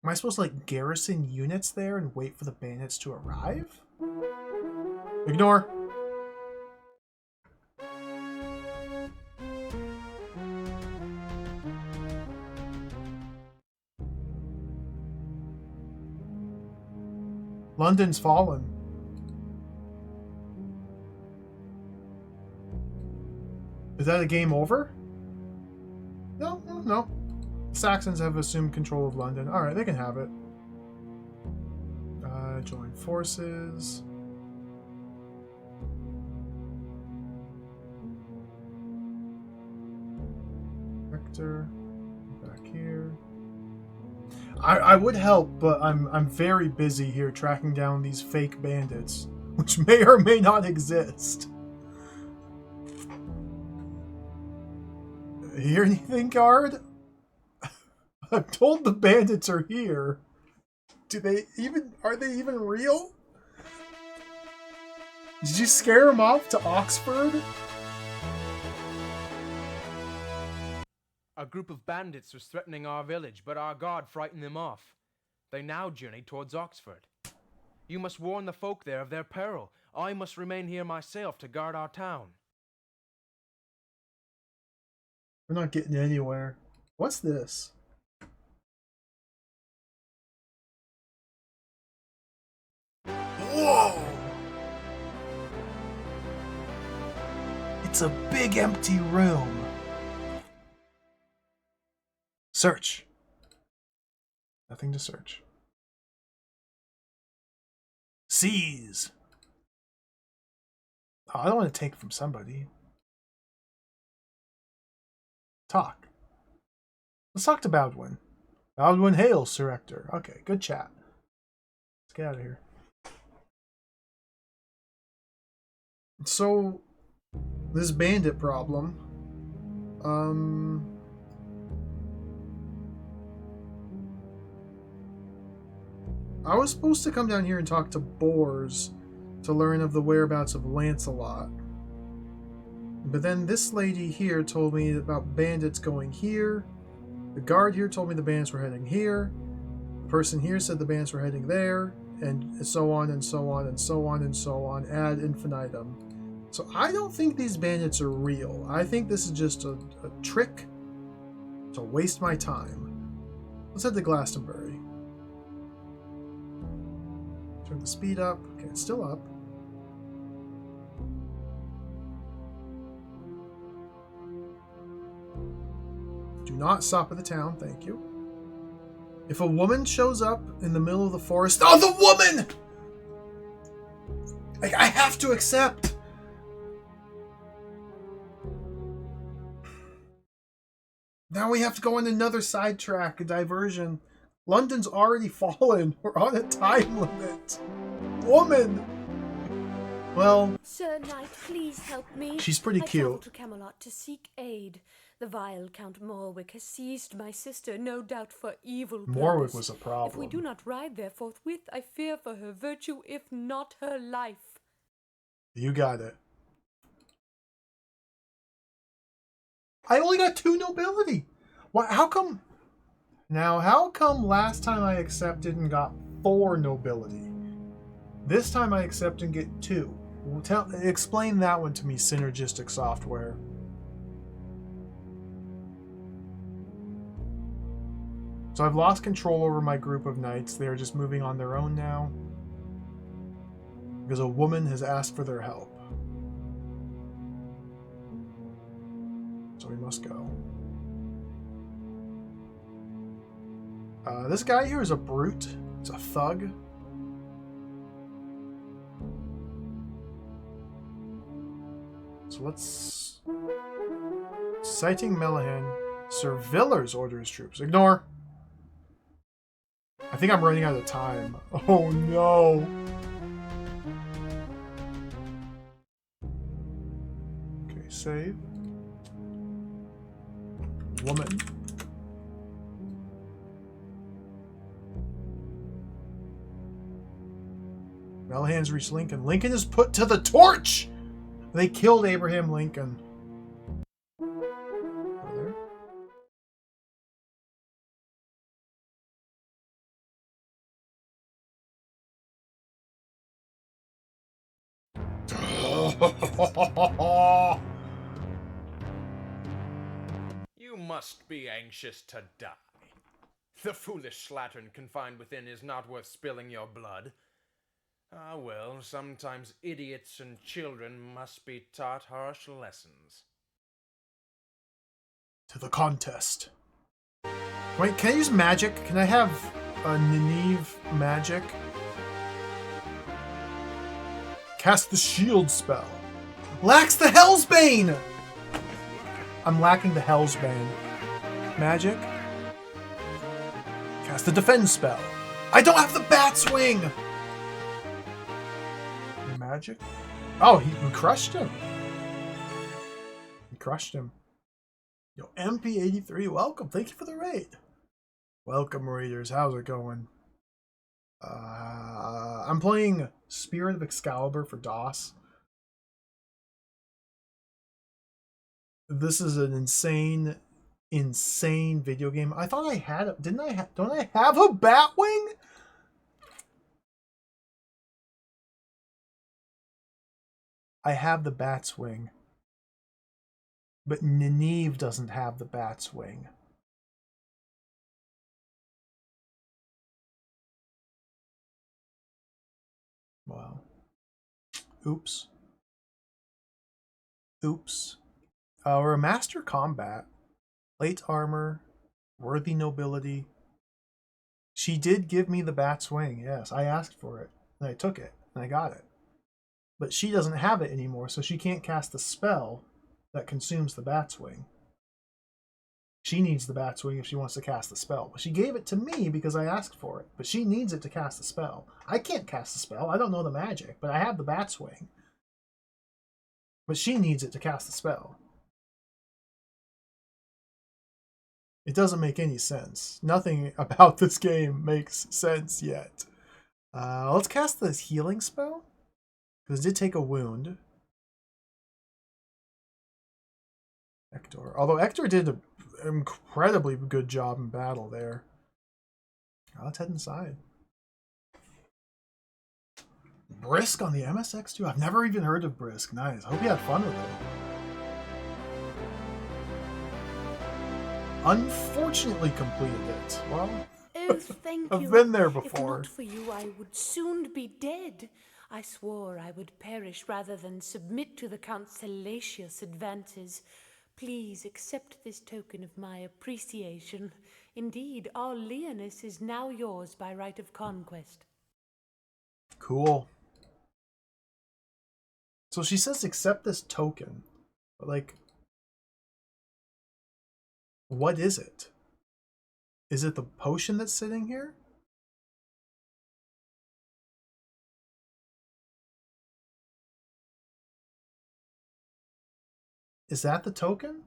Am I supposed to, like, garrison units there and wait for the bandits to arrive? Ignore. London's fallen. Is that a game over? No. Saxons have assumed control of London. Alright, they can have it. Join forces. Sector. Back here. I would help, but I'm very busy here tracking down these fake bandits, which may or may not exist. Hear anything, guard? I'm told the bandits are here. Are they even real? Did you scare them off to Oxford?
A group of bandits was threatening our village, but our guard frightened them off. They now journey towards Oxford. You must warn the folk there of their peril. I must remain here myself to guard our town.
We're not getting anywhere. What's this? Whoa! It's a big empty room. Search. Nothing to search. Seize. Oh, I don't want to take from somebody. Talk. Let's talk to Baldwin. Baldwin hails, Sir Hector. Okay, good chat. Let's get out of here. So, this bandit problem. I was supposed to come down here and talk to Bors to learn of the whereabouts of Lancelot. But then this lady here told me about bandits going here. The guard here told me the bandits were heading here. The person here said the bandits were heading there. And so on and so on and so on and so on ad infinitum. So I don't think these bandits are real. I think this is just a trick to waste my time. Let's head to Glastonbury. Turn the speed up. Okay, it's still up. Do not stop at the town, thank you. If a woman shows up in the middle of the forest... Oh, the woman! Like, I have to accept. Now we have to go on another sidetrack, a diversion. London's already fallen. We're on a time limit. Woman! Well...
Sir Knight, please help me.
She's pretty
I
cute.
travel to Camelot to seek aid. The vile Count Morwick has seized my sister, no doubt for evil purpose.
Morwick was a problem.
If we do not ride there forthwith, I fear for her virtue, if not her life.
You got it. I only got 2 nobility. What? How come? Now, how come last time I accepted and got 4 nobility? This time I accept and get 2. Explain that one to me, synergistic software. So I've lost control over my group of knights. They are just moving on their own now. Because a woman has asked for their help. So we must go. This guy here is a brute. He's a thug. So let's... Citing Melihan. Sir Villars orders troops. Ignore. I think I'm running out of time. Oh no. Okay, save. Woman. Melihan's reached Lincoln. Lincoln is put to the torch! They killed Abraham Lincoln. There.
You must be anxious to die. The foolish slattern confined within is not worth spilling your blood. Ah, well, sometimes idiots and children must be taught harsh lessons.
To the contest. Wait, can I use magic? Can I have a Nynaeve magic? Cast the shield spell. Lacks the Hellsbane! I'm lacking the Hellsbane. Magic. Cast the defend spell. I don't have the bat swing! Magic? Oh, he crushed him. He crushed him. Yo, MP83, welcome. Thank you for the raid. Welcome, raiders. How's it going? I'm playing Spirit of Excalibur for DOS. This is an insane video game. I thought I had it. Didn't I? Don't I have a Batwing? I have the Batswing. But Nynaeve doesn't have the Batswing. Wow. Oops. Oops. We're a master combat. Plate armor. Worthy nobility. She did give me the Batswing, yes. I asked for it. And I took it. And I got it. But she doesn't have it anymore, so she can't cast the spell that consumes the Batswing. She needs the Batswing if she wants to cast the spell. But she gave it to me because I asked for it. But she needs it to cast the spell. I can't cast the spell. I don't know the magic, but I have the Batswing. But she needs it to cast the spell. It doesn't make any sense. Nothing about this game makes sense yet. Let's cast this healing spell. Because it did take a wound. Hector. Although Hector did an incredibly good job in battle there. Let's head inside. Brisk on the MSX2? I've never even heard of Brisk. Nice. Hope you had fun with it. Unfortunately completed it. Well,
Oh, thank you.
I've been there
If
before.
not for you, I would soon be dead. I swore I would perish rather than submit to the Count's salacious advances. Please accept this token of my appreciation. Indeed, our Leoness is now yours by right of conquest.
Cool. So she says accept this token. But like, what is it? Is it the potion that's sitting here? Is that the token?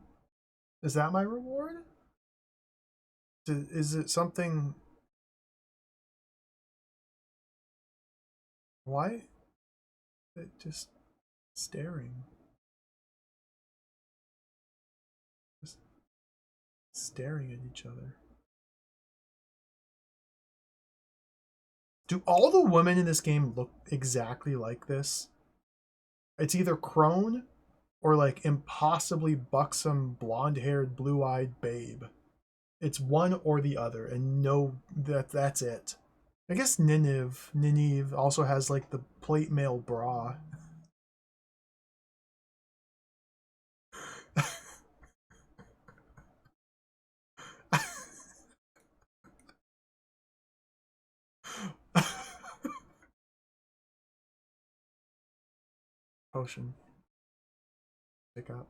Is that my reward? Is it something... Why? It just staring. Just staring at each other. Do all the women in this game look exactly like this? It's either crone or like impossibly buxom, blonde-haired, blue-eyed babe. It's one or the other, and no, that's it. I guess Nynaeve also has like the plate mail bra. Potion. Pick up.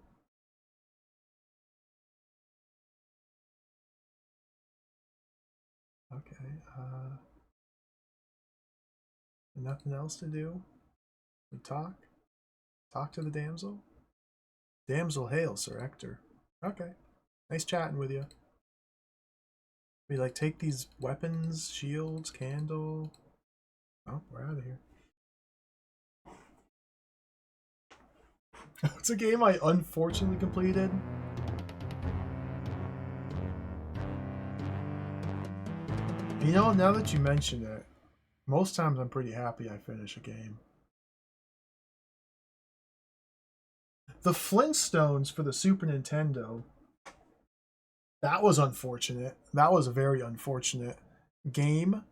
Okay, nothing else to do? We talk? Talk to the damsel? Damsel hail, Sir Hector. Okay. Nice chatting with you. We like take these weapons, shields, candle. Oh, we're out of here. It's a game I unfortunately completed. You know, now that you mention it, most times I'm pretty happy I finish a game. The Flintstones for the Super Nintendo, that was unfortunate. That was a very unfortunate game.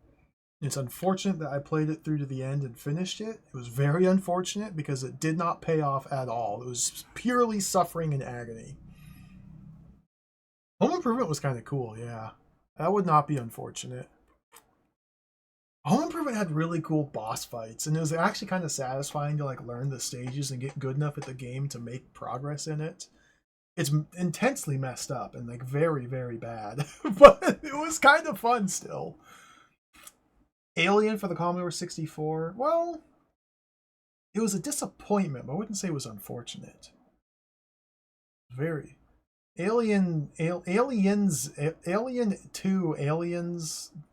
It's unfortunate that I played it through to the end and finished it. It was very unfortunate because it did not pay off at all. It was purely suffering and agony. Home Improvement was kind of cool, yeah. That would not be unfortunate. Home Improvement had really cool boss fights, and it was actually kind of satisfying to like learn the stages and get good enough at the game to make progress in it. it's intensely messed up and like very, very bad. But it was kind of fun still. Alien for the Commodore 64. Well, it was a disappointment, but I wouldn't say it was unfortunate. Very. Alien 2 Aliens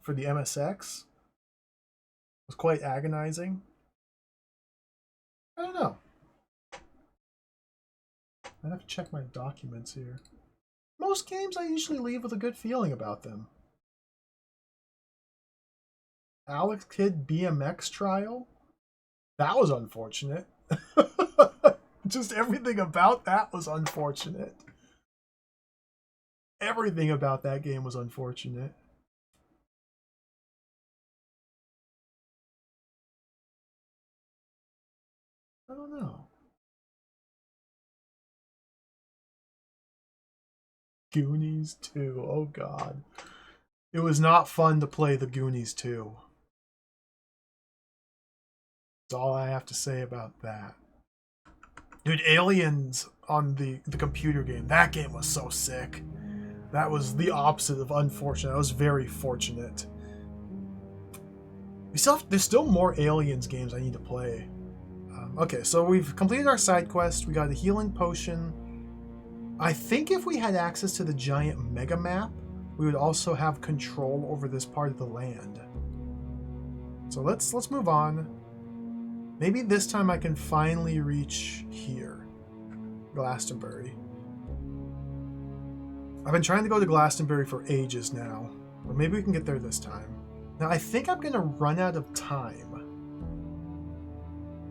for the MSX was quite agonizing. I don't know. I'd have to check my documents here. Most games I usually leave with a good feeling about them. Alex Kidd BMX trial? That was unfortunate. Just everything about that was unfortunate. Everything about that game was unfortunate. I don't know. Goonies 2. Oh god. It was not fun to play the Goonies 2. That's all I have to say about that. Dude, Aliens on the computer game. That game was so sick. That was the opposite of unfortunate. I was very fortunate. There's still more Aliens games I need to play. Okay, so we've completed our side quest. We got a healing potion. I think if we had access to the giant mega map, we would also have control over this part of the land. So let's move on. Maybe this time I can finally reach here. Glastonbury. I've been trying to go to Glastonbury for ages now, but maybe we can get there this time. Now I think I'm gonna run out of time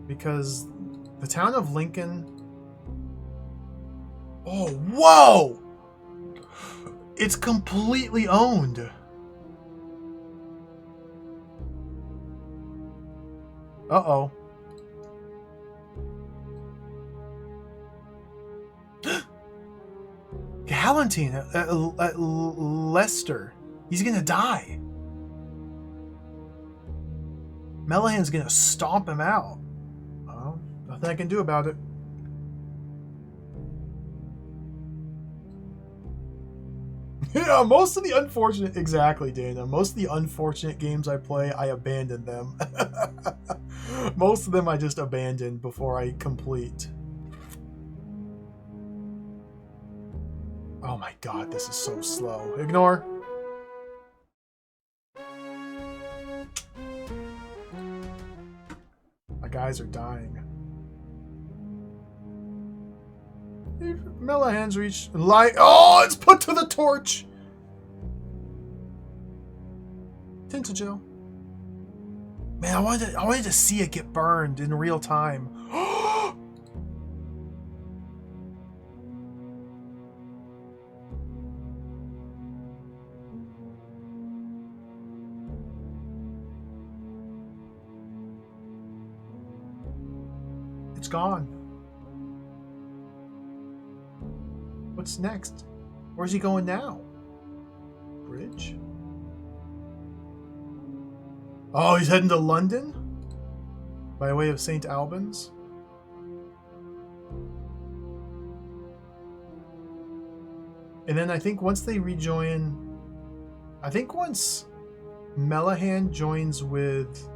because the town of Lincoln... Oh, whoa! It's completely owned. Uh-oh. Galantine at Leicester. He's gonna die. Melahan's gonna stomp him out. Well, nothing I can do about it. Yeah, most of the unfortunate... Exactly, Dana. Most of the unfortunate games I play, I abandon them. Most of them I just abandon before I complete. Oh my god, this is so slow. Ignore. My guys are dying. Melahan's reached light. Oh, it's put to the torch. Tintajo. Man, I wanted to see it get burned in real time. It's gone. What's next? Where's he going now? Bridge? Oh, he's heading to London? By way of St. Albans? And then I think once they rejoin... I think once Melahan joins with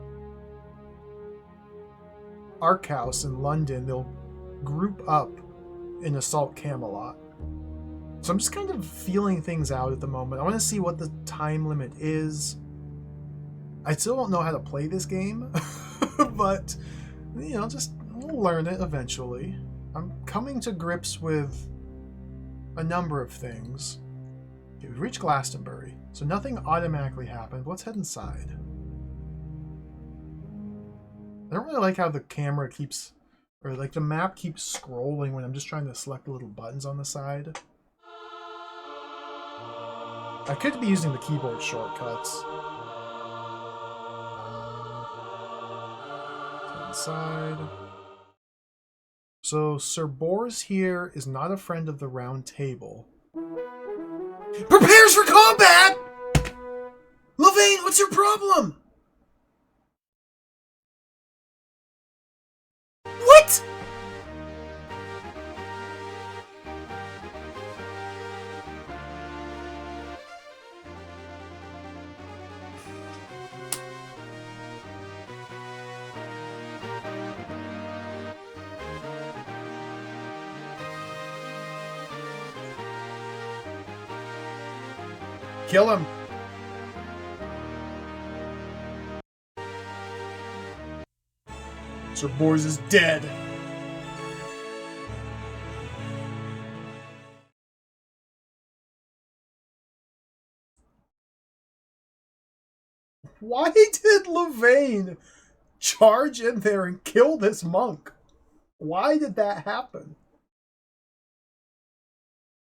Arkhouse in London, they'll group up in Assault Camelot. So I'm just kind of feeling things out at the moment. I want to see what the time limit is. I still don't know how to play this game, but, you know, just we'll learn it eventually. I'm coming to grips with a number of things. Okay, we've reached Glastonbury, so nothing automatically happened. Let's head inside. I don't really like how the camera keeps, or like the map keeps scrolling when I'm just trying to select the little buttons on the side. I could be using the keyboard shortcuts. Inside. So Sir Bors here is not a friend of the Round Table. Prepares for combat! Lavaine, what's your problem? What? Kill him! Sir Bors is dead! Why did Levane charge in there and kill this monk? Why did that happen?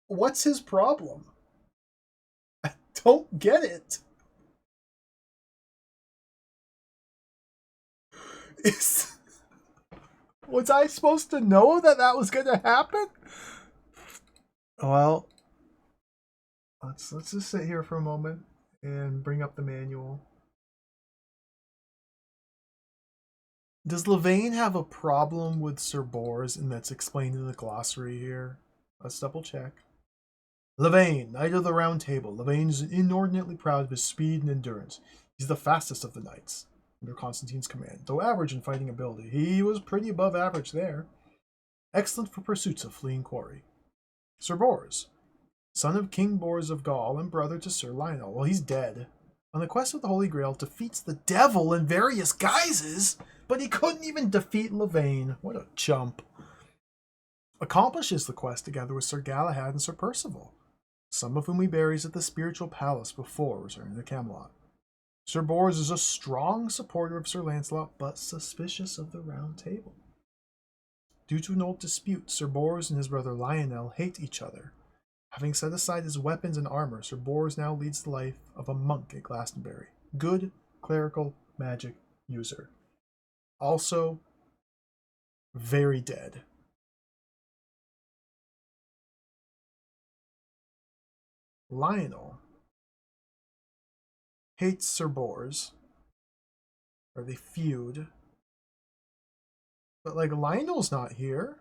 What's his problem? I don't get it. Was I supposed to know that that was going to happen? Well, let's just sit here for a moment and bring up the manual. Does Levane have a problem with Sir Bors, and that's explained in the glossary here? Let's double check. Levane, Knight of the Round Table. Levane is inordinately proud of his speed and endurance. He's the fastest of the knights under Constantine's command. Though average in fighting ability, he was pretty above average there. Excellent for pursuits of fleeing quarry. Sir Bors, son of King Bors of Gaul and brother to Sir Lionel. Well, he's dead. On the quest of the Holy Grail, defeats the devil in various guises, but he couldn't even defeat Levane. What a chump. Accomplishes the quest together with Sir Galahad and Sir Percival, some of whom he buries at the spiritual palace before returning to Camelot. Sir Bors is a strong supporter of Sir Lancelot, but suspicious of the Round Table. Due to an old dispute, Sir Bors and his brother Lionel hate each other. Having set aside his weapons and armor, Sir Bors now leads the life of a monk at Glastonbury. Good clerical magic user. Also, very dead. Lionel hates Sir Bors, or they feud. But, like, Lionel's not here.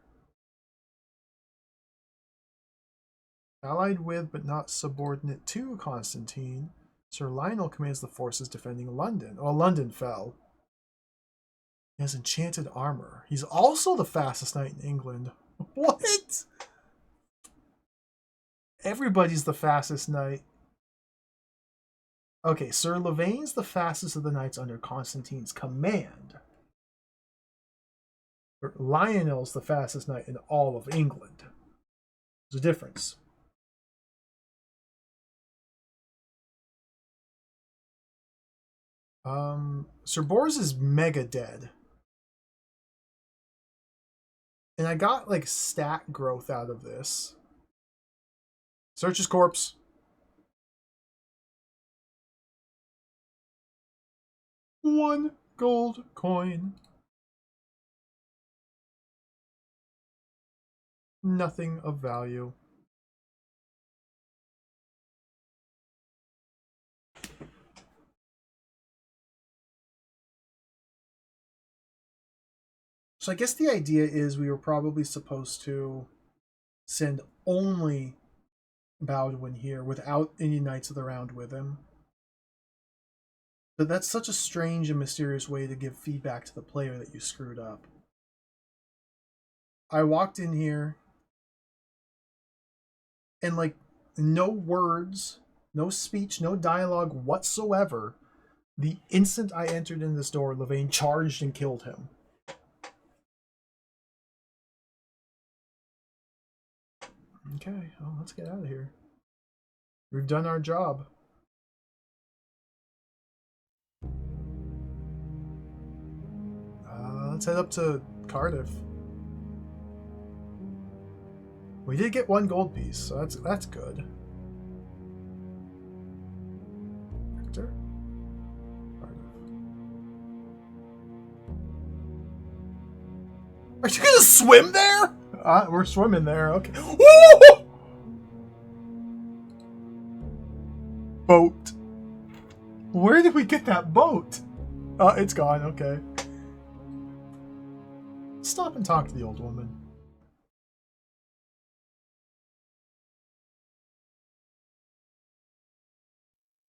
Allied with, but not subordinate to, Constantine, Sir Lionel commands the forces defending London. Oh, London fell. He has enchanted armor. He's also the fastest knight in England. What? Everybody's the fastest knight. Okay, Sir Levain's the fastest of the knights under Constantine's command. But Lionel's the fastest knight in all of England. There's a difference. Sir Bors is mega dead. And I got, like, stat growth out of this. Search his corpse. One gold coin. Nothing of value. So I guess the idea is we were probably supposed to send only Baldwin here without any Knights of the Round with him. But that's such a strange and mysterious way to give feedback to the player that you screwed up. I walked in here and, like, no words, no speech, no dialogue whatsoever. The instant I entered in this door, Levane charged and killed him. Okay, well, let's get out of here. We've done our job. Let's head up to Cardiff. We did get one gold piece, so that's good. Victor? Cardiff. Are you gonna swim there? We're swimming there, okay. Woo! Boat. Where did we get that boat? It's gone, okay. Stop and talk to the old woman.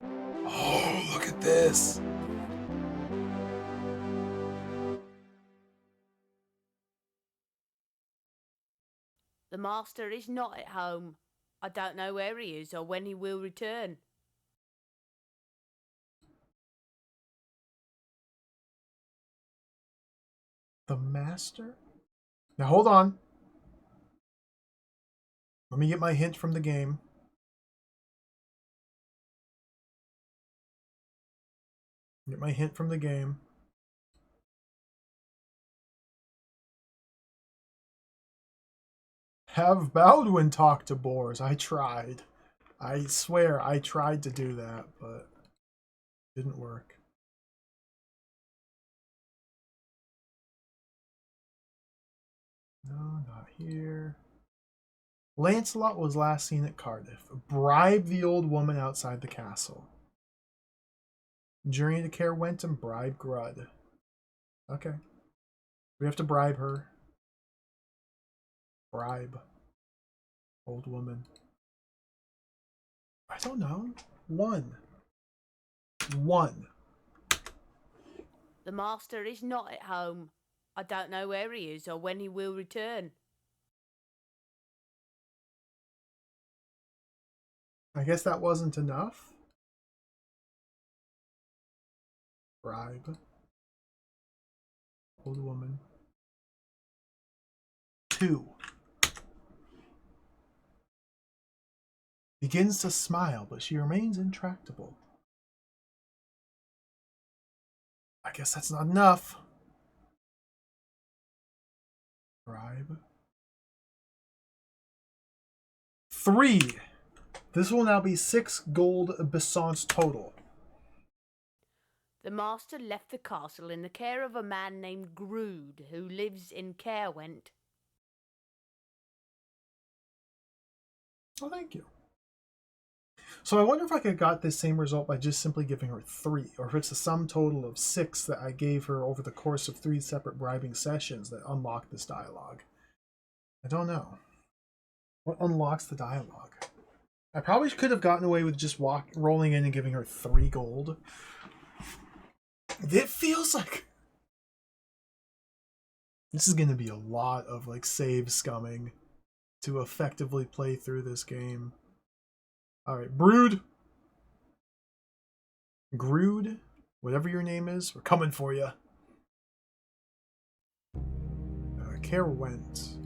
Oh, look at this.
The master is not at home. I don't know where he is or when he will return.
The master? Now hold on. Let me get my hint from the game. Get my hint from the game. Have Baldwin talk to boars. I tried. I swear I tried to do that, but didn't work. No, not here. Lancelot was last seen at Cardiff. Bribe the old woman outside the castle. Journey to Caerwent and bribe Grud. Okay. We have to bribe her. Bribe. Old woman. I don't know. One.
The master is not at home. I don't know where he is or when he will return.
I guess that wasn't enough. Bribe. Old woman. 2. Begins to smile, but she remains intractable. I guess that's not enough. Bribe. 3. This will now be 6 gold besants total.
The master left the castle in the care of a man named Grood, who lives in Caerwent.
Oh, thank you. So I wonder if I could have got this same result by just simply giving her 3, or if it's a sum total of 6 that I gave her over the course of 3 separate bribing sessions that unlock this dialogue. I don't know. What unlocks the dialogue? I probably could have gotten away with just rolling in and giving her 3 gold. It feels like this is going to be a lot of like save scumming to effectively play through this game. All right, Brood, Grood, whatever your name is, we're coming for you. Caerwent.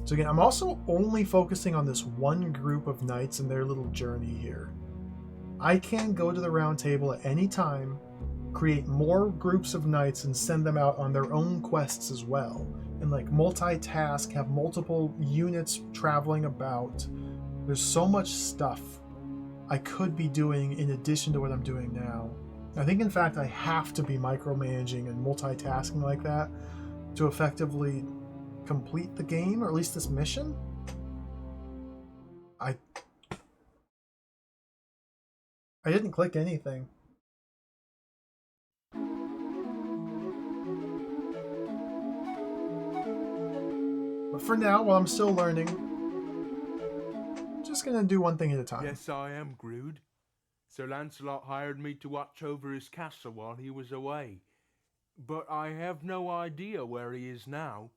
So again, I'm also only focusing on this one group of knights and their little journey here. I can go to the round table at any time, create more groups of knights and send them out on their own quests as well. And like multitask, have multiple units traveling about. There's so much stuff I could be doing in addition to what I'm doing now. I think in fact I have to be micromanaging and multitasking like that to effectively complete the game, or at least this mission. I didn't click anything. But for now, while I'm still learning, I'm just gonna do one thing at a time.
Yes, I am Grood. Sir Lancelot hired me to watch over his castle while he was away. But I have no idea where he is now.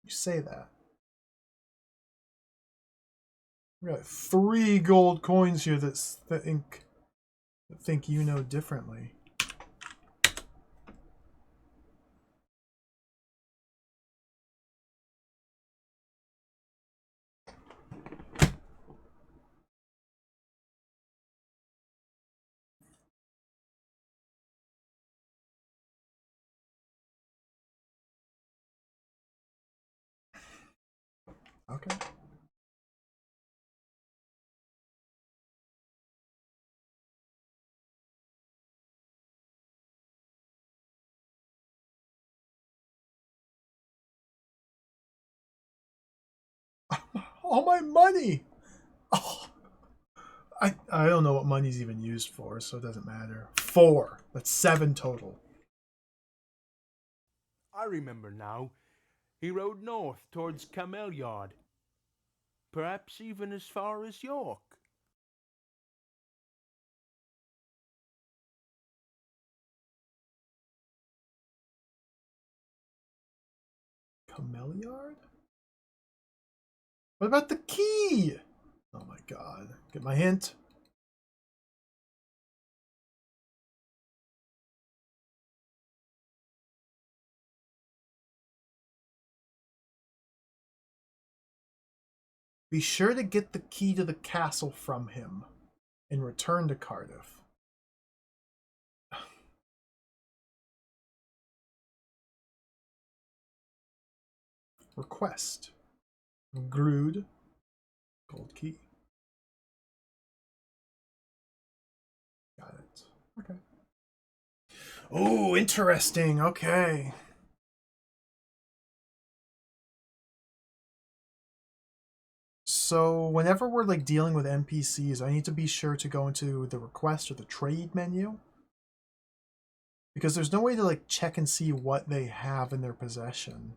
You say that. We got 3 gold coins here that think you know differently. Okay. All my money! Oh, I don't know what money's even used for, so it doesn't matter. 4. That's 7 total.
I remember now. He rode north towards Cameliard. Perhaps even as far as York.
Cameliard? What about the key? Oh my god. Get my hint. Be sure to get the key to the castle from him and return to Cardiff. Request. Grood. Gold key. Got it. Okay. Oh, interesting. Okay. So whenever we're like dealing with NPCs, I need to be sure to go into the request or the trade menu. Because there's no way to like check and see what they have in their possession.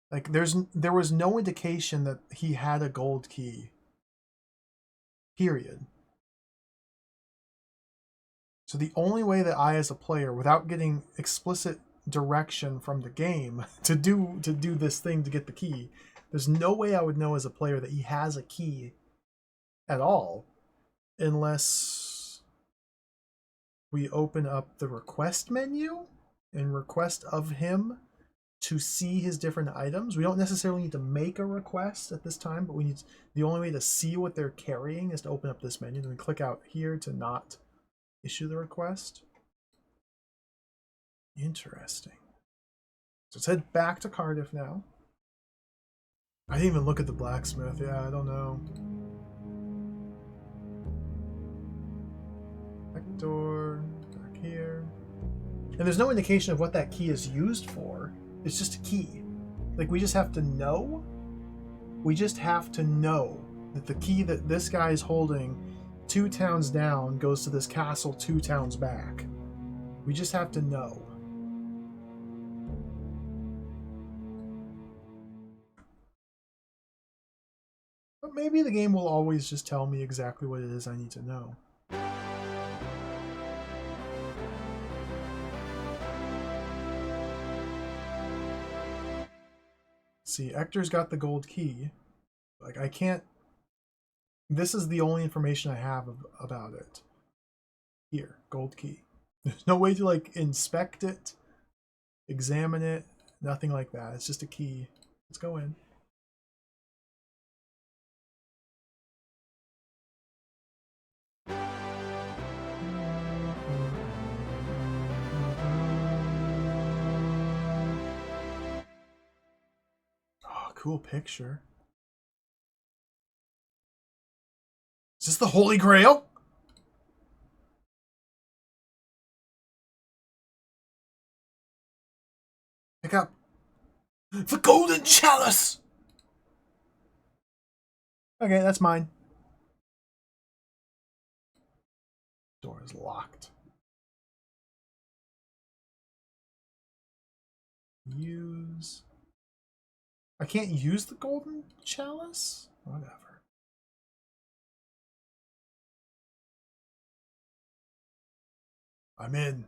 Like there was no indication that he had a gold key. Period. So the only way that I as a player, without getting explicit direction from the game to do this thing to get the key, there's no way I would know as a player that he has a key at all unless we open up the request menu and request of him to see his different items. We don't necessarily need to make a request at this time, but we need the only way to see what they're carrying is to open up this menu. Then we click out here to not issue the request. Interesting. So let's head back to Cardiff now. I didn't even look at the blacksmith. Yeah, I don't know. Back door, back here. And there's no indication of what that key is used for. It's just a key. Like, we just have to know. We just have to know that the key that this guy is holding 2 towns down goes to this castle 2 towns back. We just have to know. But maybe the game will always just tell me exactly what it is I need to know. See, Ector's got the gold key. Like, I can't... This is the only information I have about it. Here, gold key. There's no way to, like, inspect it, examine it, nothing like that. It's just a key. Let's go in. Oh, cool picture. Is this the Holy Grail? Pick up. The Golden Chalice! Okay, that's mine. Door is locked. Use... I can't use the Golden Chalice? Whatever. I'm in.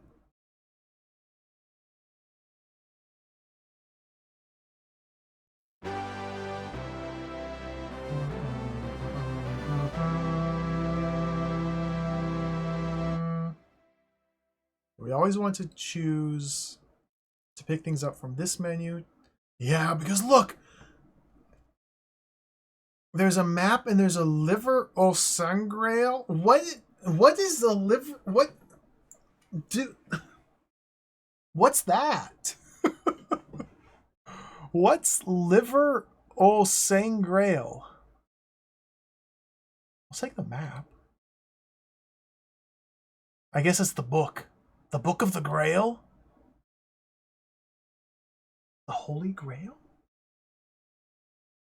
We always want to choose to pick things up from this menu. Yeah, because look! There's a map and there's a liver o sangreal. What is the liver? What's that? What's liver o sangreal? I'll take the map. I guess it's the book. The Book of the Grail? The Holy Grail?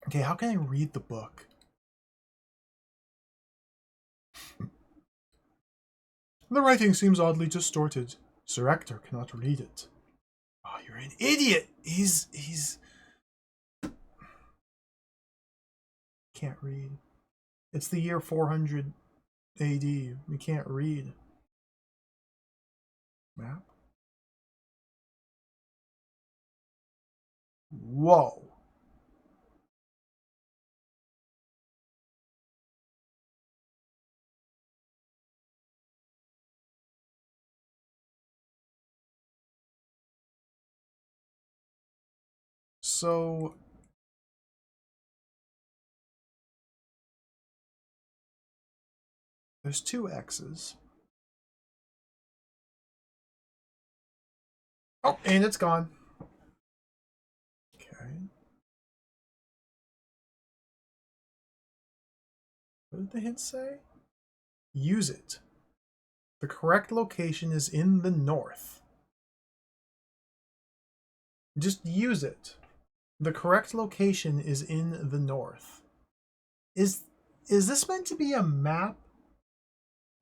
Okay, how can I read the book? The writing seems oddly distorted. Sir Ector cannot read it. Oh, you're an idiot! He's... Can't read. It's the year 400 AD. We can't read. Map? Whoa. So there's two X's. Oh, and it's gone. Okay. What did the hint say? Use it. The correct location is in the north. Just use it. The correct location is in the north. Is this meant to be a map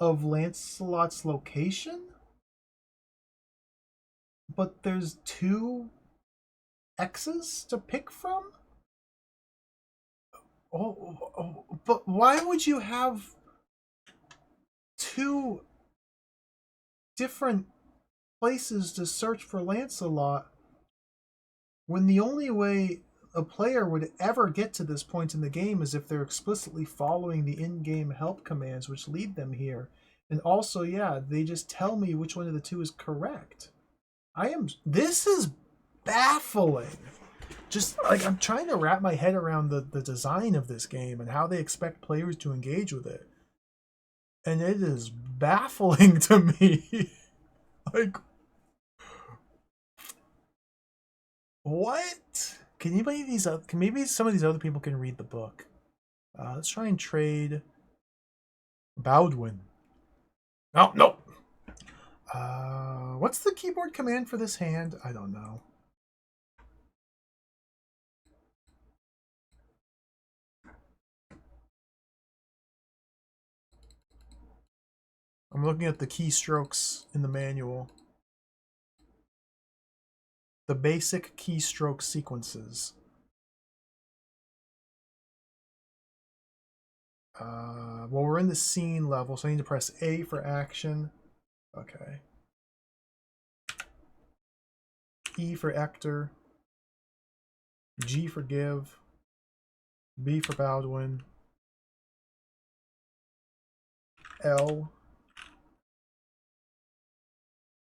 of Lancelot's location? But there's two X's to pick from? But why would you have two different places to search for Lancelot when the only way a player would ever get to this point in the game is if they're explicitly following the in-game help commands which lead them here? And also, yeah, they just tell me which one of the two is correct. This is baffling. Just like I'm trying to wrap my head around the design of this game and how they expect players to engage with it. And it is baffling to me. Like, what? Can maybe some of these other people can read the book. Let's try and trade Baldwin. Oh, no. What's the keyboard command for this hand? I don't know. I'm looking at the keystrokes in the manual. The basic keystroke sequences. Well, we're in the scene level, so I need to press A for action. Okay. E for Ector. G for give. B for Baldwin. L.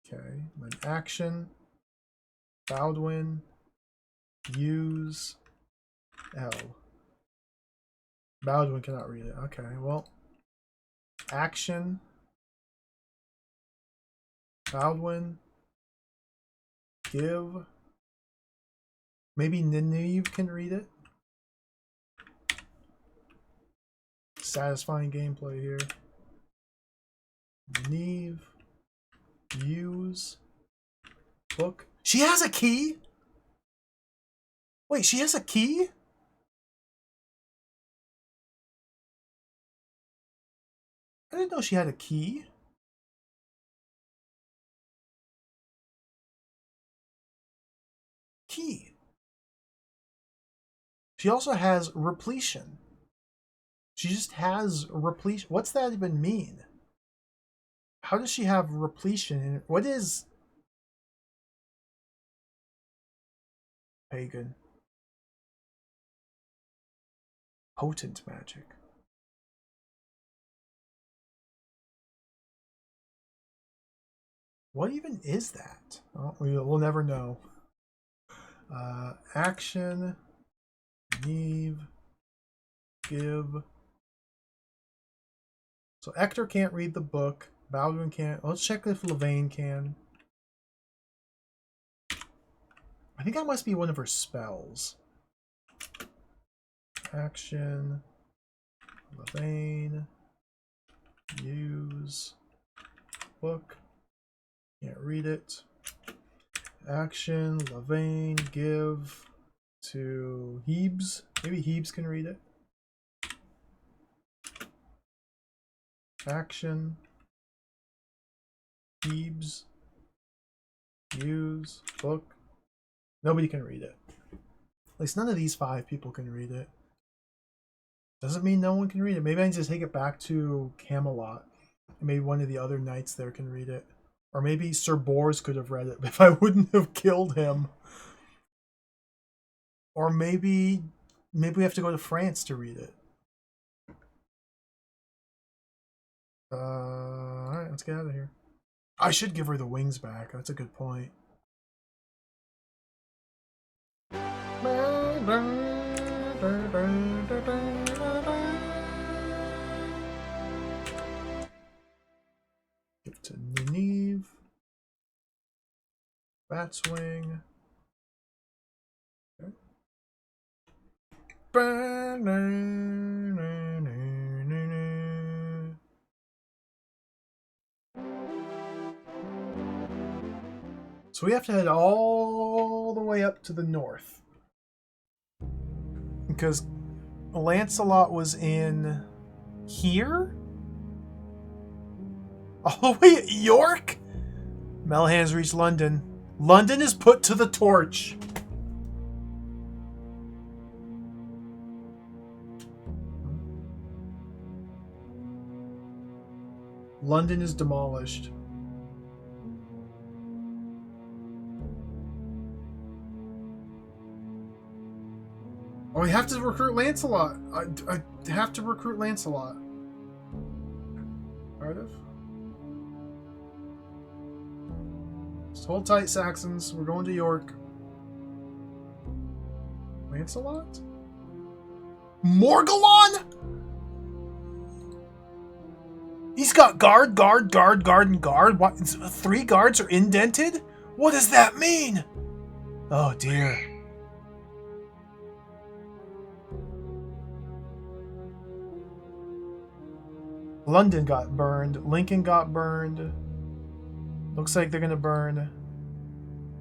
Okay. Then action. Baldwin. Use. L. Baldwin cannot read it. Okay, well. Action. Baldwin. Give. Maybe Nynaeve can read it. Satisfying gameplay here. Nynaeve. Use. Book. She has a key? Wait, she has a key? I didn't know she had a key. Key. She also has repletion. She just has repletion. What's that even mean? How does she have repletion? What is pagan? Potent magic. What even is that? Oh, we'll never know. Action. Nynaeve. Give. So Ector can't read the book. Baldwin can't. Let's check if Levane can. I think that must be one of her spells. Action. Levane. Use. Book. Can't read it. Action. Levane. Give to Hebes. Maybe Hebes can read it. Action. Hebes. Use. Book. Nobody can read it. At least none of these 5 people can read it. Doesn't mean no one can read it. Maybe I need to take it back to Camelot. And maybe one of the other knights there can read it. Or maybe Sir Bors could have read it if I wouldn't have killed him. Or maybe we have to go to France to read it. Alright, let's get out of here. I should give her the wings back. That's a good point. Give to Nynaeve. Batswing. Okay. So we have to head all the way up to the north. Because Lancelot was in here? All the way at York? Melihan's reached London. London is put to the torch. London is demolished. Oh, we have to recruit Lancelot. I have to recruit Lancelot. Cardiff? Just hold tight, Saxons. We're going to York. Lancelot? Morgellon? He's got guard, and guard. What? 3 guards are indented? What does that mean? Oh, dear. London got burned. Lincoln got burned. Looks like they're going to burn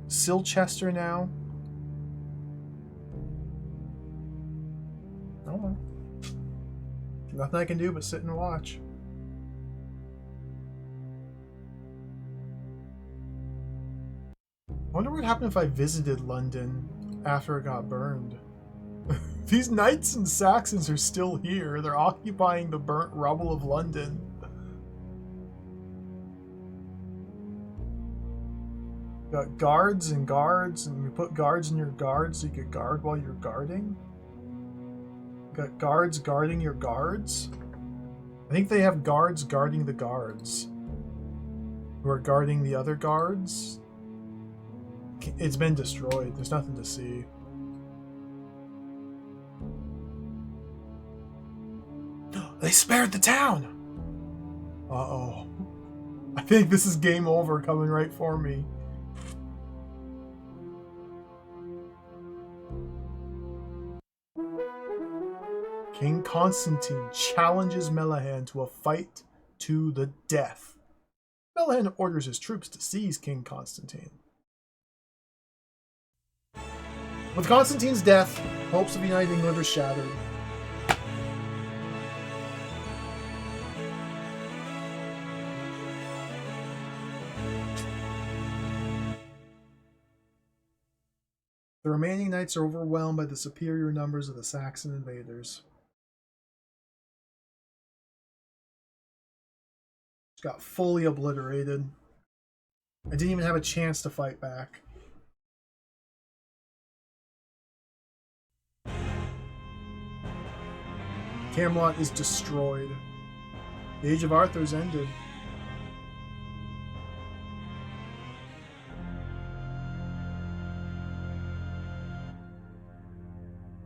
Silchester now. Oh well. Nothing I can do but sit and watch. I wonder what happened if I visited London after it got burned. These knights and Saxons are still here. They're occupying the burnt rubble of London. Got guards, and you put guards in your guards so you can guard while you're guarding. Got guards guarding your guards. I think they have guards guarding the guards, who are guarding the other guards. It's been destroyed. There's nothing to see. They spared the town! Uh-oh. I think this is game over coming right for me. King Constantine challenges Melihan to a fight to the death. Melihan orders his troops to seize King Constantine. With Constantine's death, hopes of uniting England are shattered. The remaining knights are overwhelmed by the superior numbers of the Saxon invaders. Just got fully obliterated. I didn't even have a chance to fight back. Camelot is destroyed. The Age of Arthur's ended.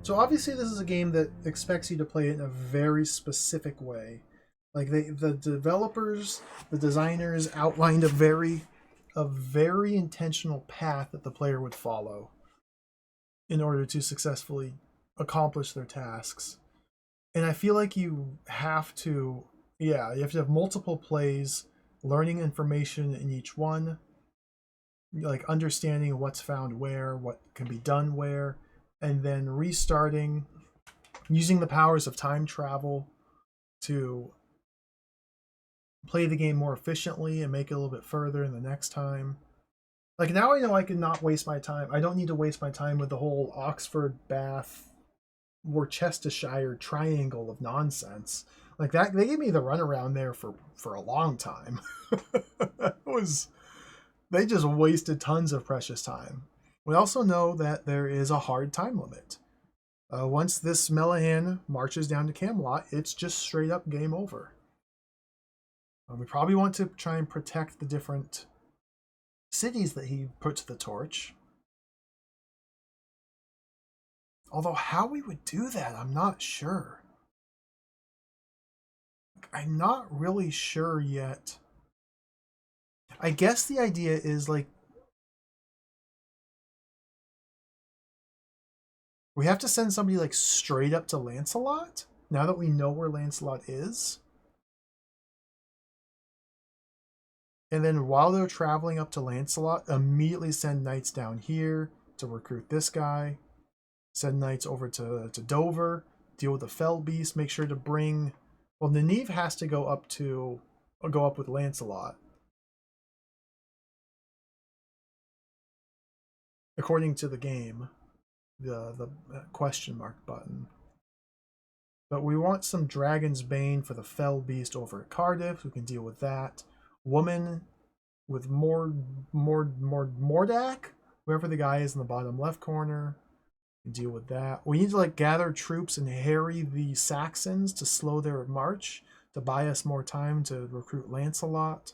So obviously this is a game that expects you to play it in a very specific way. Like the developers, the designers outlined a very intentional path that the player would follow in order to successfully accomplish their tasks. And I feel like you have to have multiple plays, learning information in each one, like understanding what's found where, what can be done where, and then restarting, using the powers of time travel to play the game more efficiently and make it a little bit further in the next time. Like now I know I can not waste my time. I don't need to waste my time with the whole Oxford, Bath, Worcestershire triangle of nonsense. Like that, they gave me the runaround there for a long time. They just wasted tons of precious time. We also know that there is a hard time limit. Once this Melahan marches down to Camelot, it's just straight up game over. We probably want to try and protect the different cities that he puts the torch. Although how we would do that, I'm not sure. I'm not really sure yet. I guess the idea is like we have to send somebody like straight up to Lancelot now that we know where Lancelot is. And then while they're traveling up to Lancelot, immediately send knights down here to recruit this guy. Send knights over to Dover, deal with the Fell Beast, make sure to bring... Well, Nynaeve has to go up with Lancelot. According to the game, the question mark button. But we want some Dragon's Bane for the Fell Beast over at Cardiff, who can deal with that. Woman with Mordak, whoever the guy is in the bottom left corner, can deal with that. We need to like gather troops and harry the Saxons to slow their march, to buy us more time to recruit Lancelot.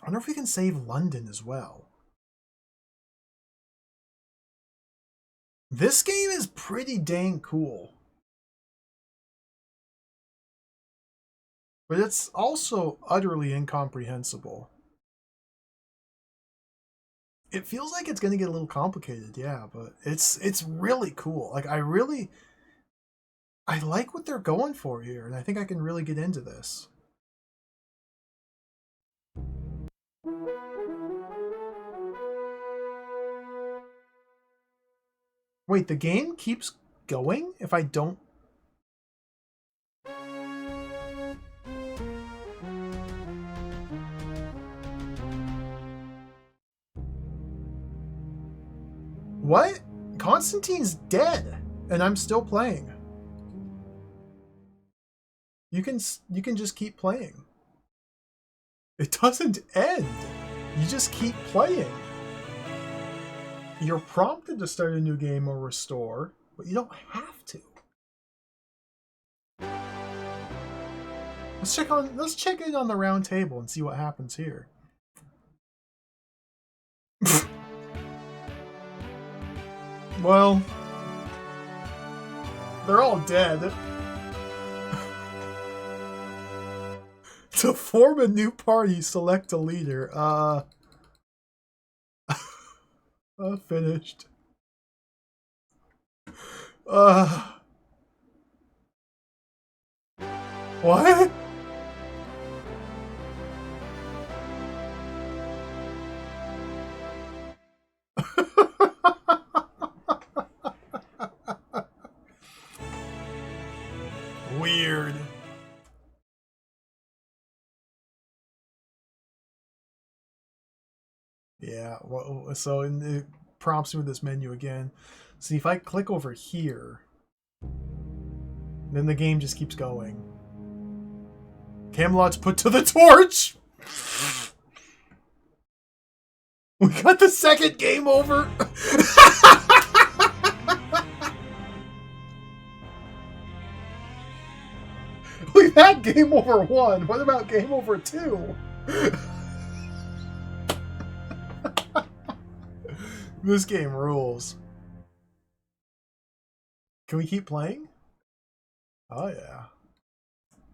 I wonder if we can save London as well. This game is pretty dang cool. But it's also utterly incomprehensible. It feels like it's going to get a little complicated, yeah, but it's really cool. Like I like what they're going for here, and I think I can really get into this. Wait, the game keeps going if I don't... What? Constantine's dead, and I'm still playing. You can just keep playing. It doesn't end. You just keep playing. You're prompted to start a new game or restore, but you don't have to. Let's check in on the round table and see what happens here. Well, they're all dead. To form a new party, select a leader. Finished. What? Weird. Yeah, well, so it prompts me with this menu again. See, if I click over here, then the game just keeps going. Camelot's put to the torch! We got the second game over! We've had game over 1. What about game over 2? This game rules. Can we keep playing? Oh yeah.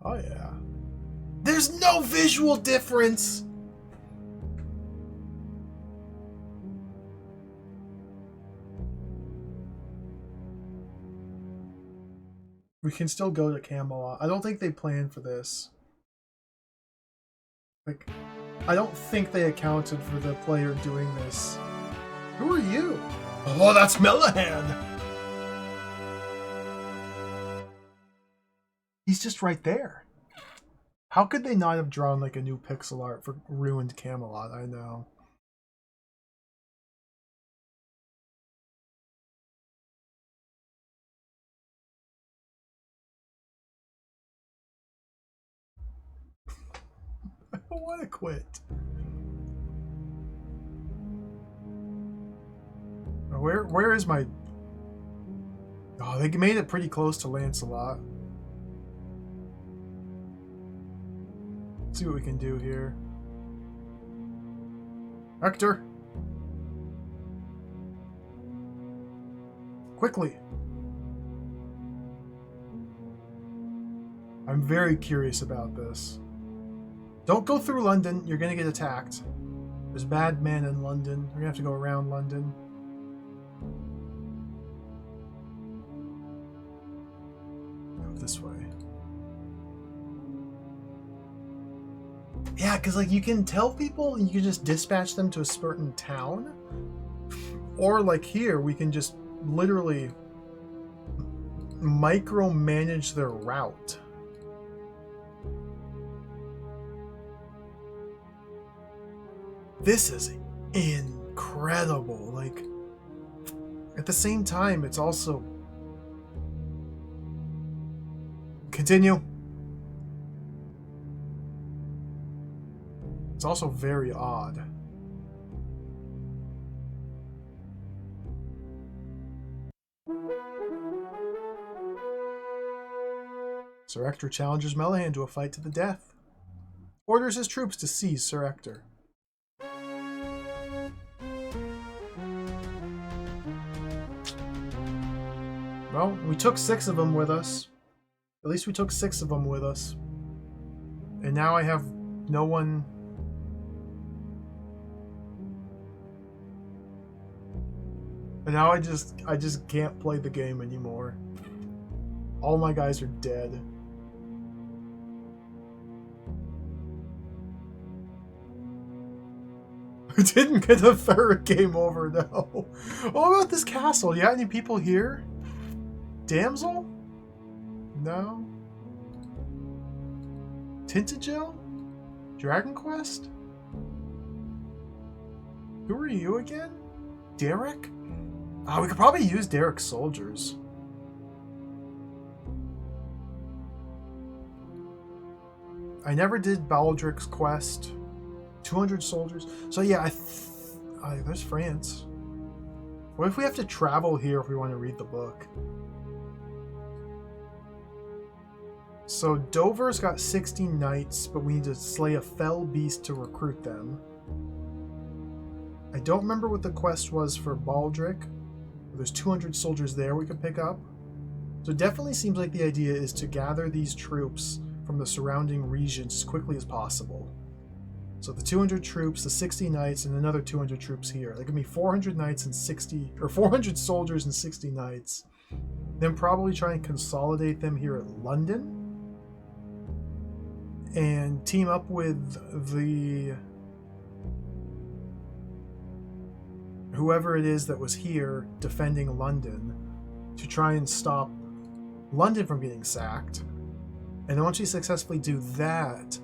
Oh yeah. There's no visual difference! We can still go to Camelot. I don't think they planned for this. Like, I don't think they accounted for the player doing this. Who are you? Oh, that's Melahan! He's just right there. How could they not have drawn like a new pixel art for ruined Camelot? I know. I don't want to quit.
where is my... Oh, they made it pretty close to Lancelot. Let's see what we can do here. Hector! Quickly! I'm very curious about this. Don't go through London, you're gonna get attacked. There's bad men in London. We're gonna have to go around London. Go this way. Yeah, because like you can tell people and you can just dispatch them to a certain town. Or like here, we can just literally micromanage their route. This is incredible. Like, at the same time, it's also... Continue. It's also very odd. Sir Ector challenges Melihan to a fight to the death. Orders his troops to seize Sir Ector. Well, we took 6 of them with us. At least we took 6 of them with us. And now I have no one... And now I just can't play the game anymore. All my guys are dead. I didn't get a third game over, no. What about this castle? You got any people here? Damsel? No. Tintagel? Dragon Quest? Who are you again? Derek? Oh, we could probably use Derek's soldiers. I never did Baldric's quest. 200 soldiers. So yeah, there's France. What if we have to travel here if we want to read the book? So Dover's got 60 knights, but we need to slay a fell beast to recruit them. I don't remember what the quest was for Baldric. There's 200 soldiers there we could pick up. So it definitely seems like the idea is to gather these troops from the surrounding regions as quickly as possible. So the 200 troops, the 60 knights, and another 200 troops here. That give me 400 knights and 60, or 400 soldiers and 60 knights. Then probably try and consolidate them here at London. And team up with the... whoever it is that was here defending London to try and stop London from getting sacked. And then once we successfully do that,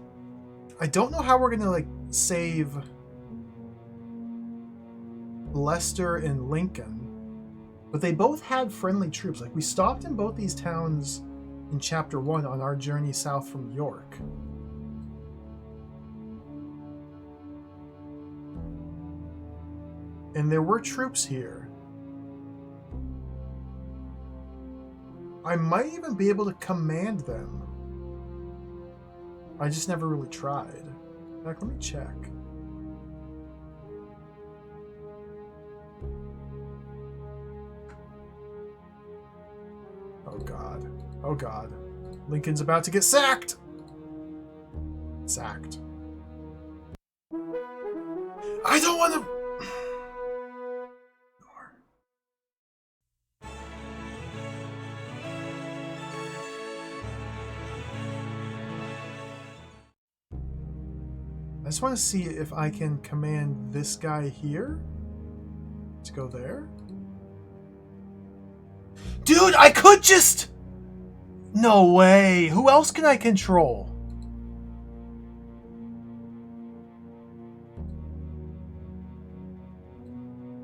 I don't know how we're gonna like save Leicester and Lincoln, but they both had friendly troops. Like we stopped in both these towns in chapter 1 on our journey south from York. And there were troops here. I might even be able to command them. I just never really tried. In fact, let me check. Oh god. Oh god. Lincoln's about to get sacked! Sacked. I don't want to... I just want to see if I can command this guy here. Let's go there. Dude, I could just... No way. Who else can I control?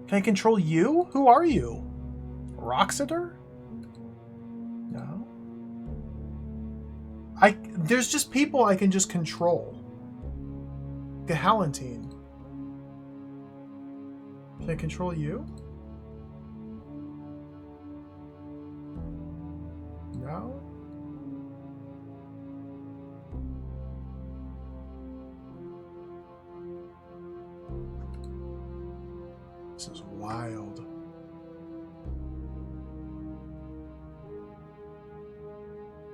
Can I control you? Who are you? Roxeter? No. There's just people I can just control. Galantine. Can I control you? No? This is wild.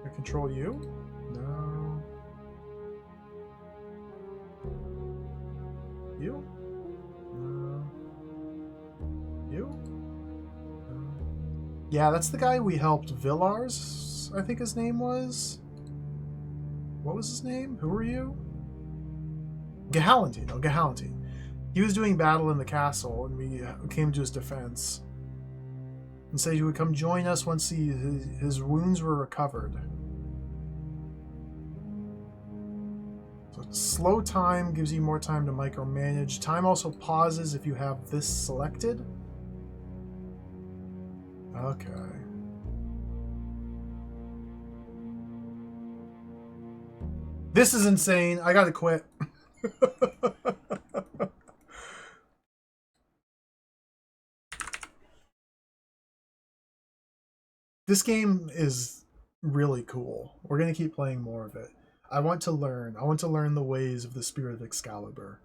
Can I control you? No. You? No. You? No. Yeah, that's the guy we helped. Villars, I think his name was. What was his name? Who are you? Gahalantine. Oh, Gahalantine. He was doing battle in the castle, and we came to his defense. And said he would come join us once his wounds were recovered. So slow time gives you more time to micromanage. Time also pauses if you have this selected. Okay. This is insane. I gotta quit. This game is really cool. We're going to keep playing more of it. I want to learn. I want to learn the ways of the spirit of Excalibur.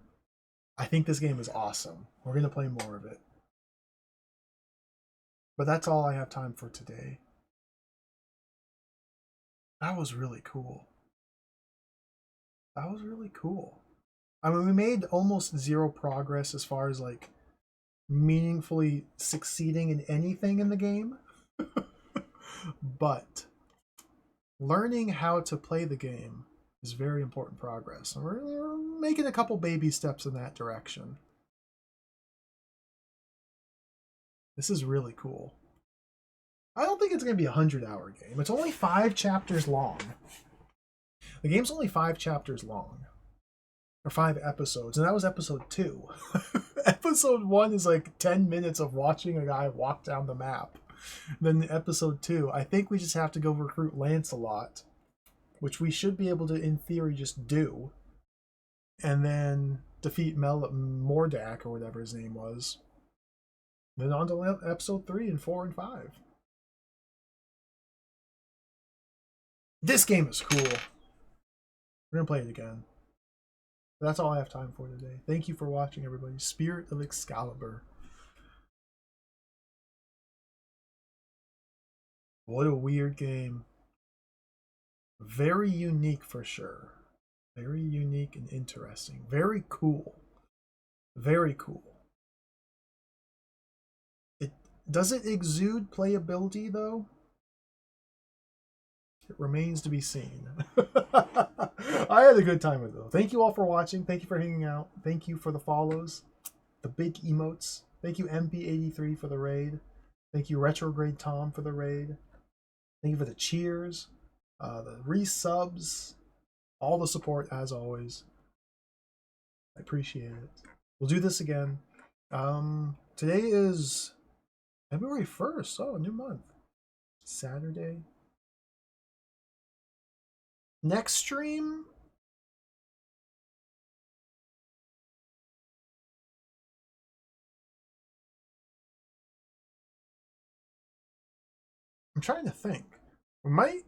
I think this game is awesome. We're going to play more of it. But that's all I have time for today. That was really cool. That was really cool. I mean, we made almost zero progress as far as like meaningfully succeeding in anything in the game. But learning how to play the game is very important progress. And we're making a couple baby steps in that direction. This is really cool. I don't think it's going to be a 100-hour game. It's only 5 chapters long. The game's only 5 chapters long. Or 5 episodes. And that was episode 2. Episode 1 is like 10 minutes of watching a guy walk down the map. Then episode 2, I think we just have to go recruit Lancelot, which we should be able to, in theory, just do. And then defeat Mordak, or whatever his name was. Then on to episode 3 and 4 and 5. This game is cool. We're going to play it again. That's all I have time for today. Thank you for watching, everybody. Spirit of Excalibur. What a weird game. Very unique for sure. Very unique and interesting. Very cool. Very cool. Does it exude playability though? It remains to be seen. I had a good time with it though. Thank you all for watching. Thank you for hanging out. Thank you for the follows. The big emotes. Thank you MP83 for the raid. Thank you Retrograde Tom for the raid. Thank you for the cheers, the resubs, all the support as always. I appreciate it. We'll do this again. Today is February 1st. Oh, a new month. Saturday. Next stream? I'm trying to think. We might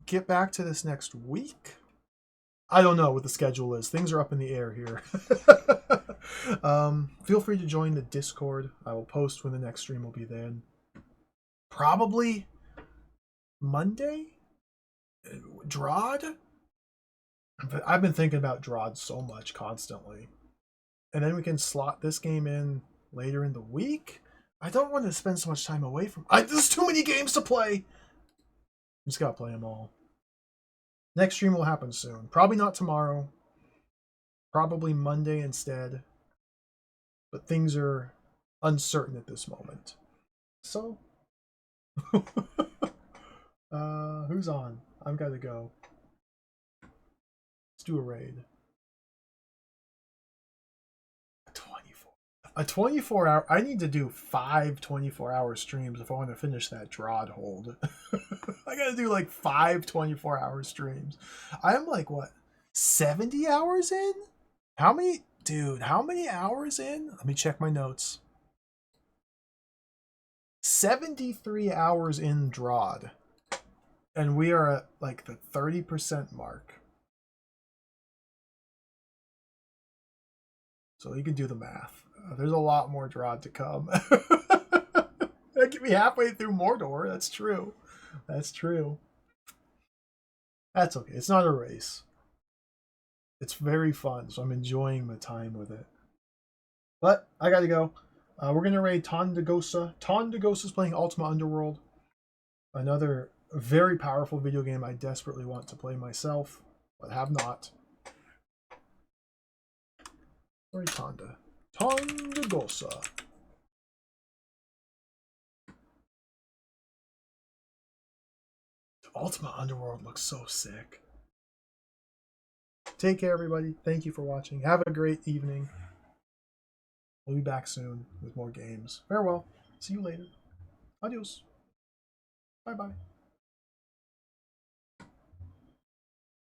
get back to this next week. I don't know what the schedule is. Things are up in the air here. Feel free to join the Discord. I will post when the next stream will be then. Probably Monday? Drod? I've been thinking about Drod so much constantly. And then we can slot this game in later in the week. I don't want to spend so much time away from... There's too many games to play! Just gotta play them all. Next stream will happen soon. Probably not tomorrow. Probably Monday instead. But things are uncertain at this moment. So... who's on? I've got to go. Let's do a raid. A 24-hour... I need to do 5 24-hour streams if I want to finish that Drod hold. I gotta do like 5 24-hour streams. I'm like, what, 70 hours in? How many... Dude, how many hours in? Let me check my notes. 73 hours in Drod. And we are at like the 30% mark. So you can do the math. There's a lot more Drod to come. That can be halfway through Mordor. That's true. That's true. That's okay. It's not a race. It's very fun, so I'm enjoying the time with it. But I gotta go. We're gonna raid Tondagosa. Tondagosa's playing Ultima Underworld. Another very powerful video game I desperately want to play myself, but have not. Where is Tonda? Tondagosa. Ultima Underworld looks so sick. Take care, everybody. Thank you for watching. Have a great evening. We'll be back soon with more games. Farewell. See you later. Adios. Bye-bye.